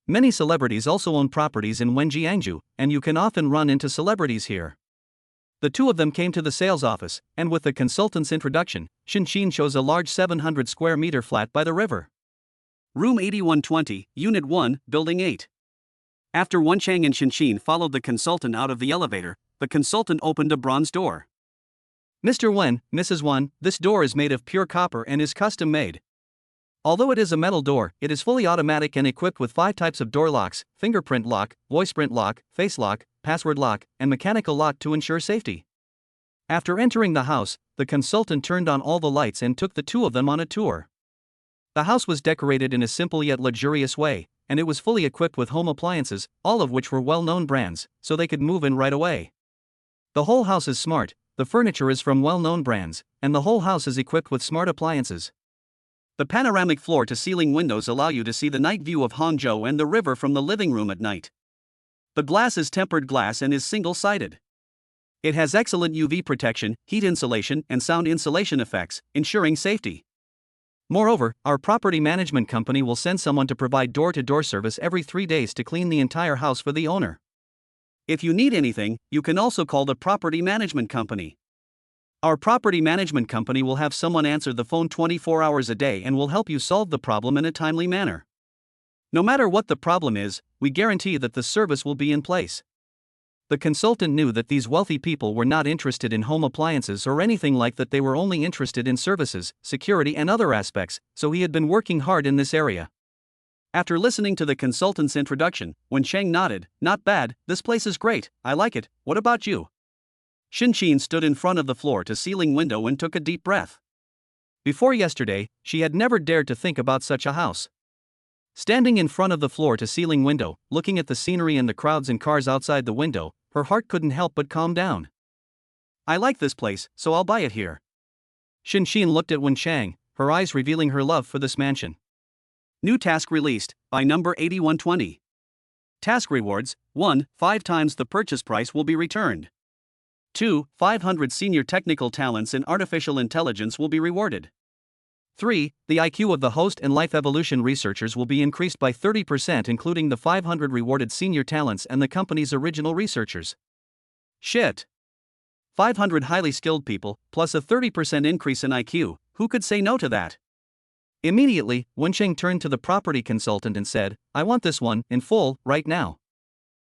Speaker 2: Many celebrities also own properties in Wenjiangju, and you can often run into celebrities here. The two of them came to the sales office, and with the consultant's introduction, Xinxin chose a large 700 square meter flat by the river.
Speaker 1: Room 8120, Unit 1, Building 8. After Wencheng and Xinxin followed the consultant out of the elevator, the consultant opened a bronze door.
Speaker 2: Mr. Wen, Mrs. Wen, this door is made of pure copper and is custom made. Although it is a metal door, it is fully automatic and equipped with 5 types of door locks: fingerprint lock, voice print lock, face lock, password lock, and mechanical lock to ensure safety. After entering the house, the consultant turned on all the lights and took the two of them on a tour. The house was decorated in a simple yet luxurious way, and it was fully equipped with home appliances, all of which were well-known brands, so they could move in right away. The whole house is smart, the furniture is from well-known brands, and the whole house is equipped with smart appliances.
Speaker 1: The panoramic floor-to-ceiling windows allow you to see the night view of Hangzhou and the river from the living room at night. The glass is tempered glass and is single-sided. It has excellent UV protection, heat insulation, and sound insulation effects, ensuring safety.
Speaker 2: Moreover, our property management company will send someone to provide door-to-door service every 3 days to clean the entire house for the owner.
Speaker 1: If you need anything, you can also call the property management company. Our property management company will have someone answer the phone 24 hours a day and will help you solve the problem in a timely manner. No matter what the problem is, we guarantee that the service will be in place. The consultant knew that these wealthy people were not interested in home appliances or anything like that. They were only interested in services, security and other aspects, so he had been working hard in this area. After listening to the consultant's introduction, Wencheng nodded, "Not bad, this place is great, I like it, what about you?" Xinxin stood in front of the floor-to-ceiling window and took a deep breath. Before yesterday, she had never dared to think about such a house. Standing in front of the floor-to-ceiling window, looking at the scenery and the crowds and cars outside the window, her heart couldn't help but calm down. "I like this place, so I'll buy it here."
Speaker 2: Xinxin looked at Wencheng, her eyes revealing her love for this mansion.
Speaker 1: New task released, by number 8120. Task rewards: 1. 5 times the purchase price will be returned. 2. 500 senior technical talents in artificial intelligence will be rewarded.
Speaker 2: 3. The IQ of the host and life evolution researchers will be increased by 30%, including the 500 rewarded senior talents and the company's original researchers.
Speaker 1: Shit. 500 highly skilled people, plus a 30% increase in IQ, who could say no to that?
Speaker 2: Immediately, Wencheng turned to the property consultant and said, I want this one, in full, right now.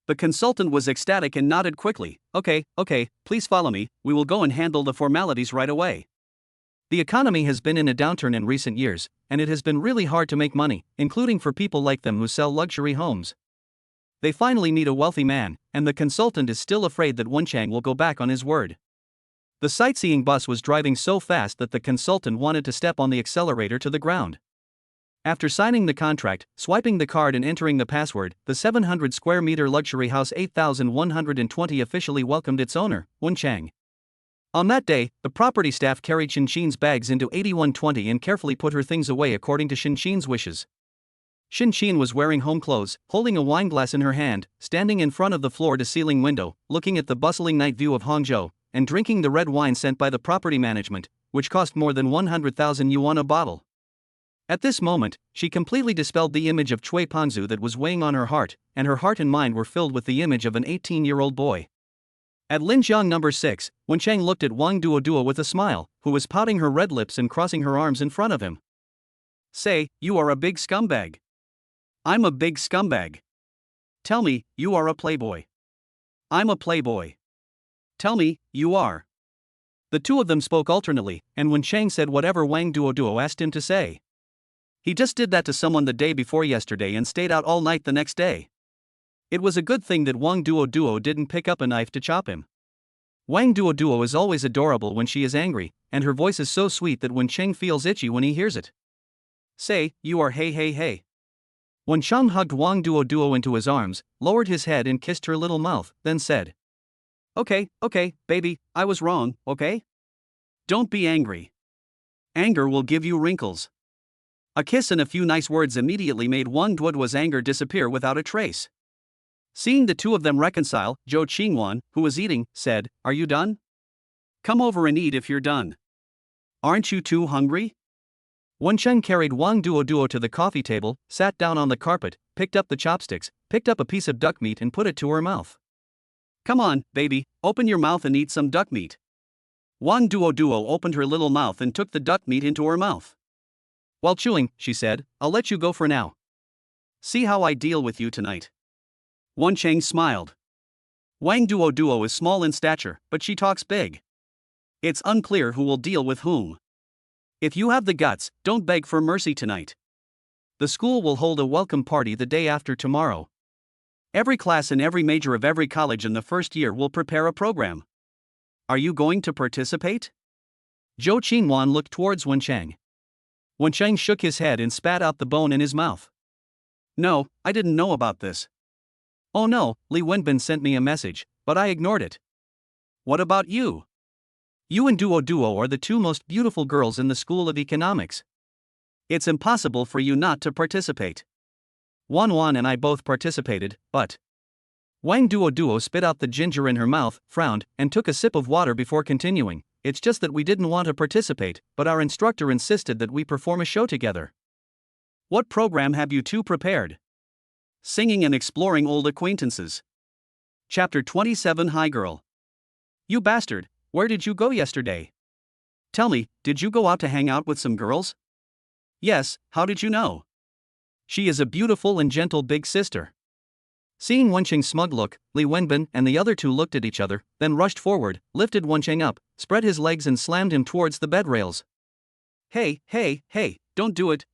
Speaker 1: The consultant was ecstatic and nodded quickly. Okay, please follow me, we will go and handle the formalities right away.
Speaker 2: The economy has been in a downturn in recent years, and it has been really hard to make money, including for people like them who sell luxury homes. They finally meet a wealthy man, and the consultant is still afraid that Wencheng will go back on his word. The sightseeing bus was driving so fast that the consultant wanted to step on the accelerator to the ground. After signing the contract, swiping the card and entering the password, the 700 square meter luxury house 8120 officially welcomed its owner, Wencheng. On that day, the property staff carried Xinxin's bags into 8120 and carefully put her things away according to Xinxin's wishes. Xinxin was wearing home clothes, holding a wine glass in her hand, standing in front of the floor-to-ceiling window, looking at the bustling night view of Hangzhou, and drinking the red wine sent by the property management, which cost more than 100,000 yuan a bottle. At this moment, she completely dispelled the image of Cui Panzu that was weighing on her heart, and her heart and mind were filled with the image of an 18-year-old boy. At Linjiang number 6, Wencheng looked at Wang Duoduo with a smile, who was pouting her red lips and crossing her arms in front of him.
Speaker 1: Say, you are a big scumbag. I'm a big scumbag. Tell me, you are a playboy. I'm a playboy. Tell me, you are.
Speaker 2: The two of them spoke alternately, and Wencheng said whatever Wang Duoduo asked him to say.
Speaker 1: He just did that to someone the day before yesterday and stayed out all night the next day. It was a good thing that Wang Duoduo didn't pick up a knife to chop him.
Speaker 2: Wang Duoduo is always adorable when she is angry, and her voice is so sweet that Wencheng feels itchy when he hears it.
Speaker 1: Say, you are hey.
Speaker 2: Wencheng hugged Wang Duoduo into his arms, lowered his head and kissed her little mouth, then said,
Speaker 1: Okay, baby, I was wrong, okay? Don't be angry. Anger will give you wrinkles. A kiss and a few nice words immediately made Wang Duoduo's anger disappear without a trace. Seeing the two of them reconcile, Zhou Qingwan, who was eating, said, Are you done? Come over and eat if you're done. Aren't you too hungry?
Speaker 2: Wencheng carried Wang Duoduo to the coffee table, sat down on the carpet, picked up the chopsticks, picked up a piece of duck meat and put it to her mouth.
Speaker 1: Come on, baby, open your mouth and eat some duck meat. Wang Duoduo opened her little mouth and took the duck meat into her mouth.
Speaker 2: While chewing, she said, I'll let you go for now.
Speaker 1: See how I deal with you tonight. Wencheng smiled. Wang Duoduo is small in stature, but she talks big. It's unclear who will deal with whom. If you have the guts, don't beg for mercy tonight. The school will hold a welcome party the day after tomorrow. Every class and every major of every college in the first year will prepare a program. Are you going to participate?
Speaker 2: Zhou Qingwan looked towards Wencheng. Wencheng shook his head and spat out the bone in his mouth.
Speaker 1: No, I didn't know about this.
Speaker 2: Oh no, Li Wenbin sent me a message, but I ignored it.
Speaker 1: What about you?
Speaker 2: You and Duoduo are the two most beautiful girls in the School of Economics.
Speaker 1: It's impossible for you not to participate.
Speaker 2: Wan and I both participated, but... Wang Duoduo spit out the ginger in her mouth, frowned, and took a sip of water before continuing. It's just that we didn't want to participate, but our instructor insisted that we perform a show together.
Speaker 1: What program have you two prepared? Singing and exploring old acquaintances. Chapter 27 Hi Girl. You bastard, where did you go yesterday? Tell me, did you go out to hang out with some girls? Yes, how did you know?
Speaker 2: She is a beautiful and gentle big sister. Seeing Wencheng's smug look, Li Wenbin and the other two looked at each other, then rushed forward, lifted Wencheng up, spread his legs and slammed him towards the bed rails.
Speaker 1: Hey, don't do it.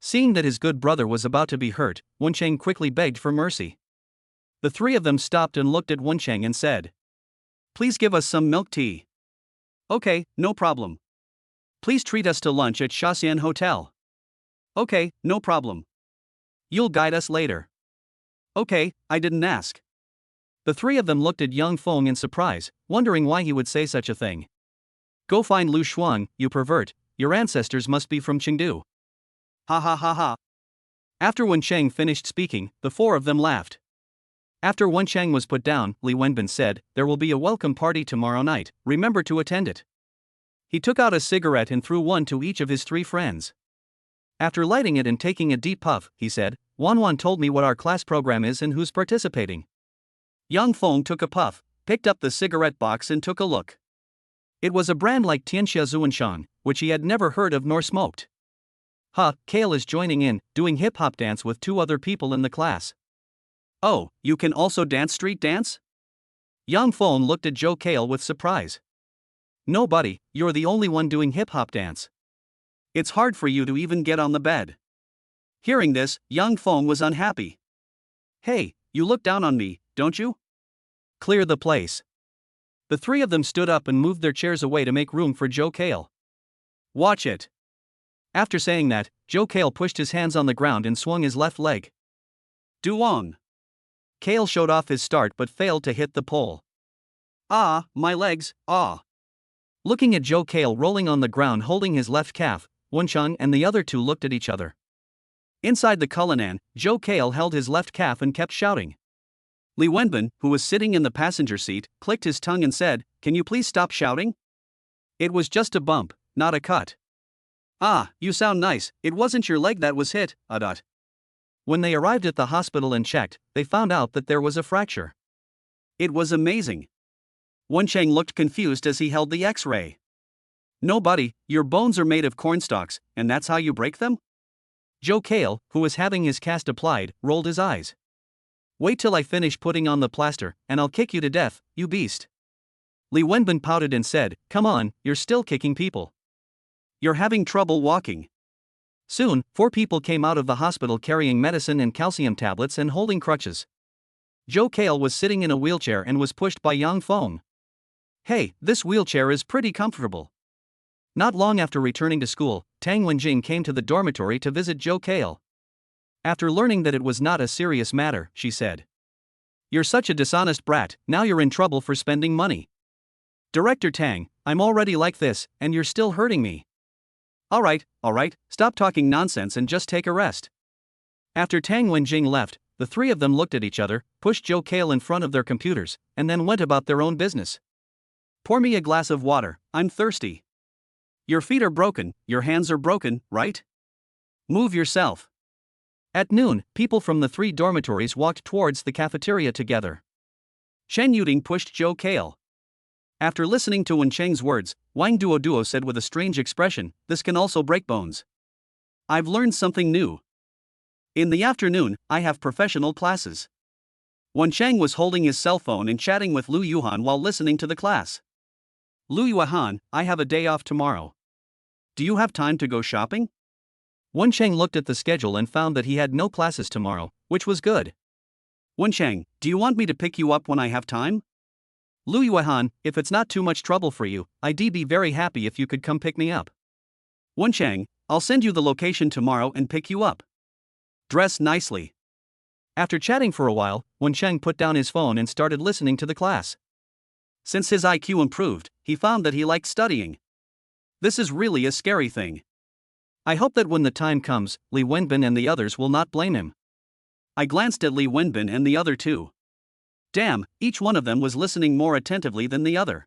Speaker 2: Seeing that his good brother was about to be hurt, Wencheng quickly begged for mercy. The three of them stopped and looked at Wencheng and said,
Speaker 1: Please give us some milk tea. Okay, no problem. Please treat us to lunch at Shaxian Hotel. Okay, no problem. You'll guide us later. Okay, I didn't ask.
Speaker 2: The three of them looked at young Feng in surprise, wondering why he would say such a thing. Go find Lu Shuang, you pervert, your ancestors must be from Chengdu.
Speaker 1: Ha.
Speaker 2: After Wencheng finished speaking, the four of them laughed. After Wencheng was put down, Li Wenbin said, There will be a welcome party tomorrow night, remember to attend it. He took out a cigarette and threw one to each of his 3 friends. After lighting it and taking a deep puff, he said, Wanwan told me what our class program is and who's participating.
Speaker 1: Yang Feng took a puff, picked up the cigarette box and took a look.
Speaker 2: It was a brand like Tianxia Zuanshan, which he had never heard of nor smoked. Kale is joining in, doing hip-hop dance with 2 other people in the class.
Speaker 1: Oh, you can also dance street dance?
Speaker 2: Yang Feng looked at Joe Kale with surprise. No buddy, you're the only one doing hip-hop dance.
Speaker 1: It's hard for you to even get on the bed. Hearing this, Yang Feng was unhappy. Hey, you look down on me, don't you?
Speaker 2: Clear the place. The 3 of them stood up and moved their chairs away to make room for Joe Kale.
Speaker 1: Watch it.
Speaker 2: After saying that, Joe Kale pushed his hands on the ground and swung his left leg.
Speaker 1: Duong.
Speaker 2: Kale showed off his start but failed to hit the pole.
Speaker 1: Ah, my legs, ah.
Speaker 2: Looking at Joe Kale rolling on the ground holding his left calf, Wenchang and the other 2 looked at each other.
Speaker 1: Inside the Cullinan, Joe Kale held his left calf and kept shouting. Li Wenbin, who was sitting in the passenger seat, clicked his tongue and said, Can you please stop shouting? It was just a bump, not a cut. Ah, you sound nice, it wasn't your leg that was hit, Adot.
Speaker 2: When they arrived at the hospital and checked, they found out that there was a fracture.
Speaker 1: It was amazing. Wenchang looked confused as he held the X-ray. No buddy, your bones are made of cornstalks, and that's how you break them?
Speaker 2: Joe Kale, who was having his cast applied, rolled his eyes. Wait till I finish putting on the plaster, and I'll kick you to death, you beast. Li Wenbin pouted and said, Come on, you're still kicking people.
Speaker 1: You're having trouble walking.
Speaker 2: Soon, 4 people came out of the hospital carrying medicine and calcium tablets and holding crutches. Joe Kale was sitting in a wheelchair and was pushed by Yang Feng. Hey, this wheelchair is pretty comfortable. Not long after returning to school, Tang Wenjing came to the dormitory to visit Joe Kale. After learning that it was not a serious matter, she said, You're such a dishonest brat, now you're in trouble for spending money. Director Tang, I'm already like this, and you're still hurting me.
Speaker 1: Alright, stop talking nonsense and just take a rest.
Speaker 2: After Tang Wenjing left, the 3 of them looked at each other, pushed Joe Kale in front of their computers, and then went about their own business.
Speaker 1: Pour me a glass of water, I'm thirsty. Your feet are broken, your hands are broken, right? Move yourself.
Speaker 2: At noon, people from the 3 dormitories walked towards the cafeteria together.
Speaker 1: Chen Yuding pushed Joe Kale. After listening to Wencheng's words, Wang Duo said with a strange expression, This can also break bones. I've learned something new. In the afternoon, I have professional classes. Wencheng was holding his cell phone and chatting with Lu Yuhan while listening to the class. Lu Yuhan, I have a day off tomorrow. Do you have time to go shopping?
Speaker 2: Wencheng looked at the schedule and found that he had no classes tomorrow, which was good.
Speaker 1: Wencheng, do you want me to pick you up when I have time?
Speaker 2: Lu Yuhan, if it's not too much trouble for you, I'd be very happy if you could come pick me up.
Speaker 1: Wencheng, I'll send you the location tomorrow and pick you up. Dress nicely.
Speaker 2: After chatting for a while, Wencheng put down his phone and started listening to the class.
Speaker 1: Since his IQ improved, he found that he liked studying. This is really a scary thing.
Speaker 2: I hope that when the time comes, Li Wenbin and the others will not blame him.
Speaker 1: I glanced at Li Wenbin and the other 2. Damn, each one of them was listening more attentively than the other.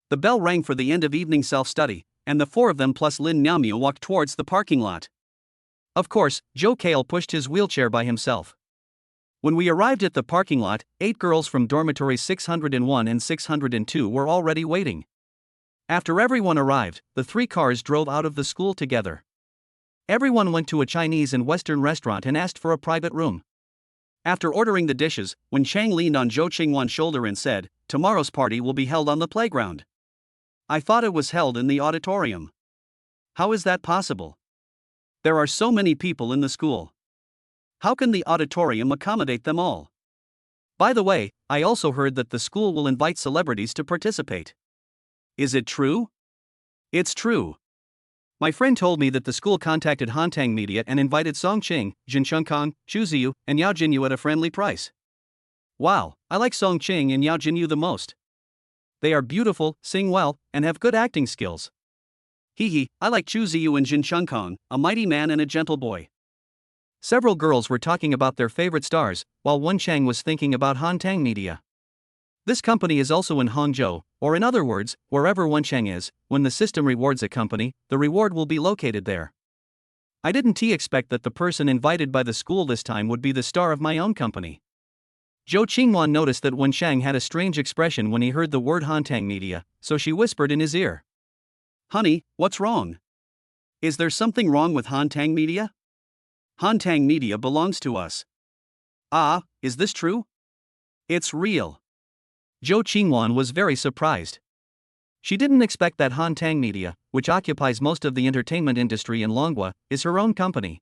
Speaker 1: The bell rang for the end of evening self-study, and the 4 of them plus Lin Niamia walked towards the parking lot.
Speaker 2: Of course, Joe Kale pushed his wheelchair by himself. When we arrived at the parking lot, 8 girls from dormitories 601 and 602 were already waiting. After everyone arrived, the 3 cars drove out of the school together. Everyone went to a Chinese and Western restaurant and asked for a private room. After ordering the dishes, Wencheng leaned on Zhou Qingwan's shoulder and said, Tomorrow's party will be held on the playground. I thought it was held in the auditorium. How is that possible? There are so many people in the school. How can the auditorium accommodate them all? By the way, I also heard that the school will invite celebrities to participate. Is it true? It's true. My friend told me that the school contacted Hantang Media and invited Song Qing, Jin Chengkong, Chu Ziyu, and Yao Jinyu at a friendly price. Wow, I like Song Qing and Yao Jinyu the most. They are beautiful, sing well, and have good acting skills. Hee, I like Chu Ziyu and Jin Chengkong, a mighty man and a gentle boy. Several girls were talking about their favorite stars, while Wencheng was thinking about Hantang Media. This company is also in Hangzhou, or in other words, wherever Wencheng is, when the system rewards a company, the reward will be located there. I didn't expect that the person invited by the school this time would be the star of my own company. Zhou Qingwan noticed that Wencheng had a strange expression when he heard the word Hantang Media, so she whispered in his ear.
Speaker 1: Honey, what's wrong? Is there something wrong with Hantang Media? Hantang Media belongs to us. Ah, is this true? It's real.
Speaker 2: Zhou Qingwan was very surprised. She didn't expect that Hantang Media, which occupies most of the entertainment industry in Longhua, is her own company.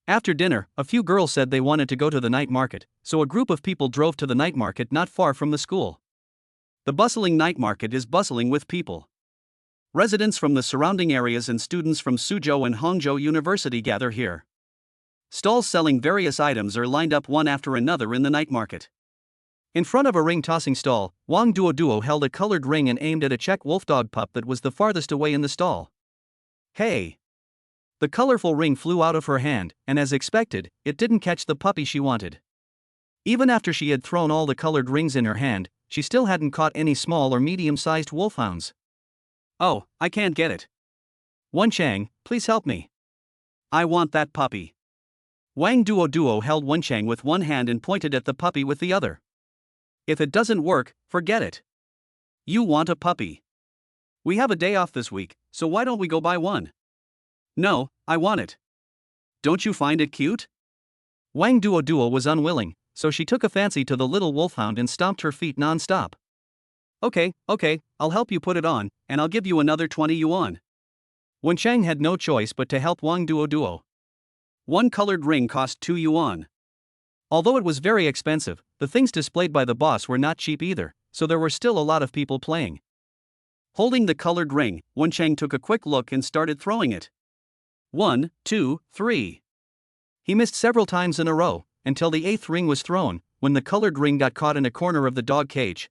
Speaker 2: After dinner, a few girls said they wanted to go to the night market, so a group of people drove to the night market not far from the school. The bustling night market is bustling with people. Residents from the surrounding areas and students from Suzhou and Hangzhou University gather here. Stalls selling various items are lined up one after another in the night market. In front of a ring-tossing stall, Wang Duoduo held a colored ring and aimed at a Czech wolfdog pup that was the farthest away in the stall. Hey! The colorful ring flew out of her hand, and as expected, it didn't catch the puppy she wanted. Even after she had thrown all the colored rings in her hand, she still hadn't caught any small or medium-sized wolfhounds.
Speaker 1: Oh, I can't get it.
Speaker 2: Wencheng, please help me.
Speaker 1: I want that puppy. Wang Duoduo held Wencheng with one hand and pointed at the puppy with the other. If it doesn't work, forget it. You want a puppy. We have a day off this week, so why don't we go buy one? No, I want it. Don't you find it cute?
Speaker 2: Wang Duoduo was unwilling, so she took a fancy to the little wolfhound and stomped her feet non-stop.
Speaker 1: Okay, I'll help you put it on, and I'll give you another 20 yuan.
Speaker 2: Wencheng had no choice but to help Wang Duoduo.
Speaker 1: One colored ring cost 2 yuan.
Speaker 2: Although it was very expensive, the things displayed by the boss were not cheap either, so there were still a lot of people playing.
Speaker 1: Holding the colored ring, Wencheng took a quick look and started throwing it. 1, 2, 3.
Speaker 2: He missed several times in a row, until the 8th ring was thrown, when the colored ring got caught in a corner of the dog cage.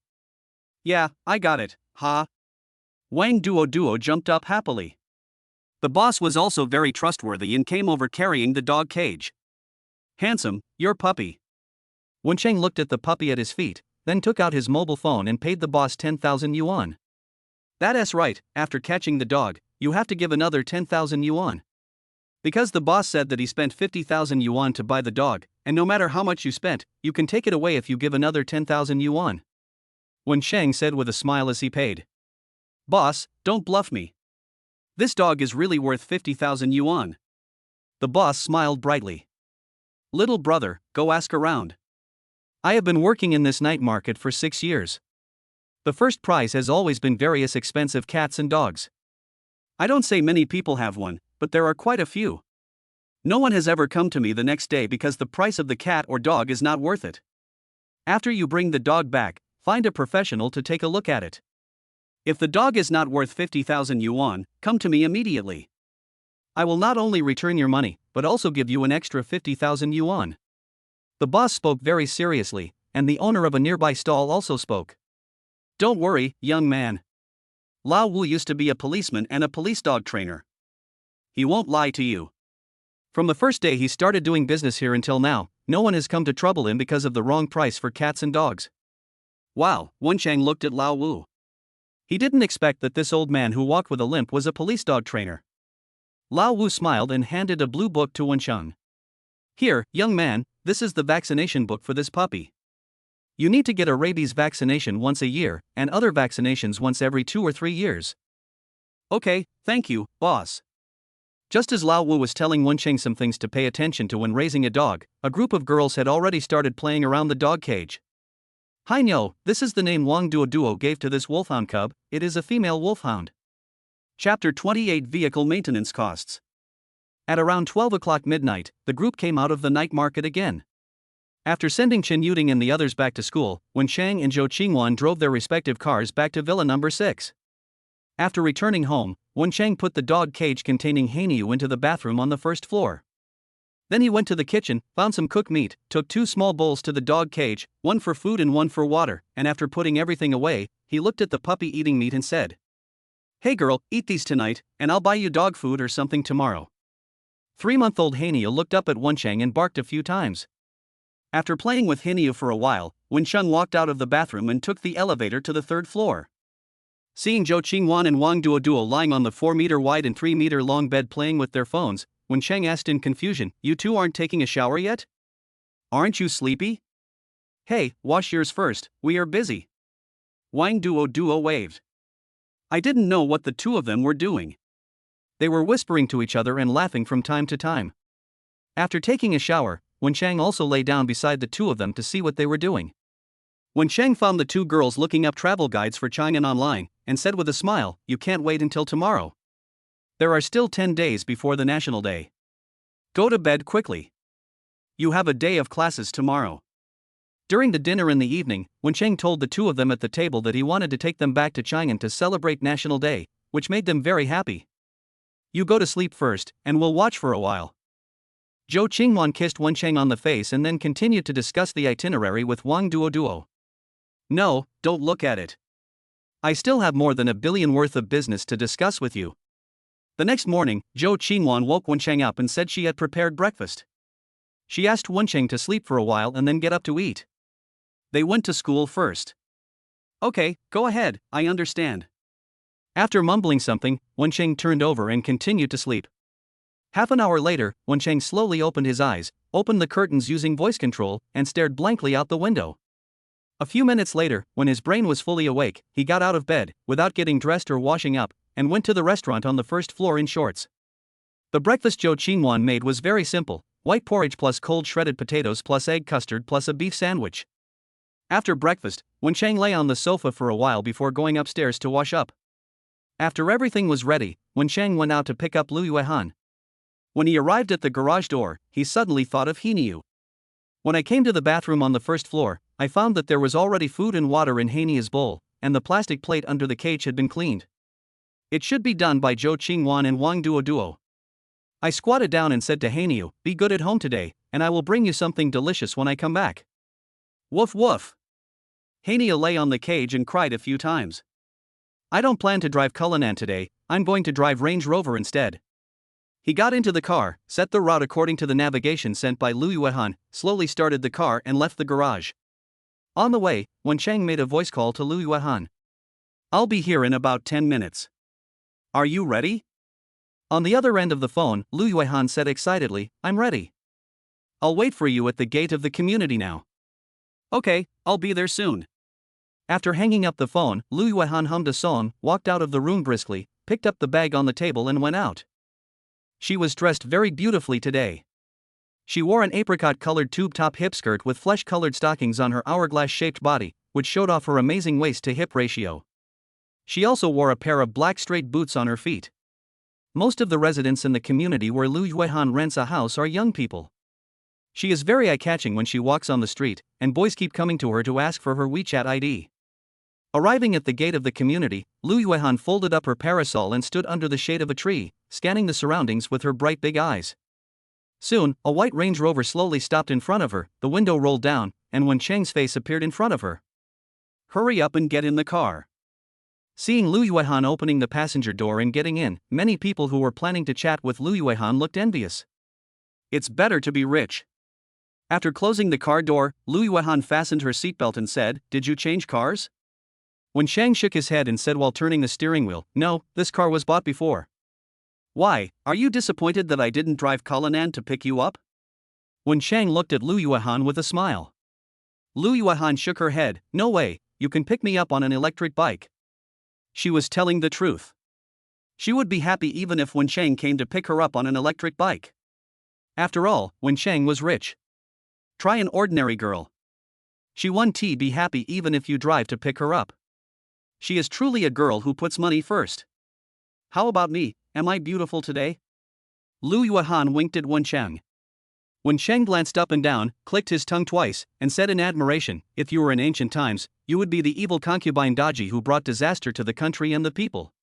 Speaker 1: Yeah, I got it, ha! Wang Duoduo jumped up happily. The boss was also very trustworthy and came over carrying the dog cage. Handsome, your puppy.
Speaker 2: Wencheng looked at the puppy at his feet, then took out his mobile phone and paid the boss 10,000 yuan.
Speaker 1: That's right, after catching the dog, you have to give another 10,000 yuan. Because the boss said that he spent 50,000 yuan to buy the dog, and no matter how much you spent, you can take it away if you give another 10,000 yuan. Wencheng said with a smile as he paid. Boss, don't bluff me. This dog is really worth 50,000 yuan. The boss smiled brightly. Little brother, go ask around. I have been working in this night market for 6 years. The first prize has always been various expensive cats and dogs. I don't say many people have won, but there are quite a few. No one has ever come to me the next day because the price of the cat or dog is not worth it. After you bring the dog back, find a professional to take a look at it. If the dog is not worth 50,000 yuan, come to me immediately. I will not only return your money, but also give you an extra 50,000 yuan. The boss spoke very seriously, and the owner of a nearby stall also spoke. Don't worry, young man. Lao Wu used to be a policeman and a police dog trainer. He won't lie to you. From the first day he started doing business here until now, no one has come to trouble him because of the wrong price for cats and dogs. Wow, Wencheng looked at Lao Wu. He didn't expect that this old man who walked with a limp was a police dog trainer. Lao Wu smiled and handed a blue book to Wencheng. Here, young man, this is the vaccination book for this puppy. You need to get a rabies vaccination once a year, and other vaccinations once every 2 or 3 years. Okay, thank you, boss. Just as Lao Wu was telling Wencheng some things to pay attention to when raising a dog, a group of girls had already started playing around the dog cage. Hi Nyo, this is the name Wang Duoduo gave to this wolfhound cub, it is a female wolfhound. Chapter 28 Vehicle Maintenance Costs. At around 12 o'clock midnight, the group came out of the night market again. After sending Chen Yuding and the others back to school, Wencheng and Zhou Qingwan drove their respective cars back to Villa number 6. After returning home, Wencheng put the dog cage containing Hanyu into the bathroom on the first floor. Then he went to the kitchen, found some cooked meat, took 2 small bowls to the dog cage, one for food and one for water, and after putting everything away, he looked at the puppy eating meat and said, Hey girl, eat these tonight, and I'll buy you dog food or something tomorrow. 3-month-old Hanyu looked up at Wencheng and barked a few times. After playing with Hinyu for a while, Wensheng walked out of the bathroom and took the elevator to the third floor. Seeing Zhou Qingwan and Wang Duoduo lying on the 4-meter wide and 3-meter long bed playing with their phones, Wensheng asked in confusion, "You two aren't taking a shower yet? Aren't you sleepy? Hey, wash yours first, we are busy." Wang Duoduo waved. I didn't know what the two of them were doing. They were whispering to each other and laughing from time to time. After taking a shower, Wensheng also lay down beside the two of them to see what they were doing. Wensheng found the two girls looking up travel guides for Chang'an online, and said with a smile, "You can't wait until tomorrow. There are still 10 days before the National Day. Go to bed quickly. You have a day of classes tomorrow." During the dinner in the evening, Wensheng told the two of them at the table that he wanted to take them back to Chang'an to celebrate National Day, which made them very happy. "You go to sleep first, and we'll watch for a while." Zhou Qingwan kissed Wensheng on the face and then continued to discuss the itinerary with Wang Duoduo. "No, don't look at it. I still have more than $1 billion worth of business to discuss with you." The next morning, Zhou Qingwan woke Wensheng up and said she had prepared breakfast. She asked Wensheng to sleep for a while and then get up to eat. They went to school first. "Okay, go ahead, I understand." After mumbling something, Wensheng turned over and continued to sleep. Half an hour later, Wensheng slowly opened his eyes, opened the curtains using voice control, and stared blankly out the window. A few minutes later, when his brain was fully awake, he got out of bed, without getting dressed or washing up, and went to the restaurant on the first floor in shorts. The breakfast Zhou Qingwan made was very simple: white porridge plus cold shredded potatoes plus egg custard plus a beef sandwich. After breakfast, Wensheng lay on the sofa for a while before going upstairs to wash up. After everything was ready, Wensheng went out to pick up Lu Yuehan. When he arrived at the garage door, he suddenly thought of Hinyu. "When I came to the bathroom on the first floor, I found that there was already food and water in Hania's bowl, and the plastic plate under the cage had been cleaned. It should be done by Zhou Qingwan and Wang Duoduo." I squatted down and said to Hanyu, "Be good at home today, and I will bring you something delicious when I come back." Woof woof. Hania lay on the cage and cried a few times. "I don't plan to drive Cullinan today, I'm going to drive Range Rover instead." He got into the car, set the route according to the navigation sent by Lu Yuehan, slowly started the car and left the garage. On the way, Wensheng made a voice call to Lu Yuehan. "I'll be here in about 10 minutes. Are you ready?" On the other end of the phone, Lu Yuehan said excitedly, "I'm ready. I'll wait for you at the gate of the community now." "Okay, I'll be there soon." After hanging up the phone, Lu Yuehan hummed a song, walked out of the room briskly, picked up the bag on the table and went out. She was dressed very beautifully today. She wore an apricot-colored tube-top hip skirt with flesh-colored stockings on her hourglass-shaped body, which showed off her amazing waist-to-hip ratio. She also wore a pair of black straight boots on her feet. Most of the residents in the community where Lu Yuehan rents a house are young people. She is very eye-catching when she walks on the street, and boys keep coming to her to ask for her WeChat ID. Arriving at the gate of the community, Lu Yuehan folded up her parasol and stood under the shade of a tree, scanning the surroundings with her bright big eyes. Soon, a white Range Rover slowly stopped in front of her, the window rolled down, and Wensheng's face appeared in front of her. "Hurry up and get in the car." Seeing Lu Yuehan opening the passenger door and getting in, many people who were planning to chat with Lu Yuehan looked envious. "It's better to be rich." After closing the car door, Lu Yuehan fastened her seatbelt and said, "Did you change cars?" Wensheng shook his head and said while turning the steering wheel, "No, this car was bought before." "Why, are you disappointed that I didn't drive Cullinan to pick you up?" Wensheng looked at Lu Yuehan with a smile. Lu Yuehan shook her head, "No way, you can pick me up on an electric bike." She was telling the truth. She would be happy even if Wensheng came to pick her up on an electric bike. After all, Wensheng was rich. Try an ordinary girl. She won't be happy even if you drive to pick her up. She is truly a girl who puts money first. How about me, am I beautiful today? Lu Yuehan winked at Wensheng. Wensheng glanced up and down, clicked his tongue twice, and said in admiration, "If you were in ancient times, you would be the evil concubine Daji who brought disaster to the country and the people."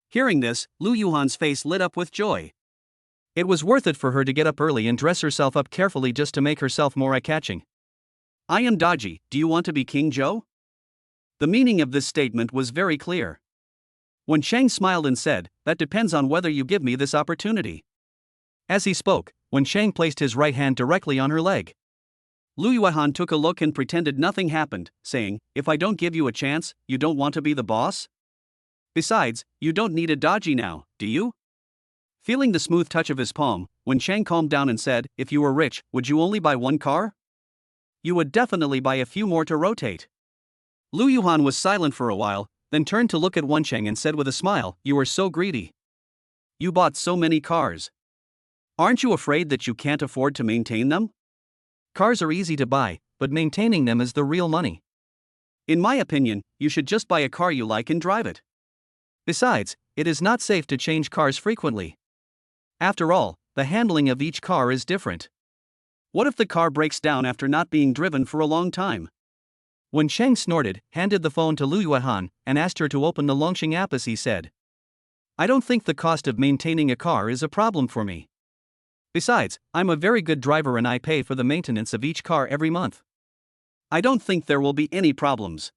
Speaker 1: Hearing this, Lu Yuehan's face lit up with joy. It was worth it for her to get up early and dress herself up carefully just to make herself more eye-catching. "I am Daji, do you want to be King Zhou?" The meaning of this statement was very clear. Wensheng smiled and said, "That depends on whether you give me this opportunity." As he spoke, Wensheng placed his right hand directly on her leg. Lu Yuehan took a look and pretended nothing happened, saying, "If I don't give you a chance, you don't want to be the boss? Besides, you don't need a dodgy now, do you?" Feeling the smooth touch of his palm, Wen Chang calmed down and said, "If you were rich, would you only buy one car? You would definitely buy a few more to rotate." Lu Yuhan was silent for a while, then turned to look at Wen Chang and said with a smile, "You are so greedy. You bought so many cars. Aren't you afraid that you can't afford to maintain them? Cars are easy to buy, but maintaining them is the real money. In my opinion, you should just buy a car you like and drive it. Besides, it is not safe to change cars frequently. After all, the handling of each car is different. What if the car breaks down after not being driven for a long time?" When Cheng snorted, handed the phone to Lu Yuehan, and asked her to open the Longxing app as he said, "I don't think the cost of maintaining a car is a problem for me. Besides, I'm a very good driver and I pay for the maintenance of each car every month. I don't think there will be any problems."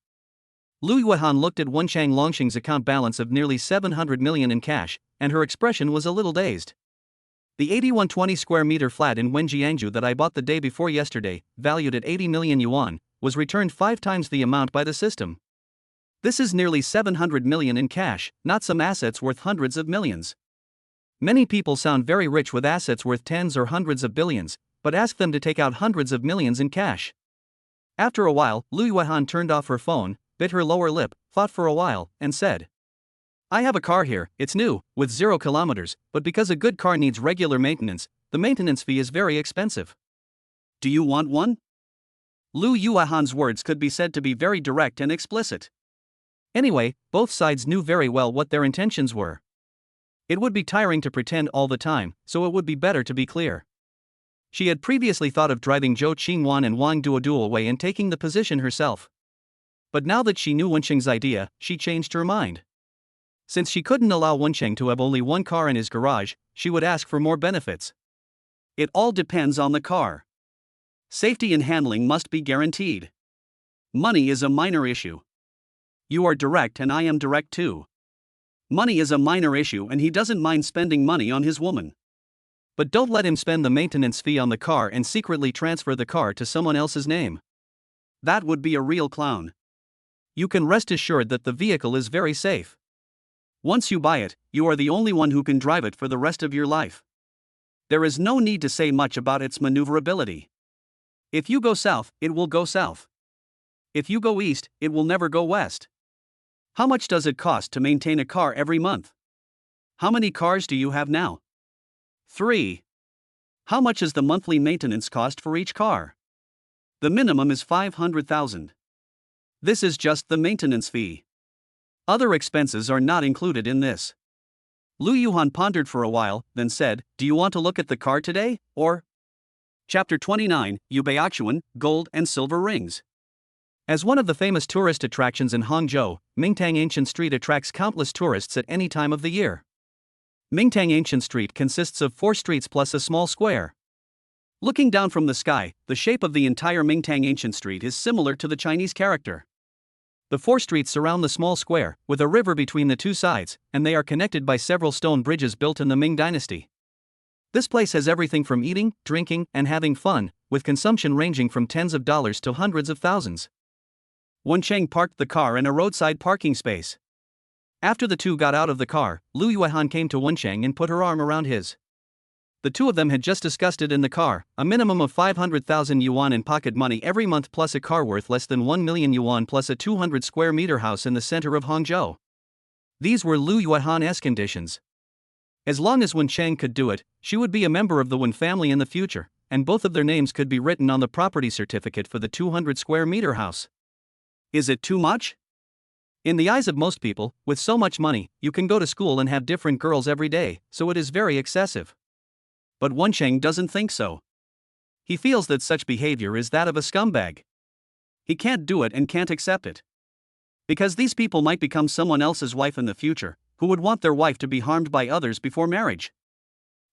Speaker 1: Lu Yuehan looked at Wen Chang Longxing's account balance of nearly 700 million in cash, and her expression was a little dazed. "The 8120 square meter flat in Wenjiangju that I bought the day before yesterday, valued at 80 million yuan, was returned 5 times the amount by the system. This is nearly 700 million in cash, not some assets worth hundreds of millions. Many people sound very rich with assets worth tens or hundreds of billions, but ask them to take out hundreds of millions in cash." After a while, Lu Yuehan turned off her phone, bit her lower lip, thought for a while, and said, "I have a car here, it's new, with 0 kilometers, but because a good car needs regular maintenance, the maintenance fee is very expensive. Do you want one?" Lu Yuehan's words could be said to be very direct and explicit. Anyway, both sides knew very well what their intentions were. It would be tiring to pretend all the time, so it would be better to be clear. She had previously thought of driving Zhou Qingwan and Wang Duoduo away and taking the position herself. But now that she knew Wencheng's idea, she changed her mind. Since she couldn't allow Wencheng to have only one car in his garage, she would ask for more benefits. It all depends on the car. Safety and handling must be guaranteed. Money is a minor issue. You are direct and I am direct too. Money is a minor issue and he doesn't mind spending money on his woman. But don't let him spend the maintenance fee on the car and secretly transfer the car to someone else's name. That would be a real clown. You can rest assured that the vehicle is very safe. Once you buy it, you are the only one who can drive it for the rest of your life. There is no need to say much about its maneuverability. If you go south, it will go south. If you go east, it will never go west. How much does it cost to maintain a car every month? How many cars do you have now? 3. How much is the monthly maintenance cost for each car? The minimum is 500,000. This is just the maintenance fee. Other expenses are not included in this. Lu Yuhan pondered for a while, then said, "Do you want to look at the car today, or?" Chapter 29, Yubeachuan, Gold and Silver Rings. As one of the famous tourist attractions in Hangzhou, Mingtang Ancient Street attracts countless tourists at any time of the year. Mingtang Ancient Street consists of 4 streets plus a small square. Looking down from the sky, the shape of the entire Mingtang Ancient Street is similar to the Chinese character. The 4 streets surround the small square, with a river between the 2 sides, and they are connected by several stone bridges built in the Ming Dynasty. This place has everything from eating, drinking, and having fun, with consumption ranging from tens of dollars to hundreds of thousands. Wencheng parked the car in a roadside parking space. After the two got out of the car, Lu Yuehan came to Wencheng and put her arm around his. The two of them had just discussed it in the car, a minimum of 500,000 yuan in pocket money every month plus a car worth less than 1 million yuan plus a 200 square meter house in the center of Hangzhou. These were Lu Yuehan's conditions. As long as Wen Cheng could do it, she would be a member of the Wen family in the future, and both of their names could be written on the property certificate for the 200 square meter house. Is it too much? In the eyes of most people, with so much money, you can go to school and have different girls every day, so it is very excessive. But Wen Cheng doesn't think so. He feels that such behavior is that of a scumbag. He can't do it and can't accept it. Because these people might become someone else's wife in the future, who would want their wife to be harmed by others before marriage.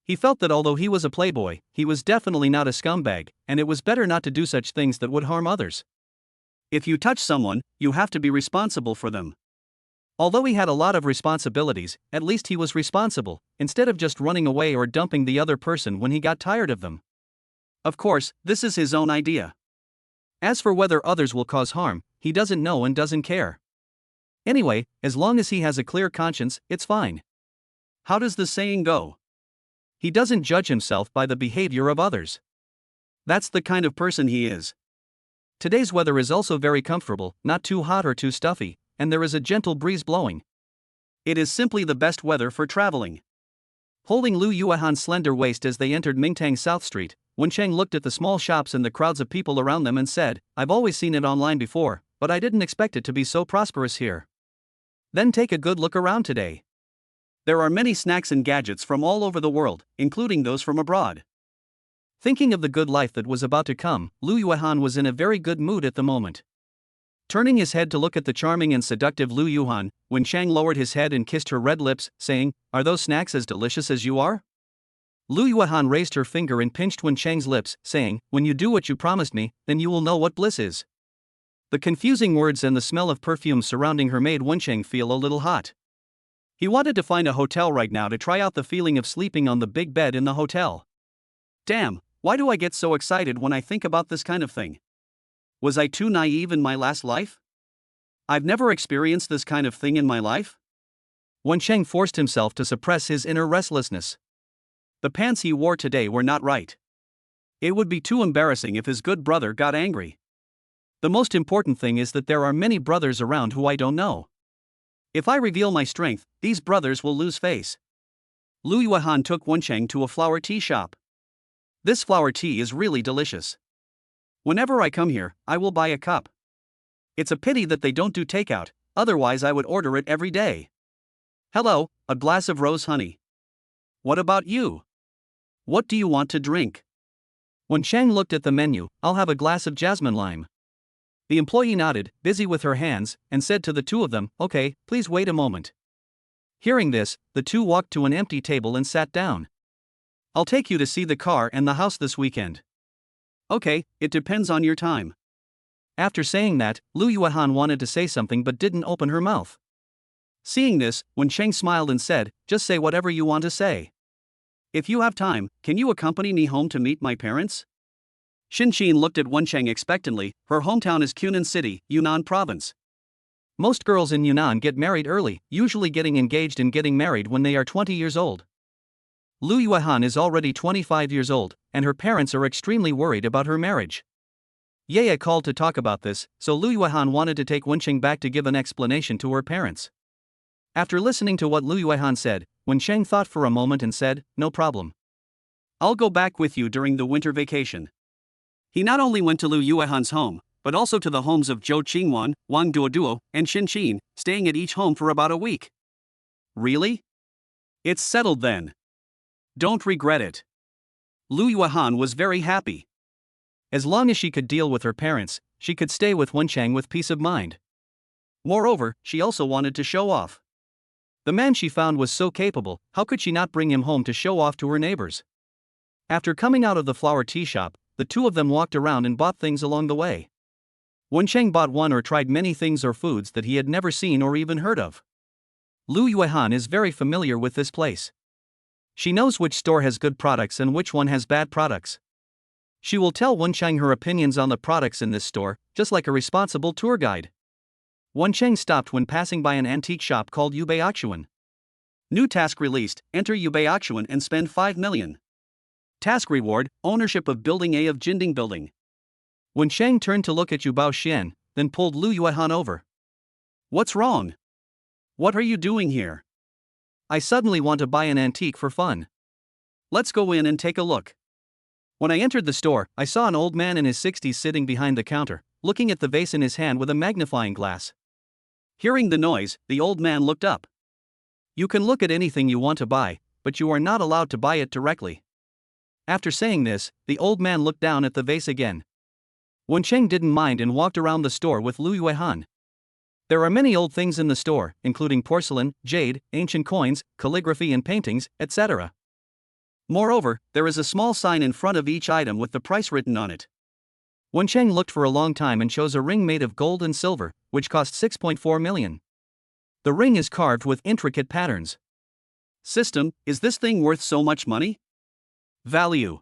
Speaker 1: He felt that although he was a playboy, he was definitely not a scumbag, and it was better not to do such things that would harm others. If you touch someone, you have to be responsible for them. Although he had a lot of responsibilities, at least he was responsible, instead of just running away or dumping the other person when he got tired of them. Of course, this is his own idea.
Speaker 2: As for whether others will cause harm, he doesn't know and doesn't care. Anyway, as long as he has a clear conscience, it's fine.
Speaker 1: How does the saying go?
Speaker 2: He doesn't judge himself by the behavior of others.
Speaker 1: That's the kind of person he is.
Speaker 2: Today's weather is also very comfortable, not too hot or too stuffy, and there is a gentle breeze blowing.
Speaker 1: It is simply the best weather for traveling.
Speaker 2: Holding Lu Yuehan's slender waist as they entered Mingtang South Street, Wencheng looked at the small shops and the crowds of people around them and said, "I've always seen it online before, but I didn't expect it to be so prosperous here." Then take a good look around today.
Speaker 1: There are many snacks and gadgets from all over the world, including those from abroad.
Speaker 2: Thinking of the good life that was about to come, Lu Yuehan was in a very good mood at the moment. Turning his head to look at the charming and seductive Lu Yuhan, Wencheng lowered his head and kissed her red lips, saying, "Are those snacks as delicious as you are?" Lu Yuehan raised her finger and pinched Wencheng's lips, saying, "When you do what you promised me, then you will know what bliss is." The confusing words and the smell of perfume surrounding her made Wencheng feel a little hot.
Speaker 1: He wanted to find a hotel right now to try out the feeling of sleeping on the big bed in the hotel. Damn, why do I get so excited when I think about this kind of thing? Was I too naive in my last life? I've never experienced this kind of thing in my life.
Speaker 2: Wencheng forced himself to suppress his inner restlessness.
Speaker 1: The pants he wore today were not right. It would be too embarrassing if his good brother got angry.
Speaker 2: The most important thing is that there are many brothers around who I don't know.
Speaker 1: If I reveal my strength, these brothers will lose face. Lu Yuehan took Wencheng to a flower tea shop. This flower tea is really delicious. Whenever I come here, I will buy a cup. It's a pity that they don't do takeout, otherwise I would order it every day. Hello, a glass of rose honey. What about you? What do you want to drink?
Speaker 2: Wencheng looked at the menu, "I'll have a glass of jasmine lime." The employee nodded, busy with her hands, and said to the two of them, "Okay, please wait a moment." Hearing this, the two walked to an empty table and sat down.
Speaker 1: "I'll take you to see the car and the house this weekend." "Okay, it depends on your time."
Speaker 2: After saying that, Lu Yuehan wanted to say something but didn't open her mouth.
Speaker 1: Seeing this, Wencheng smiled and said, "Just say whatever you want to say. If you have time, can you accompany me home to meet my parents?" Xin looked at Wencheng expectantly. Her hometown is Qunan City, Yunnan Province.
Speaker 2: Most girls in Yunnan get married early, usually getting engaged and getting married when they are 20 years old. Lu Yuehan is already 25 years old, and her parents are extremely worried about her marriage. Yaya called to talk about this, so Lu Yuehan wanted to take Wencheng back to give an explanation to her parents. After listening to what Lu Yuehan said, Wencheng thought for a moment and said, "No problem.
Speaker 1: I'll go back with you during the winter vacation." He not only went to Lu Yuehan's home, but also to the homes of Zhou Qingwan, Wang Duoduo, and Xin, staying at each home for about a week. Really? It's settled then. Don't regret it. Lu Yuehan was very happy.
Speaker 2: As long as she could deal with her parents, she could stay with Wencheng with peace of mind.
Speaker 1: Moreover, she also wanted to show off.
Speaker 2: The man she found was so capable, how could she not bring him home to show off to her neighbors? After coming out of the flower tea shop, the two of them walked around and bought things along the way. Wencheng bought one or tried many things or foods that he had never seen or even heard of. Lu Yuehan is very familiar with this place. She knows which store has good products and which one has bad products. She will tell Wencheng her opinions on the products in this store, just like a responsible tour guide. Wencheng stopped when passing by an antique shop called Yubeakshuan.
Speaker 1: New task released, enter Yubeakshuan and spend 5 million. Task reward, ownership of Building A of Jinding Building.
Speaker 2: Wencheng turned to look at Yu Baoxian, then pulled Lu Yuehan over.
Speaker 1: "What's wrong? What are you doing here?"
Speaker 2: "I suddenly want to buy an antique for fun."
Speaker 1: "Let's go in and take a look."
Speaker 2: When I entered the store, I saw an old man in his 60s sitting behind the counter, looking at the vase in his hand with a magnifying glass.
Speaker 1: Hearing the noise, the old man looked up.
Speaker 2: "You can look at anything you want to buy, but you are not allowed to buy it directly." After saying this, the old man looked down at the vase again. Wencheng didn't mind and walked around the store with Lu Yuehan. There are many old things in the store, including porcelain, jade, ancient coins, calligraphy and paintings, etc.
Speaker 1: Moreover, there is a small sign in front of each item with the price written on it.
Speaker 2: Wencheng looked for a long time and chose a ring made of gold and silver, which cost 6.4 million. The ring is carved with intricate patterns.
Speaker 1: System, is this thing worth so much money? Value.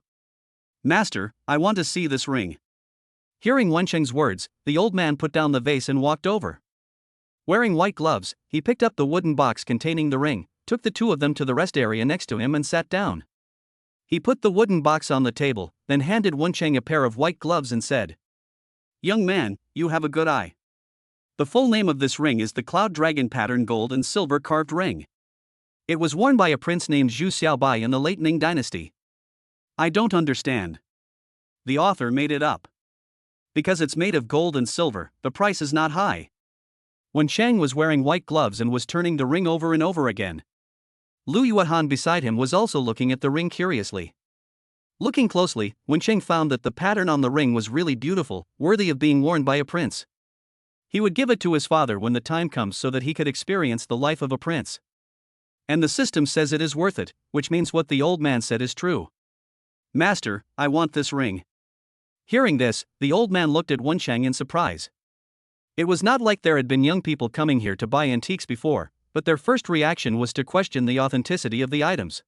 Speaker 1: Master, I want to see this ring.
Speaker 2: Hearing Wencheng's words, the old man put down the vase and walked over. Wearing white gloves, he picked up the wooden box containing the ring, took the two of them to the rest area next to him and sat down. He put the wooden box on the table, then handed Wencheng a pair of white gloves and said,
Speaker 1: Young man, you have a good eye. The full name of this ring is the Cloud Dragon Pattern Gold and Silver Carved Ring. It was worn by a prince named Zhu Xiaobai in the late Ming dynasty. I don't understand. The author made it up. Because it's made of gold and silver, the price is not high. Wencheng was wearing white gloves and was turning the ring over and over again. Lu Yuehan beside him was also looking at the ring curiously. Looking closely, Wencheng found that the pattern on the ring was really beautiful, worthy of being worn by a prince. He would give it to his father when the time comes so that he could experience the life of a prince. And the system says it is worth it, which means what the old man said is true. Master, I want this ring. Hearing this, the old man looked at Wencheng in surprise. It was not like there had been young people coming here to buy antiques before, but their first reaction was to question the authenticity of the items.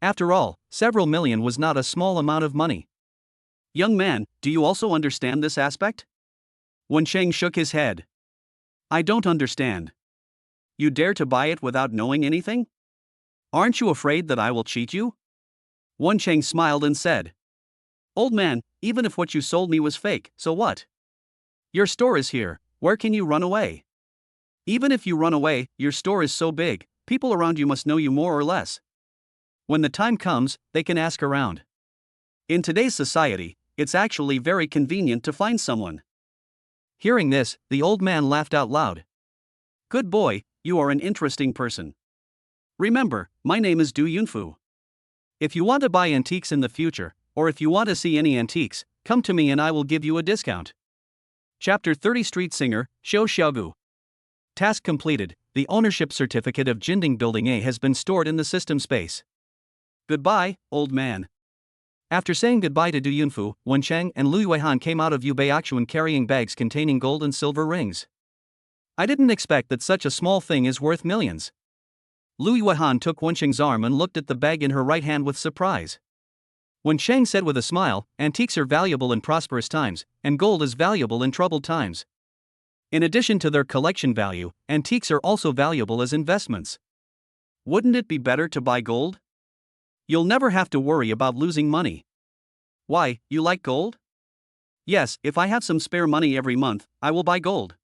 Speaker 1: After all, several million was not a small amount of money. Young man, do you also understand this aspect? Wencheng shook his head. I don't understand. You dare to buy it without knowing anything? Aren't you afraid that I will cheat you? Wencheng smiled and said, Old man, even if what you sold me was fake, so what? Your store is here, where can you run away? Even if you run away, your store is so big, people around you must know you more or less. When the time comes, they can ask around. In today's society, it's actually very convenient to find someone. Hearing this, the old man laughed out loud. Good boy, you are an interesting person. Remember, my name is Du Yunfu. If you want to buy antiques in the future, or if you want to see any antiques, come to me and I will give you a discount. Chapter 30 Street Singer, Xiao Xiaogu. Task completed. The ownership certificate of Jinding Building A has been stored in the system space. Goodbye, old man. After saying goodbye to Du Yunfu, Wencheng and Lu Yuehan came out of Yubeiaquan carrying bags containing gold and silver rings. I didn't expect that such a small thing is worth millions. Lu Yuehan took Wencheng's arm and looked at the bag in her right hand with surprise. Wencheng said with a smile, antiques are valuable in prosperous times, and gold is valuable in troubled times. In addition to their collection value, antiques are also valuable as investments. Wouldn't it be better to buy gold? You'll never have to worry about losing money. Why, you like gold? Yes, if I have some spare money every month, I will buy gold.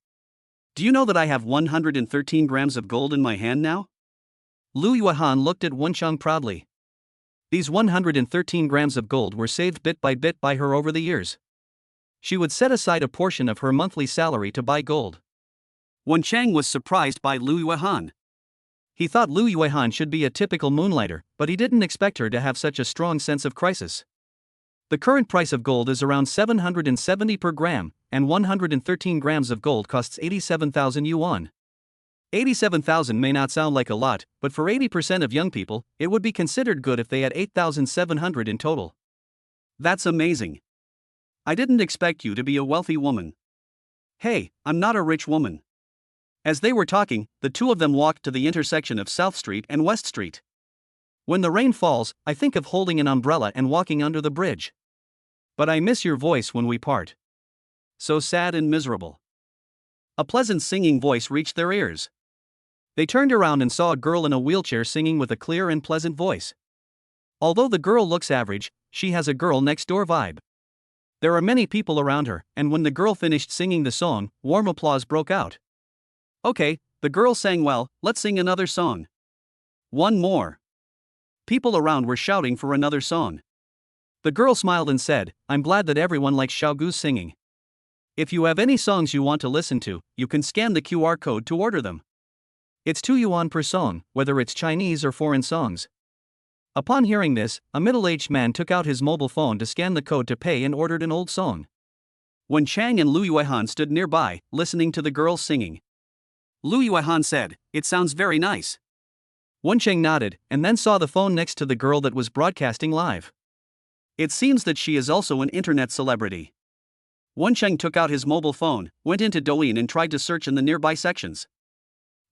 Speaker 1: Do you know that I have 113 grams of gold in my hand now? Lu Yuehan looked at Wencheng proudly. These 113 grams of gold were saved bit by her over the years. She would set aside a portion of her monthly salary to buy gold. Wencheng was surprised by Lu Yuehan. He thought Lu Yuehan should be a typical moonlighter, but he didn't expect her to have such a strong sense of crisis. The current price of gold is around 770 per gram, and 113 grams of gold costs 87,000 yuan. 87,000 may not sound like a lot, but for 80% of young people, it would be considered good if they had 8,700 in total. That's amazing. I didn't expect you to be a wealthy woman. Hey, I'm not a rich woman. As they were talking, the two of them walked to the intersection of South Street and West Street. When the rain falls, I think of holding an umbrella and walking under the bridge. But I miss your voice when we part. So sad and miserable. A pleasant singing voice reached their ears. They turned around and saw a girl in a wheelchair singing with a clear and pleasant voice. Although the girl looks average, she has a girl next door vibe. There are many people around her, and when the girl finished singing the song, warm applause broke out. Okay, the girl sang well, let's sing another song. One more. People around were shouting for another song. The girl smiled and said, I'm glad that everyone likes Xiaogu's singing. If you have any songs you want to listen to, you can scan the QR code to order them. It's 2 yuan per song, whether it's Chinese or foreign songs. Upon hearing this, a middle-aged man took out his mobile phone to scan the code to pay and ordered an old song. Wencheng and Lu Yuehan stood nearby, listening to the girls singing. Lu Yuehan said, it sounds very nice. Wencheng nodded, and then saw the phone next to the girl that was broadcasting live. It seems that she is also an internet celebrity. Wencheng took out his mobile phone, went into Douyin and tried to search in the nearby sections.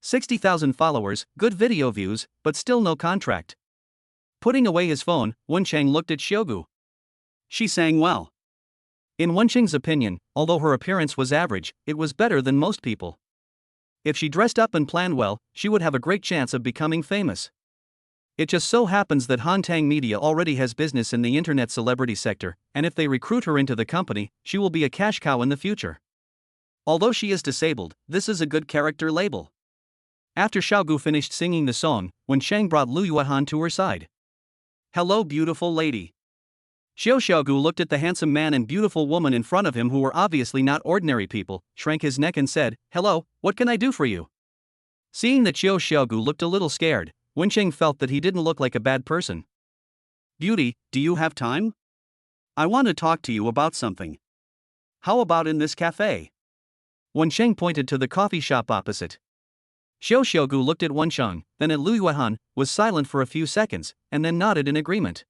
Speaker 1: 60,000 followers, good video views, but still no contract. Putting away his phone, Wencheng looked at Xiaogu. She sang well.
Speaker 2: In Wenqing's opinion, although her appearance was average, it was better than most people. If she dressed up and planned well, she would have a great chance of becoming famous. It just so happens that Hantang Media already has business in the internet celebrity sector, and if they recruit her into the company, she will be a cash cow in the future. Although she is disabled, this is a good character label. After Xiaogu finished singing the song, Wensheng brought Lu Yuehan to her side. "Hello, beautiful lady." Xiaogu looked at the handsome man and beautiful woman in front of him who were obviously not ordinary people, shrank his neck and said, "Hello, what can I do for you?" Seeing that Xiaogu looked a little scared, Wensheng felt that he didn't look like a bad person.
Speaker 1: "Beauty, do you have time? I want to talk to you about something. How about in this cafe?"
Speaker 2: Wensheng pointed to the coffee shop opposite. Xiaogu looked at Wensheng, then at Lu Yuehan, was silent for a few seconds, and then nodded in agreement.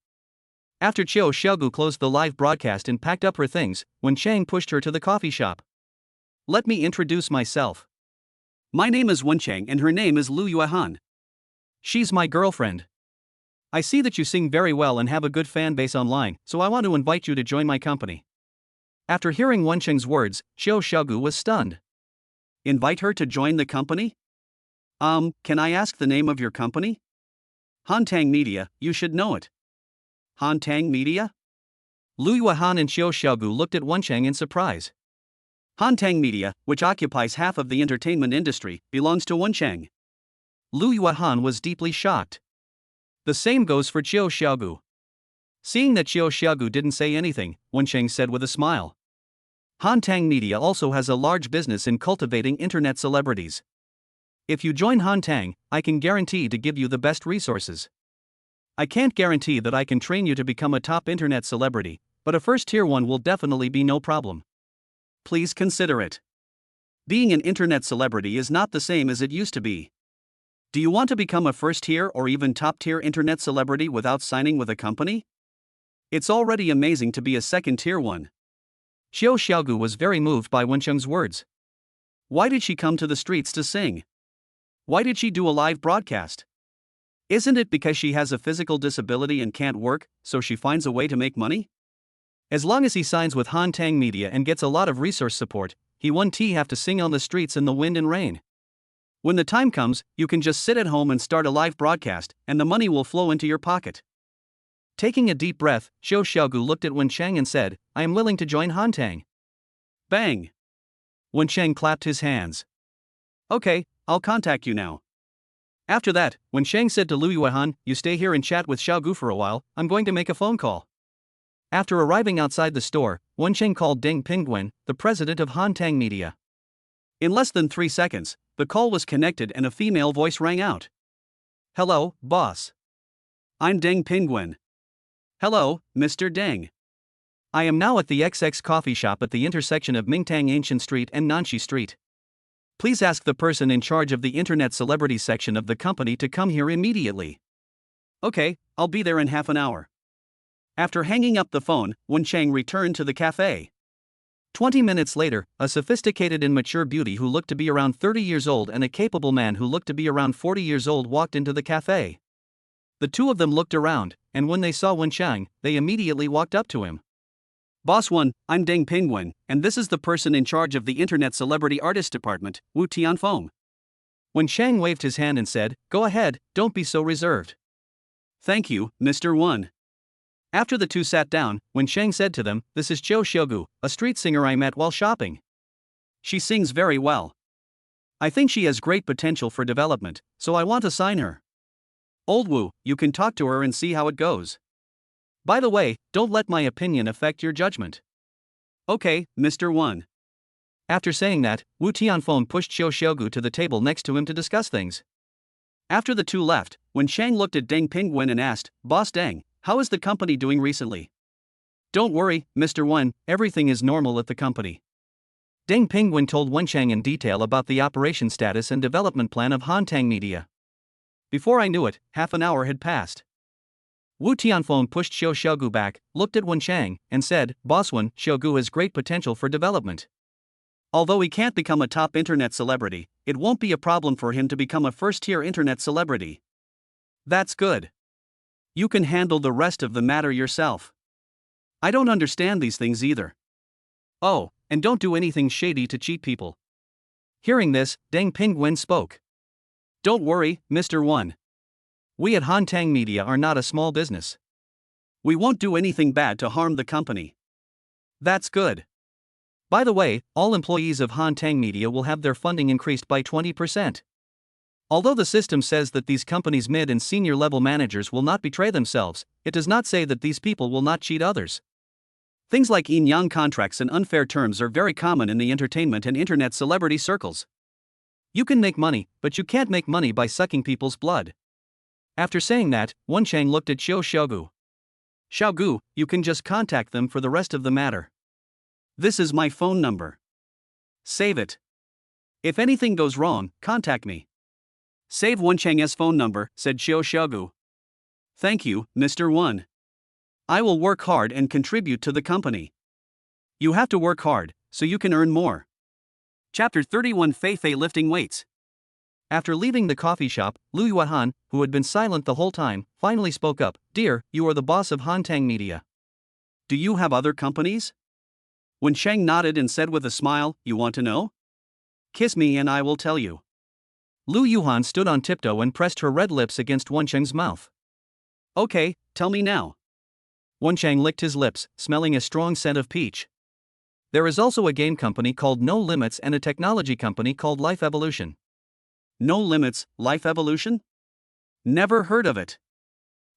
Speaker 2: After Xiaogu closed the live broadcast and packed up her things, Wensheng pushed her to the coffee shop.
Speaker 1: "Let me introduce myself. My name is Wensheng and her name is Lu Yuehan.
Speaker 2: She's my girlfriend. I see that you sing very well and have a good fan base online, so I want to invite you to join my company." After hearing Wensheng's words, Xiaogu was stunned.
Speaker 1: "Invite her to join the company? Can I ask the name of your company?" "Hantang Media, you should know it." "Hantang Media?"
Speaker 2: Lu Yuehan and Xiaogu looked at Wensheng in surprise.
Speaker 1: "Hantang Media, which occupies half of the entertainment industry, belongs to Wensheng."
Speaker 2: Lu Yuehan was deeply shocked. The same goes for Xiaogu. Seeing that Xiaogu didn't say anything, Wensheng said with a smile, "Hantang Media also has a large business in cultivating internet celebrities. If you join Hantang, I can guarantee to give you the best resources. I can't guarantee that I can train you to become a top internet celebrity, but a first-tier one will definitely be no problem.
Speaker 1: Please consider it. Being an internet celebrity is not the same as it used to be. Do you want to become a first-tier or even top-tier internet celebrity without signing with a company? It's already amazing to be a second-tier one."
Speaker 2: Xiaogu was very moved by Wensheng's words.
Speaker 1: Why did she come to the streets to sing? Why did she do a live broadcast? Isn't it because she has a physical disability and can't work, so she finds a way to make money?
Speaker 2: As long as he signs with Hantang Media and gets a lot of resource support, he won't have to sing on the streets in the wind and rain.
Speaker 1: When the time comes, you can just sit at home and start a live broadcast, and the money will flow into your pocket.
Speaker 2: Taking a deep breath, Xiaogu looked at Wensheng and said, "I am willing to join Hantang."
Speaker 1: Bang!
Speaker 2: Wensheng clapped his hands.
Speaker 1: "Okay, I'll contact you now."
Speaker 2: After that, Wensheng said to Lu Yuehan, "You stay here and chat with Xiaogu for a while, I'm going to make a phone call." After arriving outside the store, Wensheng called Deng Pingguan, the president of Hantang Media.
Speaker 1: In less than 3 seconds, the call was connected and a female voice rang out.
Speaker 2: "Hello, boss.
Speaker 1: I'm Deng Pingguan." "Hello, Mr. Deng.
Speaker 2: I am now at the XX coffee shop at the intersection of Mingtang Ancient Street and Nanxi Street. Please ask the person in charge of the internet celebrity section of the company to come here immediately."
Speaker 1: "Okay, I'll be there in half an hour." After hanging up the phone, Wensheng returned to the cafe.
Speaker 2: 20 minutes later, a sophisticated and mature beauty who looked to be around 30 years old and a capable man who looked to be around 40 years old walked into the cafe. The two of them looked around, and when they saw Wensheng, they immediately walked up to him.
Speaker 1: "Boss 1, I'm Deng Pingguan, and this is the person in charge of the Internet Celebrity Artist Department, Wu Tianfeng."
Speaker 2: Wensheng waved his hand and said, "Go ahead, don't be so reserved."
Speaker 1: "Thank you, Mr. 1.
Speaker 2: After the two sat down, Wensheng said to them, "This is Xiaogu, a street singer I met while shopping.
Speaker 1: She sings very well. I think she has great potential for development, so I want to sign her. Old Wu, you can talk to her and see how it goes.
Speaker 2: By the way, don't let my opinion affect your judgment."
Speaker 1: "Okay, Mr. 1.
Speaker 2: After saying that, Wu Tianfeng pushed Xiaogu to the table next to him to discuss things.
Speaker 1: After the two left, Wensheng looked at Deng Pingguan and asked, "Boss Deng, how is the company doing recently?"
Speaker 2: "Don't worry, Mr. 1, everything is normal at the company." Deng Pingguan told Wensheng in detail about the operation status and development plan of Hantang Media. Before I knew it, half an hour had passed. Wu Tianfeng pushed Xiaogu back, looked at Wensheng, and said, "Boss 1, Xiaogu has great potential for development.
Speaker 1: Although he can't become a top internet celebrity, it won't be a problem for him to become a first-tier internet celebrity." "That's good. You can handle the rest of the matter yourself. I don't understand these things either.
Speaker 2: Oh, and don't do anything shady to cheat people. Hearing this, Deng Pingwen spoke. Don't worry, Mr. One. We at Hantang Media are not a small business.
Speaker 1: We won't do anything bad to harm the company.
Speaker 2: That's good. By the way, all employees of Hantang Media will have their funding increased by 20%. Although the system says that these companies' mid and senior level managers will not betray themselves, it does not say that these people will not cheat others.
Speaker 1: Things like yin-yang contracts and unfair terms are very common in the entertainment and internet celebrity circles.
Speaker 2: You can make money, but you can't make money by sucking people's blood. After saying that, Wen Chang looked at Xiao Xiaogu. Xiaogu, you can just contact them for the rest of the matter.
Speaker 1: This is my phone number. Save it. If anything goes wrong, contact me. Save Wen Chang's phone number, said Xiao Xiaogu. Thank you, Mr. Wen. I will work hard and contribute to the company. You have to work hard, so you can earn more. Chapter 31 Fei Fei lifting weights.
Speaker 2: After leaving the coffee shop, Lu Yuehan, who had been silent the whole time, finally spoke up. Dear, you are the boss of Hantang Media.
Speaker 1: Do you have other companies? Wen Chang nodded and said with a smile, you want to know? Kiss me and I will tell you.
Speaker 2: Lu Yuehan stood on tiptoe and pressed her red lips against Wen Chang's mouth.
Speaker 1: Okay, tell me now.
Speaker 2: Wen Chang licked his lips, smelling a strong scent of peach. There is also a game company called No Limits and a technology company called Life Evolution.
Speaker 1: No Limits, Life Evolution? Never heard of it.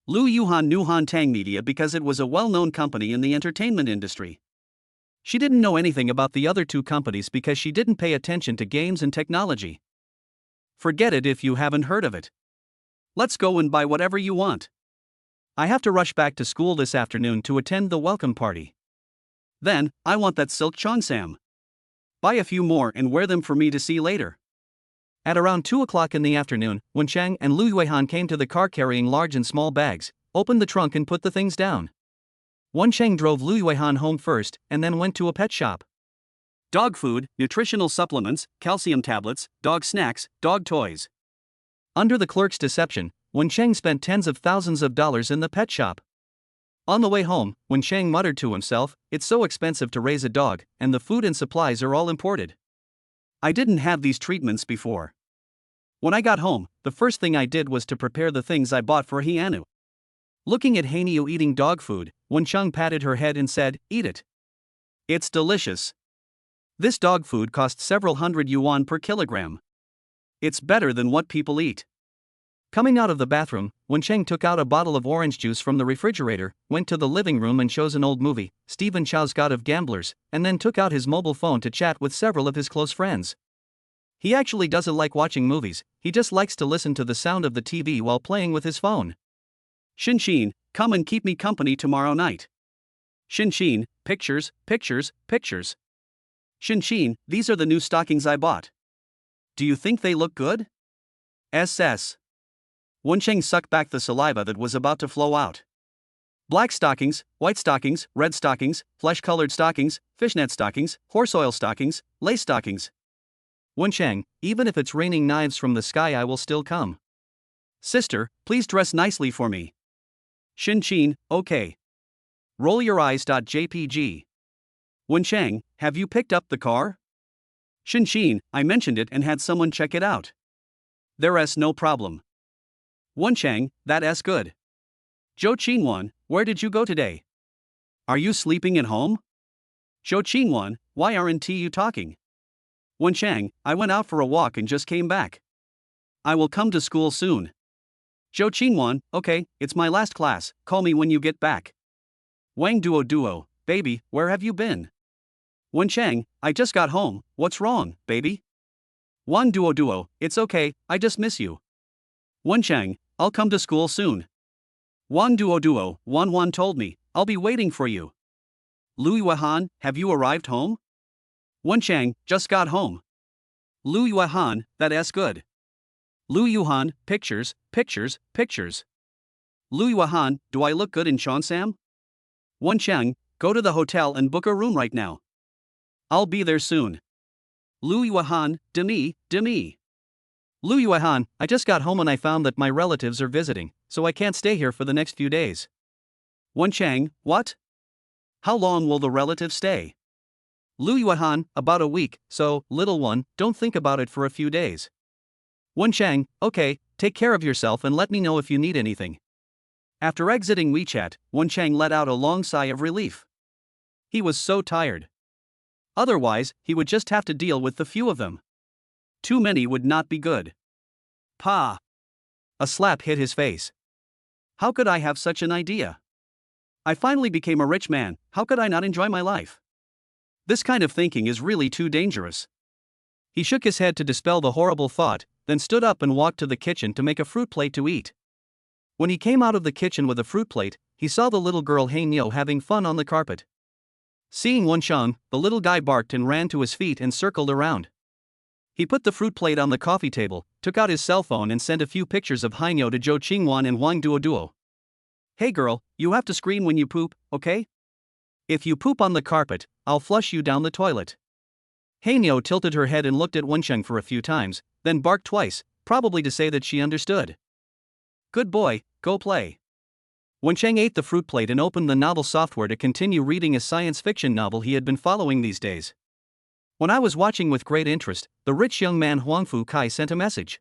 Speaker 1: Lu Yuehan knew Hantang Media because it was a well-known company in the entertainment industry.
Speaker 2: She didn't know anything about the other two companies because she didn't pay attention to games and technology.
Speaker 1: Forget it if you haven't heard of it. Let's go and buy whatever you want.
Speaker 2: I have to rush back to school this afternoon to attend the welcome party.
Speaker 1: Then, I want that silk cheongsam. Buy a few more and wear them for me to see later.
Speaker 2: At around 2 o'clock in the afternoon, Wen Chang and Lu Yuehan came to the car carrying large and small bags, opened the trunk and put the things down. Wen Chang drove Lu Yuehan home first, and then went to a pet shop.
Speaker 1: Dog food, nutritional supplements, calcium tablets, dog snacks, dog toys.
Speaker 2: Under the clerk's deception, Wen Chang spent tens of thousands of dollars in the pet shop. On the way home, Wen Chang muttered to himself, it's so expensive to raise a dog, and the food and supplies are all imported.
Speaker 1: I didn't have these treatments before. When I got home, the first thing I did was to prepare the things I bought for Hyanu.
Speaker 2: Looking at Hanyu eating dog food, Wen Chang patted her head and said, eat it.
Speaker 1: It's delicious. This dog food costs several hundred yuan per kilogram. It's better than what people eat.
Speaker 2: Coming out of the bathroom, Wen Chang took out a bottle of orange juice from the refrigerator, went to the living room and chose an old movie, Stephen Chow's God of Gamblers, and then took out his mobile phone to chat with several of his close friends. He actually doesn't like watching movies, he just likes to listen to the sound of the TV while playing with his phone.
Speaker 1: Xin, come and keep me company tomorrow night. Xin, pictures, pictures, pictures. Xin, these are the new stockings I bought. Do you think they look good? SS. Wen Chang sucked back the saliva that was about to flow out. Black stockings, white stockings, red stockings, flesh-colored stockings, fishnet stockings, horse oil stockings, lace stockings.
Speaker 2: Wen Chang, even if it's raining knives from the sky I will still come.
Speaker 1: Sister, please dress nicely for me. Xin, okay. Roll your eyes. JPG. Wen Chang, have you picked up the car? Xin, I mentioned it and had someone check it out. There's no problem. Wen Chang, that's good. Zhou Qinwan, where did you go today? Are you sleeping at home? Zhou Qinwan, why aren't you talking? Wen Chang, I went out for a walk and just came back. I will come to school soon. Zhou Qinwan, okay, it's my last class, call me when you get back. Wang Duo, baby, where have you been? Wen Chang, I just got home, what's wrong, baby? Wan Duo, it's okay, I just miss you. Wen Chang, I'll come to school soon. Wan Duo, Wan told me, I'll be waiting for you. Lu Yuehan, have you arrived home? Wen Chang, just got home. Lu Yuehan, that's good. Lu Yuehan, pictures, pictures, pictures. Lu Yuehan, do I look good in cheongsam? Wen Chang, go to the hotel and book a room right now. I'll be there soon. Lu Yuehan, Demi. Lu Yuehan, I just got home and I found that my relatives are visiting, so I can't stay here for the next few days. Wen Chang, what? How long will the relatives stay?
Speaker 2: Lu Yuan, about a week, so, little one, don't think about it for a few days. Wen Chang, okay, take care of yourself and let me know if you need anything. After exiting WeChat, Wen Chang let out a long sigh of relief. He was so tired. Otherwise, he would just have to deal with the few of them. Too many would not be good. Pa! A slap hit his face. How could I have such an idea? I finally became a rich man, how could I not enjoy my life? This kind of thinking is really too dangerous. He shook his head to dispel the horrible thought, then stood up and walked to the kitchen to make a fruit plate to eat. When he came out of the kitchen with a fruit plate, he saw the little girl Hein Yo having fun on the carpet. Seeing Wen Chang, the little guy barked and ran to his feet and circled around. He put the fruit plate on the coffee table, took out his cell phone and sent a few pictures of Hein Yo to Zhou Qingwan and Wang Duoduo. Hey girl, you have to scream when you poop, okay? If you poop on the carpet, I'll flush you down the toilet. Hein Yo tilted her head and looked at Wen Chang for a few times, then barked twice, probably to say that she understood. Good boy, go play. Wen Chang ate the fruit plate and opened the novel software to continue reading a science fiction novel he had been following these days. When I was watching with great interest, the rich young man Huang Fu Kai sent a message.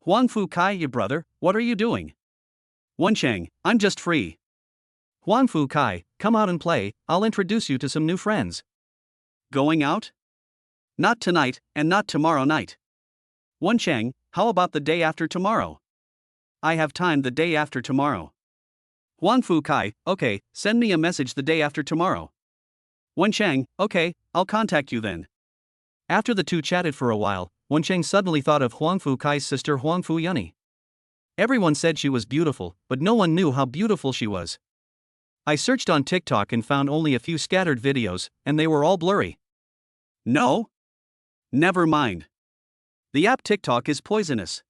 Speaker 2: Huang Fu Kai, you brother, what are you doing? Wen Chang, I'm just free. Huang Fu Kai, come out and play, I'll introduce you to some new friends. Going out? Not tonight, and not tomorrow night. Wen Chang, how about the day after tomorrow? I have time the day after tomorrow. Huang Fu Kai, okay, send me a message the day after tomorrow. Wen Chang, okay, I'll contact you then. After the two chatted for a while, Wen Chang suddenly thought of Huang Fu Kai's sister Huang Fu Yunni. Everyone said she was beautiful, but no one knew how beautiful she was. I searched on TikTok and found only a few scattered videos, and they were all blurry. No? Never mind. The app TikTok is poisonous.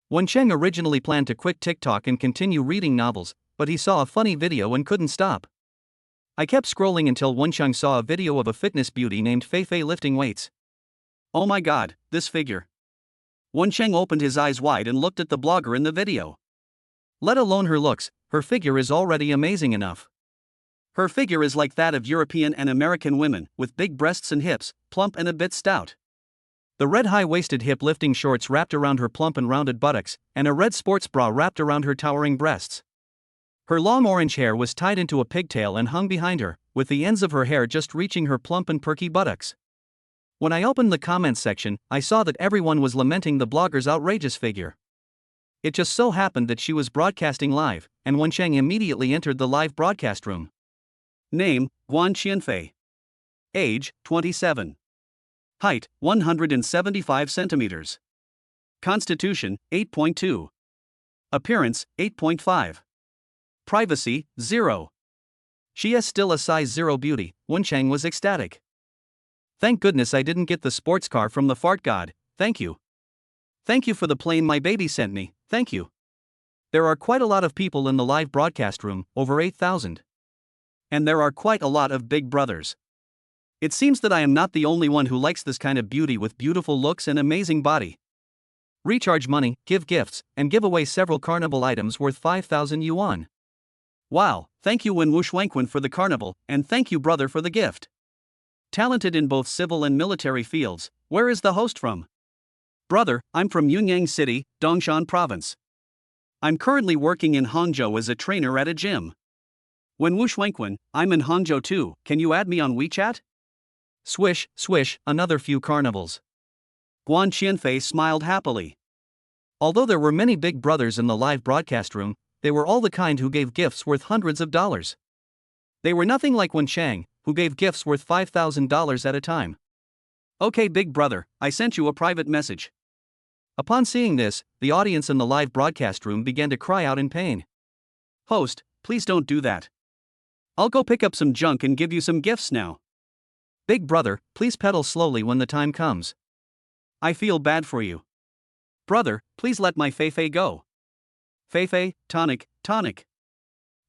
Speaker 2: Wen Chang originally planned to quit TikTok and continue reading novels, but he saw a funny video and couldn't stop. I kept scrolling until Wen Chang saw a video of a fitness beauty named Fei Fei lifting weights. Oh my god, this figure. Wen Chang opened his eyes wide and looked at the blogger in the video. Let alone her looks, her figure is already amazing enough. Her figure is like that of European and American women, with big breasts and hips, plump and a bit stout. The red high-waisted hip-lifting shorts wrapped around her plump and rounded buttocks, and a red sports bra wrapped around her towering breasts. Her long orange hair was tied into a pigtail and hung behind her, with the ends of her hair just reaching her plump and perky buttocks. When I opened the comments section, I saw that everyone was lamenting the blogger's outrageous figure. It just so happened that she was broadcasting live, and Wen Chang immediately entered the live broadcast room. Name, Guan Qianfei. Age, 27. Height, 175 centimeters. Constitution, 8.2. Appearance, 8.5. Privacy, 0. She is still a size 0 beauty. Wen Chang was ecstatic. Thank goodness I didn't get the sports car from the fart god, thank you. Thank you for the plane my baby sent me, thank you. There are quite a lot of people in the live broadcast room, over 8,000. And there are quite a lot of big brothers. It seems that I am not the only one who likes this kind of beauty with beautiful looks and amazing body. Recharge money, give gifts, and give away several carnival items worth 5,000 yuan. Wow, thank you Wen Wushwankwen for the carnival, and thank you brother for the gift. Talented in both civil and military fields, where is the host from? Brother, I'm from Yunyang City, Dongshan Province. I'm currently working in Hangzhou as a trainer at a gym. Wen Wushwankwen, I'm in Hangzhou too, can you add me on WeChat? Swish, swish, another few carnivals. Guan Qianfei smiled happily. Although there were many big brothers in the live broadcast room, they were all the kind who gave gifts worth hundreds of dollars. They were nothing like Wen Chang, who gave gifts worth $5,000 at a time. Okay big brother, I sent you a private message. Upon seeing this, the audience in the live broadcast room began to cry out in pain. Host, please don't do that. I'll go pick up some junk and give you some gifts now. Big brother, please pedal slowly when the time comes. I feel bad for you. Brother, please let my Fei Fei go. Fei Fei, tonic, tonic.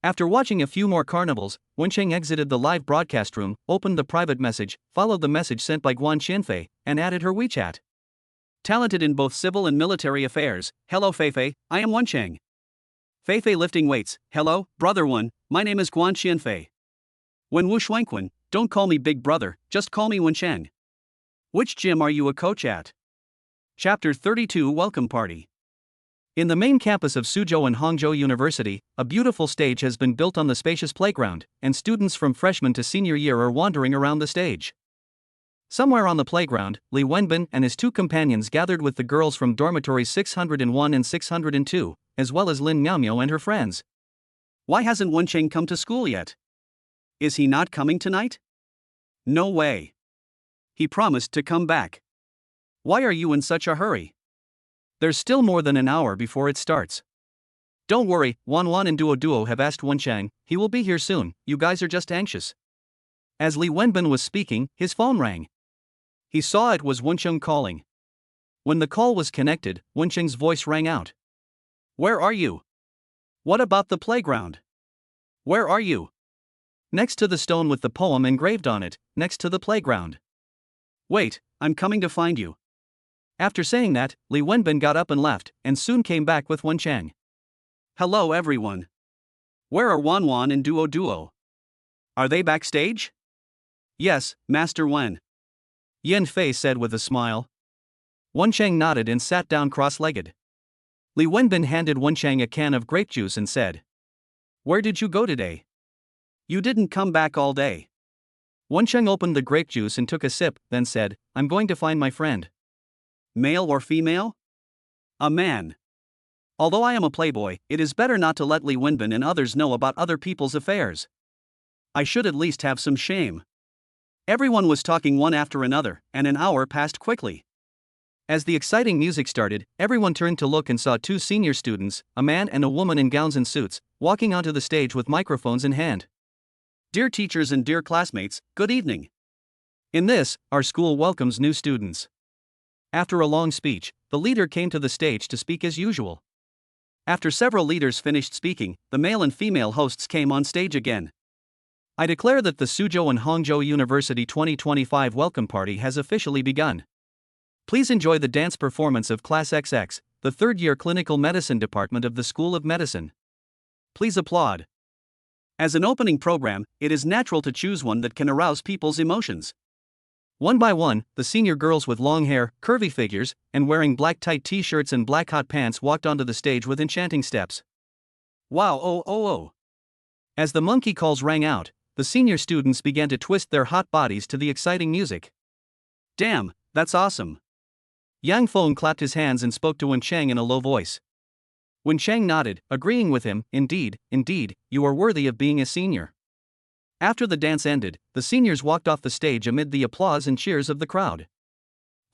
Speaker 2: After watching a few more carnivals, Wen Chang exited the live broadcast room, opened the private message, followed the message sent by Guan Qianfei, and added her WeChat. Talented in both civil and military affairs, hello Fei Fei, I am Wen Chang. Fei Fei lifting weights, hello, brother Wen, my name is Guan Qianfei. Wen Wushwankwen,
Speaker 1: Don't call me big brother, just call me Wencheng. Which gym are you a coach at? Chapter 32 Welcome Party.
Speaker 2: In the main campus of Suzhou and Hangzhou University, a beautiful stage has been built on the spacious playground, and students from freshman to senior year are wandering around the stage. Somewhere on the playground, Li Wenbin and his two companions gathered with the girls from dormitories 601 and 602, as well as Lin Miaomio and her friends.
Speaker 1: Why hasn't Wencheng come to school yet? Is he not coming tonight? No way. He promised to come back. Why are you in such a hurry?
Speaker 2: There's still more than an hour before it starts.
Speaker 1: Don't worry, Wan and Duo have asked Wencheng, he will be here soon, you guys are just anxious.
Speaker 2: As Li Wenbin was speaking, his phone rang.
Speaker 1: He saw it was Wencheng calling.
Speaker 2: When the call was connected, Wencheng's voice rang out.
Speaker 1: Where are you? What about the playground? Where are you?
Speaker 2: Next to the stone with the poem engraved on it, next to the playground.
Speaker 1: Wait, I'm coming to find you.
Speaker 2: After saying that, Li Wenbin got up and left, and soon came back with Wencheng.
Speaker 1: Hello everyone. Where are Wan and Duo? Are they backstage? Yes, Master Wen.
Speaker 2: Yin Fei said with a smile. Wencheng nodded and sat down cross-legged. Li Wenbin handed Wencheng a can of grape juice and said,
Speaker 1: Where did you go today? You didn't come back all day.
Speaker 2: Wencheng opened the grape juice and took a sip, then said, I'm going to find my friend.
Speaker 1: Male or female? A man. Although I am a playboy, it is better not to let Li Wenbin and others know about other people's affairs. I should at least have some shame. Everyone was talking one after another, and an hour passed quickly.
Speaker 2: As the exciting music started, everyone turned to look and saw two senior students, a man and a woman in gowns and suits, walking onto the stage with microphones in hand.
Speaker 1: Dear teachers and dear classmates, good evening.
Speaker 2: In this, our school welcomes new students. After a long speech, the leader came to the stage to speak as usual.
Speaker 1: After several leaders finished speaking, the male and female hosts came on stage again.
Speaker 2: I declare that the Suzhou and Hangzhou University 2025 welcome party has officially begun. Please enjoy the dance performance of Class XX, the third-year clinical medicine department of the School of Medicine.
Speaker 1: Please applaud. As an opening program, it is natural to choose one that can arouse people's emotions.
Speaker 2: One by one, the senior girls with long hair, curvy figures, and wearing black tight t-shirts and black hot pants walked onto the stage with enchanting steps.
Speaker 1: Wow, oh.
Speaker 2: As the monkey calls rang out, the senior students began to twist their hot bodies to the exciting music.
Speaker 1: Damn, that's awesome.
Speaker 2: Yang Feng clapped his hands and spoke to Wencheng in a low voice. Wencheng nodded, agreeing with him, indeed, you are worthy of being a senior. After the dance ended, the seniors walked off the stage amid the applause and cheers of the crowd.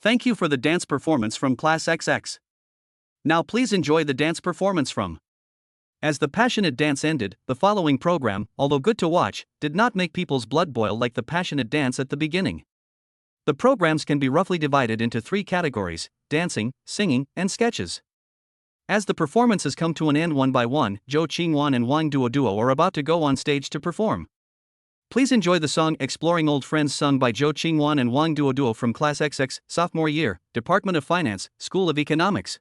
Speaker 1: Thank you for the dance performance from Class XX. Now please enjoy the dance performance from.
Speaker 2: As the passionate dance ended, the following program, although good to watch, did not make people's blood boil like the passionate dance at the beginning. The programs can be roughly divided into three categories: dancing, singing, and sketches. As the performances come to an end one by one, Zhou Qingwan and Wang Duo are about to go on stage to perform. Please enjoy the song Exploring Old Friends sung by Zhou Qingwan and Wang Duo from Class XX, Sophomore Year, Department of Finance, School of Economics.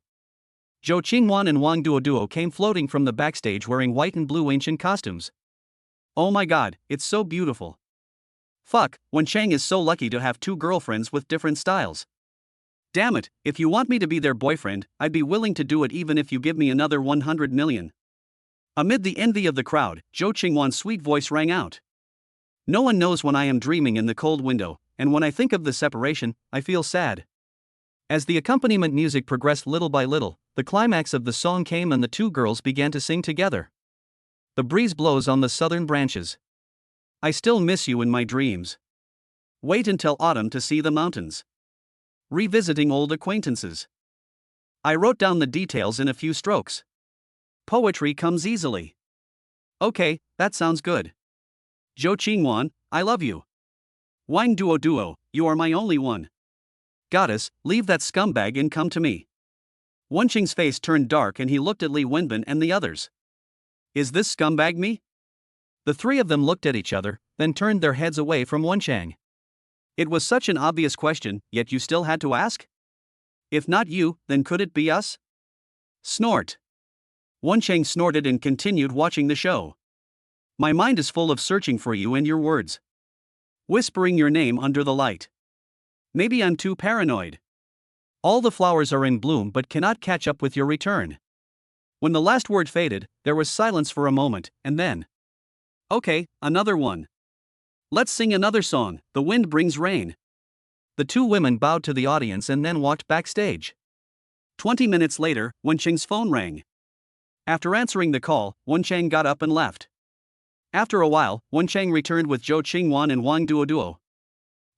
Speaker 2: Zhou Qingwan and Wang Duo came floating from the backstage wearing white and blue ancient costumes.
Speaker 1: Oh my god, it's so beautiful. Fuck, Wencheng is so lucky to have two girlfriends with different styles. Damn it, if you want me to be their boyfriend, I'd be willing to do it even if you give me another 100 million. Amid the envy of the crowd, Zhou Qingwan's sweet voice rang out. No one knows when I am dreaming in the cold window, and when I think of the separation, I feel sad.
Speaker 2: As the accompaniment music progressed little by little, the climax of the song came and the two girls began to sing together. The breeze blows on the southern branches.
Speaker 1: I still miss you in my dreams. Wait until autumn to see the mountains. Revisiting old acquaintances. I wrote down the details in a few strokes. Poetry comes easily. Okay, that sounds good. Zhou Qingwan, I love you. Wang Duo, you are my only one. Goddess, leave that scumbag and come to me. Wencheng's face turned dark and he looked at Li Wenbin and the others. Is this scumbag me?
Speaker 2: The three of them looked at each other, then turned their heads away from Wencheng.
Speaker 1: It was such an obvious question, yet you still had to ask? If not you, then could it be us? Snort. Wencheng snorted and continued watching the show. My mind is full of searching for you and your words. Whispering your name under the light. Maybe I'm too paranoid. All the flowers are in bloom but cannot catch up with your return. When the last word faded, there was silence for a moment, and then. Okay, another one. Let's sing another song, The Wind Brings Rain.
Speaker 2: The two women bowed to the audience and then walked backstage.
Speaker 1: 20 minutes later, Wencheng's phone rang. After answering the call, Wencheng got up and left. After a while, Wencheng returned with Zhou Qingwan and Wang Duoduo.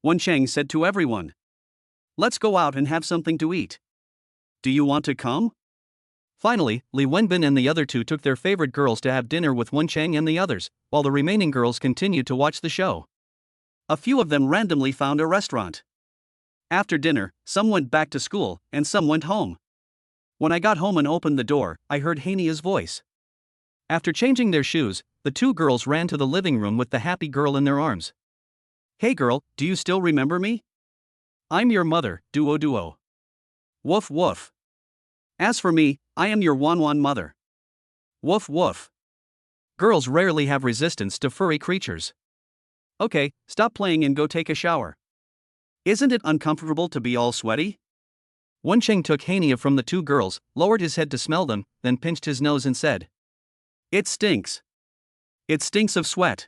Speaker 1: Wencheng said to everyone, "Let's go out and have something to eat. Do you want to come?"
Speaker 2: Finally, Li Wenbin and the other two took their favorite girls to have dinner with Wencheng and the others, while the remaining girls continued to watch the show.
Speaker 1: A few of them randomly found a restaurant. After dinner, some went back to school, and some went home. When I got home and opened the door, I heard Hania's voice. After changing their shoes, the two girls ran to the living room with the happy girl in their arms. "Hey girl, do you still remember me? I'm your mother, Duo Duo. Woof woof. As for me, I am your Wanwan mother. Woof woof."
Speaker 2: Girls rarely have resistance to furry creatures.
Speaker 1: Okay, stop playing and go take a shower. Isn't it uncomfortable to be all sweaty?
Speaker 2: Wencheng took Hania from the two girls, lowered his head to smell them, then pinched his nose and said,
Speaker 1: "It stinks. It stinks of sweat.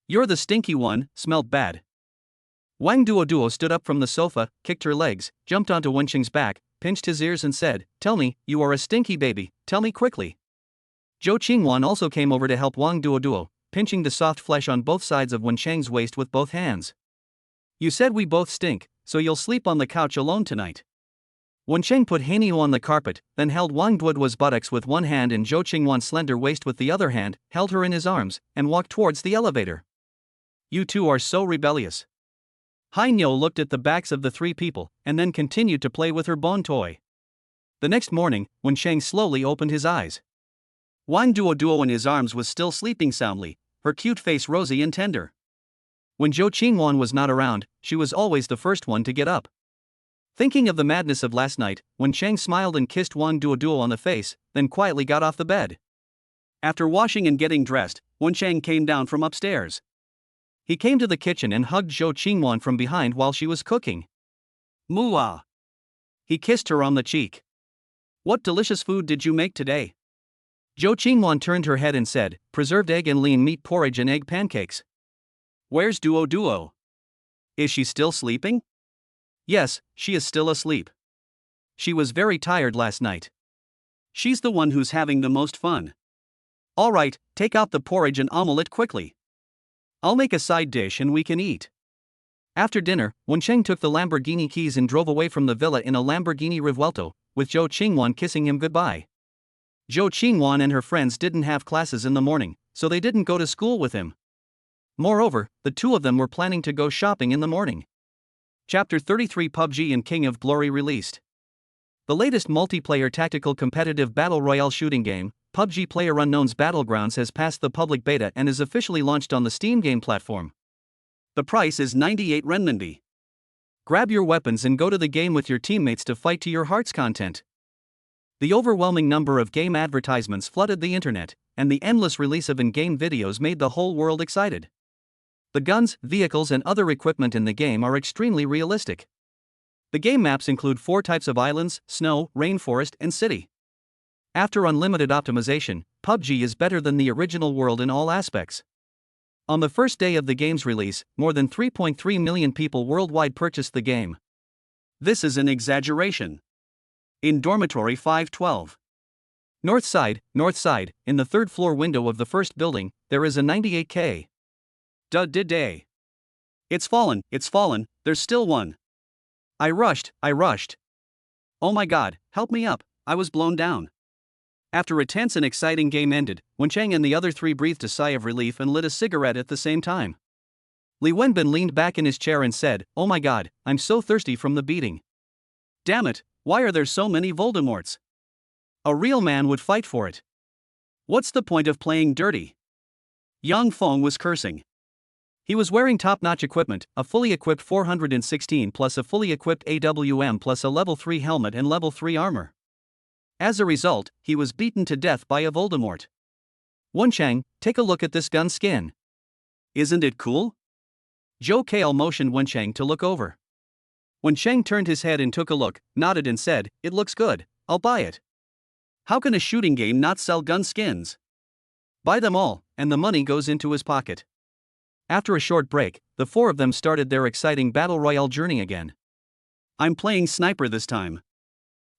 Speaker 1: You're the stinky one, smelled bad."
Speaker 2: Wang Duoduo stood up from the sofa, kicked her legs, jumped onto Wencheng's back, pinched his ears and said, "Tell me, you are a stinky baby, tell me quickly." Zhou Qingwan also came over to help Wang Duoduo, pinching the soft flesh on both sides of Wencheng's waist with both hands. "You said we both stink, so you'll sleep on the couch alone tonight." Wencheng put Hania on the carpet, then held Wang Duoduo's buttocks with one hand and Zhou Qingwan's slender waist with the other hand, held her in his arms, and walked towards the elevator.
Speaker 1: "You two are so rebellious." Hainyo looked at the backs of the three people, and then continued to play with her bone toy. The next morning, Wencheng slowly opened his eyes. Wang Duoduo in his arms was still sleeping soundly, her cute face rosy and tender. When Zhou Qingwan was not around, she was always the first one to get up. Thinking of the madness of last night, Wencheng smiled and kissed Wang Duoduo on the face, then quietly got off the bed. After washing and getting dressed, Wencheng came down from upstairs. He came to the kitchen and hugged Zhou Qingwan from behind while she was cooking. "Muah." He kissed her on the cheek. "What delicious food did you make today?" Zhou Qingwan turned her head and said, "Preserved egg and lean meat porridge and egg pancakes." "Where's Duo Duo? Is she still sleeping?" "Yes, she is still asleep. She was very tired last night. She's the one who's having the most fun. All right, take out the porridge and omelette quickly. I'll make a side dish and we can eat." After dinner, Wencheng took the Lamborghini keys and drove away from the villa in a Lamborghini Revuelto, with Zhou Qingwan kissing him goodbye. Zhou Qingwan and her friends didn't have classes in the morning, so they didn't go to school with him. Moreover, the two of them were planning to go shopping in the morning. Chapter 33 PUBG and King of Glory released. The latest multiplayer tactical competitive battle royale shooting game, PUBG PlayerUnknown's Battlegrounds has passed the public beta and is officially launched on the Steam game platform. The price is 98 renminbi. Grab your weapons and go to the game with your teammates to fight to your heart's content. The overwhelming number of game advertisements flooded the internet, and the endless release of in-game videos made the whole world excited. The guns, vehicles and other equipment in the game are extremely realistic. The game maps include 4 types of islands: snow, rainforest, and city. After unlimited optimization, PUBG is better than the original world in all aspects. On the first day of the game's release, more than 3.3 million people worldwide purchased the game. This is an exaggeration. In Dormitory 512. North side, in the third floor window of the first building, there is a 98K. Day. It's fallen, there's still one. I rushed. Oh my god, help me up, I was blown down. After a tense and exciting game ended, Wencheng and the other three breathed a sigh of relief and lit a cigarette at the same time. Li Wenbin leaned back in his chair and said, "Oh my god, I'm so thirsty from the beating. Damn it, why are there so many Voldemorts? A real man would fight for it. What's the point of playing dirty?" Yang Feng was cursing. He was wearing top-notch equipment, a fully equipped 416 plus a fully equipped AWM plus a level 3 helmet and level 3 armor. As a result, he was beaten to death by a Voldemort. "Wencheng, take a look at this gun skin. Isn't it cool?
Speaker 2: Zhou Kao motioned Wenchang to look over. Wenchang turned his head and took a look, nodded and said, "It looks good, I'll buy it." How can a shooting game not sell gun skins? Buy them all, and the money goes into his pocket. After a short break, the four of them started their exciting battle royale journey again.
Speaker 1: I'm playing sniper this time.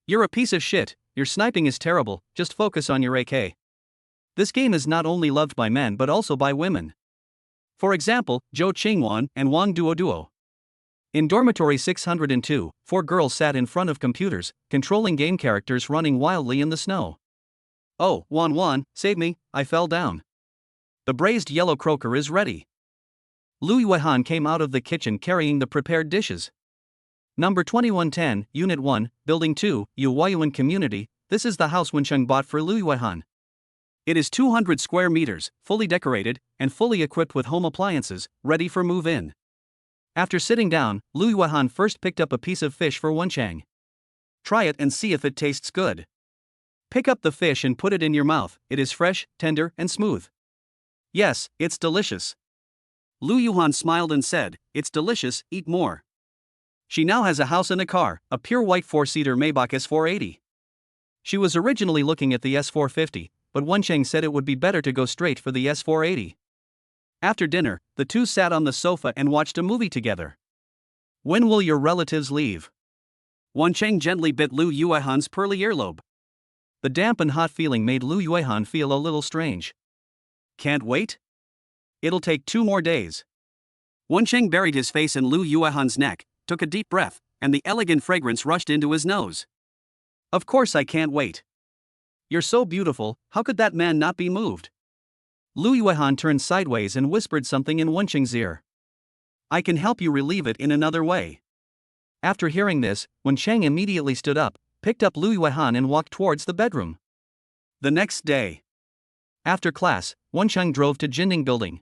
Speaker 2: You're a piece of shit, your sniping is terrible, just focus on your AK. This game is not only loved by men but also by women. For example, Zhou Qingwan and Wang Duo. In dormitory 602, four girls sat in front of computers, controlling game characters running wildly in the snow. Oh, Wan, save me, I fell down. The braised yellow croaker is ready. Lu Yuehan came out of the kitchen carrying the prepared dishes. Number 2110, Unit 1, Building 2, Yueyuan Community. This is the house Wencheng bought for Lu Yuehan. It is 200 square meters, fully decorated, and fully equipped with home appliances, ready for move-in. After sitting down, Lu Yuehan first picked up a piece of fish for Wencheng.
Speaker 1: Try it and see if it tastes good.
Speaker 2: Pick up the fish and put it in your mouth, it is fresh, tender, and smooth.
Speaker 1: Yes, it's delicious. Lu Yuhan smiled and said, "It's delicious, eat more." She now has a house and a car, a pure white 4-seater Maybach S480.
Speaker 2: She was originally looking at the S450, but Wencheng said it would be better to go straight for the S480.
Speaker 1: After dinner, the two sat on the sofa and watched a movie together.
Speaker 2: When will your relatives leave?
Speaker 1: Wencheng gently bit Lu Yuehan's pearly earlobe.
Speaker 2: The damp and hot feeling made Lu Yuehan feel a little strange.
Speaker 1: Can't wait? It'll take 2 more days. Wencheng buried his face in Lu Yuehan's neck, took a deep breath, and the elegant fragrance rushed into his nose. Of course I can't wait. You're so beautiful, how could that man not be moved?
Speaker 2: Lu Yuehan turned sideways and whispered something in Wencheng's ear.
Speaker 1: I can help you relieve it in another way.
Speaker 2: After hearing this, Wencheng immediately stood up, picked up Lu Yuehan and walked towards the bedroom.
Speaker 1: The next day.
Speaker 2: After class, Wencheng drove to Jinding Building.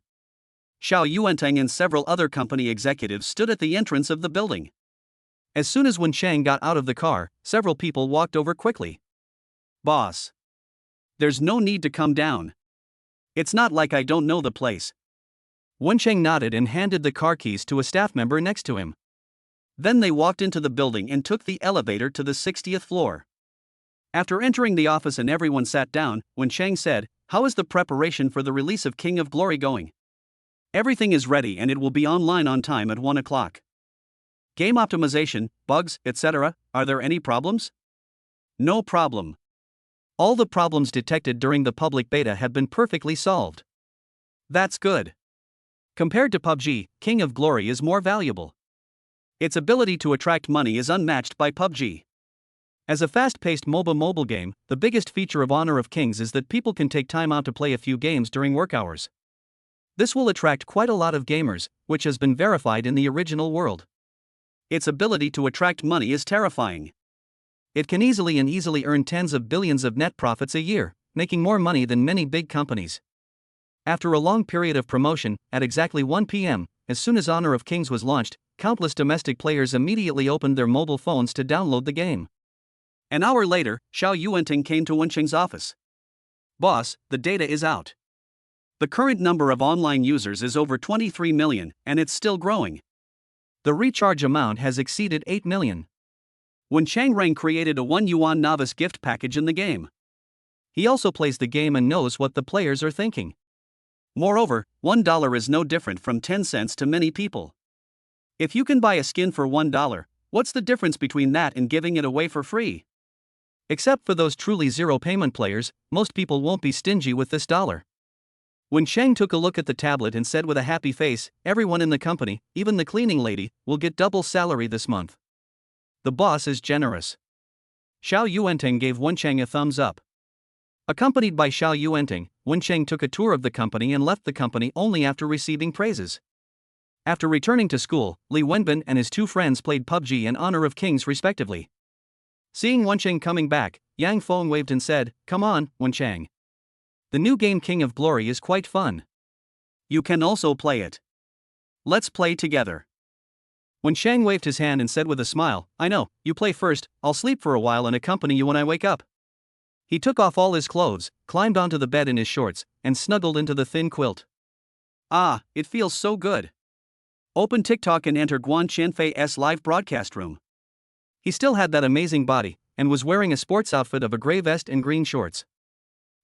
Speaker 1: Xiao Yuanteng and several other company executives stood at the entrance of the building.
Speaker 2: As soon as Wencheng got out of the car, several people walked over quickly.
Speaker 1: Boss. There's no need to come down. It's not like I don't know the place.
Speaker 2: Wencheng nodded and handed the car keys to a staff member next to him.
Speaker 1: Then they walked into the building and took the elevator to the 60th floor. After entering the office and everyone sat down, Wencheng said, "How is the preparation for the release of King of Glory going?" "Everything is ready and it will be online on time at 1 o'clock. Game optimization, bugs, etc. Are there any problems?" "No problem.
Speaker 2: All the problems detected during the public beta have been perfectly solved."
Speaker 1: "That's good.
Speaker 2: Compared to PUBG, King of Glory is more valuable.
Speaker 1: Its ability to attract money is unmatched by PUBG.
Speaker 2: As a fast-paced mobile game, the biggest feature of Honor of Kings is that people can take time out to play a few games during work hours. This will attract quite a lot of gamers, which has been verified in the original world.
Speaker 1: Its ability to attract money is terrifying.
Speaker 2: It can easily earn tens of billions of net profits a year, making more money than many big companies. After a long period of promotion, at exactly 1 p.m., as soon as Honor of Kings was launched, countless domestic players immediately opened their mobile phones to download the game.
Speaker 1: An hour later, Xiao Yuanteng came to Wencheng's office. "Boss, the data is out. The current number of online users is over 23 million, and it's still growing.
Speaker 2: The recharge amount has exceeded 8 million.
Speaker 1: Wencheng Reng created a 1 yuan novice gift package in the game.
Speaker 2: He also plays the game and knows what the players are thinking.
Speaker 1: Moreover, $1 is no different from 10 cents to many people. If you can buy a skin for $1, what's the difference between that and giving it away for free?
Speaker 2: Except for those truly zero payment players, most people won't be stingy with this dollar." Wencheng took a look at the tablet and said with a happy face, "Everyone in the company, even the cleaning lady, will get double salary this month. The boss is generous." Xiao Yuanteng gave Wencheng a thumbs up. Accompanied by Xiao Yuanteng, Wencheng took a tour of the company and left the company only after receiving praises. After returning to school, Li Wenbin and his two friends played PUBG and Honor of Kings respectively. Seeing Wencheng coming back, Yang Feng waved and said, "Come on, Wencheng. The new game King of Glory is quite fun.
Speaker 1: You can also play it. Let's play together."
Speaker 2: Wencheng waved his hand and said with a smile, "I know, you play first, I'll sleep for a while and accompany you when I wake up." He took off all his clothes, climbed onto the bed in his shorts, and snuggled into the thin quilt.
Speaker 1: Ah, it feels so good. Open TikTok and enter Guan Qianfei's live broadcast room.
Speaker 2: He still had that amazing body, and was wearing a sports outfit of a gray vest and green shorts.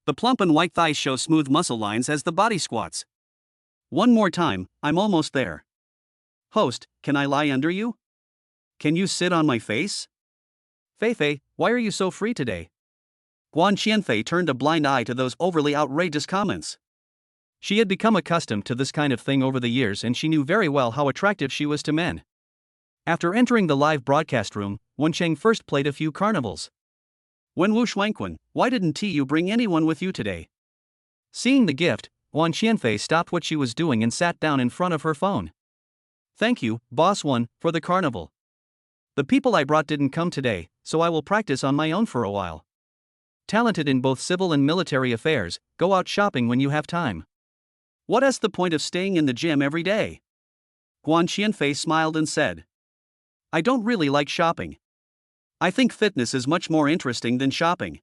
Speaker 1: The plump and white thighs show smooth muscle lines as the body squats. One more time, I'm almost there. Host, can I lie under you? Can you sit on my face?
Speaker 2: Fei, why are you so free today?
Speaker 1: Guan Qianfei turned a blind eye to those overly outrageous comments.
Speaker 2: She had become accustomed to this kind of thing over the years, and she knew very well how attractive she was to men. After entering the live broadcast room, Wencheng first played a few carnivals.
Speaker 1: Wen Wu Shuangqun, why didn't you bring anyone with you today?
Speaker 2: Seeing the gift, Guan Qianfei stopped what she was doing and sat down in front of her phone.
Speaker 1: Thank you, Boss One, for the carnival.
Speaker 2: The people I brought didn't come today, so I will practice on my own for a while. Talented in both civil and military affairs, go out shopping when you have time.
Speaker 1: What is the point of staying in the gym every day? Guan Qianfei smiled and said. I don't really like shopping. I think fitness is much more interesting than shopping.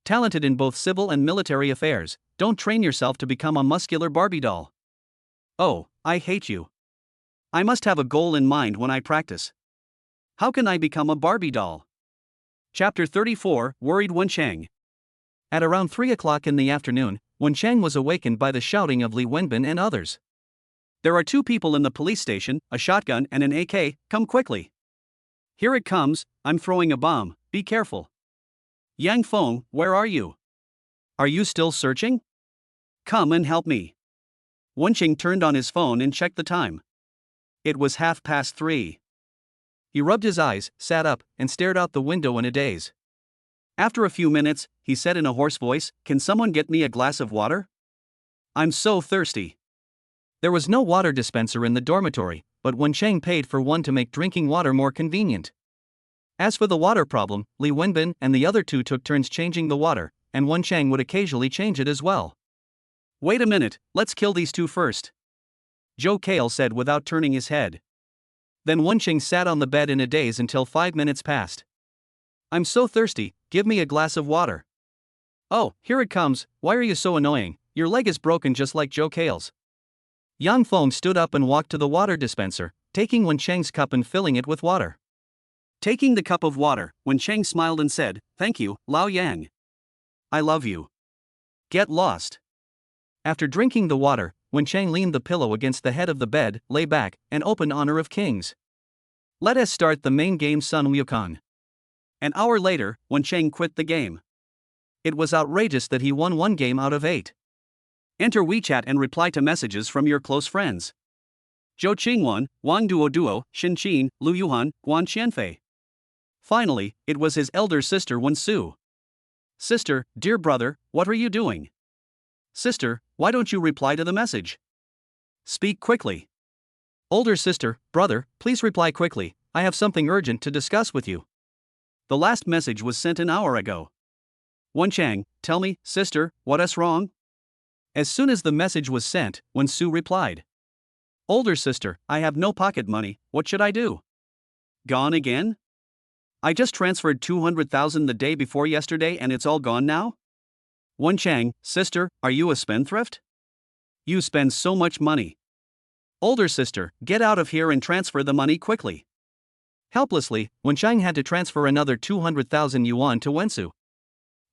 Speaker 2: Talented in both civil and military affairs, don't train yourself to become a muscular Barbie doll.
Speaker 1: Oh, I hate you. I must have a goal in mind when I practice. How can I become a Barbie doll? Chapter 34, Worried Wencheng.
Speaker 2: At around 3 o'clock in the afternoon, Wencheng was awakened by the shouting of Li Wenbin and others.
Speaker 1: There are 2 people in the police station, a shotgun and an AK, come quickly. Here it comes, I'm throwing a bomb, be careful. Yang Feng, where are you? Are you still searching? Come and help me. Wencheng turned on his phone and checked the time. It was 3:30.
Speaker 2: He rubbed his eyes, sat up, and stared out the window in a daze.
Speaker 1: After a few minutes, he said in a hoarse voice, Can someone get me a glass of water? I'm so thirsty.
Speaker 2: There was no water dispenser in the dormitory, but Wencheng paid for one to make drinking water more convenient. As for the water problem, Li Wenbin and the other 2 took turns changing the water, and Wencheng would occasionally change it as well.
Speaker 1: Wait a minute, let's kill these 2 first. Zhou Kale said without turning his head.
Speaker 2: Then Wencheng sat on the bed in a daze until 5 minutes passed. I'm so thirsty, give me a glass of water. Oh, here it comes, why are you so annoying, your leg is broken just like Zhou Kale's. Yang Feng stood up and walked to the water dispenser, taking Wencheng's cup and filling it with water.
Speaker 1: Taking the cup of water, Wencheng smiled and said, Thank you, Lao Yang. I love you. Get lost.
Speaker 2: After drinking the water, Wencheng leaned the pillow against the head of the bed, lay back, and opened Honor of Kings. Let us start the main game, Sun Wukong.
Speaker 1: An hour later, Wencheng quit the game.
Speaker 2: It was outrageous that he won 1 game out of 8.
Speaker 1: Enter WeChat and reply to messages from your close friends. Zhou Qingwan, Wang Duo, Shin Qin, Lu Yuhan, Guan Qianfei. Finally, it was his elder sister Wen Su. Sister, dear brother, what are you doing? Sister, why don't you reply to the message? Speak quickly.
Speaker 2: Older sister, brother, please reply quickly, I have something urgent to discuss with you.
Speaker 1: The last message was sent an hour ago. Wencheng, tell me, sister, what is wrong?
Speaker 2: As soon as the message was sent, Wen Su replied.
Speaker 1: Older sister, I have no pocket money, what should I do? Gone again? I just transferred 200,000 the day before yesterday and it's all gone now? Wencheng, sister, are you a spendthrift? You spend so much money. Older sister, get out of here and transfer the money quickly.
Speaker 2: Helplessly, Wencheng had to transfer another 200,000 yuan to Wensu.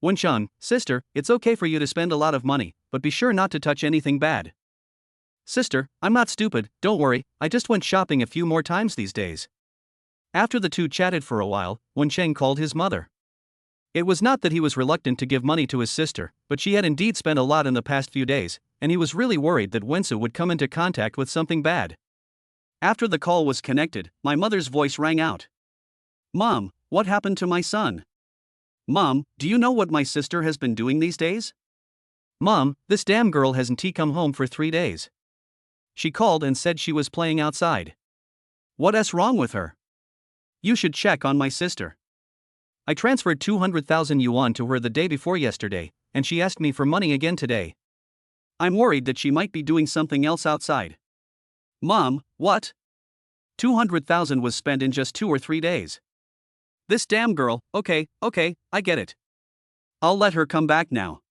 Speaker 2: Wencheng, sister, it's okay for you to spend a lot of money, but be sure not to touch anything bad. Sister, I'm not stupid, don't worry, I just went shopping a few more times these days. After the 2 chatted for a while, Wencheng called his mother. It was not that he was reluctant to give money to his sister, but she had indeed spent a lot in the past few days, and he was really worried that Wensu would come into contact with something bad.
Speaker 1: After the call was connected, my mother's voice rang out. Mom, what happened to my son? Mom, do you know what my sister has been doing these days?
Speaker 2: Mom, this damn girl hasn't come home for 3 days. She called and said she was playing outside.
Speaker 1: What is wrong with her? You should check on my sister.
Speaker 2: I transferred 200,000 yuan to her the day before yesterday, and she asked me for money again today.
Speaker 1: I'm worried that she might be doing something else outside. Mom, what? 200,000 was spent in just 2 or 3 days. This damn girl, okay, I get it. I'll let her come back now.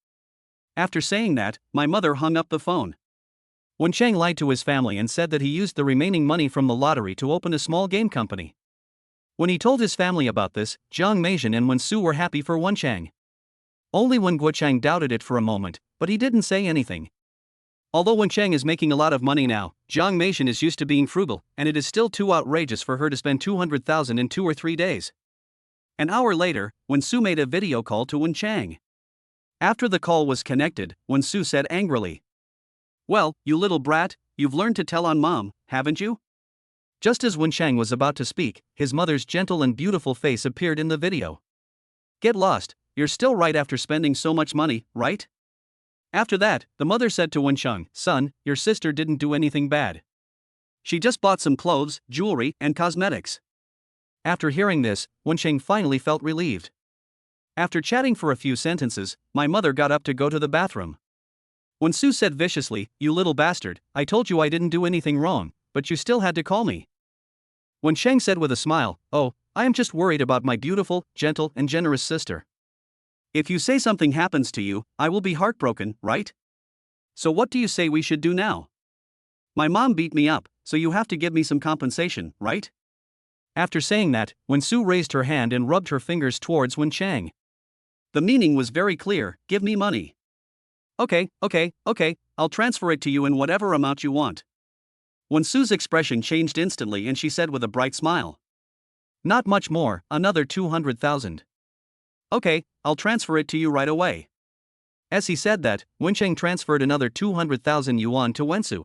Speaker 1: After saying that, my mother hung up the phone.
Speaker 2: Chang lied to his family and said that he used the remaining money from the lottery to open a small game company. When he told his family about this, Jiang Meizhen and Su were happy for Chang. Only Chang doubted it for a moment, but he didn't say anything. Although Chang is making a lot of money now, Jiang Meizhen is used to being frugal, and it is still too outrageous for her to spend 200,000 in 2 or 3 days. An hour later, Su made a video call to Chang. After the call was connected, Su said angrily, "Well, you little brat, you've learned to tell on mom, haven't you?" Just as Chang was about to speak, his mother's gentle and beautiful face appeared in the video. "Get lost, you're still right after spending so much money, right?" After that, the mother said to Chang, "Son, your sister didn't do anything bad. She just bought some clothes, jewelry, and cosmetics." After hearing this, Chang finally felt relieved. After chatting for a few sentences, my mother got up to go to the bathroom. Su said viciously, "You little bastard, I told you I didn't do anything wrong, but you still had to call me." Chang said with a smile, "Oh, I am just worried about my beautiful, gentle, and generous sister. If you say something happens to you, I will be heartbroken, right? So what do you say we should do now? My mom beat me up, so you have to give me some compensation, right?" After saying that, Su raised her hand and rubbed her fingers towards Chang. The meaning was very clear: give me money. Okay, I'll transfer it to you in whatever amount you want." Su's expression changed instantly and she said with a bright smile, "Not much more, another 200,000. Okay, I'll transfer it to you right away." As he said that, Chang transferred another 200,000 yuan to Su.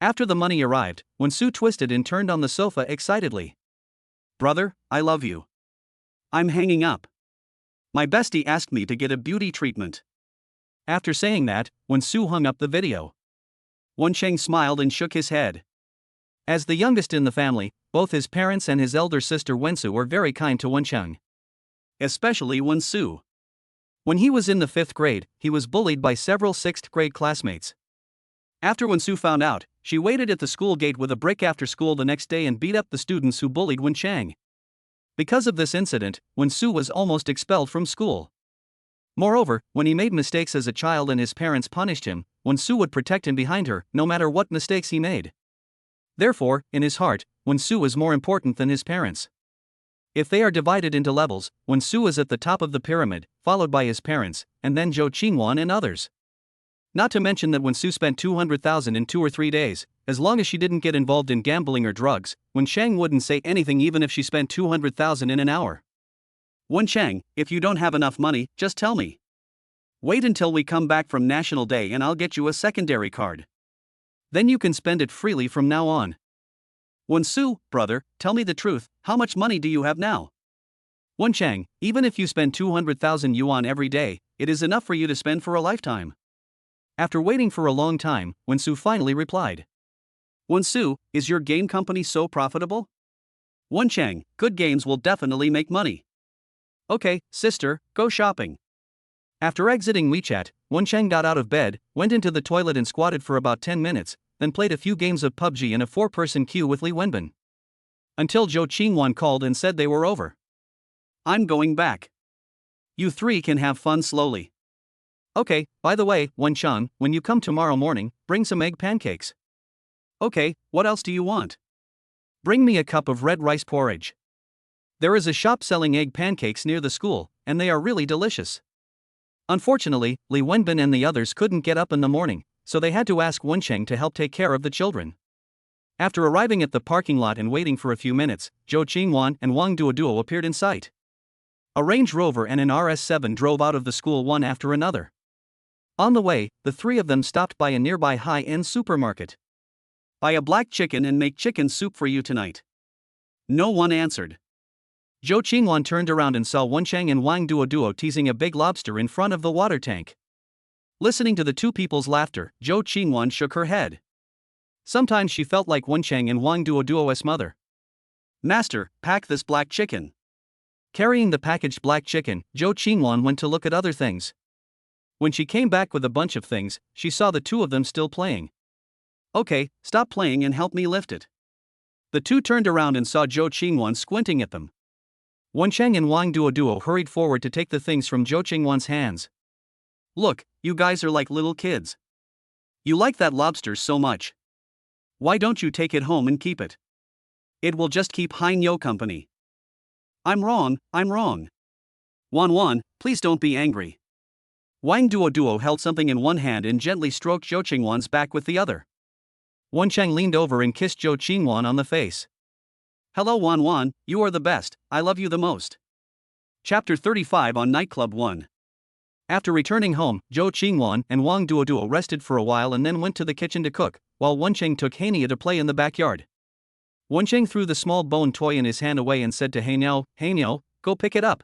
Speaker 2: After the money arrived, Su twisted and turned on the sofa excitedly. "Brother, I love you. I'm hanging up. My bestie asked me to get a beauty treatment." After saying that, Su hung up the video. Chang smiled and shook his head. As the youngest in the family, both his parents and his elder sister Su were very kind to Chang. Especially Su. When he was in the 5th grade, he was bullied by several 6th grade classmates. After Su found out, she waited at the school gate with a brick after school the next day and beat up the students who bullied Chang. Because of this incident, Su was almost expelled from school. Moreover, when he made mistakes as a child and his parents punished him, Su would protect him behind her, no matter what mistakes he made. Therefore, in his heart, Su is more important than his parents. If they are divided into levels, Su is at the top of the pyramid, followed by his parents, and then Zhou Qingwan and others. Not to mention that Su spent 200,000 in 2 or 3 days, as long as she didn't get involved in gambling or drugs, Chang wouldn't say anything even if she spent 200,000 in an hour. "Chang, if you don't have enough money, just tell me. Wait until we come back from National Day and I'll get you a secondary card. Then you can spend it freely from now on." "Su, brother, tell me the truth, how much money do you have now?" "Chang, even if you spend 200,000 yuan every day, it is enough for you to spend for a lifetime." After waiting for a long time, Su finally replied, "Su, is your game company so profitable?" "Chang, good games will definitely make money." "Okay, sister, go shopping." After exiting WeChat, Chang got out of bed, went into the toilet and squatted for about 10 minutes, then played a few games of PUBG in a 4-person queue with Li Wenbin. Until Zhou Qingwan called and said they were over. "I'm going back. You 3 can have fun slowly." "Okay, by the way, Chang, when you come tomorrow morning, bring some egg pancakes." "Okay, what else do you want?" "Bring me a cup of red rice porridge. There is a shop selling egg pancakes near the school, and they are really delicious." Unfortunately, Li Wenbin and the others couldn't get up in the morning, so they had to ask Chang to help take care of the children. After arriving at the parking lot and waiting for a few minutes, Zhou Qingwan and Wang Duoduo appeared in sight. A Range Rover and an RS7 drove out of the school one after another. On the way, the 3 of them stopped by a nearby high-end supermarket. "Buy a black chicken and make chicken soup for you tonight." No one answered. Zhou Qingwan turned around and saw Chang and Wang Duoduo teasing a big lobster in front of the water tank. Listening to the 2 people's laughter, Zhou Qingwan shook her head. Sometimes she felt like Chang and Wang Duoduo's mother. "Master, pack this black chicken." Carrying the packaged black chicken, Zhou Qingwan went to look at other things. When she came back with a bunch of things, she saw the 2 of them still playing. "Okay, stop playing and help me lift it." The 2 turned around and saw Zhou Qingwan squinting at them. Chang and Wang Duoduo hurried forward to take the things from Zhou Qingwan's hands. "Look, you guys are like little kids.
Speaker 1: You like that lobster so much. Why don't you take it home and keep it? It will just keep Hein Yo company. I'm wrong. Wan Wan, please don't be angry. Wang Duo held something in one hand and gently stroked Zhou Qingwan's back with the other.
Speaker 2: Wan Chang leaned over and kissed Zhou Qingwan on the face.
Speaker 1: Hello Wan Wan, you are the best, I love you the most. Chapter 35 on Nightclub 1.
Speaker 2: After returning home, Zhou Qingwan and Wang Duo rested for a while and then went to the kitchen to cook, while Wan Cheng took Hania to play in the backyard. Wan Cheng threw the small bone toy in his hand away and said to Haniao, go pick it up.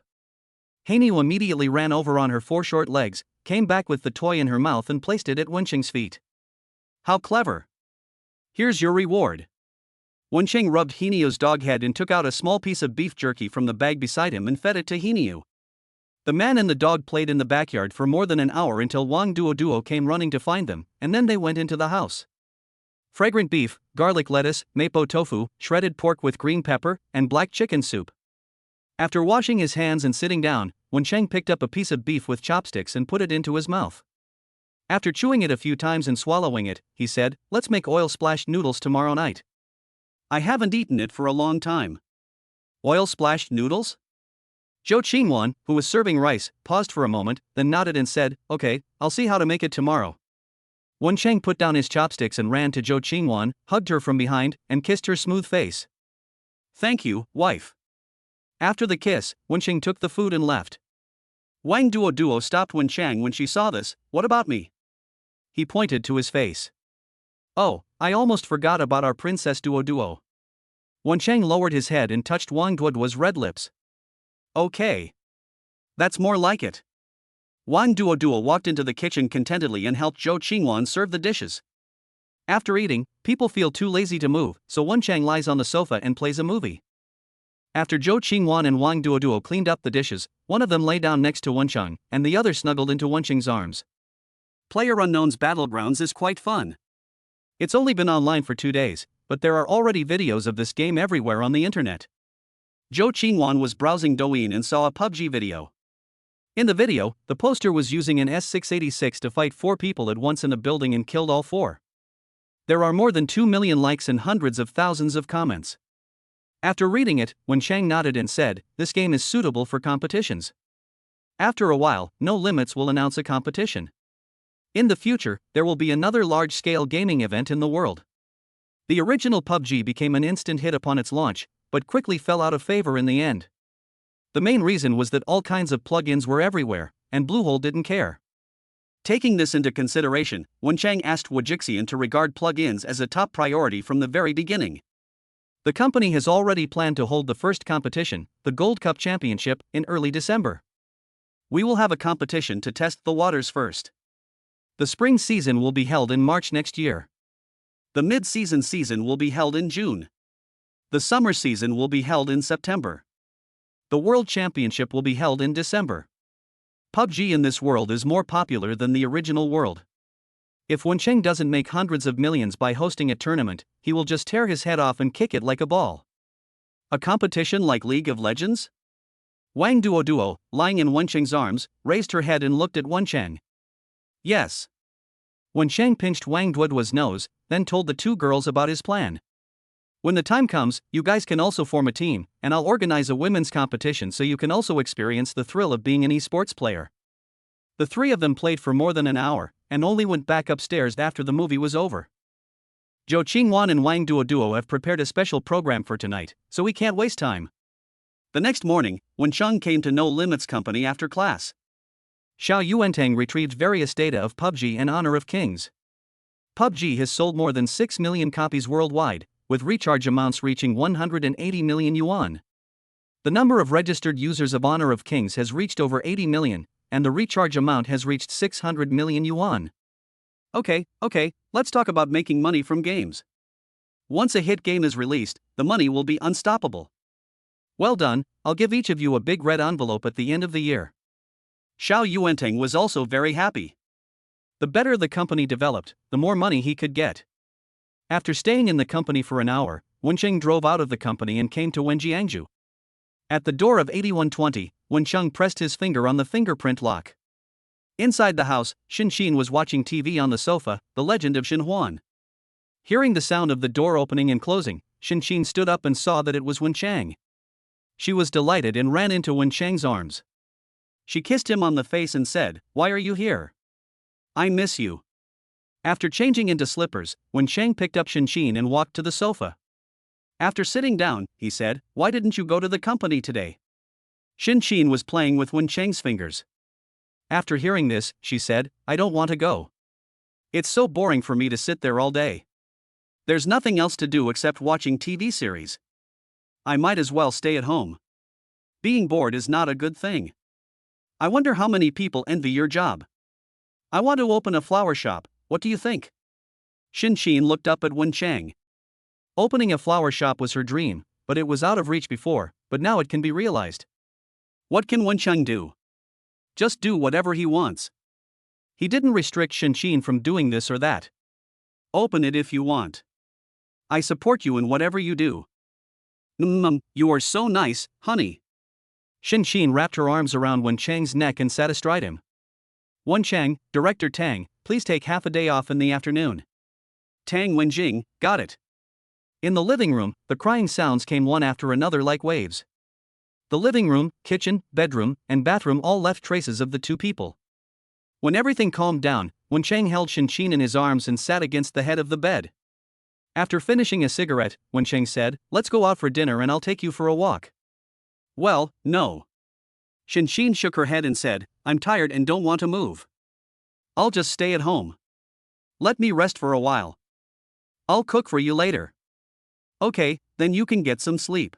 Speaker 2: Haniao immediately ran over on her four short legs, came back with the toy in her mouth and placed it at Wan Cheng's feet.
Speaker 1: How clever. Here's your reward. Wan Cheng rubbed Haniao's dog head and took out a small piece of beef jerky from the bag beside him and fed it to Haniao. The man and the dog played in the backyard for more than an hour until Wang Duo came running to find them, and then they went into the house. Fragrant beef, garlic lettuce, mapo tofu, shredded pork with green pepper, and black chicken soup. After washing his hands and sitting down, Wan Cheng picked up a piece of beef with chopsticks and put it into his mouth. After chewing it a few times and swallowing it, he said, let's make oil-splashed noodles tomorrow night. I haven't eaten it for a long time. Oil-splashed noodles? Zhou Qingwan, who was serving rice, paused for a moment, then nodded and said, okay, I'll see how to make it tomorrow. Wan Cheng put down his chopsticks and ran to Zhou Qingwan, hugged her from behind, and kissed her smooth face. Thank you, wife. After the kiss, Wan Cheng took the food and left. Wang Duo stopped Wan Cheng when she saw this. What about me? He pointed to his face. Oh, I almost forgot about our Princess Duo. Wan Cheng lowered his head and touched Wang Duo's red lips. Okay. That's more like it. Wang Duo walked into the kitchen contentedly and helped Zhou Qingwan serve the dishes. After eating, people feel too lazy to move, so Wan Cheng lies on the sofa and plays a movie. After Zhou Qingwan and Wang Duo cleaned up the dishes, one of them lay down next to Wan Cheng, and the other snuggled into Wan Cheng's arms. PlayerUnknown's Battlegrounds is quite fun. It's only been online for 2 days, but there are already videos of this game everywhere on the internet. Zhou Qingwan was browsing Douyin and saw a PUBG video. In the video, the poster was using an S686 to fight 4 people at once in a building and killed all 4. There are more than 2 million likes and hundreds of thousands of comments. After reading it, Wan Cheng nodded and said, this game is suitable for competitions. After a while, No Limits will announce a competition. In the future, there will be another large-scale gaming event in the world. The original PUBG became an instant hit upon its launch, but quickly fell out of favor in the end. The main reason was that all kinds of plugins were everywhere, and Bluehole didn't care. Taking this into consideration, Wan Cheng asked Wajixian to regard plugins as a top priority from the very beginning. The company has already planned to hold the first competition, the Gold Cup Championship, in early December. We will have a competition to test the waters first. The spring season will be held in March next year. The mid-season season will be held in June. The summer season will be held in September. The World Championship will be held in December. PUBG in this world is more popular than the original world. If Wan Cheng doesn't make hundreds of millions by hosting a tournament, he will just tear his head off and kick it like a ball. A competition like League of Legends? Wang Duo, lying in Wan Cheng's arms, raised her head and looked at Wan Cheng. Yes. Wan Cheng pinched Wang Duo's nose, then told the 2 girls about his plan. When the time comes, you guys can also form a team, and I'll organize a women's competition so you can also experience the thrill of being an esports player. The 3 of them played for more than an hour, and only went back upstairs after the movie was over. Zhou Qingwan and Wang Duo have prepared a special program for tonight, so we can't waste time. The next morning, Wan Cheng came to No Limits Company after class. Xiao Yuantang retrieved various data of PUBG and Honor of Kings. PUBG has sold more than 6 million copies worldwide, with recharge amounts reaching 180 million yuan. The number of registered users of Honor of Kings has reached over 80 million, and the recharge amount has reached 600 million yuan. Okay, let's talk about making money from games. Once a hit game is released, the money will be unstoppable. Well done, I'll give each of you a big red envelope at the end of the year. Xiao Yuantang was also very happy. The better the company developed, the more money he could get. After staying in the company for an hour, Wan Cheng drove out of the company and came to Wenjiangju. At the door of 8120, Wan Cheng pressed his finger on the fingerprint lock.
Speaker 2: Inside the house, Xin was watching TV on the sofa, The Legend of Xin Huan. Hearing the sound of the door opening and closing, Xin stood up and saw that it was Wen Chang. She was delighted and ran into Wen Chang's arms. She kissed him on the face and said, "Why are you here? I miss you." After changing into slippers, Wen Chang picked up Xin and walked to the sofa. After sitting down, he said, "Why didn't you go to the company today?" Xin was playing with Wen Chang's fingers. After hearing this, she said, "I don't want to go. It's so boring for me to sit there all day. There's nothing else to do except watching TV series. I might as well stay at home. Being bored is not a good thing. I wonder how many people envy your job. I want to open a flower shop, what do you think?" Xin looked up at Wen Chang. Opening a flower shop was her dream, but it was out of reach before, but now it can be realized. What can Wen Chang do? Just do whatever he wants. He didn't restrict Xin from doing this or that. Open it if you want. I support you in whatever you do. You are so nice, honey. Xin wrapped her arms around Wen Chang's neck and sat astride him. "Wen Chang, Director Tang, please take half a day off in the afternoon." Tang Wenjing, got it. In the living room, the crying sounds came one after another like waves. The living room, kitchen, bedroom, and bathroom all left traces of the two people. When everything calmed down, Wen Chang held Xin in his arms and sat against the head of the bed. After finishing a cigarette, Wen Chang said, "Let's go out for dinner and I'll take you for a walk." "Well, no." Xin shook her head and said, "I'm tired and don't want to move. I'll just stay at home. Let me rest for a while. I'll cook for you later." "Okay, then you can get some sleep."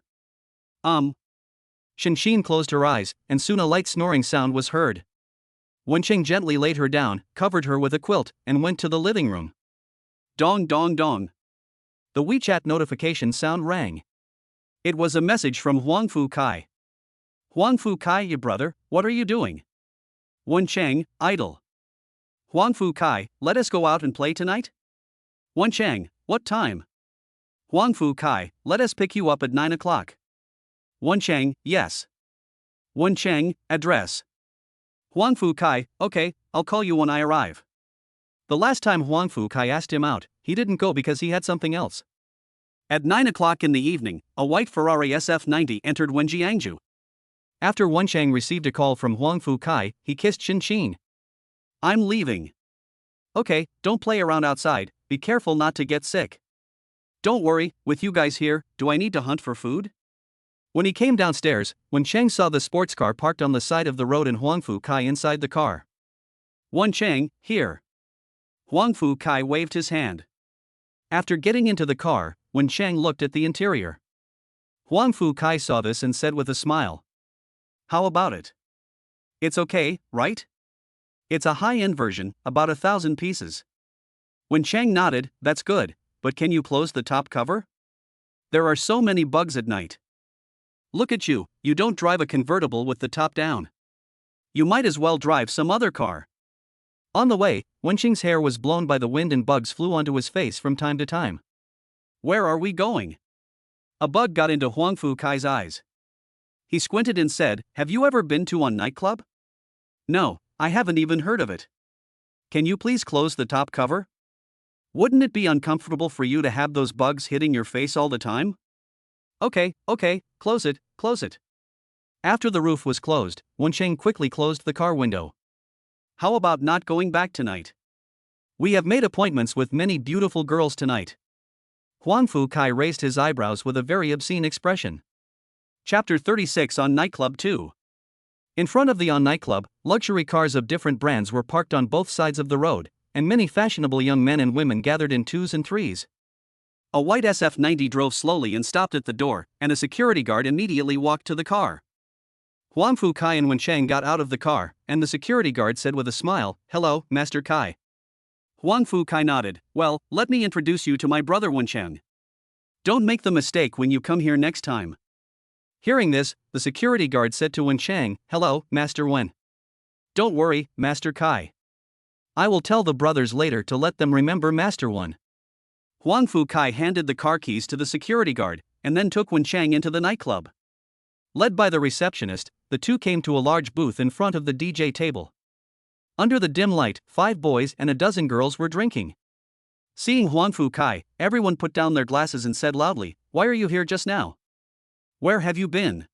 Speaker 2: Xin closed her eyes, and soon a light snoring sound was heard. Wen Chang gently laid her down, covered her with a quilt, and went to the living room. Dong dong dong. The WeChat notification sound rang. It was a message from Huang Fu Kai. "Huang Fu Kai, you brother, what are you doing?" Wen Chang, idle. "Huang Fu Kai, let us go out and play tonight?" Wen Chang, what time? Huang Fu Kai, let us pick you up at 9 o'clock. Wen Chang, yes. Wen Chang, address. Huang Fu Kai, okay, I'll call you when I arrive. The last time Huang Fu Kai asked him out, he didn't go because he had something else. At 9 o'clock in the evening, a white Ferrari SF90 entered Wenjiangju. After Wen Chang received a call from Huang Fu Kai, he kissed Xin. "I'm leaving." "Okay, don't play around outside, be careful not to get sick." "Don't worry, with you guys here, do I need to hunt for food?" When he came downstairs, Wen Chang saw the sports car parked on the side of the road and Huang Fu Kai inside the car. "Wen Chang, here." Huang Fu Kai waved his hand. After getting into the car, Wen Chang looked at the interior. Huang Fu Kai saw this and said with a smile, "How about it? It's okay, right? It's a high-end version, about 1,000 pieces." Wen Chang nodded, "That's good, but can you close the top cover? There are so many bugs at night. Look at you, you don't drive a convertible with the top down. You might as well drive some other car." On the way, Wen Chang's hair was blown by the wind and bugs flew onto his face from time to time. "Where are we going?" A bug got into Huang Fu Kai's eyes. He squinted and said, "Have you ever been to a nightclub?" "No, I haven't even heard of it. Can you please close the top cover? Wouldn't it be uncomfortable for you to have those bugs hitting your face all the time?" Okay, close it. After the roof was closed, Wen Chang quickly closed the car window. "How about not going back tonight? We have made appointments with many beautiful girls tonight." Huang Fu Kai raised his eyebrows with a very obscene expression. Chapter 36 On Nightclub 2. In front of the On nightclub, luxury cars of different brands were parked on both sides of the road, and many fashionable young men and women gathered in twos and threes. A white SF90 drove slowly and stopped at the door, and a security guard immediately walked to the car. Huang Fu Kai and Wen Chang got out of the car, and the security guard said with a smile, "Hello, Master Kai." Huang Fu Kai nodded, "Well, let me introduce you to my brother Wen Chang. Don't make the mistake when you come here next time." Hearing this, the security guard said to Wen Chang, "Hello, Master Wen." "Don't worry, Master Kai. I will tell the brothers later to let them remember Master Wen." Huang Fu Kai handed the car keys to the security guard, and then took Wen Chang into the nightclub. Led by the receptionist, the two came to a large booth in front of the DJ table. Under the dim light, 5 boys and a dozen girls were drinking.
Speaker 1: Seeing Huang Fu Kai, everyone put down their glasses and said loudly, "Why are you here just now? Where have you been?"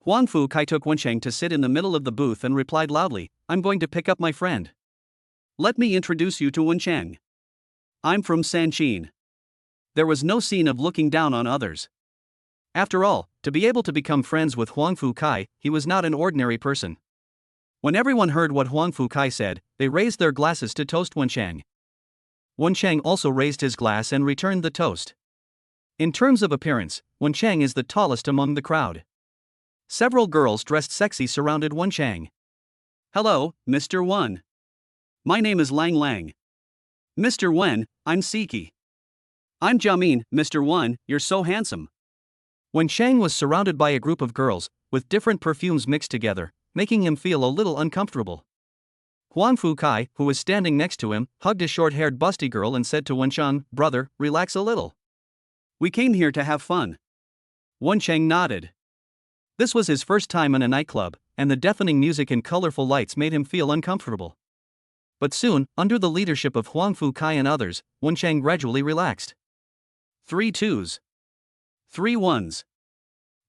Speaker 1: Huang Fu Kai took Wencheng to sit in the middle of the booth and replied loudly, "I'm going to pick up my friend. Let me introduce you to Wencheng. I'm from Sanchin." There was no scene of looking down on others. After all, to be able to become friends with Huang Fu Kai, he was not an ordinary person. When everyone heard what Huang Fu Kai said, they raised their glasses to toast Wencheng. Wencheng also raised his glass and returned the toast. In terms of appearance, Wencheng is the tallest among the crowd. Several girls dressed sexy surrounded Wencheng. "Hello, Mr. Wen. My name is Lang Lang. Mr. Wen, I'm Siki. I'm Jiamin. Mr. Wen, you're so handsome."
Speaker 2: Wencheng was surrounded by a group of girls, with different perfumes mixed together, making him feel a little uncomfortable. Huang Fu Kai, who was standing next to him, hugged a short-haired busty girl and said to Wencheng, "Brother, relax a little.
Speaker 1: "We came here to have fun."
Speaker 2: Wencheng nodded. This was his first time in a nightclub, and the deafening music and colorful lights made him feel uncomfortable. But soon, under the leadership of Huang Fu Kai and others, Wencheng gradually relaxed.
Speaker 1: 3 2s. 3 1s.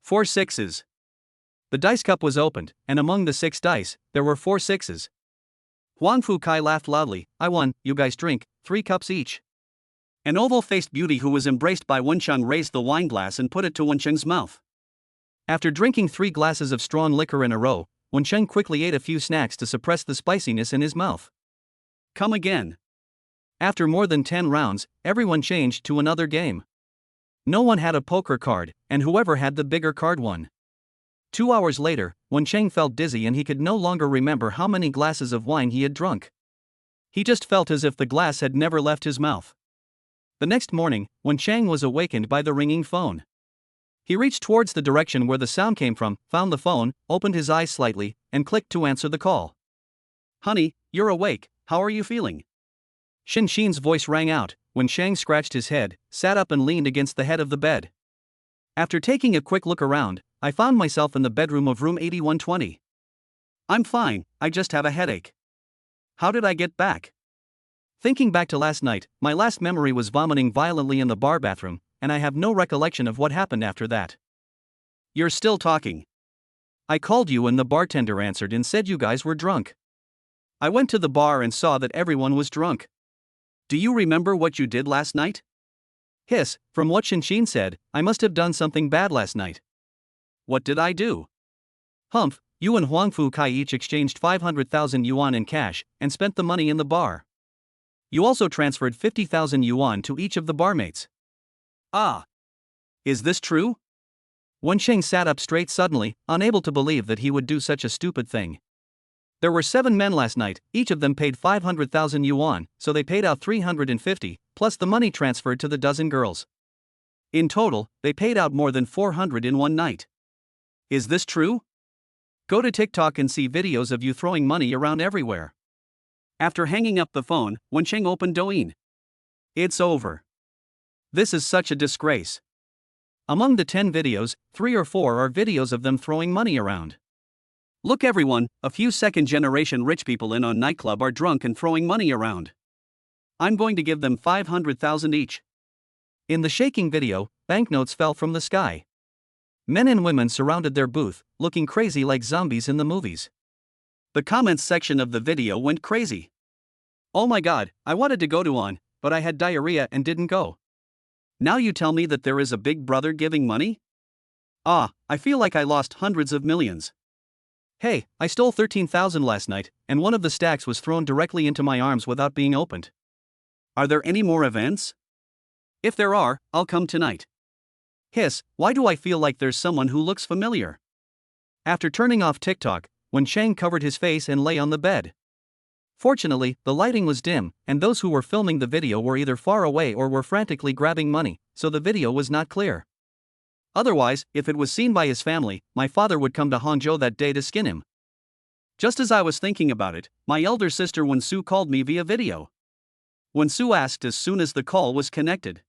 Speaker 1: 4 6s.
Speaker 2: The dice cup was opened, and among the 6 dice, there were 4 6s. Huang Fu Kai laughed loudly, "I won, you guys drink, 3 cups each."
Speaker 1: An oval-faced beauty who was embraced by Wencheng raised the wine glass and put it to Wencheng's mouth.
Speaker 2: After drinking 3 glasses of strong liquor in a row, Wencheng quickly ate a few snacks to suppress the spiciness in his mouth.
Speaker 1: "Come again."
Speaker 2: After more than 10 rounds, everyone changed to another game. No one had a poker card, and whoever had the bigger card won. 2 hours later, Wencheng felt dizzy and he could no longer remember how many glasses of wine he had drunk. He just felt as if the glass had never left his mouth. The next morning, Wencheng was awakened by the ringing phone. He reached towards the direction where the sound came from, found the phone, opened his eyes slightly, and clicked to answer the call.
Speaker 1: "Honey, you're awake, how are you feeling?"
Speaker 2: Shin Shin's voice rang out. Wencheng scratched his head, sat up and leaned against the head of the bed. After taking a quick look around, I found myself in the bedroom of room 8120.
Speaker 1: "I'm fine, I just have a headache. How did I get back?"
Speaker 2: Thinking back to last night, my last memory was vomiting violently in the bar bathroom, and I have no recollection of what happened after that.
Speaker 1: "You're still talking."
Speaker 2: "I called you and the bartender answered and said you guys were drunk."
Speaker 1: "I went to the bar and saw that everyone was drunk. Do you remember what you did last night?"
Speaker 2: "Hiss, from what Shinshin said, I must have done something bad last night."
Speaker 1: "What did I do?"
Speaker 2: "Humph, you and Huang Fu Kai each exchanged 500,000 yuan in cash, and spent the money in the bar. You also transferred 50,000 yuan to each of the barmates."
Speaker 1: "Ah. Is this true?"
Speaker 2: Wencheng sat up straight suddenly, unable to believe that he would do such a stupid thing. There were 7 men last night, each of them paid 500,000 yuan, so they paid out 350, plus the money transferred to the dozen girls.
Speaker 1: In total, they paid out more than 400 in one night. Is this true? Go to TikTok and see videos of you throwing money around everywhere. After hanging up the phone, Wencheng opened Douyin. It's over. This is such a disgrace.
Speaker 2: Among the 10 videos, 3 or 4 are videos of them throwing money around.
Speaker 1: Look everyone, a few second-generation rich people in on nightclub are drunk and throwing money around. I'm going to give them 500,000 each.
Speaker 2: In the shaking video, banknotes fell from the sky. Men and women surrounded their booth, looking crazy like zombies in the movies.
Speaker 1: The comments section of the video went crazy. "Oh my god, I wanted to go to on, but I had diarrhea and didn't go. Now you tell me that there is a big brother giving money? Ah, I feel like I lost hundreds of millions.
Speaker 2: Hey, I stole 13,000 last night, and one of the stacks was thrown directly into my arms without being opened.
Speaker 1: Are there any more events? If there are, I'll come tonight. Hiss, why do I feel like there's someone who looks familiar?"
Speaker 2: After turning off TikTok, Wencheng covered his face and lay on the bed. Fortunately, the lighting was dim, and those who were filming the video were either far away or were frantically grabbing money, so the video was not clear. Otherwise, if it was seen by his family, my father would come to Hangzhou that day to skin him.
Speaker 1: Just as I was thinking about it, my elder sister Wensu called me via video. Wensu asked as soon as the call was connected.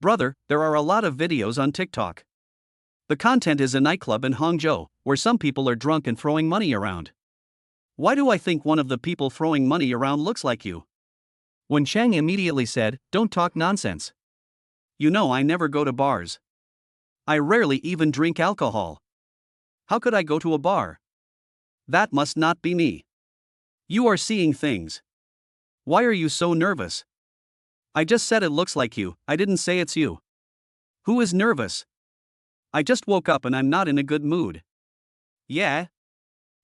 Speaker 1: "Brother, there are a lot of videos on TikTok. The content is a nightclub in Hangzhou, where some people are drunk and throwing money around. Why do I think one of the people throwing money around looks like you?
Speaker 2: Wen Chang immediately said, "Don't talk nonsense."
Speaker 1: You know I never go to bars. I rarely even drink alcohol. How could I go to a bar? That must not be me. You are seeing things. Why are you so nervous? I just said it looks like you, I didn't say it's you. Who is nervous? I just woke up and I'm not in a good mood. Yeah?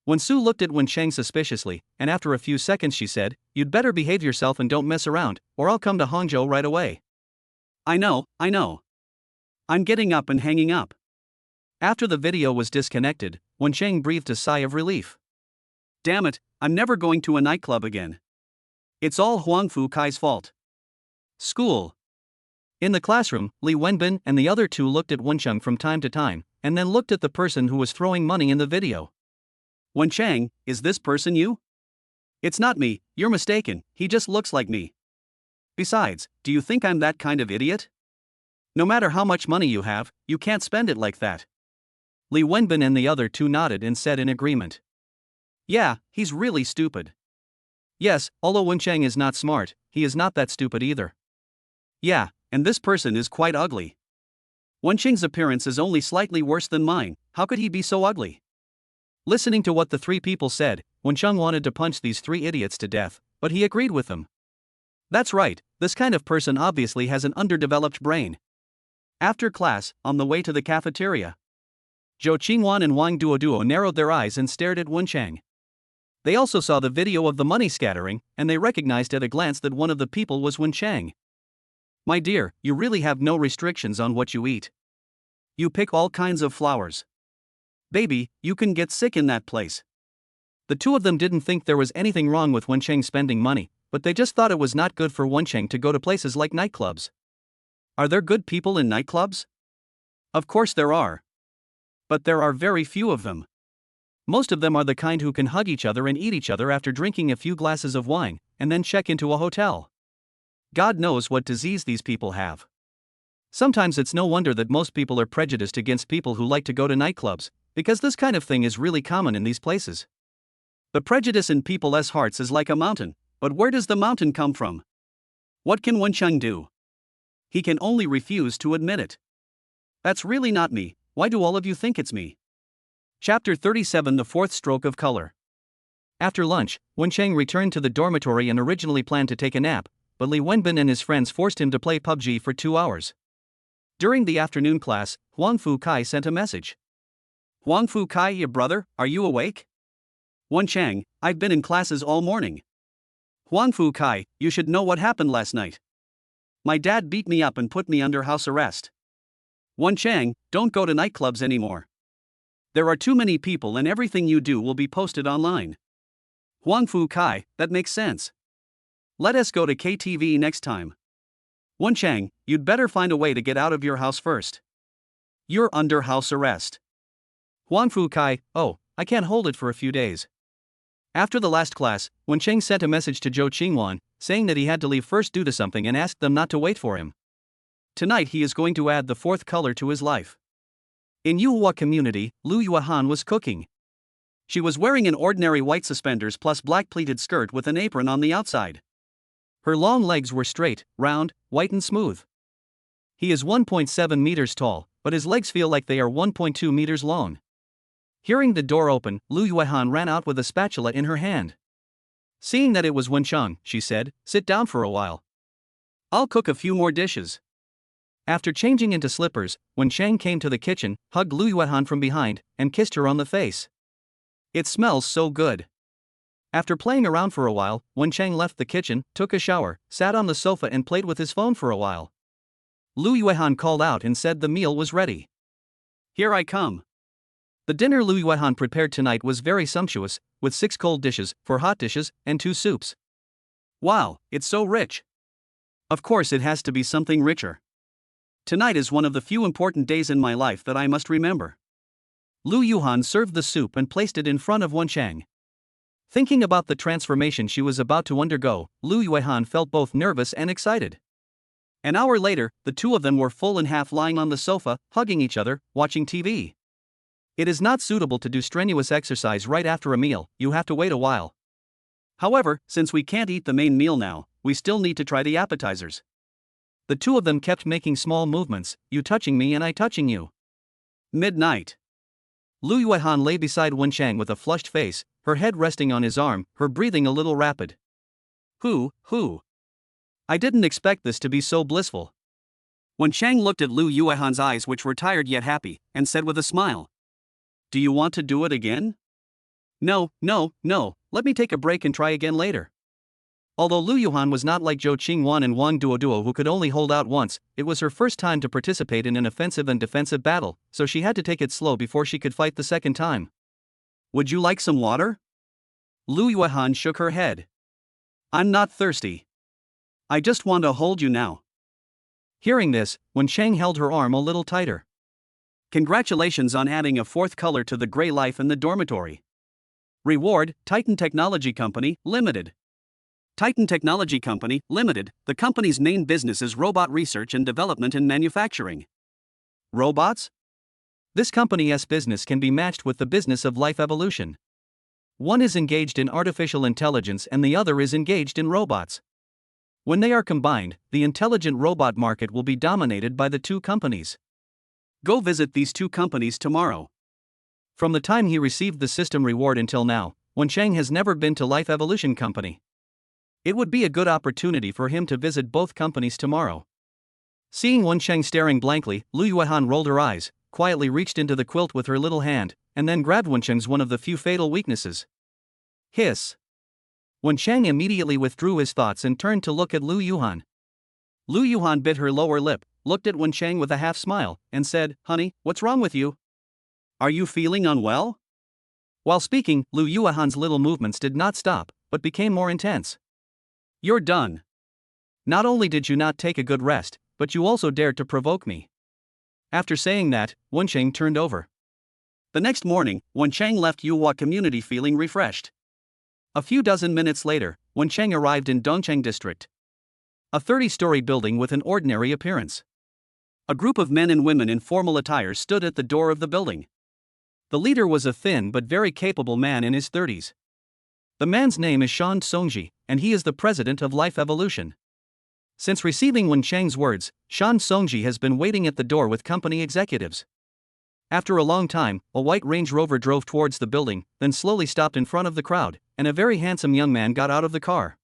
Speaker 2: Wen Su looked at Wen Chang suspiciously, and after a few seconds she said, "You'd better behave yourself and don't mess around, or I'll come to Hangzhou right away."
Speaker 1: I know. I'm getting up and hanging up.
Speaker 2: After the video was disconnected, Wen Chang breathed a sigh of relief.
Speaker 1: Damn it, I'm never going to a nightclub again. It's all Huang Fu Kai's fault. School.
Speaker 2: In the classroom, Li Wenbin and the other two looked at Wen Chang from time to time, and then looked at the person who was throwing money in the video.
Speaker 1: Wen Chang, is this person you? It's not me, you're mistaken, he just looks like me. Besides, do you think I'm that kind of idiot? No matter how much money you have, you can't spend it like that.
Speaker 2: Li Wenbin and the other two nodded and said in agreement.
Speaker 1: Yeah, he's really stupid.
Speaker 2: Yes, although Wen Chang is not smart, he is not that stupid either.
Speaker 1: Yeah, and this person is quite ugly. Wen Chang's appearance is only slightly worse than mine, how could he be so ugly?
Speaker 2: Listening to what the three people said, Wen Chang wanted to punch these three idiots to death, but he agreed with them. That's right, this kind of person obviously has an underdeveloped brain. After class, on the way to the cafeteria, Zhou Qingwan and Wang Duoduo narrowed their eyes and stared at Wen Chang. They also saw the video of the money scattering, and they recognized at a glance that one of the people was Wen Chang. My dear, you really have no restrictions on what you eat. You pick all kinds of flowers. Baby, you can get sick in that place. The two of them didn't think there was anything wrong with Wen Chang spending money, but they just thought it was not good for Wen Chang to go to places like nightclubs.
Speaker 1: Are there good people in nightclubs? Of course there are. But there are very few of them.
Speaker 2: Most of them are the kind who can hug each other and eat each other after drinking a few glasses of wine, and then check into a hotel.
Speaker 1: God knows what disease these people have.
Speaker 2: Sometimes it's no wonder that most people are prejudiced against people who like to go to nightclubs, because this kind of thing is really common in these places.
Speaker 1: The prejudice in people's hearts is like a mountain, but where does the mountain come from? What can Wen Chang do? He can only refuse to admit it. That's really not me, why do all of you think it's me? Chapter 37 The Fourth Stroke of Color.
Speaker 2: After lunch, Wen Chang returned to the dormitory and originally planned to take a nap, but Li Wenbin and his friends forced him to play PUBG for 2 hours. During the afternoon class, Huang Fu Kai sent a message.
Speaker 1: Huang Fu Kai, your brother, are you awake? Wen Chang, I've been in classes all morning. Huang Fu Kai, you should know what happened last night. My dad beat me up and put me under house arrest. Wen Chang, don't go to nightclubs anymore. There are too many people and everything you do will be posted online. Huang Fu Kai, that makes sense. Let us go to KTV next time. Wen Chang, you'd better find a way to get out of your house first. You're under house arrest.
Speaker 2: Huang Fu Kai, oh, I can't hold it for a few days. After the last class, Wen Chang sent a message to Zhou Qingwan, saying that he had to leave first due to something and asked them not to wait for him. Tonight he is going to add the fourth color to his life. In Yuhua community, Lu Yuehan was cooking.
Speaker 1: She was wearing an ordinary white suspenders plus black pleated skirt with an apron on the outside.
Speaker 2: Her long legs were straight, round, white and smooth. He is 1.7 meters tall, but his legs feel like they are 1.2 meters long. Hearing the door open, Lu Yuehan ran out with a spatula in her hand. Seeing that it was Wen Chang, she said, "Sit down for a while.
Speaker 1: I'll cook a few more dishes."
Speaker 2: After changing into slippers, Wen Chang came to the kitchen, hugged Lu Yuehan from behind, and kissed her on the face.
Speaker 1: It smells so good.
Speaker 2: After playing around for a while, Wen Chang left the kitchen, took a shower, sat on the sofa and played with his phone for a while. Lu Yuehan called out and said the meal was ready.
Speaker 1: Here I come.
Speaker 2: The dinner Lu Yuehan prepared tonight was very sumptuous, with 6 cold dishes, 4 hot dishes, and 2 soups.
Speaker 1: Wow, it's so rich. Of course it has to be something richer. Tonight is one of the few important days in my life that I must remember.
Speaker 2: Lu Yuehan served the soup and placed it in front of Wen Chang. Thinking about the transformation she was about to undergo, Lu Yuehan felt both nervous and excited.
Speaker 1: An hour later, the two of them were full and half lying on the sofa, hugging each other, watching TV.
Speaker 2: It is not suitable to do strenuous exercise right after a meal, you have to wait a while.
Speaker 1: However, since we can't eat the main meal now, we still need to try the appetizers.
Speaker 2: The two of them kept making small movements, you touching me and I touching you.
Speaker 1: Midnight.
Speaker 2: Lu Yuehan lay beside Wenchang with a flushed face, her head resting on his arm, her breathing a little rapid.
Speaker 1: Who?
Speaker 2: I didn't expect this to be so blissful.
Speaker 1: Wenchang looked at Lu Yuehan's eyes, which were tired yet happy, and said with a smile. Do you want to do it again?
Speaker 2: No, let me take a break and try again later. Although Lu Yuhan was not like Zhou Qingwan and Wang Duoduo who could only hold out once, it was her first time to participate in an offensive and defensive battle, so she had to take it slow before she could fight the second time.
Speaker 1: Would you like some water?
Speaker 2: Lu Yuehan shook her head.
Speaker 1: I'm not thirsty. I just want to hold you now.
Speaker 2: Hearing this, Wenchang held her arm a little tighter.
Speaker 1: Congratulations on adding a fourth color to the gray life in the dormitory. Reward, Titan Technology Company, Limited. Titan Technology Company, Limited, the company's main business is robot research and development and manufacturing.
Speaker 2: Robots? This company's business can be matched with the business of life evolution. One is engaged in artificial intelligence and the other is engaged in robots. When they are combined, the intelligent robot market will be dominated by the two companies.
Speaker 1: Go visit these two companies tomorrow.
Speaker 2: From the time he received the system reward until now, Wenchang has never been to Life Evolution Company. It would be a good opportunity for him to visit both companies tomorrow. Seeing Wenchang staring blankly, Lu Yuehan rolled her eyes, quietly reached into the quilt with her little hand, and then grabbed Wenchang's one of the few fatal weaknesses. Hiss. Wenchang immediately withdrew his thoughts and turned to look at Lu Yuhan.
Speaker 1: Lu Yuhan bit her lower lip, looked at Wenchang with a half smile, and said, Honey, what's wrong with you? Are you feeling unwell?
Speaker 2: While speaking, Lu Yuehan's little movements did not stop, but became more intense.
Speaker 1: You're done.
Speaker 2: Not only did you not take a good rest, but you also dared to provoke me. After saying that, Wenchang turned over.
Speaker 1: The next morning, Wenchang left Yuhua community feeling refreshed.
Speaker 2: A few dozen minutes later, Wenchang arrived in Dongcheng district. A 30-story building with an ordinary appearance.
Speaker 1: A group of men and women in formal attire stood at the door of the building.
Speaker 2: The leader was a thin but very capable man in his 30s. The man's name is Shan Songji, and he is the president of Life Evolution. Since receiving Wenchang's words, Shan Songji has been waiting at the door with company executives. After a long time, a white Range Rover drove towards the building, then slowly stopped in front of the crowd, and a very handsome young man got out of the car.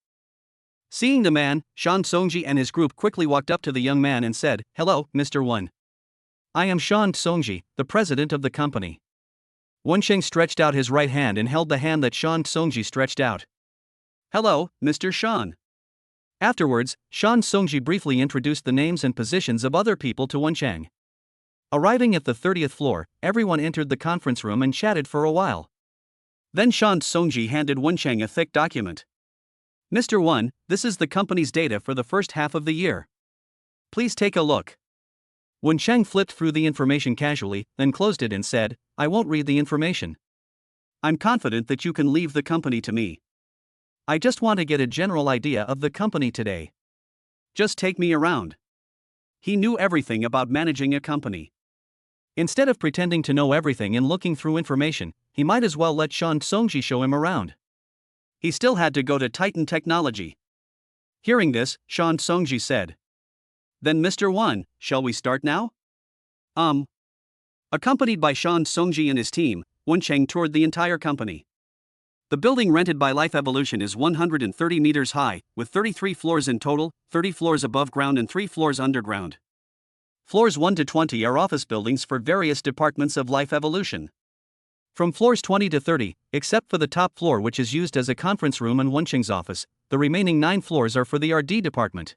Speaker 2: Seeing the man, Shan Songji and his group quickly walked up to the young man and said, Hello, Mr. Wen. I am Shan Songji, the president of the company. Wenchang stretched out his right hand and held the hand that Shan Songji stretched out.
Speaker 1: Hello, Mr. Shan.
Speaker 2: Afterwards, Shan Songji briefly introduced the names and positions of other people to Wenchang. Arriving at the 30th floor, everyone entered the conference room and chatted for a while.
Speaker 1: Then Shan Songji handed Wenchang a thick document. Mr. Wen, this is the company's data for the first half of the year. Please take a look.
Speaker 2: Wenchang flipped through the information casually, then closed it and said, I won't read the information.
Speaker 1: I'm confident that you can leave the company to me.
Speaker 2: I just want to get a general idea of the company today.
Speaker 1: Just take me around. He knew everything about managing a company.
Speaker 2: Instead of pretending to know everything and looking through information, he might as well let Shan Songji show him around.
Speaker 1: He still had to go to Titan Technology. Hearing this, Shan Songji said, Then Mr. Wen, shall we start now? Accompanied by Shan Songji and his team, Wenchang toured the entire company. The building rented by Life Evolution is 130 meters high, with 33 floors in total, 30 floors above ground and 3 floors underground. Floors 1 to 20 are office buildings for various departments of Life Evolution.
Speaker 2: From floors 20 to 30, except for the top floor which is used as a conference room and Wenchang's office, the remaining 9 floors are for the RD department.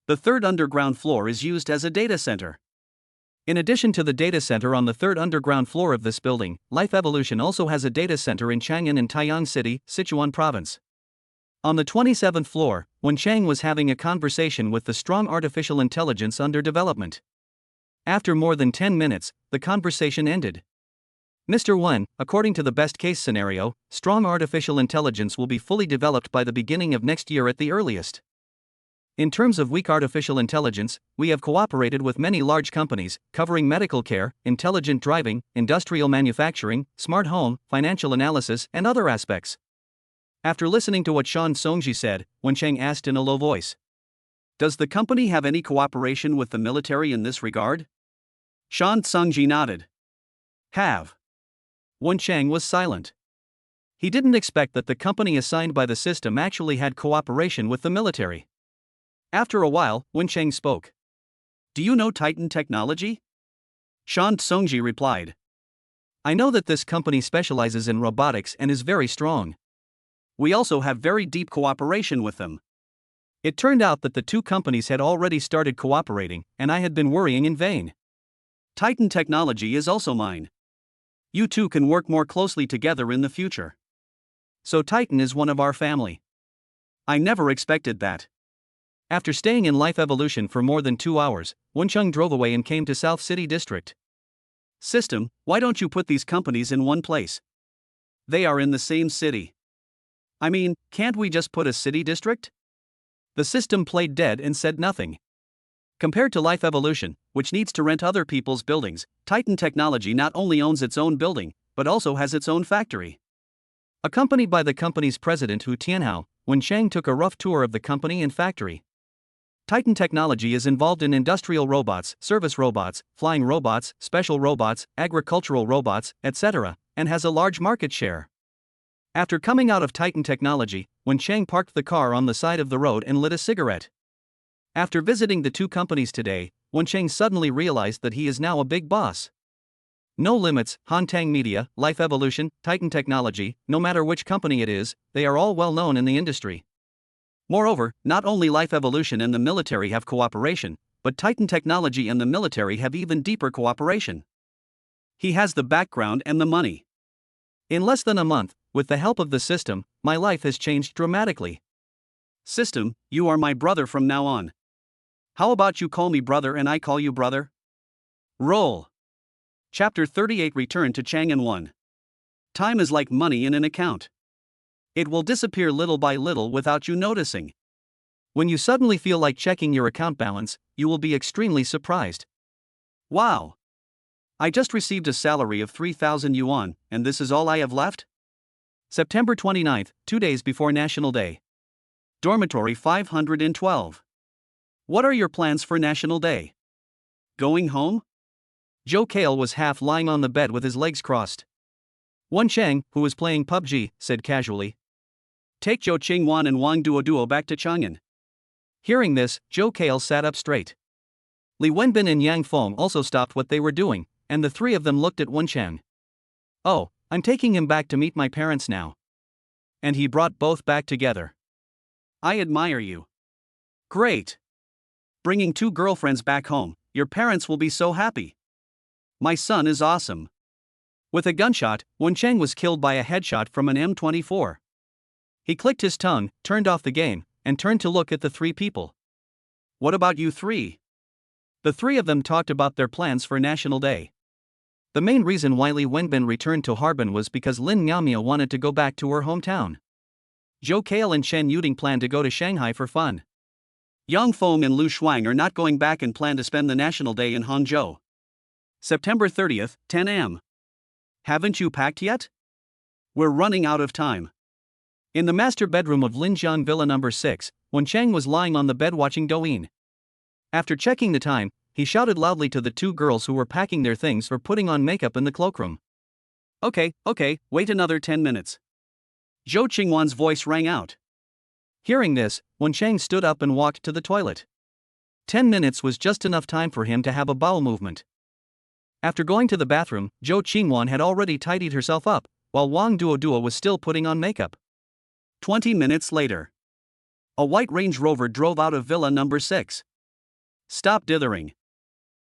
Speaker 1: The third underground floor is used as a data center.
Speaker 2: In addition to the data center on the third underground floor of this building, Life Evolution also has a data center in Chang'an in Taiyang City, Sichuan Province. On the 27th floor, Wenchang was having a conversation with the strong artificial intelligence under development. After more than 10 minutes, the conversation ended. Mr. Wen, according to the best-case scenario, strong artificial intelligence will be fully developed by the beginning of next year at the earliest. In terms of weak artificial intelligence, we have cooperated with many large companies, covering medical care, intelligent driving, industrial manufacturing, smart home, financial analysis, and other aspects. After listening to what Sean Songji said, Wencheng asked in a low voice,
Speaker 1: Does the company have any cooperation with the military in this regard? Sean Songji nodded.
Speaker 2: Have. Wencheng was silent. He didn't expect that the company assigned by the system actually had cooperation with the military. After a while, Wencheng spoke.
Speaker 1: Do you know Titan Technology? Sean Songji replied.
Speaker 2: I know that this company specializes in robotics and is very strong.
Speaker 1: We also have very deep cooperation with them.
Speaker 2: It turned out that the two companies had already started cooperating, and I had been worrying in vain.
Speaker 1: Titan Technology is also mine. You two can work more closely together in the future.
Speaker 2: So Titan is one of our family.
Speaker 1: I never expected that.
Speaker 2: After staying in Life Evolution for more than 2 hours, Wencheng drove away and came to South City District.
Speaker 1: System, why don't you put these companies in one place? They are in the same city. I mean, can't we just put a city district?
Speaker 2: The system played dead and said nothing. Compared to Life Evolution, which needs to rent other people's buildings,
Speaker 1: Titan Technology not only owns its own building, but also has its own factory.
Speaker 2: Accompanied by the company's president Hu Tianhao, Wencheng took a rough tour of the company and factory. Titan Technology is involved in industrial robots, service robots, flying robots, special robots, agricultural robots, etc., and has a large market share. After coming out of Titan Technology, Wencheng parked the car on the side of the road and lit a cigarette. After visiting the two companies today, Wencheng suddenly realized that he is now a big boss. No limits, Hantang Media, Life Evolution, Titan Technology, no matter which company it is, they are all well known in the industry.
Speaker 1: Moreover, not only Life Evolution and the military have cooperation, but Titan Technology and the military have even deeper cooperation. He has the background and the money.
Speaker 2: In less than a month, with the help of the system, my life has changed dramatically.
Speaker 1: System, you are my brother from now on. How about you call me brother and I call you brother? Roll. Chapter 38 Return to Chang'an 1. Time is like money in an account. It will disappear little by little without you noticing.
Speaker 2: When you suddenly feel like checking your account balance, you will be extremely surprised.
Speaker 1: Wow! I just received a salary of 3,000 yuan, and this is all I have left?
Speaker 2: September 29th, 2 days before National Day.
Speaker 1: Dormitory 512. What are your plans for National Day? Going home?
Speaker 2: Joe Kale was half lying on the bed with his legs crossed. Wencheng, who was playing PUBG, said casually,
Speaker 1: Take Zhou Qingwan and Wang Duo back to Chang'an.
Speaker 2: Hearing this, Joe Kale sat up straight. Li Wenbin and Yang Feng also stopped what they were doing, and the three of them looked at Wencheng. Oh, I'm taking him back to meet my parents now. And he brought both back together.
Speaker 1: I admire you. Great. Bringing 2 girlfriends back home, your parents will be so happy. My son is awesome.
Speaker 2: With a gunshot, Wencheng was killed by a headshot from an M24. He clicked his tongue, turned off the game, and turned to look at the 3 people.
Speaker 1: What about you 3?
Speaker 2: The 3 of them talked about their plans for National Day. The main reason why Li Wenbin returned to Harbin was because Lin Miaomia wanted to go back to her hometown. Zhou Kale and Shen Yuding planned to go to Shanghai for fun.
Speaker 1: Yang Feng and Lu Shuang are not going back and plan to spend the National Day in Hangzhou. September 30th, 10 am. Haven't you packed yet? We're running out of time.
Speaker 2: In the master bedroom of Linjian Villa No. 6, Wencheng was lying on the bed watching Douyin. After checking the time, he shouted loudly to the 2 girls who were packing their things or putting on makeup in the cloakroom.
Speaker 1: Okay, wait another 10 minutes. Zhou Qingwan's voice rang out.
Speaker 2: Hearing this, Wencheng stood up and walked to the toilet. 10 minutes was just enough time for him to have a bowel movement. After going to the bathroom, Zhou Qingwan had already tidied herself up, while Wang Duo was still putting on makeup.
Speaker 1: 20 minutes later. A white Range Rover drove out of Villa No. 6. Stop dithering.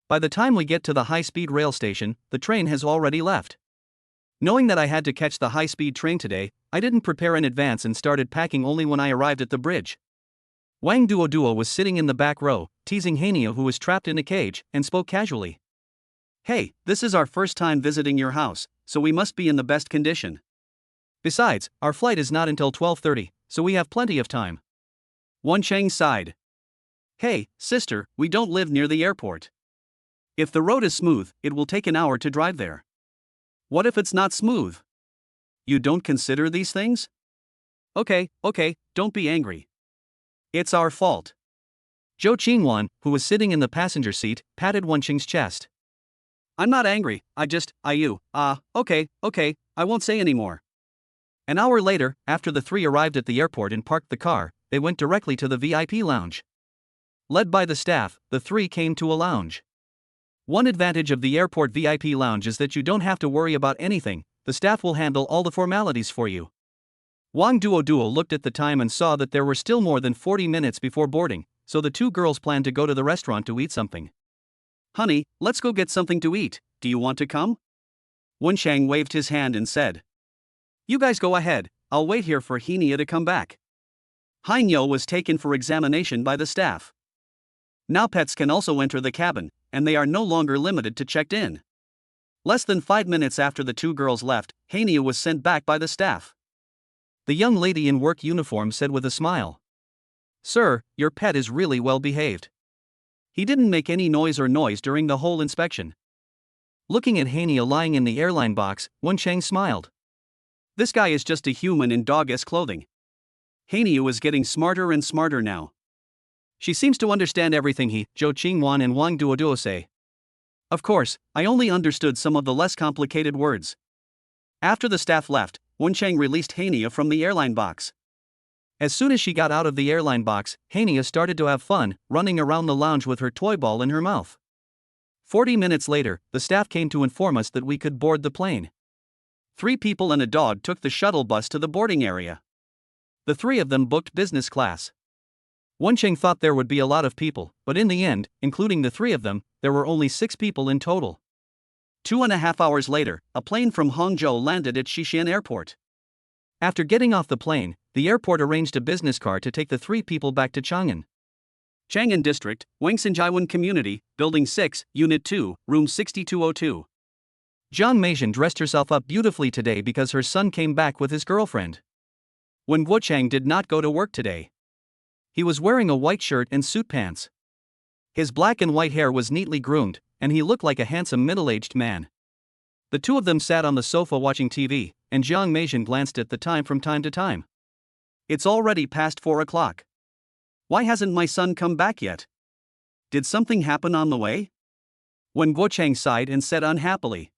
Speaker 2: By the time we get to the high-speed rail station, the train has already left. Knowing that I had to catch the high-speed train today, I didn't prepare in advance and started packing only when I arrived at the bridge. Wang Duo was sitting in the back row, teasing Hania, who was trapped in a cage, and spoke casually.
Speaker 1: Hey, this is our first time visiting your house, so we must be in the best condition.
Speaker 2: Besides, our flight is not until 12:30, so we have plenty of time.
Speaker 1: Wencheng sighed. Hey, sister, we don't live near the airport. If the road is smooth, it will take an hour to drive there. What if it's not smooth? You don't consider these things? Okay, don't be angry. It's our fault.
Speaker 2: Zhou Qingwan, who was sitting in the passenger seat, patted Wenqing's chest.
Speaker 1: I'm not angry, okay, I won't say anymore.
Speaker 2: An hour later, after the three arrived at the airport and parked the car, they went directly to the VIP lounge. Led by the staff, the three came to a lounge. One advantage of the airport VIP lounge is that you don't have to worry about anything, the staff will handle all the formalities for you. Wang Duoduo looked at the time and saw that there were still more than 40 minutes before boarding, so the two girls planned to go to the restaurant to eat something.
Speaker 1: Honey, let's go get something to eat, do you want to come? Wensheng waved his hand and said. You guys go ahead, I'll wait here for Henia to come back. Hainyo was taken for examination by the staff. Now pets can also enter the cabin, and they are no longer limited to checked in. Less than 5 minutes after the two girls left, Hania was sent back by the staff.
Speaker 2: The young lady in work uniform said with a smile. Sir, your pet is really well behaved.
Speaker 1: He didn't make any noise during the whole inspection.
Speaker 2: Looking at Hania lying in the airline box, Wensheng smiled.
Speaker 1: This guy is just a human in dog-esque clothing. Hania was getting smarter and smarter now.
Speaker 2: She seems to understand everything Zhou Qingwan and Wang Duoduo say.
Speaker 1: Of course, I only understood some of the less complicated words. After the staff left, Wensheng released Hania from the airline box.
Speaker 2: As soon as she got out of the airline box, Hania started to have fun, running around the lounge with her toy ball in her mouth. 40 minutes later, the staff came to inform us that we could board the plane.
Speaker 1: 3 people and a dog took the shuttle bus to the boarding area.
Speaker 2: The 3 of them booked business class. Wensheng thought there would be a lot of people, but in the end, including the 3 of them, there were only 6 people in total.
Speaker 1: 2.5 hours later, a plane from Hangzhou landed at Xixian Airport.
Speaker 2: After getting off the plane, the airport arranged a business car to take the 3 people back to Chang'an.
Speaker 1: Chang'an District, Wangsanjiwan Community, Building 6, Unit 2, Room 6202.
Speaker 2: Jiang Meizhen dressed herself up beautifully today because her son came back with his girlfriend.
Speaker 1: Wen Guochang did not go to work today.
Speaker 2: He was wearing a white shirt and suit pants. His black and white hair was neatly groomed, and he looked like a handsome middle-aged man. The 2 of them sat on the sofa watching TV, and Jiang Meizhen glanced at the time from time to time.
Speaker 1: It's already past 4 o'clock. Why hasn't my son come back yet? Did something happen on the way? Wen Guochang sighed and said unhappily.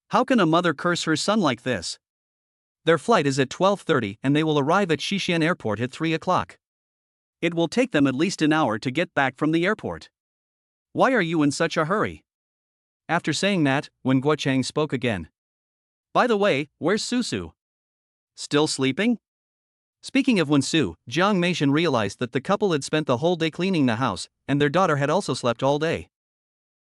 Speaker 1: How can a mother curse her son like this?
Speaker 2: Their flight is at 12:30 and they will arrive at Xixian Airport at 3 o'clock.
Speaker 1: It will take them at least an hour to get back from the airport. Why are you in such a hurry?
Speaker 2: After saying that, Wen Guochang spoke again.
Speaker 1: By the way, where's Susu? Still sleeping?
Speaker 2: Speaking of Wensu, Jiang Meizhen realized that the couple had spent the whole day cleaning the house, and their daughter had also slept all day.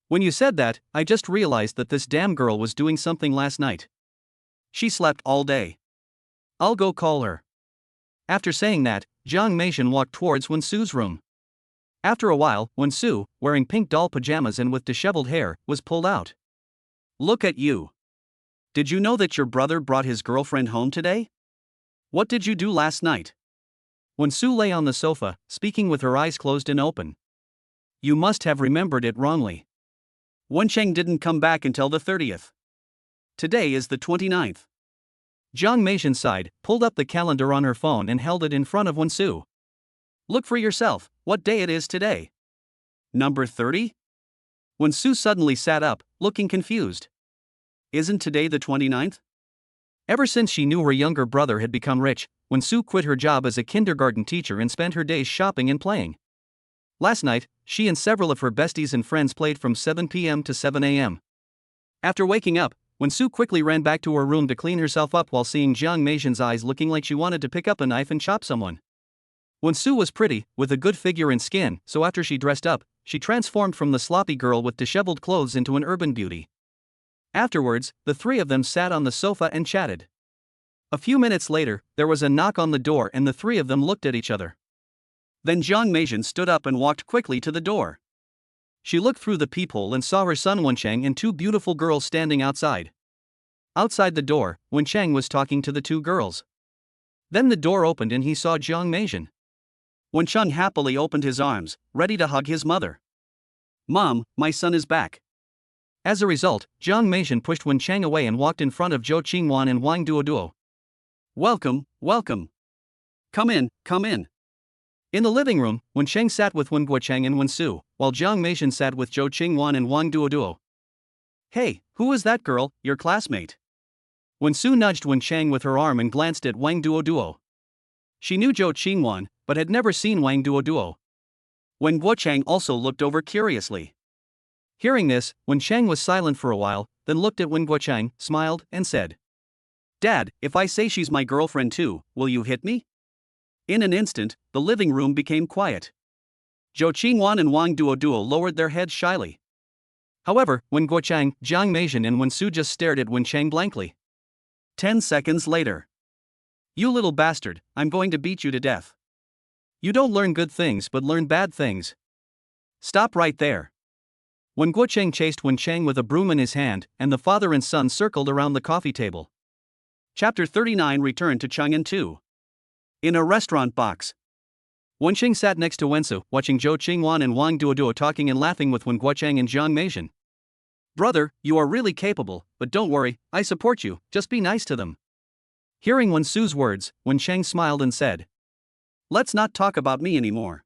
Speaker 2: When you said that, I just realized that this damn girl was doing something last night.
Speaker 1: She slept all day.
Speaker 2: I'll go call her. After saying that, Jiang Meizhen walked towards Wensu's room. After a while, Wensu, wearing pink doll pajamas and with disheveled hair, was pulled out.
Speaker 1: Look at you. Did you know that your brother brought his girlfriend home today? What did you do last night?
Speaker 2: Wensu lay on the sofa, speaking with her eyes closed and open.
Speaker 1: You must have remembered it wrongly. Wensheng didn't come back until the 30th. Today is the 29th.
Speaker 2: Jiang Meizhen sighed, pulled up the calendar on her phone and held it in front of Wensu.
Speaker 1: Look for yourself, what day it is today? Number 30? Wensu suddenly sat up, looking confused. Isn't today the 29th?
Speaker 2: Ever since she knew her younger brother had become rich, Wensu quit her job as a kindergarten teacher and spent her days shopping and playing. Last night, she and several of her besties and friends played from 7 p.m. to 7 a.m. After waking up, Wensu quickly ran back to her room to clean herself up while seeing Jiang Meizhen's eyes looking like she wanted to pick up a knife and chop someone. Wensu was pretty, with a good figure and skin, so after she dressed up, she transformed from the sloppy girl with disheveled clothes into an urban beauty. Afterwards, the 3 of them sat on the sofa and chatted. A few minutes later, there was a knock on the door and the 3 of them looked at each other.
Speaker 1: Then Jiang Meizhen stood up and walked quickly to the door.
Speaker 2: She looked through the peephole and saw her son Wensheng and 2 beautiful girls standing outside. Outside the door, Wensheng was talking to the 2 girls. Then the door opened and he saw Jiang Meizhen.
Speaker 1: Wen Cheng happily opened his arms, ready to hug his mother. Mom, my son is back.
Speaker 2: As a result, Jiang Meishan pushed Wen Cheng away and walked in front of Zhou Qingwan and Wang Duoduo.
Speaker 1: Welcome, welcome. Come in, come in.
Speaker 2: In the living room, Wen Cheng sat with Wen Guocheng and Wen Su, while Jiang Meishan sat with Zhou Qingwan and Wang Duoduo.
Speaker 1: Hey, who is that girl, your classmate?
Speaker 2: Wen Su nudged Wen Cheng with her arm and glanced at Wang Duoduo. She knew Zhou Qingwan, but had never seen Wang Duoduo.
Speaker 1: Wen Guocheng also looked over curiously.
Speaker 2: Hearing this, Wen Cheng was silent for a while, then looked at Wen Guocheng, smiled, and said,
Speaker 1: Dad, if I say she's my girlfriend too, will you hit me? In an instant, the living room became quiet. Zhou Qingwan and Wang Duoduo lowered their heads shyly.
Speaker 2: However, Wen Guocheng, Jiang Meishan and Wen Su just stared at Wen Cheng blankly.
Speaker 1: 10 seconds later. You little bastard, I'm going to beat you to death.
Speaker 2: You don't learn good things but learn bad things.
Speaker 1: Stop right there.
Speaker 2: Wen Guocheng chased Wen Cheng with a broom in his hand, and the father and son circled around the coffee table.
Speaker 1: Chapter 39 returned to Chang'an 2. In a restaurant box.
Speaker 2: Wen Cheng sat next to Wen Su, watching Zhou Qingwan and Wang Duoduo talking and laughing with Wen Guocheng and Jiang Meishan.
Speaker 1: Brother, you are really capable, but don't worry, I support you, just be nice to them.
Speaker 2: Hearing Wen Su's words, Wen Cheng smiled and said,
Speaker 1: Let's not talk about me anymore.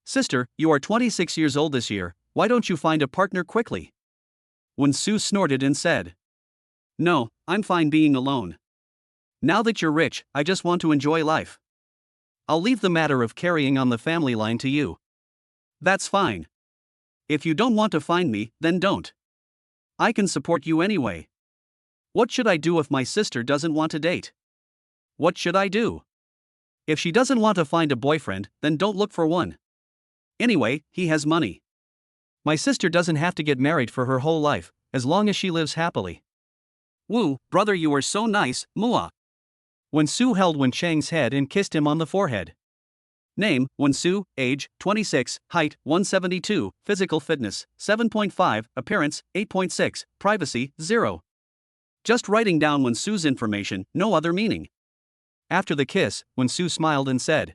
Speaker 1: Sister, you are 26 years old this year, why don't you find a partner quickly? Wen Su snorted and said, No, I'm fine being alone. Now that you're rich, I just want to enjoy life.
Speaker 2: I'll leave the matter of carrying on the family line to you.
Speaker 1: That's fine. If you don't want to find me, then don't. I can support you anyway. What should I do if my sister doesn't want to date? What should I do? If she doesn't want to find a boyfriend, then don't look for one. Anyway, he has money.
Speaker 2: My sister doesn't have to get married for her whole life, as long as she lives happily.
Speaker 1: Woo, brother, you are so nice, Mua.
Speaker 2: Wen Su held Wen Cheng's head and kissed him on the forehead.
Speaker 1: Name, Wen Su, age, 26, height, 172, physical fitness, 7.5, appearance, 8.6, privacy, 0. Just writing down Wen Su's information, no other meaning.
Speaker 2: After the kiss, Wen Su smiled and said,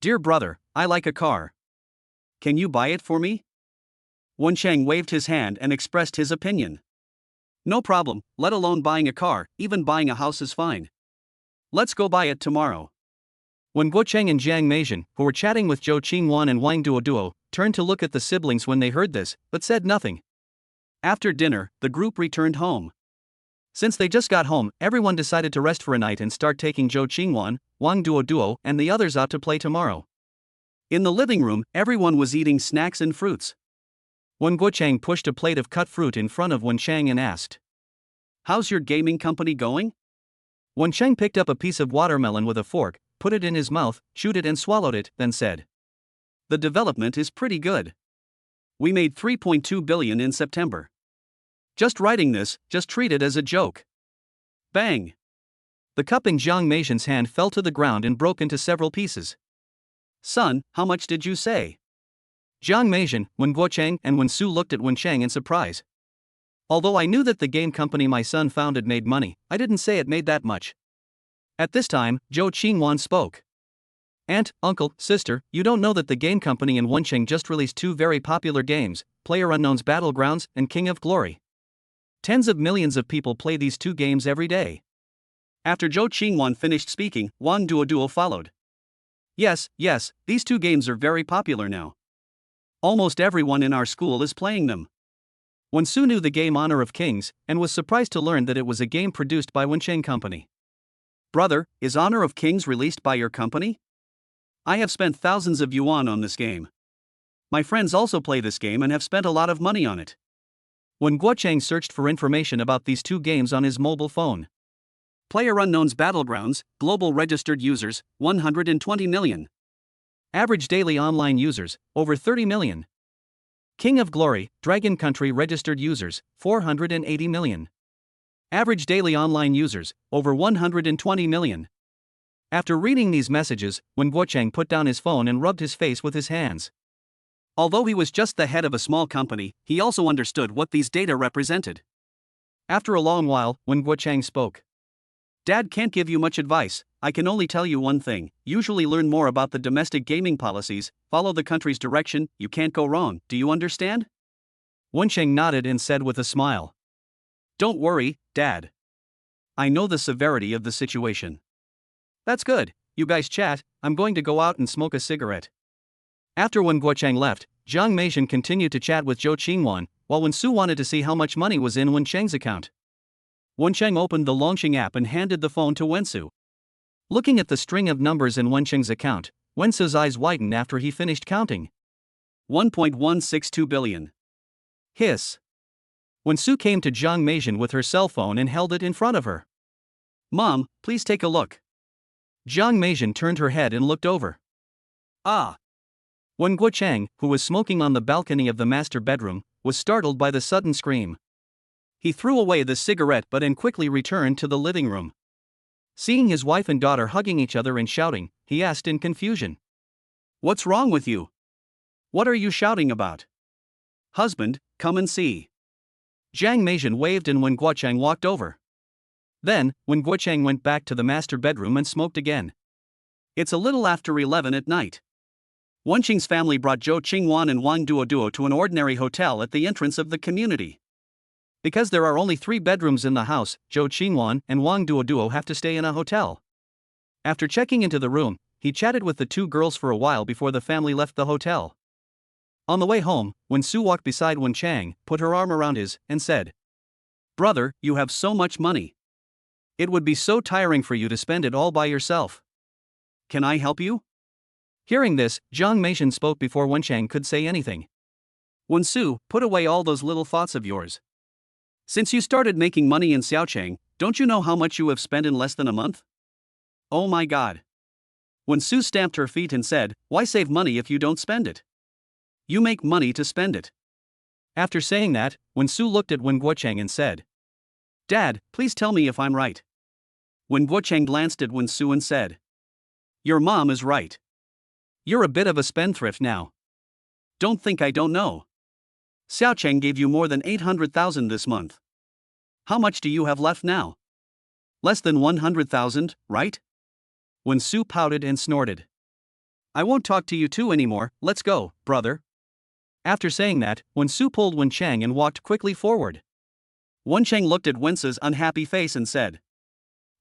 Speaker 1: Dear brother, I like a car. Can you buy it for me? Wen Cheng waved his hand and expressed his opinion. No problem, let alone buying a car, even buying a house is fine. Let's go buy it tomorrow.
Speaker 2: Wen Guocheng and Jiang Meishan, who were chatting with Zhou Qingwan and Wang Duoduo, turned to look at the siblings when they heard this, but said nothing.
Speaker 1: After dinner, the group returned home.
Speaker 2: Since they just got home, everyone decided to rest for a night and start taking Zhou Qingwan, Wang Duoduo, and the others out to play tomorrow.
Speaker 1: In the living room, everyone was eating snacks and fruits.
Speaker 2: Wen Guocheng pushed a plate of cut fruit in front of Wen Cheng and asked,
Speaker 1: How's your gaming company going?
Speaker 2: Wen Cheng picked up a piece of watermelon with a fork, put it in his mouth, chewed it and swallowed it, then said,
Speaker 1: The development is pretty good. We made 3.2 billion in September. Just writing this, just treat it as a joke. Bang!
Speaker 2: The cup in Jiang Meishan's hand fell to the ground and broke into several pieces.
Speaker 1: Son, how much did you say?
Speaker 2: Jiang Meishan, Wen Guocheng, and Wen Su looked at Wen Cheng in surprise. Although I knew that the game company my son founded made money, I didn't say it made that much. At this time, Zhou Qingwan spoke. Aunt, uncle, sister, you don't know that the game company in Wencheng just released two very popular games, PlayerUnknown's Battlegrounds and King of Glory. Tens of millions of people play these two games every day.
Speaker 1: After Zhou Qingwan finished speaking, Wang Duoduo followed. Yes, these two games are very popular now. Almost everyone in our school is playing them. Wen Su knew the game Honor of Kings, and was surprised to learn that it was a game produced by Wencheng Company. Brother, is Honor of Kings released by your company? I have spent thousands of yuan on this game. My friends also play this game and have spent a lot of money on it.
Speaker 2: Wen Guocheng searched for information about these two games on his mobile phone.
Speaker 1: PlayerUnknown's Battlegrounds, global registered users, 120 million.
Speaker 2: Average daily online users, over 30 million. King of Glory, Dragon Country registered users, 480 million. Average daily online users, over 120 million. After reading these messages, Wen Guocheng put down his phone and rubbed his face with his hands. Although he was just the head of a small company, he also understood what these data represented. After a long while, Wen Guocheng spoke.
Speaker 1: Dad can't give you much advice. I can only tell you one thing. Usually learn more about the domestic gaming policies, follow the country's direction, you can't go wrong. Do you understand?
Speaker 2: Wencheng nodded and said with a smile.
Speaker 1: Don't worry, Dad. I know the severity of the situation.
Speaker 2: That's good. You guys chat, I'm going to go out and smoke a cigarette. After Wen Guochang left, Jiang Meishan continued to chat with Zhou Qingwan, while Wen Su wanted to see how much money was in Wen Cheng's account. Wen Cheng opened the Longxing app and handed the phone to Wen Su. Looking at the string of numbers in Wen Cheng's account, Wen Su's eyes widened after he finished counting.
Speaker 1: 1.162 billion.
Speaker 2: Hiss. Wen Su came to Jiang Meishan with her cell phone and held it in front of her.
Speaker 1: Mom, please take a look.
Speaker 2: Jiang Meishan turned her head and looked over.
Speaker 1: Ah!
Speaker 2: Wen Guochang, who was smoking on the balcony of the master bedroom, was startled by the sudden scream. He threw away the cigarette butt and quickly returned to the living room. Seeing his wife and daughter hugging each other and shouting, he asked in confusion.
Speaker 1: What's wrong with you? What are you shouting about? Husband, come and see.
Speaker 2: Jiang Meishan waved and Wen Guochang walked over. Then, Wen Guochang went back to the master bedroom and smoked again.
Speaker 1: It's a little after 11 at night. Wenqing's family brought Zhou Qingwan and Wang Duoduo to an ordinary hotel at the entrance of the community.
Speaker 2: Because there are only 3 bedrooms in the house, Zhou Qingwan and Wang Duoduo have to stay in a hotel. After checking into the room, he chatted with the 2 girls for a while before the family left the hotel. On the way home, Wen Su walked beside Wen Chang, put her arm around his, and said,
Speaker 1: Brother, you have so much money. It would be so tiring for you to spend it all by yourself. Can I help you?
Speaker 2: Hearing this, Jiang Meishan spoke before Wen Chang could say anything.
Speaker 1: Wen Su, put away all those little thoughts of yours. Since you started making money in Xiaocheng, don't you know how much you have spent in less than a month? Oh my God. Wen Su stamped her feet and said, why save money if you don't spend it? You make money to spend it.
Speaker 2: After saying that, Wen Su looked at Wen Guochang and said,
Speaker 1: Dad, please tell me if I'm right. Wen Guochang glanced at Wen Su and said, Your mom is right.
Speaker 2: You're a bit of a spendthrift now.
Speaker 1: Don't think I don't know. Xiaocheng gave you more than 800,000 this month. How much do you have left now? Less than 100,000, right?
Speaker 2: Wen Su pouted and snorted.
Speaker 1: I won't talk to you two anymore, let's go, brother.
Speaker 2: After saying that, Wen Su pulled Wen Chang and walked quickly forward.
Speaker 1: Wen Chang looked at Wen Su's unhappy face and said,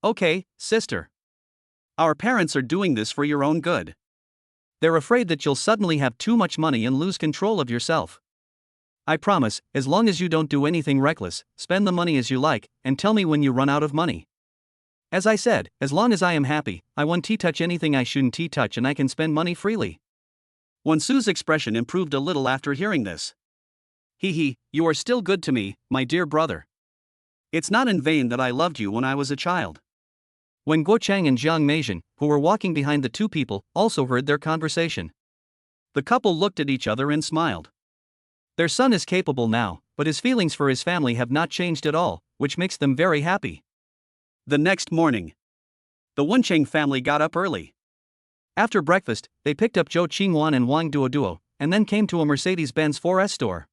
Speaker 1: Okay, sister. Our parents are doing this for your own good.
Speaker 2: They're afraid that you'll suddenly have too much money and lose control of yourself. I promise, as long as you don't do anything reckless, spend the money as you like, and tell me when you run out of money. As I said, as long as I am happy, I won't touch anything I shouldn't touch and I can spend money freely.
Speaker 1: Wen Su's expression improved a little after hearing this. Hee, you are still good to me, my dear brother. It's not in vain that I loved you when I was a child.
Speaker 2: Wen Guochang and Jiang Meishan, who were walking behind the 2 people, also heard their conversation.
Speaker 1: The couple looked at each other and smiled.
Speaker 2: Their son is capable now, but his feelings for his family have not changed at all, which makes them very happy.
Speaker 1: The next morning, the Wencheng family got up early.
Speaker 2: After breakfast, they picked up Zhou Qingwan and Wang Duoduo, and then came to a Mercedes-Benz 4S store.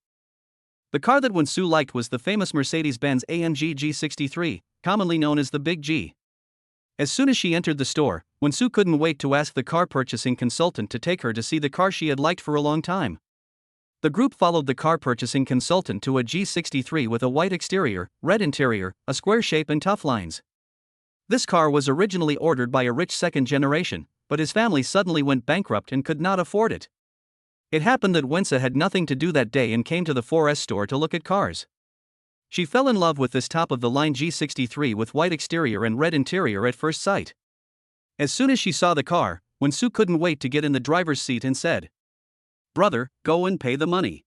Speaker 2: The car that Wen Su liked was the famous Mercedes-Benz AMG G63, commonly known as the Big G. As soon as she entered the store, Wen Su couldn't wait to ask the car purchasing consultant to take her to see the car she had liked for a long time. The group followed the car purchasing consultant to a G63 with a white exterior, red interior, a square shape and tough lines. This car was originally ordered by a rich second generation, but his family suddenly went bankrupt and could not afford it. It happened that Wensa had nothing to do that day and came to the 4S store to look at cars. She fell in love with this top-of-the-line G63 with white exterior and red interior at first sight. As soon as she saw the car, Wen Su couldn't wait to get in the driver's seat and said, Brother, go and pay the money.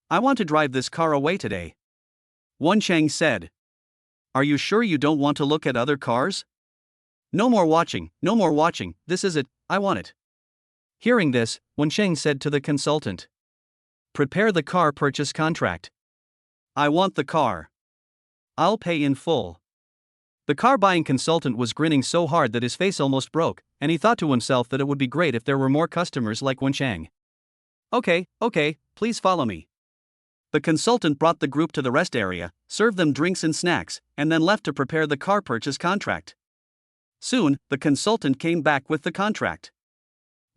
Speaker 2: I want to drive this car away today. Wen Chang said, Are you sure you don't want to look at other cars? No more watching, this is it, I want it. Hearing this, Wen Chang said to the consultant, Prepare the car purchase contract. I want the car. I'll pay in full. The car buying consultant was grinning so hard that his face almost broke, and he thought to himself that it would be great if there were more customers like Wen Chang. Okay, please follow me. The consultant brought the group to the rest area, served them drinks and snacks, and then left to prepare the car purchase contract.
Speaker 1: Soon, the consultant came back with the contract.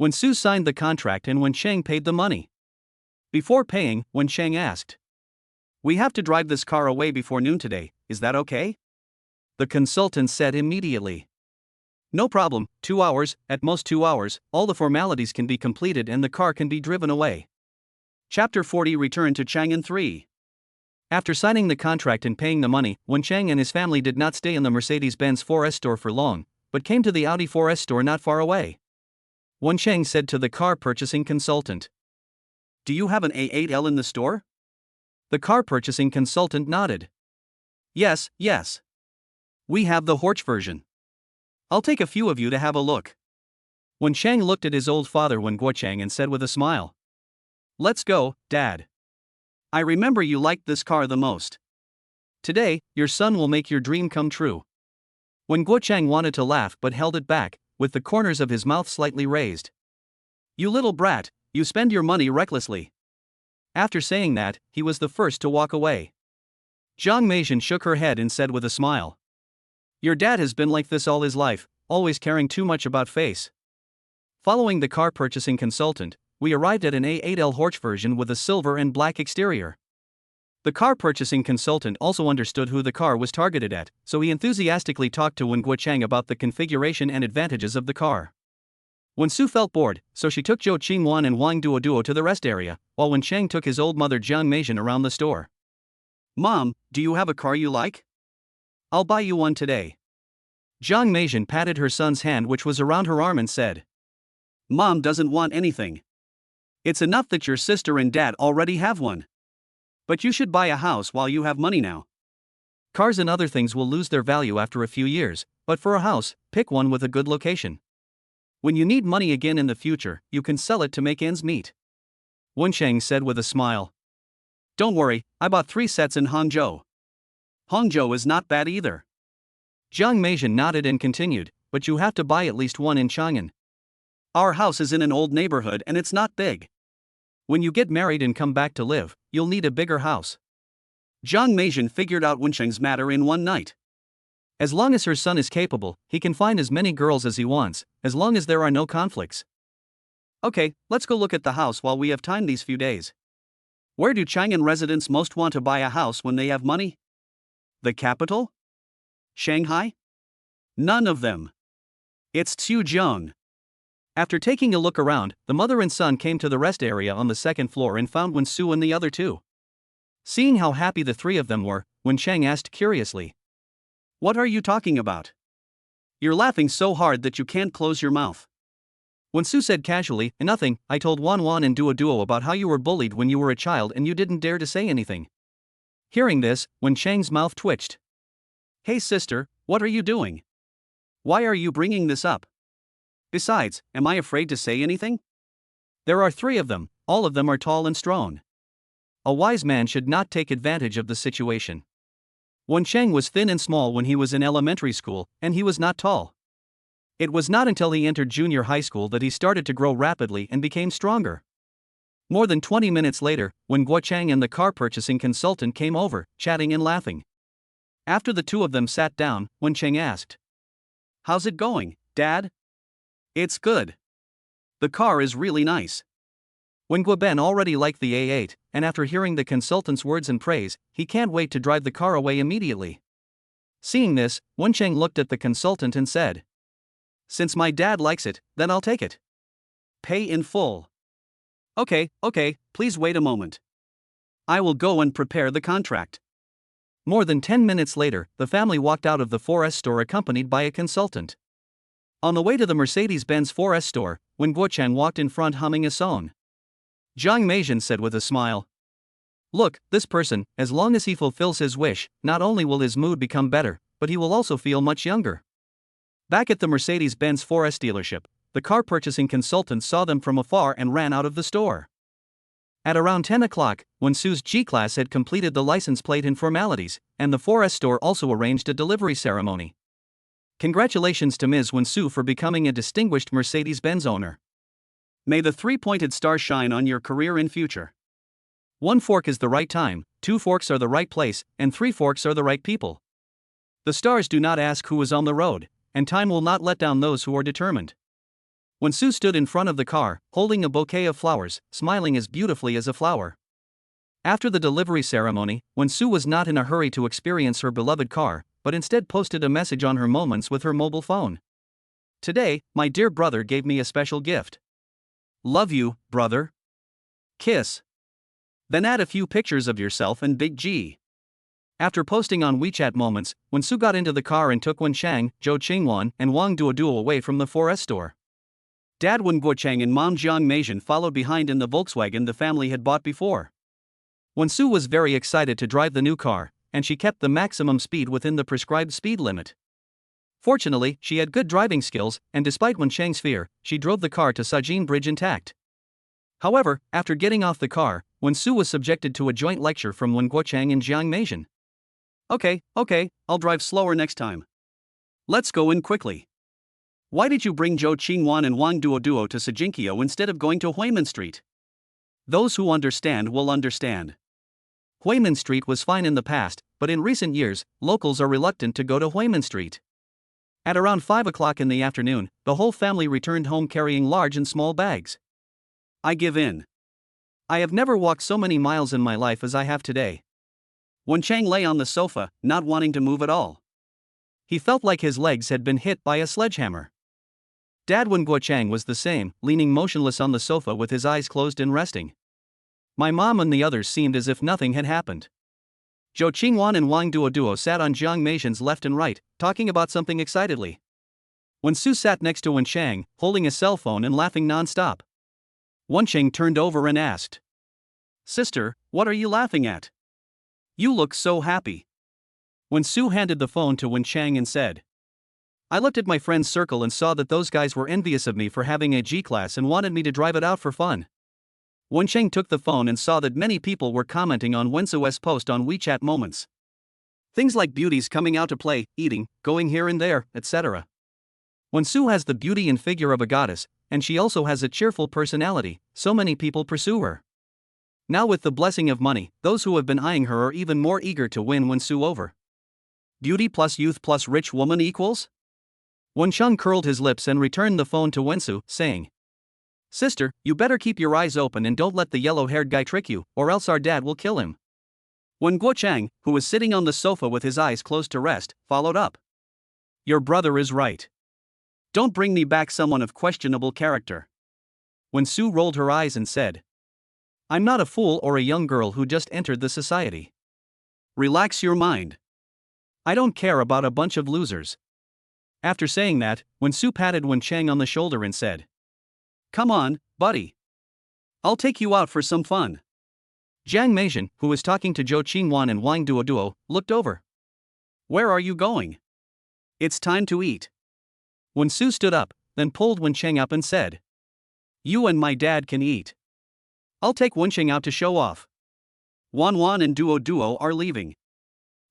Speaker 2: Wen Su signed the contract and Wen Chang paid the money. Before paying, Wen Chang asked,
Speaker 1: "We have to drive this car away before noon today, is that okay?"
Speaker 2: The consultant said immediately,
Speaker 1: "No problem, 2 hours, at most 2 hours, all the formalities can be completed and the car can be driven away." Chapter 40 Return to Chang'an 3.
Speaker 2: After signing the contract and paying the money, Wen Chang and his family did not stay in the Mercedes-Benz 4S store for long, but came to the Audi 4S store not far away. Wen Chang said to the car purchasing consultant,
Speaker 1: "Do you have an A8L in the store?"
Speaker 2: The car purchasing consultant nodded.
Speaker 1: Yes. We have the Horch version. I'll take a few of you to have a look."
Speaker 2: Wen Chang looked at his old father Wen Guochang and said with a smile,
Speaker 1: "Let's go, Dad. I remember you liked this car the most.
Speaker 2: Today, your son will make your dream come true." Wen Guochang wanted to laugh but held it back, with the corners of his mouth slightly raised.
Speaker 1: "You little brat, you spend your money recklessly."
Speaker 2: After saying that, he was the first to walk away. Jiang Meizhen shook her head and said with a smile,
Speaker 1: "Your dad has been like this all his life, always caring too much about face."
Speaker 2: Following the car purchasing consultant, we arrived at an A8L Horch version with a silver and black exterior. The car purchasing consultant also understood who the car was targeted at, so he enthusiastically talked to Wen Guochang about the configuration and advantages of the car. Wen Su felt bored, so she took Zhou Qingwan and Wang Duoduo to the rest area, while Wen Chang took his old mother Jiang Meizhen around the store.
Speaker 1: "Mom, do you have a car you like? I'll buy you one today."
Speaker 2: Jiang Meizhen patted her son's hand which was around her arm and said,
Speaker 1: "Mom doesn't want anything. It's enough that your sister and dad already have one. But you should buy a house while you have money now."
Speaker 2: Cars and other things will lose their value after a few years, but for a house, pick one with a good location. When you need money again in the future, you can sell it to make ends meet. Wen Chang said with a smile.
Speaker 1: "Don't worry, I bought 3 sets in Hangzhou. Hangzhou is not bad either."
Speaker 2: Jiang Meizhen nodded and continued, "But you have to buy at least one in Chang'an.
Speaker 1: Our house is in an old neighborhood and it's not big.
Speaker 2: When you get married and come back to live, you'll need a bigger house."
Speaker 1: Jiang Meizhen figured out Wencheng's matter in one night.
Speaker 2: As long as her son is capable, he can find as many girls as he wants, as long as there are no conflicts.
Speaker 1: "Okay, let's go look at the house while we have time these few days. Where do Chang'an residents most want to buy a house when they have money? The capital? Shanghai? None of them. It's Zhujiang."
Speaker 2: After taking a look around, the mother and son came to the rest area on the second floor and found Wen Su and the other two. Seeing how happy the three of them were, Wen Chang asked curiously,
Speaker 1: "What are you talking about? You're laughing so hard that you can't close your mouth."
Speaker 2: Wen Su said casually, "Nothing, I told Wan Wan and Duo about how you were bullied when you were a child and you didn't dare to say anything." Hearing this, Wen Chang's mouth twitched.
Speaker 1: "Hey sister, what are you doing? Why are you bringing this up? Besides, am I afraid to say anything?"
Speaker 2: "There are 3 of them, all of them are tall and strong. A wise man should not take advantage of the situation." Wen Chang was thin and small when he was in elementary school, and he was not tall. It was not until he entered junior high school that he started to grow rapidly and became stronger. More than 20 minutes later, when Guo Chang and the car purchasing consultant came over, chatting and laughing. After the two of them sat down, Wen Chang asked,
Speaker 1: "How's it going, Dad?" "It's good. The car is really nice."
Speaker 2: Wen Guoben already liked the A8, and after hearing the consultant's words and praise, he can't wait to drive the car away immediately. Seeing this, Wen Chang looked at the consultant and said,
Speaker 1: "Since my dad likes it, then I'll take it. Pay in full." Okay, please wait a moment. I will go and prepare the contract."
Speaker 2: More than 10 minutes later, the family walked out of the 4S store accompanied by a consultant. On the way to the Mercedes-Benz 4S store, Wen Guochang walked in front humming a song. Jiang Meizhen said with a smile, "Look, this person, as long as he fulfills his wish, not only will his mood become better, but he will also feel much younger." Back at the Mercedes-Benz 4S dealership, the car purchasing consultant saw them from afar and ran out of the store. At around 10 o'clock, when Su's G-Class had completed the license plate and formalities, and the 4S store also arranged a delivery ceremony. Congratulations to Ms. Wen Su for becoming a distinguished Mercedes-Benz owner.
Speaker 1: May the 3-pointed star shine on your career in future.
Speaker 2: 1 fork is the right time, 2 forks are the right place, and 3 forks are the right people. The stars do not ask who is on the road, and time will not let down those who are determined. Wensu stood in front of the car, holding a bouquet of flowers, smiling as beautifully as a flower. After the delivery ceremony, Wensu was not in a hurry to experience her beloved car, but instead posted a message on her moments with her mobile phone. Today, my dear brother gave me a special gift. Love you, brother. Kiss. Then add a few pictures of yourself and Big G. After posting on WeChat moments, Wensu got into the car and took Wenchang, Zhou Qingwan, and Wang Duoduo away from the forest store. Dad Wen Guochang and Mom Jiang Meizhen followed behind in the Volkswagen the family had bought before. Wensu was very excited to drive the new car, and she kept the maximum speed within the prescribed speed limit. Fortunately, she had good driving skills, and despite Wenchang's fear, she drove the car to Sajin Bridge intact. However, after getting off the car, Wensu was subjected to a joint lecture from Wen Guochang and Jiang Meizhen. Okay, I'll drive slower next time. Let's go in quickly. Why did you bring Zhou Qingwan and Wang Duoduo to Sajinkyo instead of going to Huimin Street? Those who understand will understand. Huimin Street was fine in the past, but in recent years, locals are reluctant to go to Huimin Street. At around 5 o'clock in the afternoon, the whole family returned home carrying large and small bags. I give in. I have never walked so many miles in my life as I have today. Wenchang lay on the sofa, not wanting to move at all. He felt like his legs had been hit by a sledgehammer. Dad Wen Guochang was the same, leaning motionless on the sofa with his eyes closed and resting. My mom and the others seemed as if nothing had happened. Zhou Qingwan and Wang Duoduo sat on Jiang Meizhen's left and right, talking about something excitedly. Wensu sat next to Wenchang, holding a cell phone and laughing non-stop. Wenchang turned over and asked, "Sister, what are you laughing at? You look so happy." Wensu handed the phone to Wenchang and said, "I looked at my friend's circle and saw that those guys were envious of me for having a G-class and wanted me to drive it out for fun." Wenchang took the phone and saw that many people were commenting on Wensu's post on WeChat moments. Things like beauties coming out to play, eating, going here and there, etc. Wensu has the beauty and figure of a goddess, and she also has a cheerful personality, so many people pursue her. Now with the blessing of money, those who have been eyeing her are even more eager to win Wensu over. Beauty plus youth plus rich woman equals? Wenchang curled his lips and returned the phone to Wensu, saying, "Sister, you better keep your eyes open and don't let the yellow-haired guy trick you, or else our dad will kill him." Wen Guochang, who was sitting on the sofa with his eyes closed to rest, followed up. "Your brother is right. Don't bring me back someone of questionable character." Wensu rolled her eyes and said, "I'm not a fool or a young girl who just entered the society. Relax your mind. I don't care about a bunch of losers." After saying that, Wensu patted Wenchang on the shoulder and said, "Come on, buddy. I'll take you out for some fun." Jiang Meizhen, who was talking to Zhou Qingwan and Wang Duoduo, looked over. "Where are you going?" "It's time to eat." Wensu stood up, then pulled Wenchang up and said, "You and my dad can eat. I'll take Wenchang out to show off. Wan and Duoduo are leaving.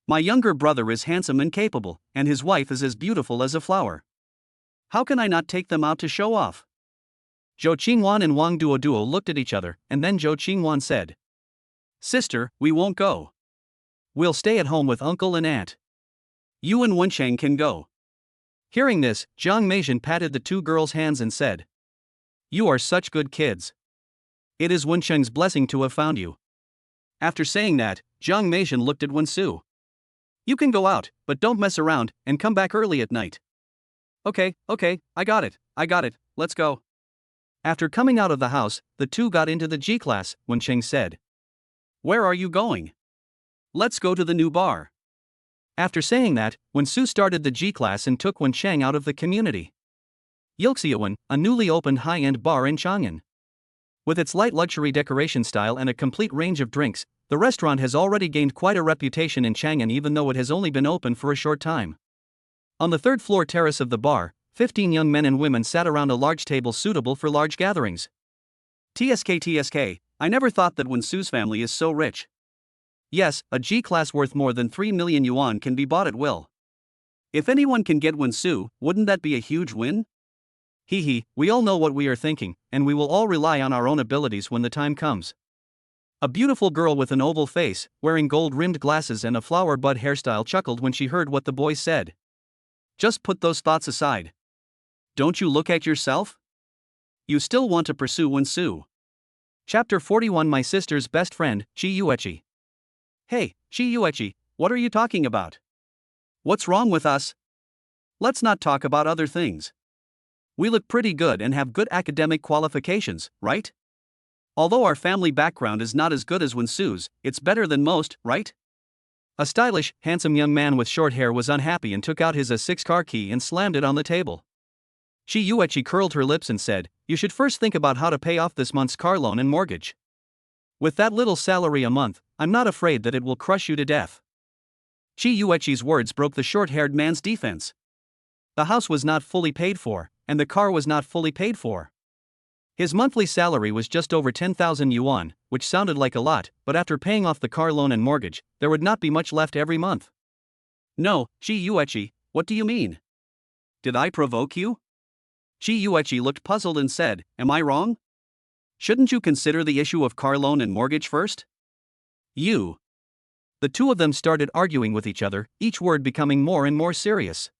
Speaker 2: My younger brother is handsome and capable, and his wife is as beautiful as a flower. How can I not take them out to show off?" Zhou Qingwan and Wang Duoduo looked at each other, and then Zhou Qingwan said, "Sister, we won't go. We'll stay at home with uncle and aunt. You and Wenchang can go." Hearing this, Jiang Meizhen patted the two girls' hands and said, "You are such good kids. It is Wencheng's blessing to have found you." After saying that, Jiang Meizhen looked at Wensu. "You can go out, but don't mess around, and come back early at night." Okay, I got it, let's go." After coming out of the house, the two got into the G-class. Wenchang said, "Where are you going?" "Let's go to the new bar." After saying that, Wensu started the G-class and took Wenchang out of the community. Yilxiawan, a newly opened high-end bar in Chang'an. With its light luxury decoration style and a complete range of drinks, the restaurant has already gained quite a reputation in Chang'an even though it has only been open for a short time. On the third-floor terrace of the bar, 15 young men and women sat around a large table suitable for large gatherings. TSK, I never thought that Wensu's family is so rich. Yes, a G-class worth more than 3 million yuan can be bought at will. If anyone can get Wensu, wouldn't that be a huge win? We all know what we are thinking, and we will all rely on our own abilities when the time comes. A beautiful girl with an oval face, wearing gold-rimmed glasses and a flower bud hairstyle chuckled when she heard what the boys said.
Speaker 1: Just put those thoughts aside. Don't you look at yourself? You still want to pursue Wensu.
Speaker 2: Chapter 41 My sister's best friend, Chi Yuechi.
Speaker 1: Hey, Chi Yuechi, what are you talking about? What's wrong with us? Let's not talk about other things. We look pretty good and have good academic qualifications, right? Although our family background is not as good as Wensu's, it's better than most, right?
Speaker 2: A stylish, handsome young man with short hair was unhappy and took out his A6 car key and slammed it on the table. Chi Yuechi curled her lips and said, "You should first think about how to pay off this month's car loan and mortgage. With that little salary a month, I'm not afraid that it will crush you to death."
Speaker 1: Chi Yuechi's words broke the short-haired man's defense.
Speaker 2: The house was not fully paid for, and the car was not fully paid for. His monthly salary was just over 10,000 yuan, which sounded like a lot, but after paying off the car loan and mortgage, there would not be much left every month.
Speaker 1: No, Chi Yuechi, what do you mean? Did I provoke you? Chi Yuechi looked puzzled and said, "Am I wrong? Shouldn't you consider the issue of car loan and mortgage first?" You.
Speaker 2: The two of them started arguing with each other, each word becoming more and more serious.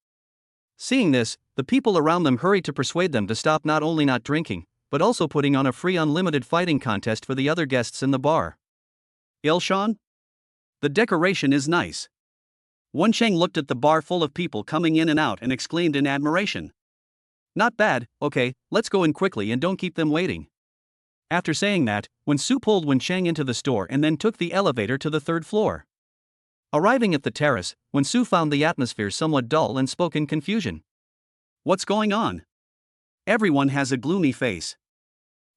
Speaker 2: Seeing this, the people around them hurried to persuade them to stop not only not drinking, but also putting on a free unlimited fighting contest for the other guests in the bar.
Speaker 1: Ilshan? The decoration is nice. Wencheng looked at the bar full of people coming in and out and exclaimed in admiration.
Speaker 2: Not bad, okay, let's go in quickly and don't keep them waiting. After saying that, Wensu pulled Wencheng into the store and then took the elevator to the third floor. Arriving at the terrace, Wensu found the atmosphere somewhat dull and spoke in confusion.
Speaker 1: What's going on? Everyone has a gloomy face.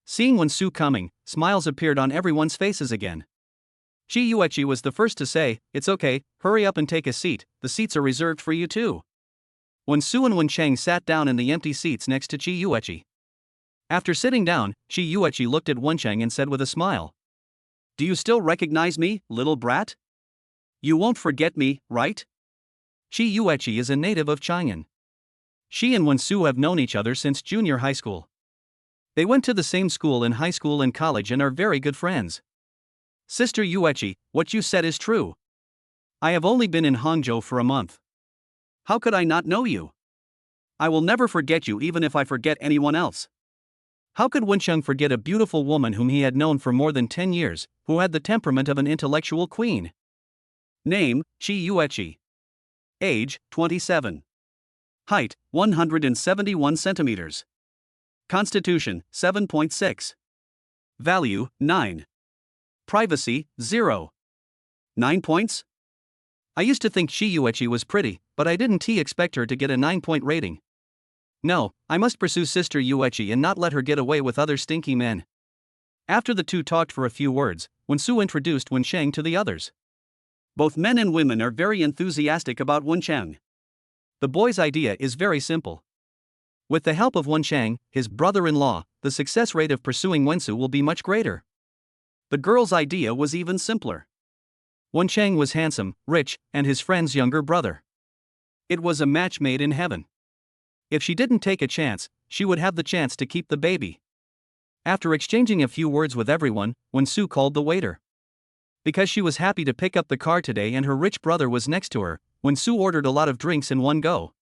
Speaker 2: Seeing Wensu coming, smiles appeared on everyone's faces again. Chi Yuechi was the first to say, "It's okay, hurry up and take a seat, the seats are reserved for you too." Wensu and Wencheng sat down in the empty seats next to Chi Yuechi. After sitting down, Chi Yuechi looked at Wencheng and said with a smile,
Speaker 1: "Do you still recognize me, little brat? You won't forget me, right?"
Speaker 2: Chi Yuechi is a native of Chang'an. She and Wensu have known each other since junior high school. They went to the same school in high school and college and are very good friends.
Speaker 1: Sister Yuechi, what you said is true. I have only been in Hangzhou for a month. How could I not know you? I will never forget you even if I forget anyone else.
Speaker 2: How could Wencheng forget a beautiful woman whom he had known for more than 10 years, who had the temperament of an intellectual queen?
Speaker 1: Name, Chi Yuechi. Age, 27. Height, 171 centimeters. Constitution, 7.6. Value, 9. Privacy, 0. 9 points?
Speaker 2: I used to think Chi Yuechi was pretty, but I didn't expect her to get a 9-point rating. No, I must pursue Sister Yuechi and not let her get away with other stinky men. After the two talked for a few words, Wensu introduced Wencheng to the others.
Speaker 1: Both men and women are very enthusiastic about Wencheng.
Speaker 2: The boy's idea is very simple. With the help of Wencheng, his brother-in-law, the success rate of pursuing Wensu will be much greater.
Speaker 1: The girl's idea was even simpler.
Speaker 2: Wencheng was handsome, rich, and his friend's younger brother. It was a match made in heaven. If she didn't take a chance, she would have the chance to keep the baby. After exchanging a few words with everyone, Wensu called the waiter. Because she was happy to pick up the car today and her rich brother was next to her, Wensu ordered a lot of drinks in one go.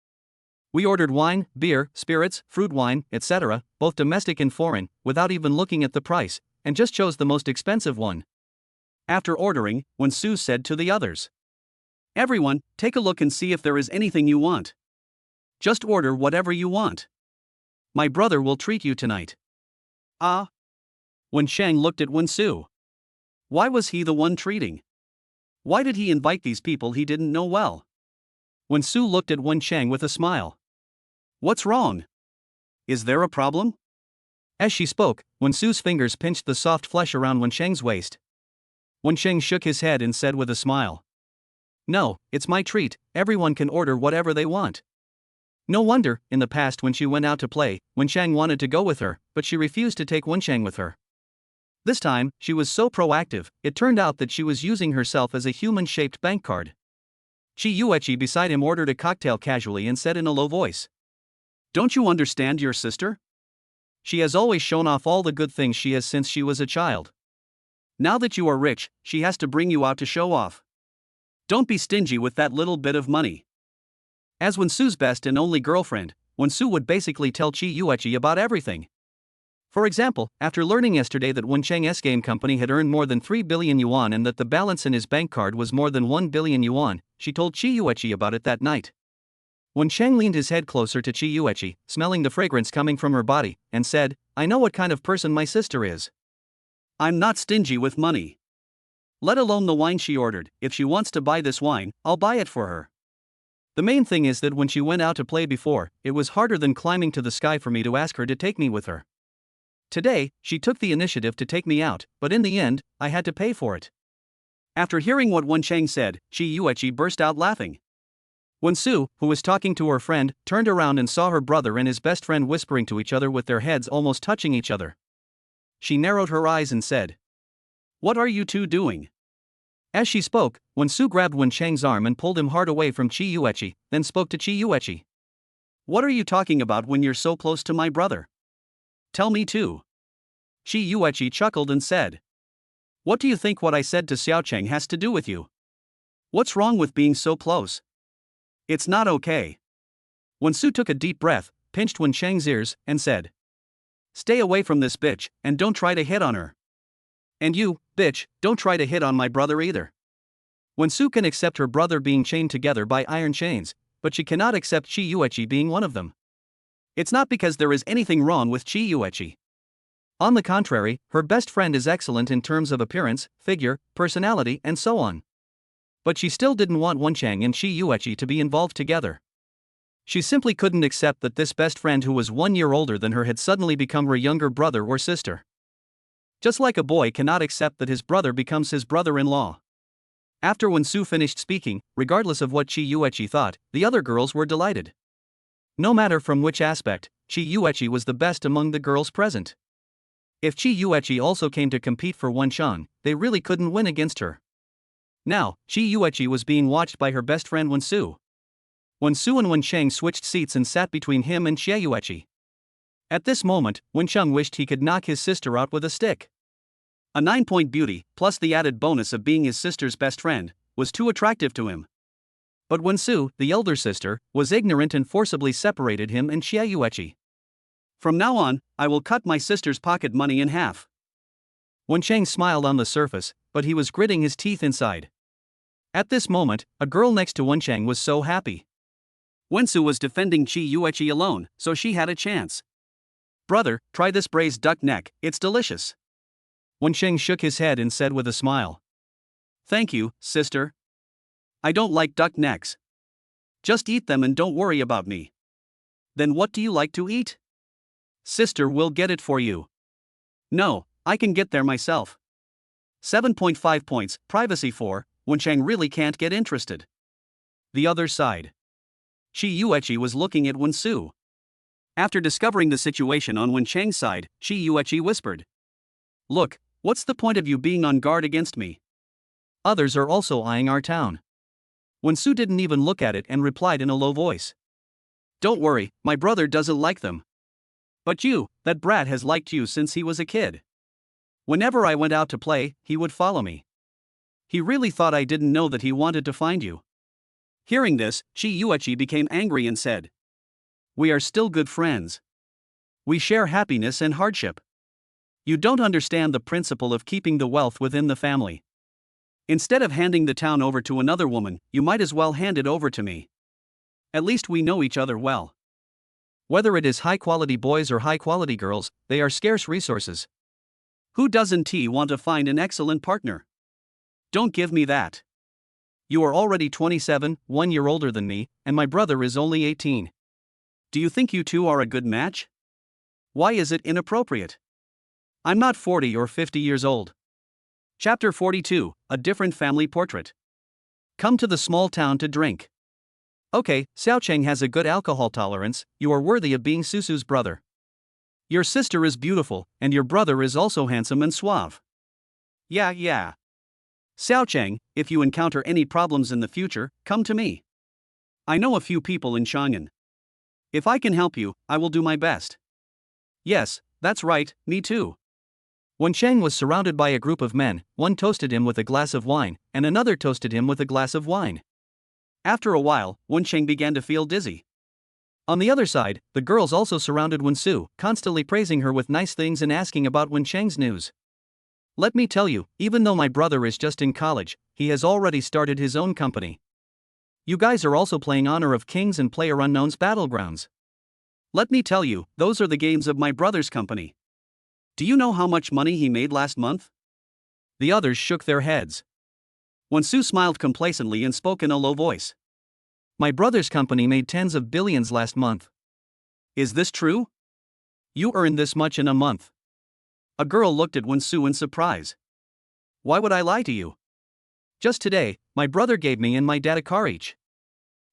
Speaker 2: We ordered wine, beer, spirits, fruit wine, etc., both domestic and foreign, without even looking at the price, and just chose the most expensive one.
Speaker 1: After ordering, Wensu said to the others, "Everyone, take a look and see if there is anything you want. Just order whatever you want. My brother will treat you tonight." Ah. Wencheng looked at Wensu. Why was he the one treating? Why did he invite these people he didn't know well?
Speaker 2: Wensu looked at Wencheng with a smile.
Speaker 1: What's wrong? Is there a problem?
Speaker 2: As she spoke, Wensu's fingers pinched the soft flesh around Wencheng's waist. Wencheng shook his head and said with a smile, "No, it's my treat, everyone can order whatever they want." No wonder, in the past when she went out to play, Wencheng wanted to go with her, but she refused to take Wencheng with her. This time, she was so proactive, it turned out that she was using herself as a human-shaped bank card. Chi Yuechi beside him ordered a cocktail casually and said in a low voice,
Speaker 1: "Don't you understand your sister?
Speaker 2: She has always shown off all the good things she has since she was a child.
Speaker 1: Now that you are rich, she has to bring you out to show off. Don't be stingy with that little bit of money." As Wensu's best and only girlfriend, Wensu would basically tell Chi Yuechi about everything. For example, after learning yesterday that Wencheng's game company had earned more than 3 billion yuan and that the balance in his bank card was more than 1 billion yuan, she told Chi Yuechi about it that night. Wencheng leaned his head closer to Chi Yuechi, smelling the fragrance coming from her body, and said, "I know what kind of person my sister is. I'm not stingy with money. Let alone the wine she ordered. If she wants to buy this wine, I'll buy it for her. The main thing is that when she went out to play before, it was harder than climbing to the sky for me to ask her to take me with her. Today, she took the initiative to take me out, but in the end, I had to pay for it." After hearing what Wencheng said, Chi Yuechi burst out laughing. Wensu, who was talking to her friend, turned around and saw her brother and his best friend whispering to each other with their heads almost touching each other. She narrowed her eyes and said, "What are you two doing?" As she spoke, Wensu grabbed Wencheng's arm and pulled him hard away from Chi Yuechi, then spoke to Chi Yuechi. "What are you talking about when you're so close to my brother? Tell me too." Chi Yuechi chuckled and said, "What do you think what I said to Xiaocheng has to do with you? What's wrong with being so close? It's not okay." Wensu took a deep breath, pinched Wencheng's ears, and said, "Stay away from this bitch, and don't try to hit on her. And you, bitch, don't try to hit on my brother either." Wensu can accept her brother being chained together by iron chains, but she cannot accept Chi Yuechi being one of them. It's not because there is anything wrong with Chi Yuechi. On the contrary, her best friend is excellent in terms of appearance, figure, personality, and so on. But she still didn't want Wencheng and Chi Yuechi to be involved together. She simply couldn't accept that this best friend who was 1 year older than her had suddenly become her younger brother or sister. Just like a boy cannot accept that his brother becomes his brother-in-law. After Wensu finished speaking, regardless of what Chi Yuechi thought, the other girls were delighted. No matter from which aspect, Chi Yuechi was the best among the girls present. If Chi Yuechi also came to compete for Wencheng, they really couldn't win against her. Now, Chi Yuechi was being watched by her best friend Wensu. Wensu and Wencheng switched seats and sat between him and Chi Yuechi. At this moment, Wencheng wished he could knock his sister out with a stick. A 9-point beauty, plus the added bonus of being his sister's best friend, was too attractive to him. But Wensu, the elder sister, was ignorant and forcibly separated him and Chi Yuechi. "From now on, I will cut my sister's pocket money in half." Wencheng smiled on the surface, but he was gritting his teeth inside. At this moment, a girl next to Wencheng was so happy. Wensu was defending Chi Yuechi alone, so she had a chance. "Brother, try this braised duck neck, it's delicious." Wencheng shook his head and said with a smile, "Thank you, sister. I don't like duck necks. Just eat them and don't worry about me." "Then what do you like to eat?" "Sister will get it for you." "No, I can get there myself." 7.5 points, privacy 4, Wencheng really can't get interested. The other side. Chi Yuechi was looking at Wensu. After discovering the situation on Wencheng's side, Chi Yuechi whispered, "Look, what's the point of you being on guard against me? Others are also eyeing our town." Wensu didn't even look at it and replied in a low voice, "Don't worry, my brother doesn't like them. But you, that brat has liked you since he was a kid. Whenever I went out to play, he would follow me. He really thought I didn't know that he wanted to find you." Hearing this, Chi Yuechi became angry and said, "We are still good friends. We share happiness and hardship. You don't understand the principle of keeping the wealth within the family. Instead of handing the town over to another woman, you might as well hand it over to me. At least we know each other well. Whether it is high-quality boys or high-quality girls, they are scarce resources. Who doesn't want to find an excellent partner? Don't give me that. You are already 27, 1 year older than me, and my brother is only 18. Do you think you two are a good match? Why is it inappropriate? I'm not 40 or 50 years old." Chapter 42, A Different Family Portrait. Come to the small town to drink. Okay, Xiaocheng has a good alcohol tolerance, you are worthy of being Susu's brother. Your sister is beautiful, and your brother is also handsome and suave. Yeah. Xiaocheng, if you encounter any problems in the future, come to me. I know a few people in Chang'an. If I can help you, I will do my best. Yes, that's right, me too. Wencheng was surrounded by a group of men, one toasted him with a glass of wine, and another toasted him with a glass of wine. After a while, Wencheng began to feel dizzy.
Speaker 2: On the other side, the girls also surrounded Wensu, constantly praising her with nice things and asking about Wencheng's news. Let me tell you, even though my brother is just in college, he has already started his own company. You guys are also playing Honor of Kings and PlayerUnknown's Battlegrounds.
Speaker 1: Let me tell you, those are the games of my brother's company. Do you know how much money he made last month?
Speaker 2: The others shook their heads.
Speaker 1: Wensu smiled complacently and spoke in a low voice.
Speaker 2: My brother's company made tens of billions last month.
Speaker 1: Is this true?
Speaker 2: You earned this much in a month.
Speaker 1: A girl looked at Wensu in surprise. Why would I lie to you?
Speaker 2: Just today, my brother gave me and my dad a car each.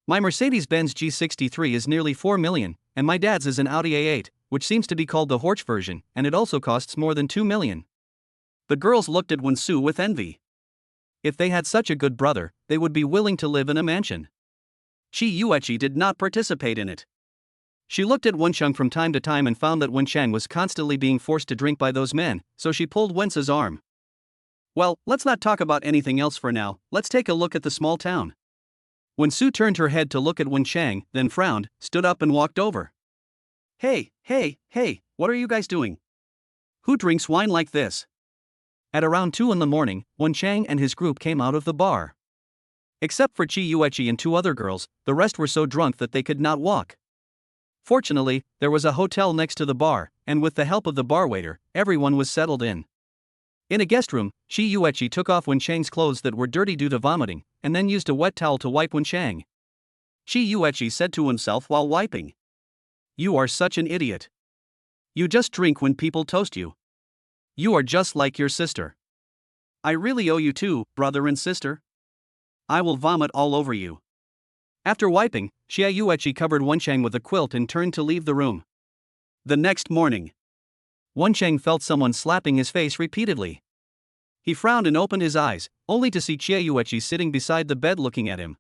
Speaker 2: My Mercedes-Benz G63 is nearly 4 million, and my dad's is an Audi A8, which seems to be called the Horch version, and it also costs more than 2 million.
Speaker 1: The girls looked at Wensu with envy.
Speaker 2: If they had such a good brother, they would be willing to live in a mansion.
Speaker 1: Chi Yueqi did not participate in it.
Speaker 2: She looked at Wencheng from time to time and found that Wencheng was constantly being forced to drink by those men, so she pulled Wensu's arm.
Speaker 1: Well, let's not talk about anything else for now, let's take a look at the small town.
Speaker 2: Wensu turned her head to look at Wencheng, then frowned, stood up and walked over.
Speaker 1: Hey, what are you guys doing? Who drinks wine like this?
Speaker 2: At around 2 in the morning, Wencheng and his group came out of the bar. Except for Chi Yueqi and 2 other girls, the rest were so drunk that they could not walk. Fortunately, there was a hotel next to the bar, and with the help of the bar waiter, everyone was settled in. In a guest room, Chi Yueqi took off Wencheng's clothes that were dirty due to vomiting, and then used a wet towel to wipe Wencheng.
Speaker 1: Chi Yueqi said to himself while wiping. You are such an idiot. You just drink when people toast you. You are just like your sister. I really owe you two, brother and sister. I will vomit all over you.
Speaker 2: After wiping, Chi Yueqi covered Wencheng with a quilt and turned to leave the room.
Speaker 1: The next morning,
Speaker 2: Wencheng felt someone slapping his face repeatedly. He frowned and opened his eyes, only to see Chi Yueqi sitting beside the bed looking at him.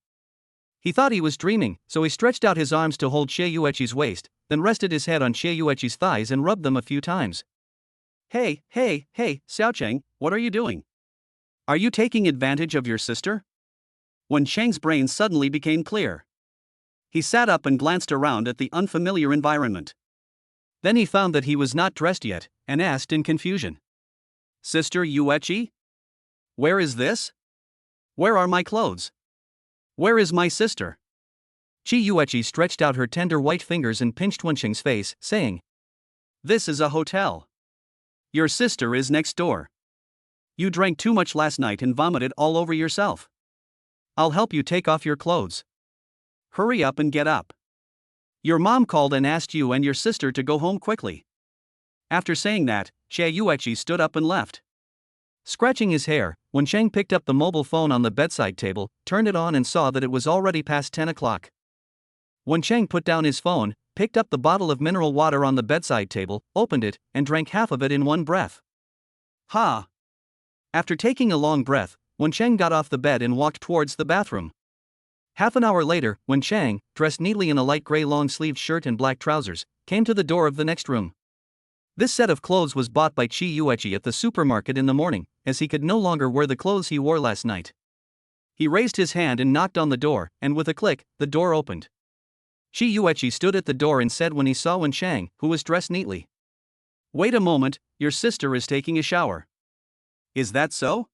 Speaker 2: He thought he was dreaming, so he stretched out his arms to hold Chi Yueqi's waist, then rested his head on Chi Yueqi's thighs and rubbed them a few times.
Speaker 1: Hey, Xiaocheng, what are you doing? Are you taking advantage of your sister? Wencheng's brain suddenly became clear. He sat up and glanced around at the unfamiliar environment.
Speaker 2: Then he found that he was not dressed yet, and asked in confusion.
Speaker 1: Sister Yueqi? Where is this? Where are my clothes? Where is my sister?
Speaker 2: Chi Yueqi stretched out her tender white fingers and pinched Wencheng's face, saying,
Speaker 1: This is a hotel. Your sister is next door. You drank too much last night and vomited all over yourself.
Speaker 2: I'll help you take off your clothes.
Speaker 1: Hurry up and get up. Your mom called and asked you and your sister to go home quickly. After saying that, Chi Yueqi stood up and left.
Speaker 2: Scratching his hair, Wencheng picked up the mobile phone on the bedside table, turned it on and saw that it was already past 10 o'clock. Wencheng put down his phone, picked up the bottle of mineral water on the bedside table, opened it, and drank half of it in one breath.
Speaker 1: Ha!
Speaker 2: After taking a long breath, Wencheng got off the bed and walked towards the bathroom. Half an hour later, Wencheng, dressed neatly in a light gray long-sleeved shirt and black trousers, came to the door of the next room. This set of clothes was bought by Chi Yueqi at the supermarket in the morning, as he could no longer wear the clothes he wore last night. He raised his hand and knocked on the door, and with a click, the door opened. Chi Yueqi stood at the door and said when he saw Wencheng, who was dressed neatly.
Speaker 1: Wait a moment, your sister is taking a shower. Is that so?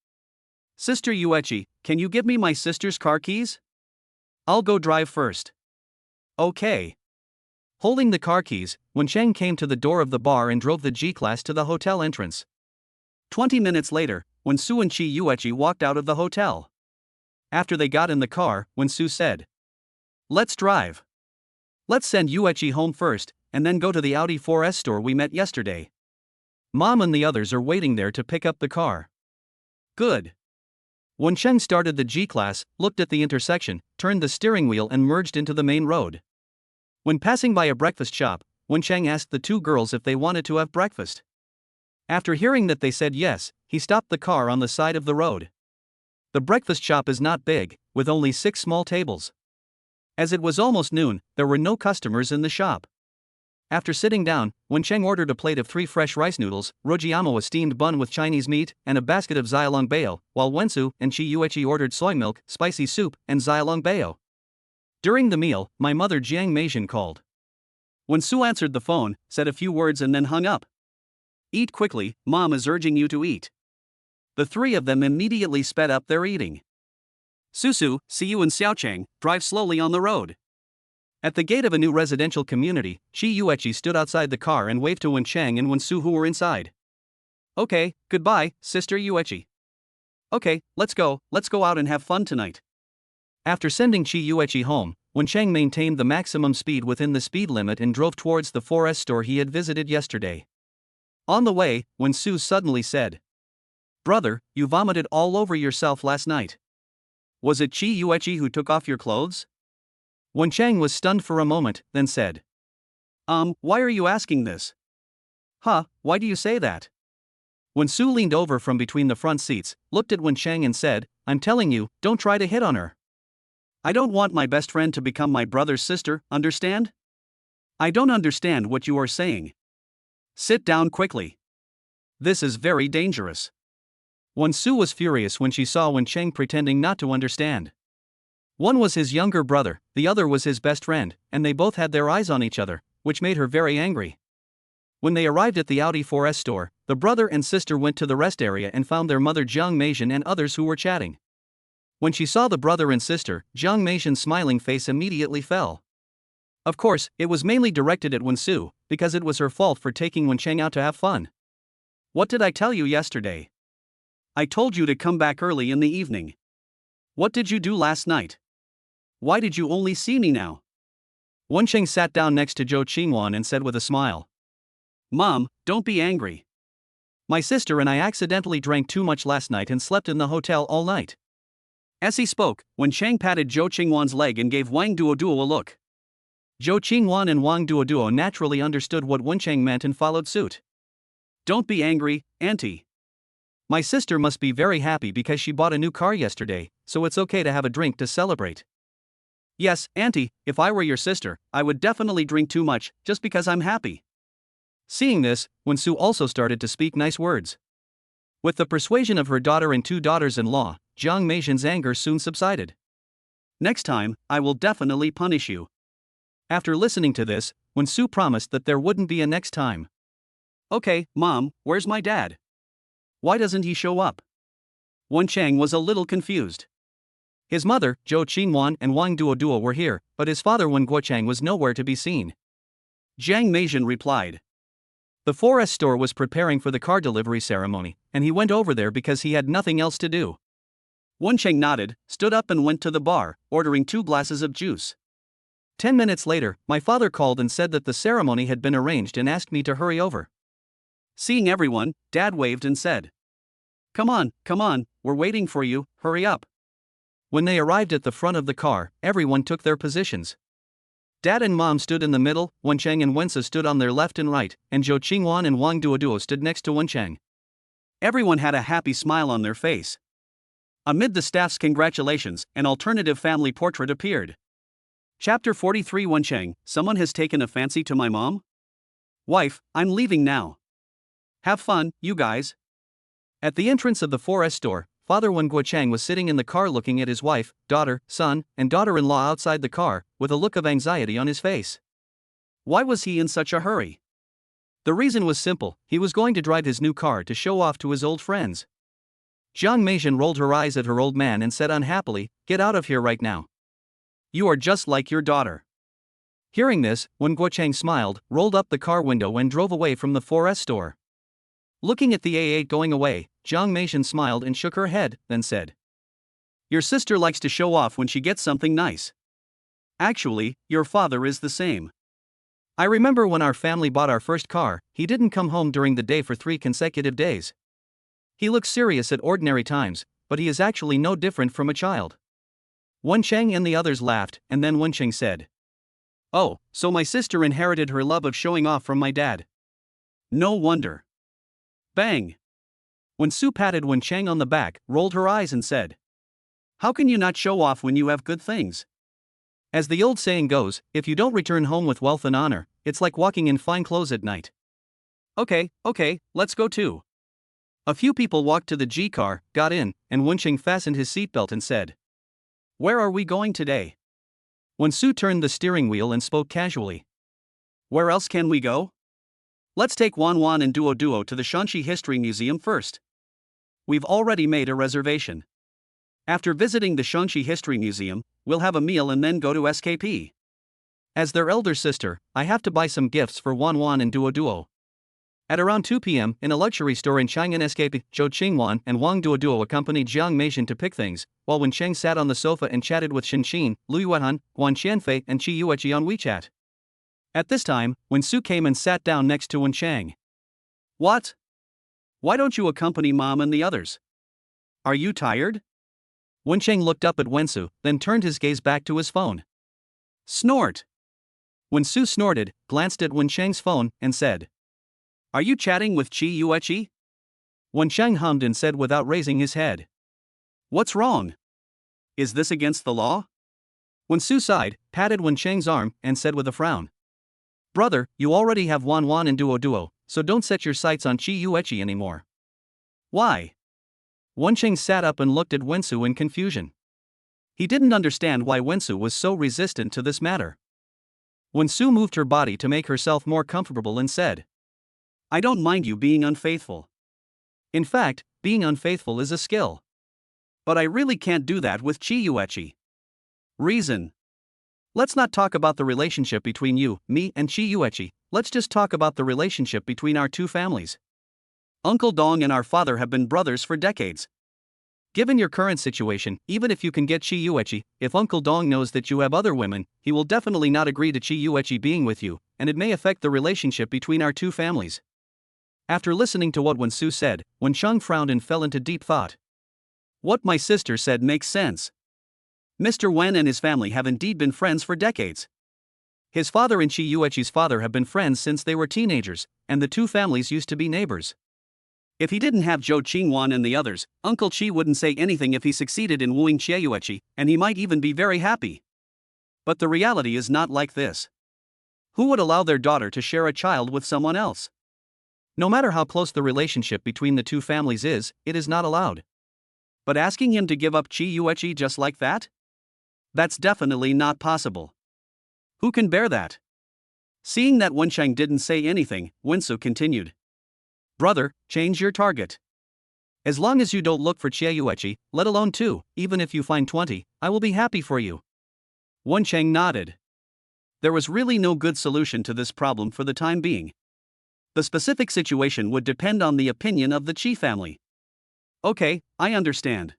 Speaker 1: Sister Yueqi, can you give me my sister's car keys? I'll go drive first. Okay.
Speaker 2: Holding the car keys, Wencheng came to the door of the bar and drove the G-Class to the hotel entrance.
Speaker 1: 20 minutes later, Wensu and Chi Yueqi walked out of the hotel. After they got in the car, Wensu said, Let's drive. Let's send Yueqi home first, and then go to the Audi 4S store we met yesterday.
Speaker 2: Mom and the others are waiting there to pick up the car.
Speaker 1: Good.
Speaker 2: Wencheng started the G-Class, looked at the intersection, turned the steering wheel and merged into the main road. When passing by a breakfast shop, Wencheng asked the two girls if they wanted to have breakfast. After hearing that they said yes, he stopped the car on the side of the road. The breakfast shop is not big, with only 6 small tables. As it was almost noon, there were no customers in the shop. After sitting down, Wencheng ordered a plate of 3 fresh rice noodles, rojiyamo a steamed bun with Chinese meat, and a basket of xiaolongbao, while Wensu and Chi Yueqi ordered soy milk, spicy soup, and xiaolongbao. During the meal, my mother Jiang Meijin called.
Speaker 1: Wen-su answered the phone, said a few words and then hung up. Eat quickly, Mom is urging you to eat. The three of them immediately sped up their eating. Susu, see you and Xiaochang, drive slowly on the road.
Speaker 2: At the gate of a new residential community, Shi Yueqi stood outside the car and waved to Wenchang and Wensu who were inside.
Speaker 1: Okay, goodbye, Sister Yueqi. Okay, let's go out and have fun tonight.
Speaker 2: After sending Shi Yueqi home, Wenchang maintained the maximum speed within the speed limit and drove towards the 4S store he had visited yesterday. On the way, Wensu suddenly said, "Brother, you vomited all over yourself last night. Was it Chi Yueqi who took off your clothes?" Wenchang was stunned for a moment, then said,
Speaker 1: Why are you asking this?
Speaker 2: Huh, why do you say that? Wensu leaned over from between the front seats, looked at Wenchang and said, I'm telling you, don't try to hit on her.
Speaker 1: I don't want my best friend to become my brother's sister, understand? I don't understand what you are saying. Sit down quickly. This is very dangerous.
Speaker 2: Wensu was furious when she saw Wenchang pretending not to understand. One was his younger brother, the other was his best friend, and they both had their eyes on each other, which made her very angry. When they arrived at the Audi 4S store, the brother and sister went to the rest area and found their mother Jiang Meijin and others who were chatting. When she saw the brother and sister, Jiang Meijin's smiling face immediately fell. Of course, it was mainly directed at Wensu, because it was her fault for taking Wenchang out to have fun.
Speaker 1: What did I tell you yesterday? I told you to come back early in the evening. What did you do last night? Why did you only see me now?
Speaker 2: Wenchang sat down next to Zhou Qingwan and said with a smile,
Speaker 1: Mom, don't be angry.
Speaker 2: My sister and I accidentally drank too much last night and slept in the hotel all night.
Speaker 1: As he spoke, Wenchang patted Zhou Qingwan's leg and gave Wang Duoduo a look.
Speaker 2: Zhou Qingwan and Wang Duoduo naturally understood what Wenchang meant and followed suit.
Speaker 1: Don't be angry, Auntie.
Speaker 2: My sister must be very happy because she bought a new car yesterday, so it's okay to have a drink to celebrate.
Speaker 1: Yes, Auntie, if I were your sister, I would definitely drink too much, just because I'm happy.
Speaker 2: Seeing this, Wensu also started to speak nice words. With the persuasion of her daughter and two daughters-in-law, Jiang Meijin's anger soon subsided.
Speaker 1: Next time, I will definitely punish you.
Speaker 2: After listening to this, Wensu promised that there wouldn't be a next time.
Speaker 1: Okay, Mom, where's my dad? Why doesn't he show up? Wenchang was a little confused.
Speaker 2: His mother, Zhou Qingwan and Wang Duoduo were here, but his father Wen Guochang was nowhere to be seen.
Speaker 1: Jiang Meijin replied.
Speaker 2: The 4S store was preparing for the car delivery ceremony, and he went over there because he had nothing else to do.
Speaker 1: Wenchang nodded, stood up and went to the bar, ordering 2 glasses of juice.
Speaker 2: 10 minutes later, my father called and said that the ceremony had been arranged and asked me to hurry over.
Speaker 1: Seeing everyone, Dad waved and said, Come on, we're waiting for you, hurry up.
Speaker 2: When they arrived at the front of the car, everyone took their positions. Dad and Mom stood in the middle, Wenchang and Wensa stood on their left and right, and Zhou Qingwan and Wang Duoduo stood next to Wenchang.
Speaker 1: Everyone had a happy smile on their face. Amid the staff's congratulations, an alternative family portrait appeared. Chapter 43 Wenchang, someone has taken a fancy to my mom? Wife, I'm leaving now. Have fun, you guys.
Speaker 2: At the entrance of the 4S store, Father Wen Guochang was sitting in the car looking at his wife, daughter, son, and daughter-in-law outside the car, with a look of anxiety on his face.
Speaker 1: Why was he in such a hurry?
Speaker 2: The reason was simple, he was going to drive his new car to show off to his old friends. Jiang Meijin rolled her eyes at her old man and said unhappily, Get out of here right now.
Speaker 1: You are just like your daughter.
Speaker 2: Hearing this, Wen Guochang smiled, rolled up the car window and drove away from the 4S store. Looking at the A8 going away, Jiang Meijin smiled and shook her head, then said,
Speaker 1: Your sister likes to show off when she gets something nice. Actually, your father is the same.
Speaker 2: I remember when our family bought our first car, he didn't come home during the day for 3 consecutive days. He looks serious at ordinary times, but he is actually no different from a child. Wenchang and the others laughed, and then Wenchang said,
Speaker 1: Oh, so my sister inherited her love of showing off from my dad. No wonder. Bang!
Speaker 2: Wensu patted Wenchang on the back, rolled her eyes and said,
Speaker 1: How can you not show off when you have good things?
Speaker 2: As the old saying goes, if you don't return home with wealth and honor, it's like walking in fine clothes at night.
Speaker 1: Okay, let's go too.
Speaker 2: A few people walked to the G car, got in, and Wenchang fastened his seatbelt and said,
Speaker 1: Where are we going today?
Speaker 2: Wensu turned the steering wheel and spoke casually.
Speaker 1: Where else can we go? Let's take Wanwan and Duo Duo to the Shanxi History Museum first. We've already made a reservation. After visiting the Shanxi History Museum, we'll have a meal and then go to SKP.
Speaker 2: As their elder sister, I have to buy some gifts for Wanwan and Duo Duo. At around 2 p.m., in a luxury store in Chang'an SKP, Zhou Qingwan and Wang Duoduo accompanied Jiang Meishan to pick things, while Wen Cheng sat on the sofa and chatted with Shin, Lu Yuanhan, Guan Qianfei and Qi Yueqi on WeChat. At this time, Wen Su came and sat down next to Wen Cheng.
Speaker 1: What? Why don't you accompany Mom and the others? Are you tired?
Speaker 2: Wen Cheng looked up at Wen Su, then turned his gaze back to his phone.
Speaker 1: Snort.
Speaker 2: Wen Su snorted, glanced at Wen Cheng's phone, and said,
Speaker 1: Are you chatting with Qi Yueqi?
Speaker 2: Wen Cheng hummed and said without raising his head.
Speaker 1: What's wrong? Is this against the law?
Speaker 2: Wen Su sighed, patted Wen Cheng's arm, and said with a frown. Brother, you already have Wanwan and Duo Duo, so don't set your sights on Qi Yueqi anymore.
Speaker 1: Why?
Speaker 2: Wen Cheng sat up and looked at Wen Su in confusion. He didn't understand why Wen Su was so resistant to this matter. Wen Su moved her body to make herself more comfortable and said,
Speaker 1: I don't mind you being unfaithful.
Speaker 2: In fact, being unfaithful is a skill.
Speaker 1: But I really can't do that with Qi Yueqi. Reason.
Speaker 2: Let's not talk about the relationship between you, me, and Qi Yueqi, let's just talk about the relationship between our two families.
Speaker 1: Uncle Dong and our father have been brothers for decades.
Speaker 2: Given your current situation, even if you can get Qi Yueqi, if Uncle Dong knows that you have other women, he will definitely not agree to Qi Yueqi being with you, and it may affect the relationship between our two families. After listening to what Wen Su said, Wen Cheng frowned and fell into deep thought.
Speaker 1: What my sister said makes sense. Mr. Wen and his family have indeed been friends for decades.
Speaker 2: His father and Qi Yueqi's father have been friends since they were teenagers, and the two families used to be neighbors.
Speaker 1: If he didn't have Zhou Qingwan and the others, Uncle Qi wouldn't say anything if he succeeded in wooing Qi Yueqi, and he might even be very happy. But the reality is not like this. Who would allow their daughter to share a child with someone else?
Speaker 2: No matter how close the relationship between the two families is, it is not allowed.
Speaker 1: But asking him to give up Qi Yueqi just like that? That's definitely not possible. Who can bear that? Seeing that Wen Cheng didn't say anything, Wen Su continued. Brother, change your target.
Speaker 2: As long as you don't look for Qi Yueqi, let alone 2, even if you find 20, I will be happy for you.
Speaker 1: Wen Cheng nodded. There was really no good solution to this problem for the time being. The specific situation would depend on the opinion of the Qi family. Okay, I understand.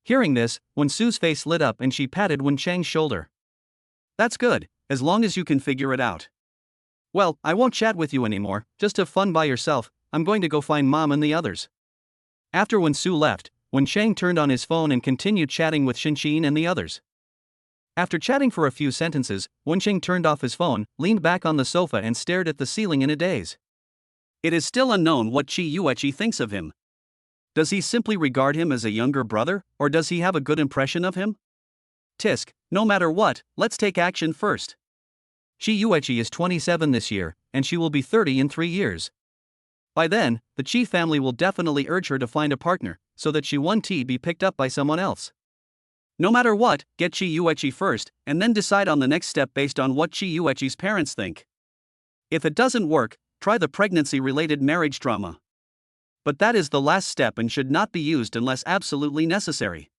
Speaker 2: Hearing this, Wen Su's face lit up and she patted Wen Cheng's shoulder.
Speaker 1: That's good, as long as you can figure it out.
Speaker 2: Well, I won't chat with you anymore, just have fun by yourself, I'm going to go find Mom and the others. After Wen Su left, Wen Cheng turned on his phone and continued chatting with Shin and the others. After chatting for a few sentences, Wen Cheng turned off his phone, leaned back on the sofa and stared at the ceiling in a daze.
Speaker 1: It is still unknown what Qi Yueqi thinks of him. Does he simply regard him as a younger brother, or does he have a good impression of him? Tisk, no matter what, let's take action first.
Speaker 2: Qi Yueqi is 27 this year, and she will be 30 in 3 years. By then, the Qi family will definitely urge her to find a partner, so that she won't be picked up by someone else.
Speaker 1: No matter what, get Qi Yueqi first, and then decide on the next step based on what Qi Yueqi's parents think. If it doesn't work, try the pregnancy-related marriage drama. But that is the last step and should not be used unless absolutely necessary.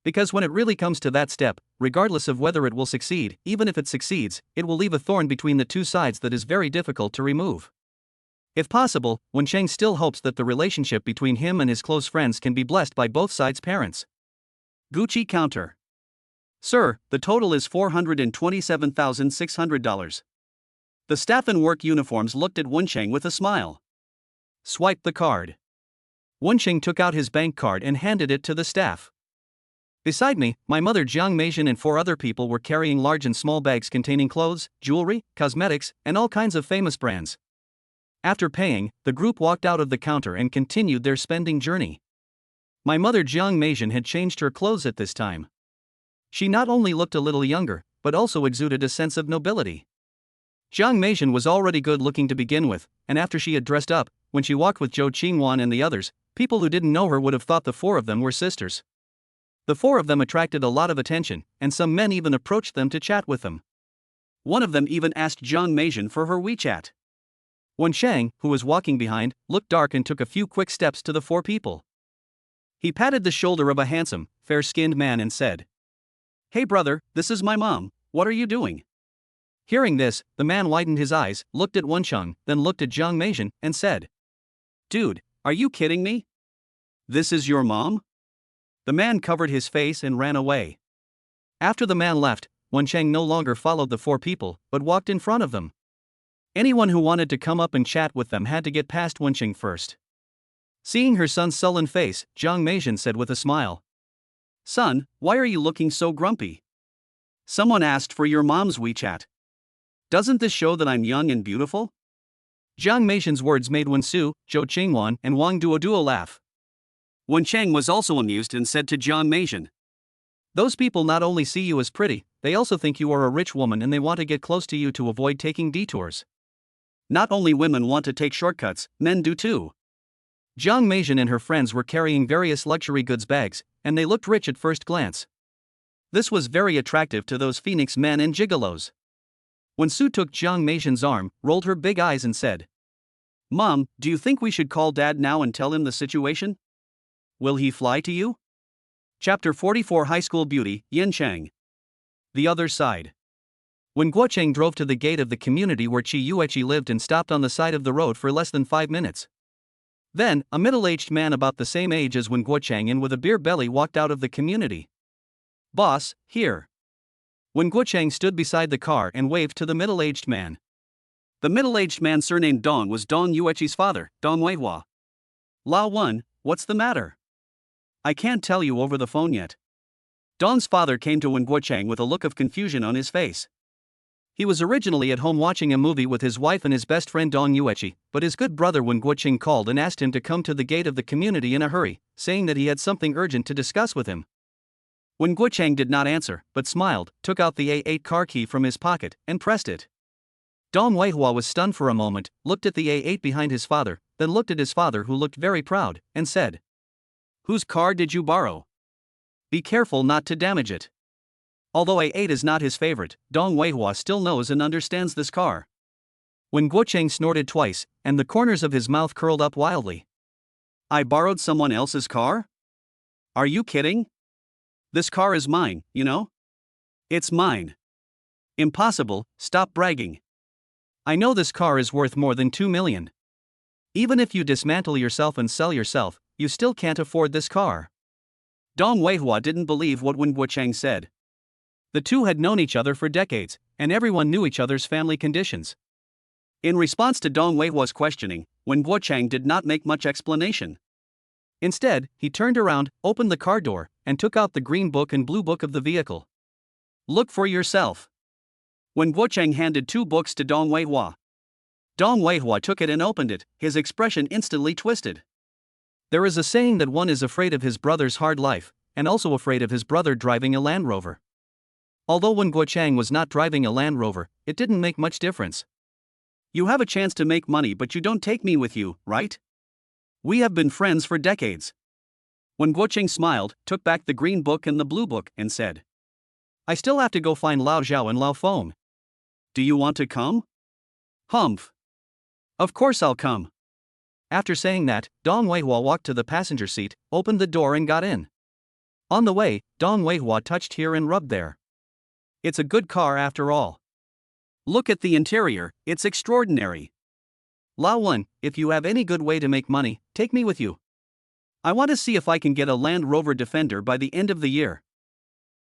Speaker 1: Because when it really comes to that step, regardless of whether it will succeed, even if it succeeds, it will leave a thorn between the two sides that is very difficult to remove. If possible, Wen Cheng still hopes that the relationship between him and his close friends can be blessed by both sides' parents. Gucci counter. Sir, the total is $427,600. The staff in work uniforms looked at Wen Cheng with a smile.
Speaker 2: Swipe the card. Wen Cheng took out his bank card and handed it to the staff. Beside me, my mother Jiang Meishan and 4 other people were carrying large and small bags containing clothes, jewelry, cosmetics, and all kinds of famous brands. After paying, the group walked out of the counter and continued their spending journey. My mother Jiang Meishan had changed her clothes at this time. She not only looked a little younger, but also exuded a sense of nobility. Jiang Meishan was already good looking to begin with, and after she had dressed up, when she walked with Zhou Qingwan and the others, people who didn't know her would have thought the 4 of them were sisters. The four of them attracted a lot of attention, and some men even approached them to chat with them.
Speaker 1: One of them even asked Jiang Meijin for her WeChat.
Speaker 2: Wen Chang, who was walking behind, looked dark and took a few quick steps to the four people.
Speaker 1: He patted the shoulder of a handsome, fair-skinned man and said, "Hey brother, this is my mom, what are you doing?"
Speaker 2: Hearing this, the man widened his eyes, looked at Wencheng, then looked at Jiang Meijin, and said,
Speaker 1: "Dude, are you kidding me? This is your mom?" The man covered his face and ran away.
Speaker 2: After the man left, Wencheng no longer followed the four people, but walked in front of them. Anyone who wanted to come up and chat with them had to get past Wencheng first. Seeing her son's sullen face, Jiang Meijin said with a smile,
Speaker 1: "Son, why are you looking so grumpy? Someone asked for your mom's WeChat. Doesn't this show that I'm young and beautiful?"
Speaker 2: Jiang Meijin's words made Wen Su, Zhou Qingwan, and Wang Duoduo laugh.
Speaker 1: Wen Chang was also amused and said to Jiang Meijin,
Speaker 2: "Those people not only see you as pretty, they also think you are a rich woman and they want to get close to you to avoid taking detours."
Speaker 1: "Not only women want to take shortcuts, men do too."
Speaker 2: Jiang Meijin and her friends were carrying various luxury goods bags, and they looked rich at first glance. This was very attractive to those Phoenix men and gigolos. When Su took Jiang Meijin's arm, rolled her big eyes and said,
Speaker 1: "Mom, do you think we should call Dad now and tell him the situation? Will he fly to you?" Chapter 44 High School Beauty, Yin Chang. The other side.
Speaker 2: When Guocheng drove to the gate of the community where Chi Yueqi lived and stopped on the side of the road for less than 5 minutes. Then, a middle-aged man about the same age as Wen Guocheng and with a beer belly walked out of the community.
Speaker 1: "Boss, here."
Speaker 2: Wen Guocheng stood beside the car and waved to the middle-aged man.
Speaker 1: The middle-aged man surnamed Dong was Dong Yueqi's father, Dong Weihua. "Lao Wen, what's the matter? I can't tell you over the phone yet." Dong's father came to Wen Guocheng with a look of confusion on his face. He was originally at home watching a movie with his wife and his best friend Dong Yueqi, but his good brother Wen Guocheng called and asked him to come to the gate of the community in a hurry, saying that he had something urgent to discuss with him. Wen Guocheng did not answer, but smiled, took out the A8 car key from his pocket, and pressed it. Dong Weihua was stunned for a moment, looked at the A8 behind his father, then looked at his father who looked very proud, and said, "Whose car did you borrow? Be careful not to damage it." Although A8 is not his favorite, Dong Weihua still knows and understands this car. When Guocheng snorted twice, and the corners of his mouth curled up wildly. "I borrowed someone else's car? Are you kidding? This car is mine, you know? It's mine." "Impossible, stop bragging. I know this car is worth more than 2 million. Even if you dismantle yourself and sell yourself, you still can't afford this car." Dong Weihua didn't believe what Wen Guocheng said. The two had known each other for decades, and everyone knew each other's family conditions. In response to Dong Weihua's questioning, Wen Guocheng did not make much explanation. Instead, he turned around, opened the car door, and took out the green book and blue book of the vehicle. "Look for yourself." Wen Guocheng handed 2 books to Dong Weihua. Dong Weihua took it and opened it, his expression instantly twisted. There is a saying that one is afraid of his brother's hard life, and also afraid of his brother driving a Land Rover. Although Wen Guocheng was not driving a Land Rover, it didn't make much difference. "You have a chance to make money but you don't take me with you, right? We have been friends for decades." Wen Guocheng smiled, took back the green book and the blue book, and said, "I still have to go find Lao Zhao and Lao Feng. Do you want to come?" "Humph. Of course I'll come." After saying that, Dong Weihua walked to the passenger seat, opened the door and got in. On the way, Dong Weihua touched here and rubbed there. It's a good car after all. Look at the interior, it's extraordinary. Lao Wen, if you have any good way to make money, take me with you. I want to see if I can get a Land Rover Defender by the end of the year."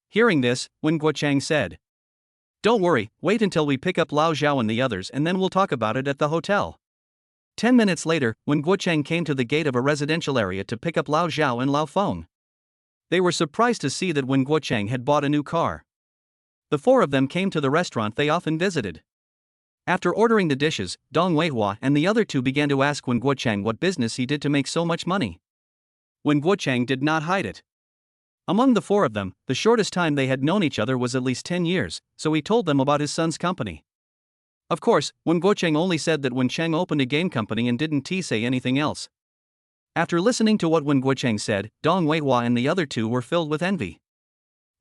Speaker 1: Hearing this, Wen Guocheng said, "Don't worry, wait until we pick up Lao Zhao and the others and then we'll talk about it at the hotel." 10 minutes later, when Guocheng came to the gate of a residential area to pick up Lao Zhao and Lao Feng, they were surprised to see that Wen Guocheng had bought a new car. The 4 of them came to the restaurant they often visited. After ordering the dishes, Dong Weihua and the other 2 began to ask Wen Guocheng what business he did to make so much money. Wen Guocheng did not hide it. Among the 4 of them, the shortest time they had known each other was at least 10 years, so he told them about his son's company. Of course, Wen Guocheng only said that Wen Cheng opened a game company and didn't say anything else.
Speaker 2: After listening to what Wen Guocheng said, Dong Weihua and the other two were filled with envy.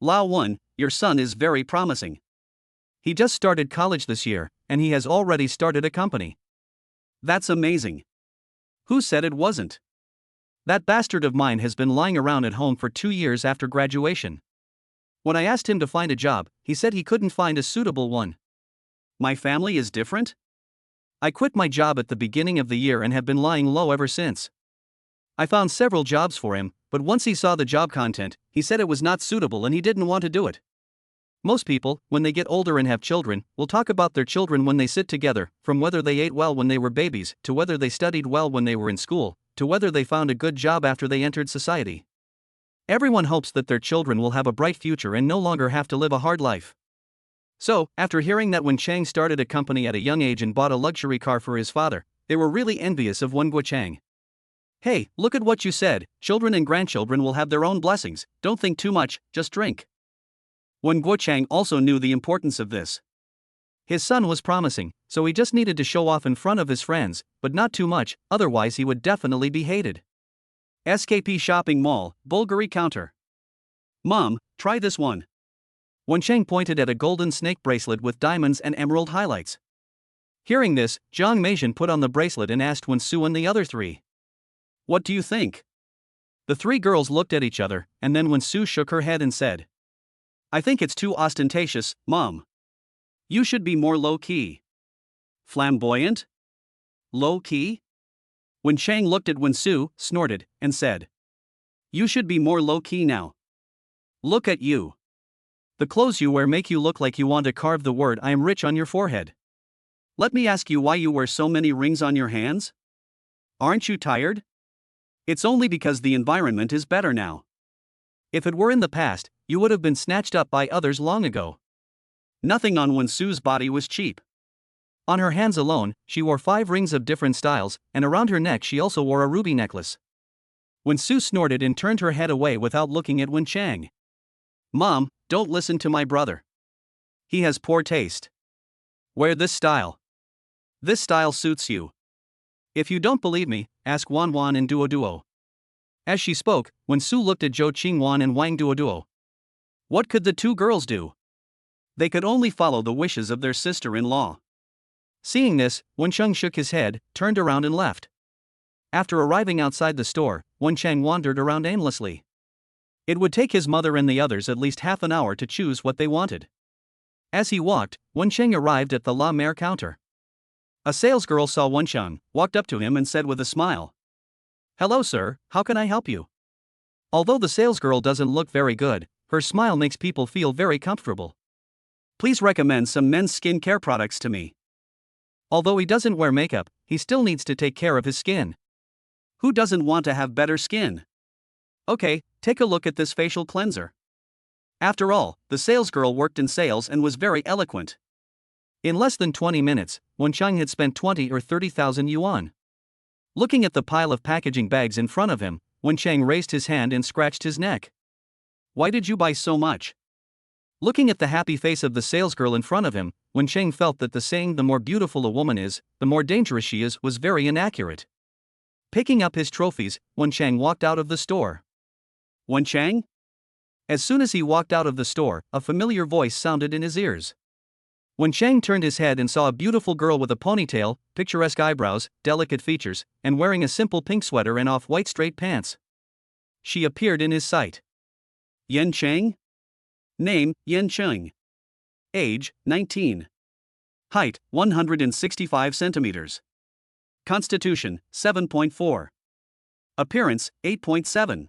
Speaker 1: Lao Wen, your son is very promising.
Speaker 2: He just started college this year, and he has already started a company.
Speaker 1: That's amazing. Who said it wasn't?
Speaker 2: That bastard of mine has been lying around at home for 2 years after graduation. When I asked him to find a job, he said he couldn't find a suitable one.
Speaker 1: My family is different?
Speaker 2: I quit my job at the beginning of the year and have been lying low ever since. I found several jobs for him, but once he saw the job content, he said it was not suitable and he didn't want to do it. Most people, when they get older and have children, will talk about their children when they sit together, from whether they ate well when they were babies, to whether they studied well when they were in school, to whether they found a good job after they entered society. Everyone hopes that their children will have a bright future and no longer have to live a hard life. So, after hearing that Wen Chang started a company at a young age and bought a luxury car for his father, they were really envious of Wen Guocheng. Hey, look at what you said, children and grandchildren will have their own blessings, don't think too much, just drink. Wen Guocheng also knew the importance of this. His son was promising, so he just needed to show off in front of his friends, but not too much, otherwise he would definitely be hated.
Speaker 1: SKP Shopping Mall, Bulgari Counter. Mom, try this one.
Speaker 2: Wen Cheng pointed at a golden snake bracelet with diamonds and emerald highlights. Hearing this, Zhang Meizhen put on the bracelet and asked Wen Su and the other three.
Speaker 1: What do you think?
Speaker 2: The three girls looked at each other, and then Wen Su shook her head and said,
Speaker 1: I think it's too ostentatious, Mom. You should be more low-key. Flamboyant? Low-key? Wen Chang looked at Wen Su, snorted, and said, You should be more low-key now. Look at you.
Speaker 2: The clothes you wear make you look like you want to carve the word I am rich on your forehead.
Speaker 1: Let me ask you why you wear so many rings on your hands? Aren't you tired? It's only because the environment is better now.
Speaker 2: If it were in the past, you would have been snatched up by others long ago.
Speaker 1: Nothing on Wen Su's body was cheap.
Speaker 2: On her hands alone, she wore 5 rings of different styles, and around her neck she also wore a ruby necklace. Wen Su snorted and turned her head away without looking at Wen Chang.
Speaker 1: Mom, don't listen to my brother. He has poor taste.
Speaker 2: Wear this style.
Speaker 1: This style suits you.
Speaker 2: If you don't believe me, ask Wan Wan and Duo Duo. As she spoke, Wen Su looked at Zhou Qingwan and Wang Duo Duo.
Speaker 1: What could the two girls do? They could only follow the wishes of their sister-in-law.
Speaker 2: Seeing this, Wen Cheng shook his head, turned around and left. After arriving outside the store, Wen Cheng wandered around aimlessly. It would take his mother and the others at least half an hour to choose what they wanted. As he walked, Wen Cheng arrived at the La Mer counter. A salesgirl saw Wen Cheng, walked up to him and said with a smile, Hello sir, how can I help you? Although the salesgirl doesn't look very good, her smile makes people feel very comfortable.
Speaker 1: Please recommend some men's skincare products to me.
Speaker 2: Although he doesn't wear makeup, he still needs to take care of his skin.
Speaker 1: Who doesn't want to have better skin? Okay, take a look at this facial cleanser. After all, the salesgirl worked in sales and was very eloquent.
Speaker 2: In less than 20 minutes, Wen Cheng had spent 20 or 30,000 yuan. Looking at the pile of packaging bags in front of him, Wen Cheng raised his hand and scratched his neck.
Speaker 1: Why did you buy so much?
Speaker 2: Looking at the happy face of the salesgirl in front of him, Wen Cheng felt that the saying the more beautiful a woman is, the more dangerous she is was very inaccurate. Picking up his trophies, Wen Cheng walked out of the store.
Speaker 1: Wen Cheng?
Speaker 2: As soon as he walked out of the store, a familiar voice sounded in his ears. Wen Cheng turned his head and saw a beautiful girl with a ponytail, picturesque eyebrows, delicate features, and wearing a simple pink sweater and off-white straight pants. She appeared in his sight.
Speaker 1: Yan Cheng? Name, Yan Cheng. Age, 19. Height, 165 centimeters. Constitution, 7.4. Appearance, 8.7.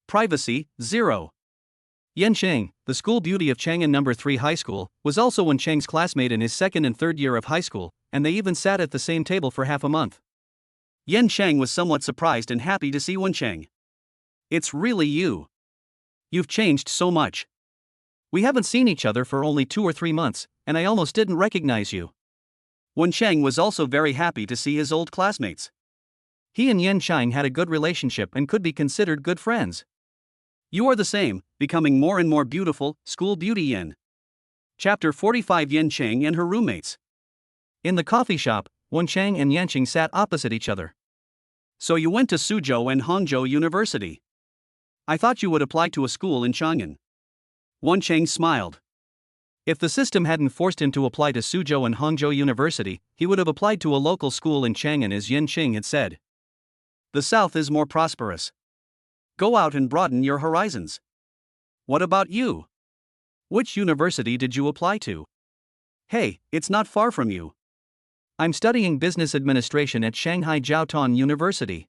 Speaker 1: Privacy, 0.
Speaker 2: Yan Cheng, the school beauty of Chang'an No. 3 High School, was also Wen Cheng's classmate in his second and third year of high school, and they even sat at the same table for half a month.
Speaker 1: Yan Cheng was somewhat surprised and happy to see Wen Cheng. It's really you. You've changed so much.
Speaker 2: We haven't seen each other for only 2 or 3 months, and I almost didn't recognize you.
Speaker 1: Wen Cheng was also very happy to see his old classmates.
Speaker 2: He and Yan Cheng had a good relationship and could be considered good friends.
Speaker 1: You are the same, becoming more and more beautiful, school beauty Yan. Chapter 45 Yan Cheng and her roommates.
Speaker 2: In the coffee shop, Wen Cheng and Yan Cheng sat opposite each other.
Speaker 1: So you went to Suzhou and Hangzhou University. I thought you would apply to a school in Chang'an. Wen Cheng smiled.
Speaker 2: If the system hadn't forced him to apply to Suzhou and Hangzhou University, he would have applied to a local school in Chang'an, as Yen Qing had said.
Speaker 1: The South is more prosperous. Go out and broaden your horizons. What about you? Which university did you apply to? Hey, it's not far from you.
Speaker 2: I'm studying business administration at Shanghai Jiaotong University.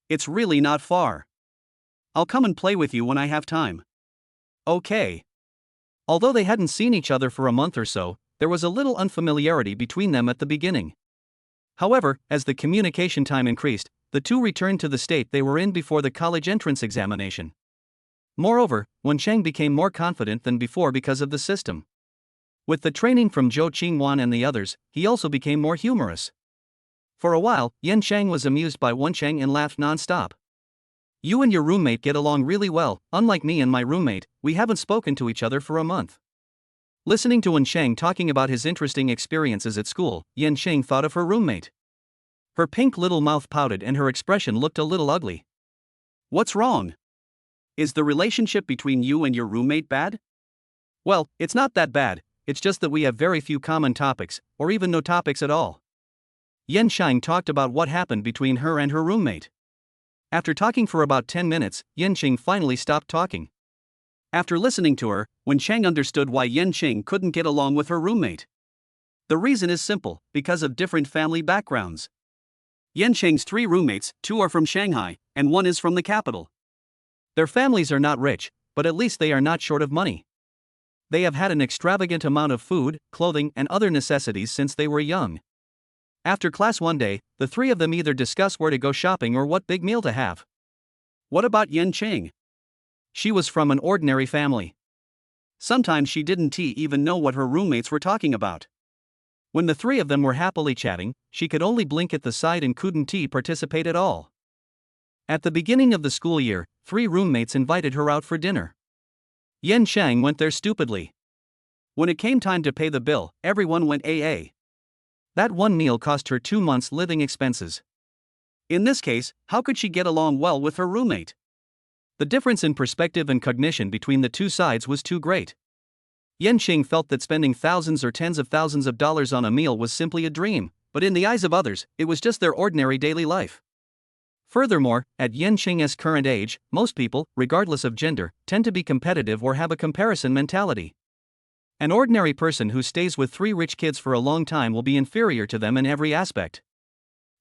Speaker 1: It's really not far. I'll come and play with you when I have time. Okay.
Speaker 2: Although they hadn't seen each other for a month or so, there was a little unfamiliarity between them at the beginning. However, as the communication time increased, the two returned to the state they were in before the college entrance examination. Moreover, Wen Cheng became more confident than before because of the system. With the training from Zhou Qingwan and the others, he also became more humorous. For a while, Yen Cheng was amused by Wen Cheng and laughed non-stop. You and your roommate get along really well, unlike me and my roommate, we haven't spoken to each other for a month. Listening to Wen Cheng talking about his interesting experiences at school, Yen Cheng thought of her roommate. Her pink little mouth pouted and her expression looked a little ugly.
Speaker 1: What's wrong? Is the relationship between you and your roommate bad?
Speaker 2: Well, it's not that bad, it's just that we have very few common topics, or even no topics at all. Yen Cheng talked about what happened between her and her roommate. After talking for about 10 minutes, Yen Cheng finally stopped talking.
Speaker 1: After listening to her, Wen Cheng understood why Yen Cheng couldn't get along with her roommate. The reason is simple, because of different family backgrounds. Yen Cheng's 3 roommates, 2 are from Shanghai, and 1 is from the capital.
Speaker 2: Their families are not rich, but at least they are not short of money. They have had an extravagant amount of food, clothing, and other necessities since they were young. After class one day, the 3 of them either discuss where to go shopping or what big meal to have.
Speaker 1: What about Yen Cheng?
Speaker 2: She was from an ordinary family.
Speaker 1: Sometimes she didn't even know what her roommates were talking about.
Speaker 2: When the 3 of them were happily chatting, she could only blink at the side and couldn't participate at all. At the beginning of the school year, 3 roommates invited her out for dinner. Yen Cheng went there stupidly.
Speaker 1: When it came time to pay the bill, everyone went AA.
Speaker 2: That one meal cost her 2 months' living expenses.
Speaker 1: In this case, how could she get along well with her roommate?
Speaker 2: The difference in perspective and cognition between the two sides was too great. Yen Cheng felt that spending thousands or tens of thousands of dollars on a meal was simply a dream, but in the eyes of others, it was just their ordinary daily life. Furthermore, at Yen Cheng's current age, most people, regardless of gender, tend to be competitive or have a comparison mentality. An ordinary person who stays with 3 rich kids for a long time will be inferior to them in every aspect.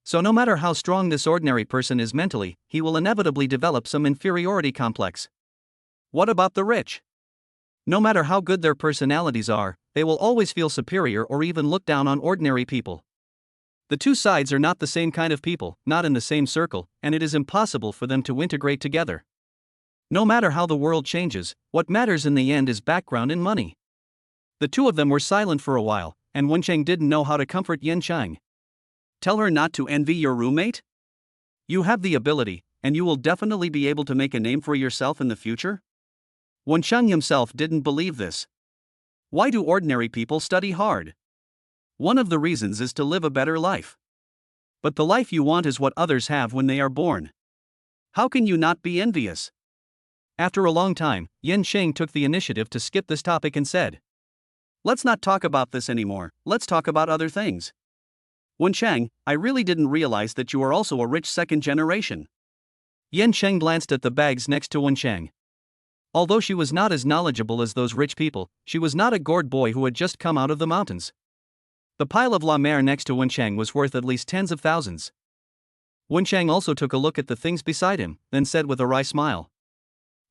Speaker 2: So no matter how strong this ordinary person is mentally, he will inevitably develop some inferiority complex.
Speaker 1: What about the rich?
Speaker 2: No matter how good their personalities are, they will always feel superior or even look down on ordinary people. The two sides are not the same kind of people, not in the same circle, and it is impossible for them to integrate together. No matter how the world changes, what matters in the end is background and money. The 2 of them were silent for a while, and Wen Cheng didn't know how to comfort Yen Cheng.
Speaker 1: Tell her not to envy your roommate? You have the ability, and you will definitely be able to make a name for yourself in the future? Wen Cheng himself didn't believe this. Why do ordinary people study hard? One of the reasons is to live a better life. But the life you want is what others have when they are born. How can you not be envious?
Speaker 2: After a long time, Yen Cheng took the initiative to skip this topic and said,
Speaker 1: Let's not talk about this anymore, let's talk about other things. Wen Cheng, I really didn't realize that you are also a rich second generation.
Speaker 2: Yen Cheng glanced at the bags next to Wen Cheng. Although she was not as knowledgeable as those rich people, she was not a gourd boy who had just come out of the mountains. The pile of la mer next to Wen Cheng was worth at least tens of thousands. Wen Cheng also took a look at the things beside him, then said with a wry smile,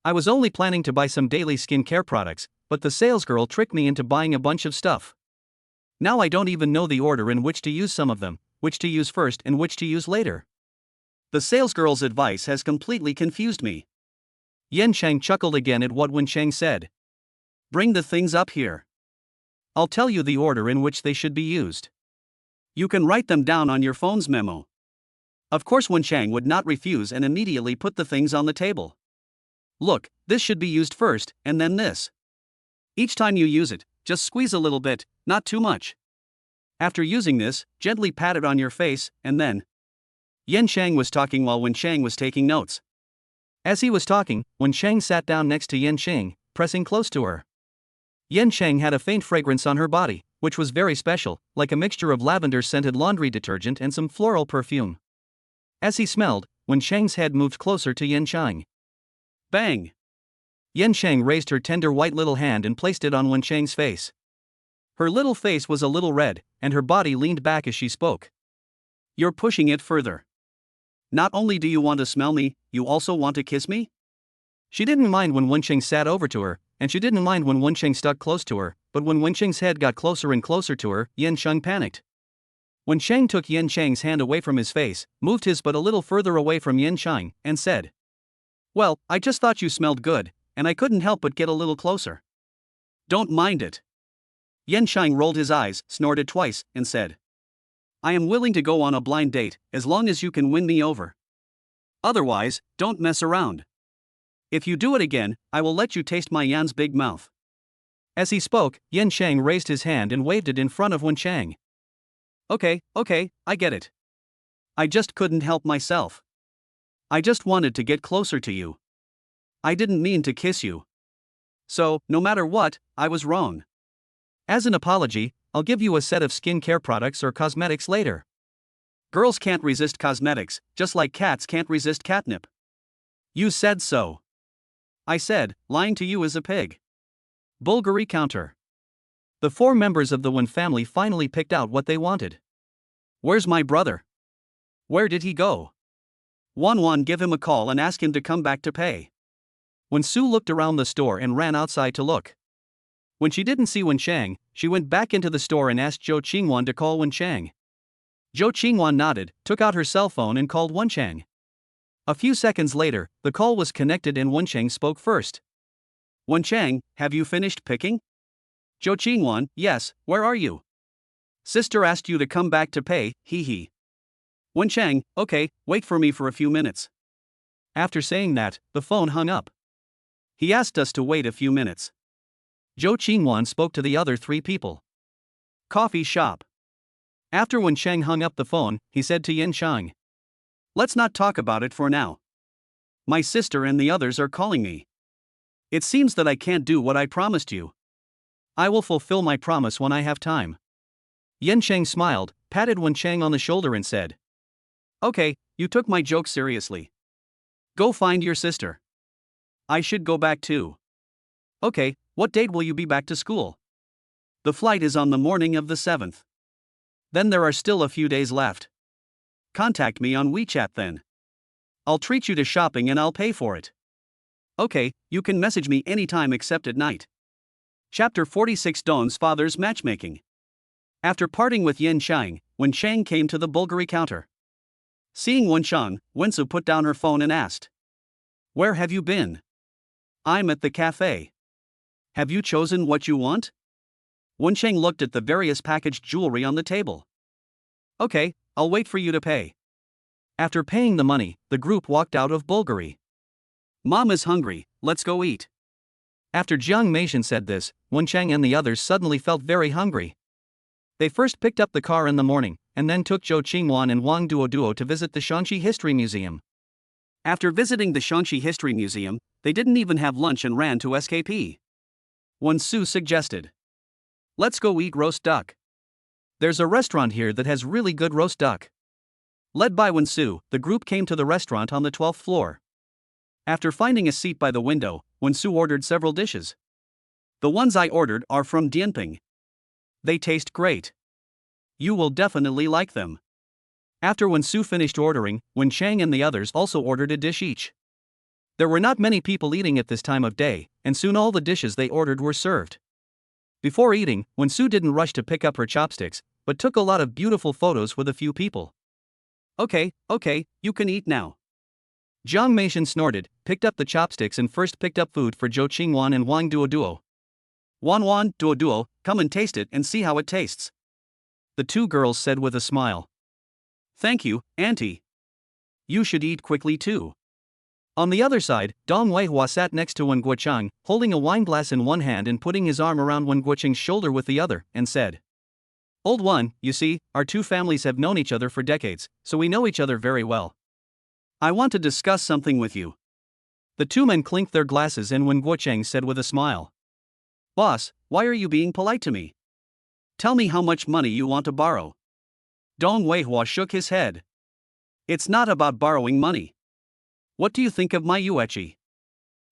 Speaker 2: I was only planning to buy some daily skincare products, but the salesgirl tricked me into buying a bunch of stuff. Now I don't even know the order in which to use some of them, which to use first and which to use later.
Speaker 1: The salesgirl's advice has completely confused me.
Speaker 2: Yen Cheng chuckled again at what Wen Cheng said.
Speaker 1: Bring the things up here. I'll tell you the order in which they should be used. You can write them down on your phone's memo. Of course Wen Cheng would not refuse and immediately put the things on the table. Look, this should be used first, and then this. Each time you use it, just squeeze a little bit, not too much. After using this, gently pat it on your face, and then Yan Shang was talking while Wen Chang was taking notes.
Speaker 2: As he was talking, Wen Chang sat down next to Yan Shang, pressing close to her. Yan Shang had a faint fragrance on her body, which was very special, like a mixture of lavender-scented laundry detergent and some floral perfume. As he smelled, Wen Chang's head moved closer to Yan Shang.
Speaker 1: Bang!
Speaker 2: Yan Shang raised her tender white little hand and placed it on Wen Chang's face. Her little face was a little red, and her body leaned back as she spoke.
Speaker 1: You're pushing it further. Not only do you want to smell me, you also want to kiss me?
Speaker 2: She didn't mind when Wencheng sat over to her, and she didn't mind when Wencheng stuck close to her, but when Wencheng's head got closer and closer to her, Yan Sheng panicked. Wen Chang took Yan Cheng's hand away from his face, moved his but a little further away from Yan Sheng, and said,
Speaker 1: Well, I just thought you smelled good, and I couldn't help but get a little closer. Don't mind it. Yan Sheng rolled his eyes, snorted twice, and said, I am willing to go on a blind date, as long as you can win me over. Otherwise, don't mess around. If you do it again, I will let you taste my Yan's big mouth.
Speaker 2: As he spoke, Yan Sheng raised his hand and waved it in front of Wen Chang.
Speaker 1: Okay, I get it. I just couldn't help myself. I just wanted to get closer to you. I didn't mean to kiss you. So, no matter what, I was wrong.
Speaker 2: As an apology, I'll give you a set of skincare products or cosmetics later.
Speaker 1: Girls can't resist cosmetics, just like cats can't resist catnip. You said so. I said, lying to you is a pig. Bulgari counter.
Speaker 2: The 4 members of the Wen family finally picked out what they wanted.
Speaker 1: Where's my brother? Where did he go? Wan, give him a call and ask him to come back to pay.
Speaker 2: When Su looked around the store and ran outside to look. When she didn't see Wen Chang, she went back into the store and asked Zhou Qingwan to call Wen Chang. Zhou Qingwan nodded, took out her cell phone and called Wen Chang. A few seconds later, the call was connected and Wen Chang spoke first.
Speaker 1: Wen Chang, have you finished picking? Zhou Qingwan, yes, where are you? Sister asked you to come back to pay, hee. Wen Chang, okay, wait for me for a few minutes.
Speaker 2: After saying that, the phone hung up.
Speaker 1: He asked us to wait a few minutes.
Speaker 2: Zhou Qingwan spoke to the other 3 people.
Speaker 1: Coffee shop.
Speaker 2: After Wen Chang hung up the phone, he said to Yan Shang,
Speaker 1: Let's not talk about it for now. My sister and the others are calling me. It seems that I can't do what I promised you. I will fulfill my promise when I have time.
Speaker 2: Yan Shang smiled, patted Wen Chang on the shoulder and said,
Speaker 1: Okay, you took my joke seriously. Go find your sister. I should go back too. Okay, what date will you be back to school? The flight is on the morning of the 7th. Then there are still a few days left. Contact me on WeChat then. I'll treat you to shopping and I'll pay for it. Okay, you can message me anytime except at night. Chapter 46 Don's father's matchmaking. After parting with Yan Shang, Wen Chang came to the Bulgari counter. Seeing Wen Shang, Wensu put down her phone and asked, Where have you been? I'm at the cafe. Have you chosen what you want? Wen Chang looked at the various packaged jewelry on the table. Okay, I'll wait for you to pay.
Speaker 2: After paying the money, the group walked out of Bulgari.
Speaker 1: Mom is hungry, let's go eat.
Speaker 2: After Jiang Meishan said this, Wen Chang and the others suddenly felt very hungry. They first picked up the car in the morning, and then took Zhou Qingwan and Wang Duoduo to visit the Shanxi History Museum.
Speaker 1: After visiting the Shanxi History Museum, they didn't even have lunch and ran to SKP. Wen Su suggested, Let's go eat roast duck.
Speaker 2: There's a restaurant here that has really good roast duck.
Speaker 1: Led by Wen Su, the group came to the restaurant on the 12th floor. After finding a seat by the window, Wen Su ordered several dishes. The ones I ordered are from Dianping. They taste great. You will definitely like them.
Speaker 2: After Wen Su finished ordering, Wen Chang and the others also ordered a dish each. There were not many people eating at this time of day, and soon all the dishes they ordered were served. Before eating, Wen Su didn't rush to pick up her chopsticks, but took a lot of beautiful photos with a few people.
Speaker 1: Okay, you can eat now.
Speaker 2: Jiang Meishan snorted, picked up the chopsticks and first picked up food for Zhou Qingwan and Wang Duoduo.
Speaker 1: Wan, Duoduo, come and taste it and see how it tastes.
Speaker 2: The 2 girls said with a smile.
Speaker 1: Thank you, Auntie. You should eat quickly too.
Speaker 2: On the other side, Dong Weihua sat next to Wen Guochang, holding a wine glass in one hand and putting his arm around Wen Guochang's shoulder with the other, and said, Old one, you see, our two families have known each other for decades, so we know each other very well.
Speaker 1: I want to discuss something with you.
Speaker 2: The two men clinked their glasses and Wen Guocheng said with a smile.
Speaker 1: Boss, why are you being polite to me? Tell me how much money you want to borrow. Dong Weihua shook his head. It's not about borrowing money. What do you think of my Yuechi?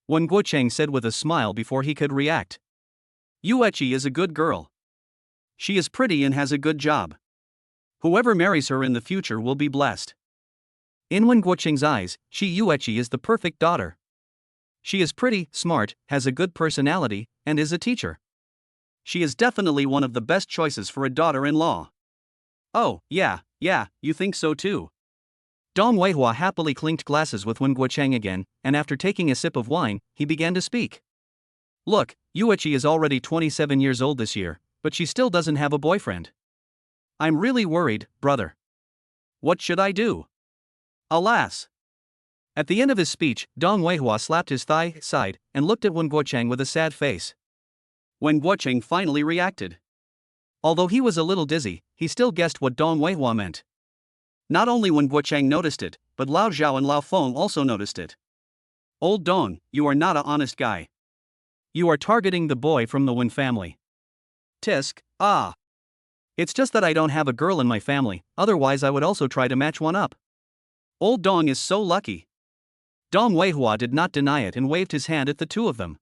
Speaker 2: Wen Guocheng said with a smile before he could react.
Speaker 1: Yuechi is a good girl. She is pretty and has a good job. Whoever marries her in the future will be blessed.
Speaker 2: In Wen Guocheng's eyes, Shi Yuechi is the perfect daughter. She is pretty, smart, has a good personality, and is a teacher.
Speaker 1: She is definitely one of the best choices for a daughter-in-law. Oh, yeah, you think so too.
Speaker 2: Dong Weihua happily clinked glasses with Wen Guocheng again, and after taking a sip of wine, he began to speak. Look, Yuechi is already 27 years old this year, but she still doesn't have a boyfriend.
Speaker 1: I'm really worried, brother. What should I do? Alas.
Speaker 2: At the end of his speech, Dong Weihua slapped his thigh side and looked at Wen Guocheng with a sad face.
Speaker 1: Wen Guocheng finally reacted.
Speaker 2: Although he was a little dizzy, he still guessed what Dong Weihua meant.
Speaker 1: Not only Wen Guocheng noticed it, but Lao Zhao and Lao Feng also noticed it. Old Dong, you are not a honest guy.
Speaker 2: You are targeting the boy from the Wen family.
Speaker 1: Tisk,
Speaker 2: It's just that I don't have a girl in my family, otherwise I would also try to match one up.
Speaker 1: Old Dong is so lucky.
Speaker 2: Dong Weihua did not deny it and waved his hand at the two of them.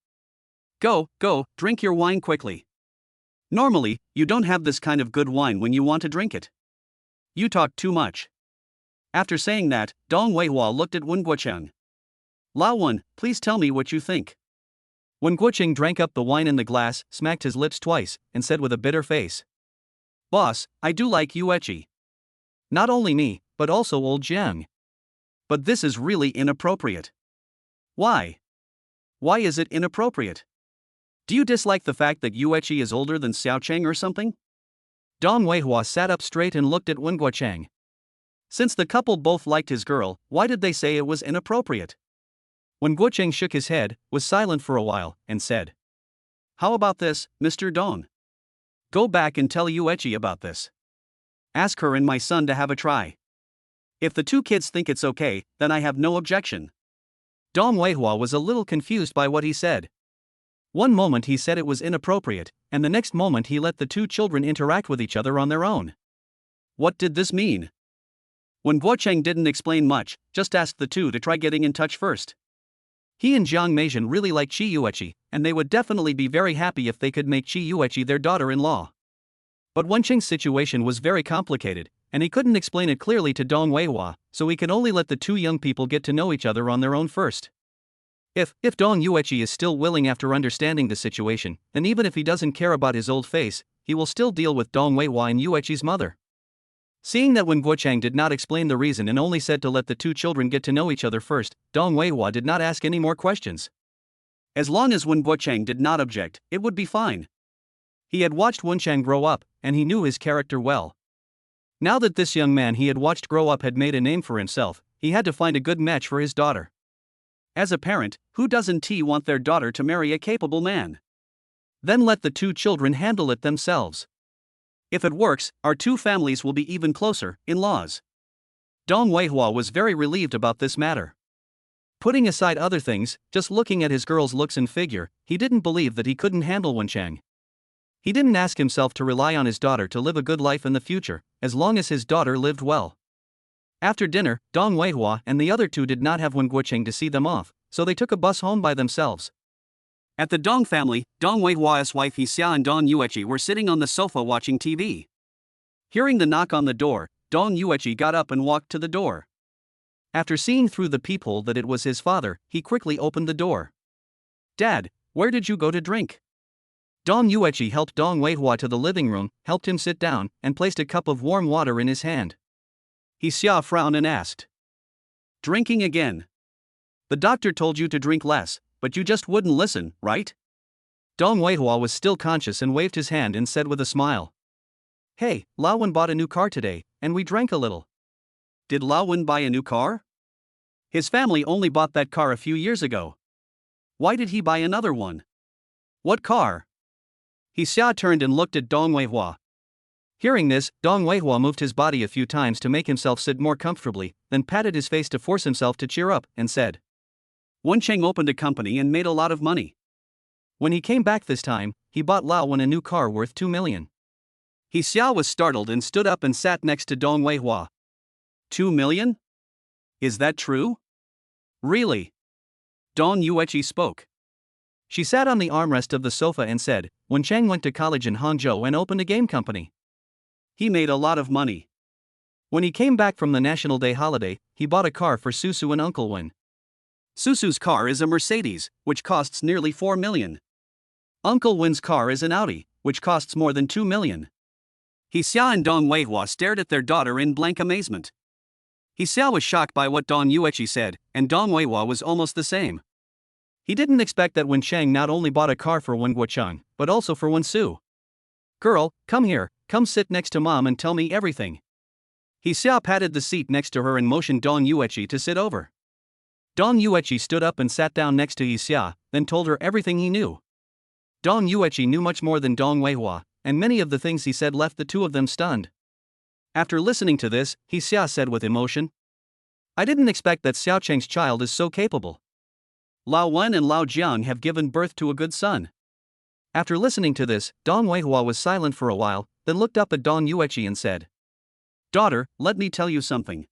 Speaker 1: Go, drink your wine quickly. Normally, you don't have this kind of good wine when you want to drink it. You talk too much. After saying that, Dong Weihua looked at Wen Guocheng. Lao Wen, please tell me what you think.
Speaker 2: Wen Guocheng drank up the wine in the glass, smacked his lips twice, and said with a bitter face.
Speaker 1: Boss, I do like Yuechi.
Speaker 2: Not only me, but also old Jiang.
Speaker 1: But this is really inappropriate. Why? Why is it inappropriate? Do you dislike the fact that Yuechi is older than Xiaocheng or something?
Speaker 2: Dong Weihua sat up straight and looked at Wen Guocheng.
Speaker 1: Since the couple both liked his girl, why did they say it was inappropriate?
Speaker 2: Wen Guocheng shook his head, was silent for a while, and said,
Speaker 1: How about this, Mr. Dong? Go back and tell Yuechi about this. Ask her and my son to have a try. If the two kids think it's okay, then I have no objection.
Speaker 2: Dong Weihua was a little confused by what he said. One moment he said it was inappropriate, and the next moment he let the two children interact with each other on their own.
Speaker 1: What did this mean? Wen Guocheng didn't explain much, just asked the two to try getting in touch first.
Speaker 2: He and Jiang Meizhen really liked Shi Yuechi, and they would definitely be very happy if they could make Shi Yuechi their daughter-in-law. But Wen Qing's situation was very complicated, and he couldn't explain it clearly to Dong Weihua, so he could only let the two young people get to know each other on their own first. If Dong Yuechi is still willing after understanding the situation, then even if he doesn't care about his old face, he will still deal with Dong Weihua and Yuechi's mother. Seeing that Wen Guocheng did not explain the reason and only said to let the two children get to know each other first, Dong Weihua did not ask any more questions.
Speaker 1: As long as Wen Guocheng did not object, it would be fine.
Speaker 2: He had watched Wen Chang grow up, and he knew his character well. Now that this young man he had watched grow up had made a name for himself, he had to find a good match for his daughter.
Speaker 1: As a parent, who doesn't want their daughter to marry a capable man?
Speaker 2: Then let the two children handle it themselves.
Speaker 1: If it works, our two families will be even closer, in-laws. Dong Weihua was very relieved about this matter.
Speaker 2: Putting aside other things, just looking at his girl's looks and figure, he didn't believe that he couldn't handle Wen Chang. He didn't ask himself to rely on his daughter to live a good life in the future, as long as his daughter lived well. After dinner, Dong Weihua and the other two did not have Wen Guocheng to see them off, so they took a bus home by themselves.
Speaker 1: At the Dong family, Dong Weihua's wife Xia and Dong Yuechi were sitting on the sofa watching TV. Hearing the knock on the door, Dong Yuechi got up and walked to the door.
Speaker 2: After seeing through the peephole that it was his father, he quickly opened the door.
Speaker 1: Dad, where did you go to drink?
Speaker 2: Dong Yuechi helped Dong Weihua to the living room, helped him sit down, and placed a cup of warm water in his hand.
Speaker 1: Xia frowned and asked. Drinking again? The doctor told you to drink less, but you just wouldn't listen, right?
Speaker 2: Dong Weihua was still conscious and waved his hand and said with a smile. Hey, Lao Wen bought a new car today, and we drank a little.
Speaker 1: Did Lao Wen buy a new car? His family only bought that car a few years ago. Why did he buy another one? What car? Xia turned and looked at Dong Weihua.
Speaker 2: Hearing this, Dong Weihua moved his body a few times to make himself sit more comfortably, then patted his face to force himself to cheer up, and said,
Speaker 1: Wen Cheng opened a company and made a lot of money.
Speaker 2: when he came back this time, he bought Lao Wen a new car worth 2 million.
Speaker 1: He Xiao was startled and stood up and sat next to Dong Weihua. 2 million? Is that true? Really? Dong Yueqi spoke.
Speaker 2: She sat on the armrest of the sofa and said, when Chang went to college in Hangzhou and opened a game company.
Speaker 1: He made a lot of money.
Speaker 2: When he came back from the National Day holiday, he bought a car for Susu and Uncle Wen.
Speaker 1: Susu's car is a Mercedes, which costs nearly 4 million. Uncle Wen's car is an Audi, which costs more than 2 million. He Xia and Dong Weihua stared at their daughter in blank amazement. He Xia was shocked by what Dong Yueqi said, and Dong Weihua was almost the same.
Speaker 2: He didn't expect that Wen Chang not only bought a car for Wen Guochang, but also for Wen Su. Girl, come here, come sit next to mom and tell me everything. He Xia patted the seat next to her and motioned Dong Yueqi to sit over. Dong Yueqi stood up and sat down next to He Xia, then told her everything he knew. Dong Yueqi knew much more than Dong Weihua, and many of the things he said left the two of them stunned. After listening to this, He Xia said with emotion, I didn't expect that Xiao Cheng's child is so capable.
Speaker 1: Lao Wen and Lao Jiang have given birth to a good son.
Speaker 2: After listening to this, Dong Weihua was silent for a while, then looked up at Dong Yueqi and said,
Speaker 1: Daughter, let me tell you something.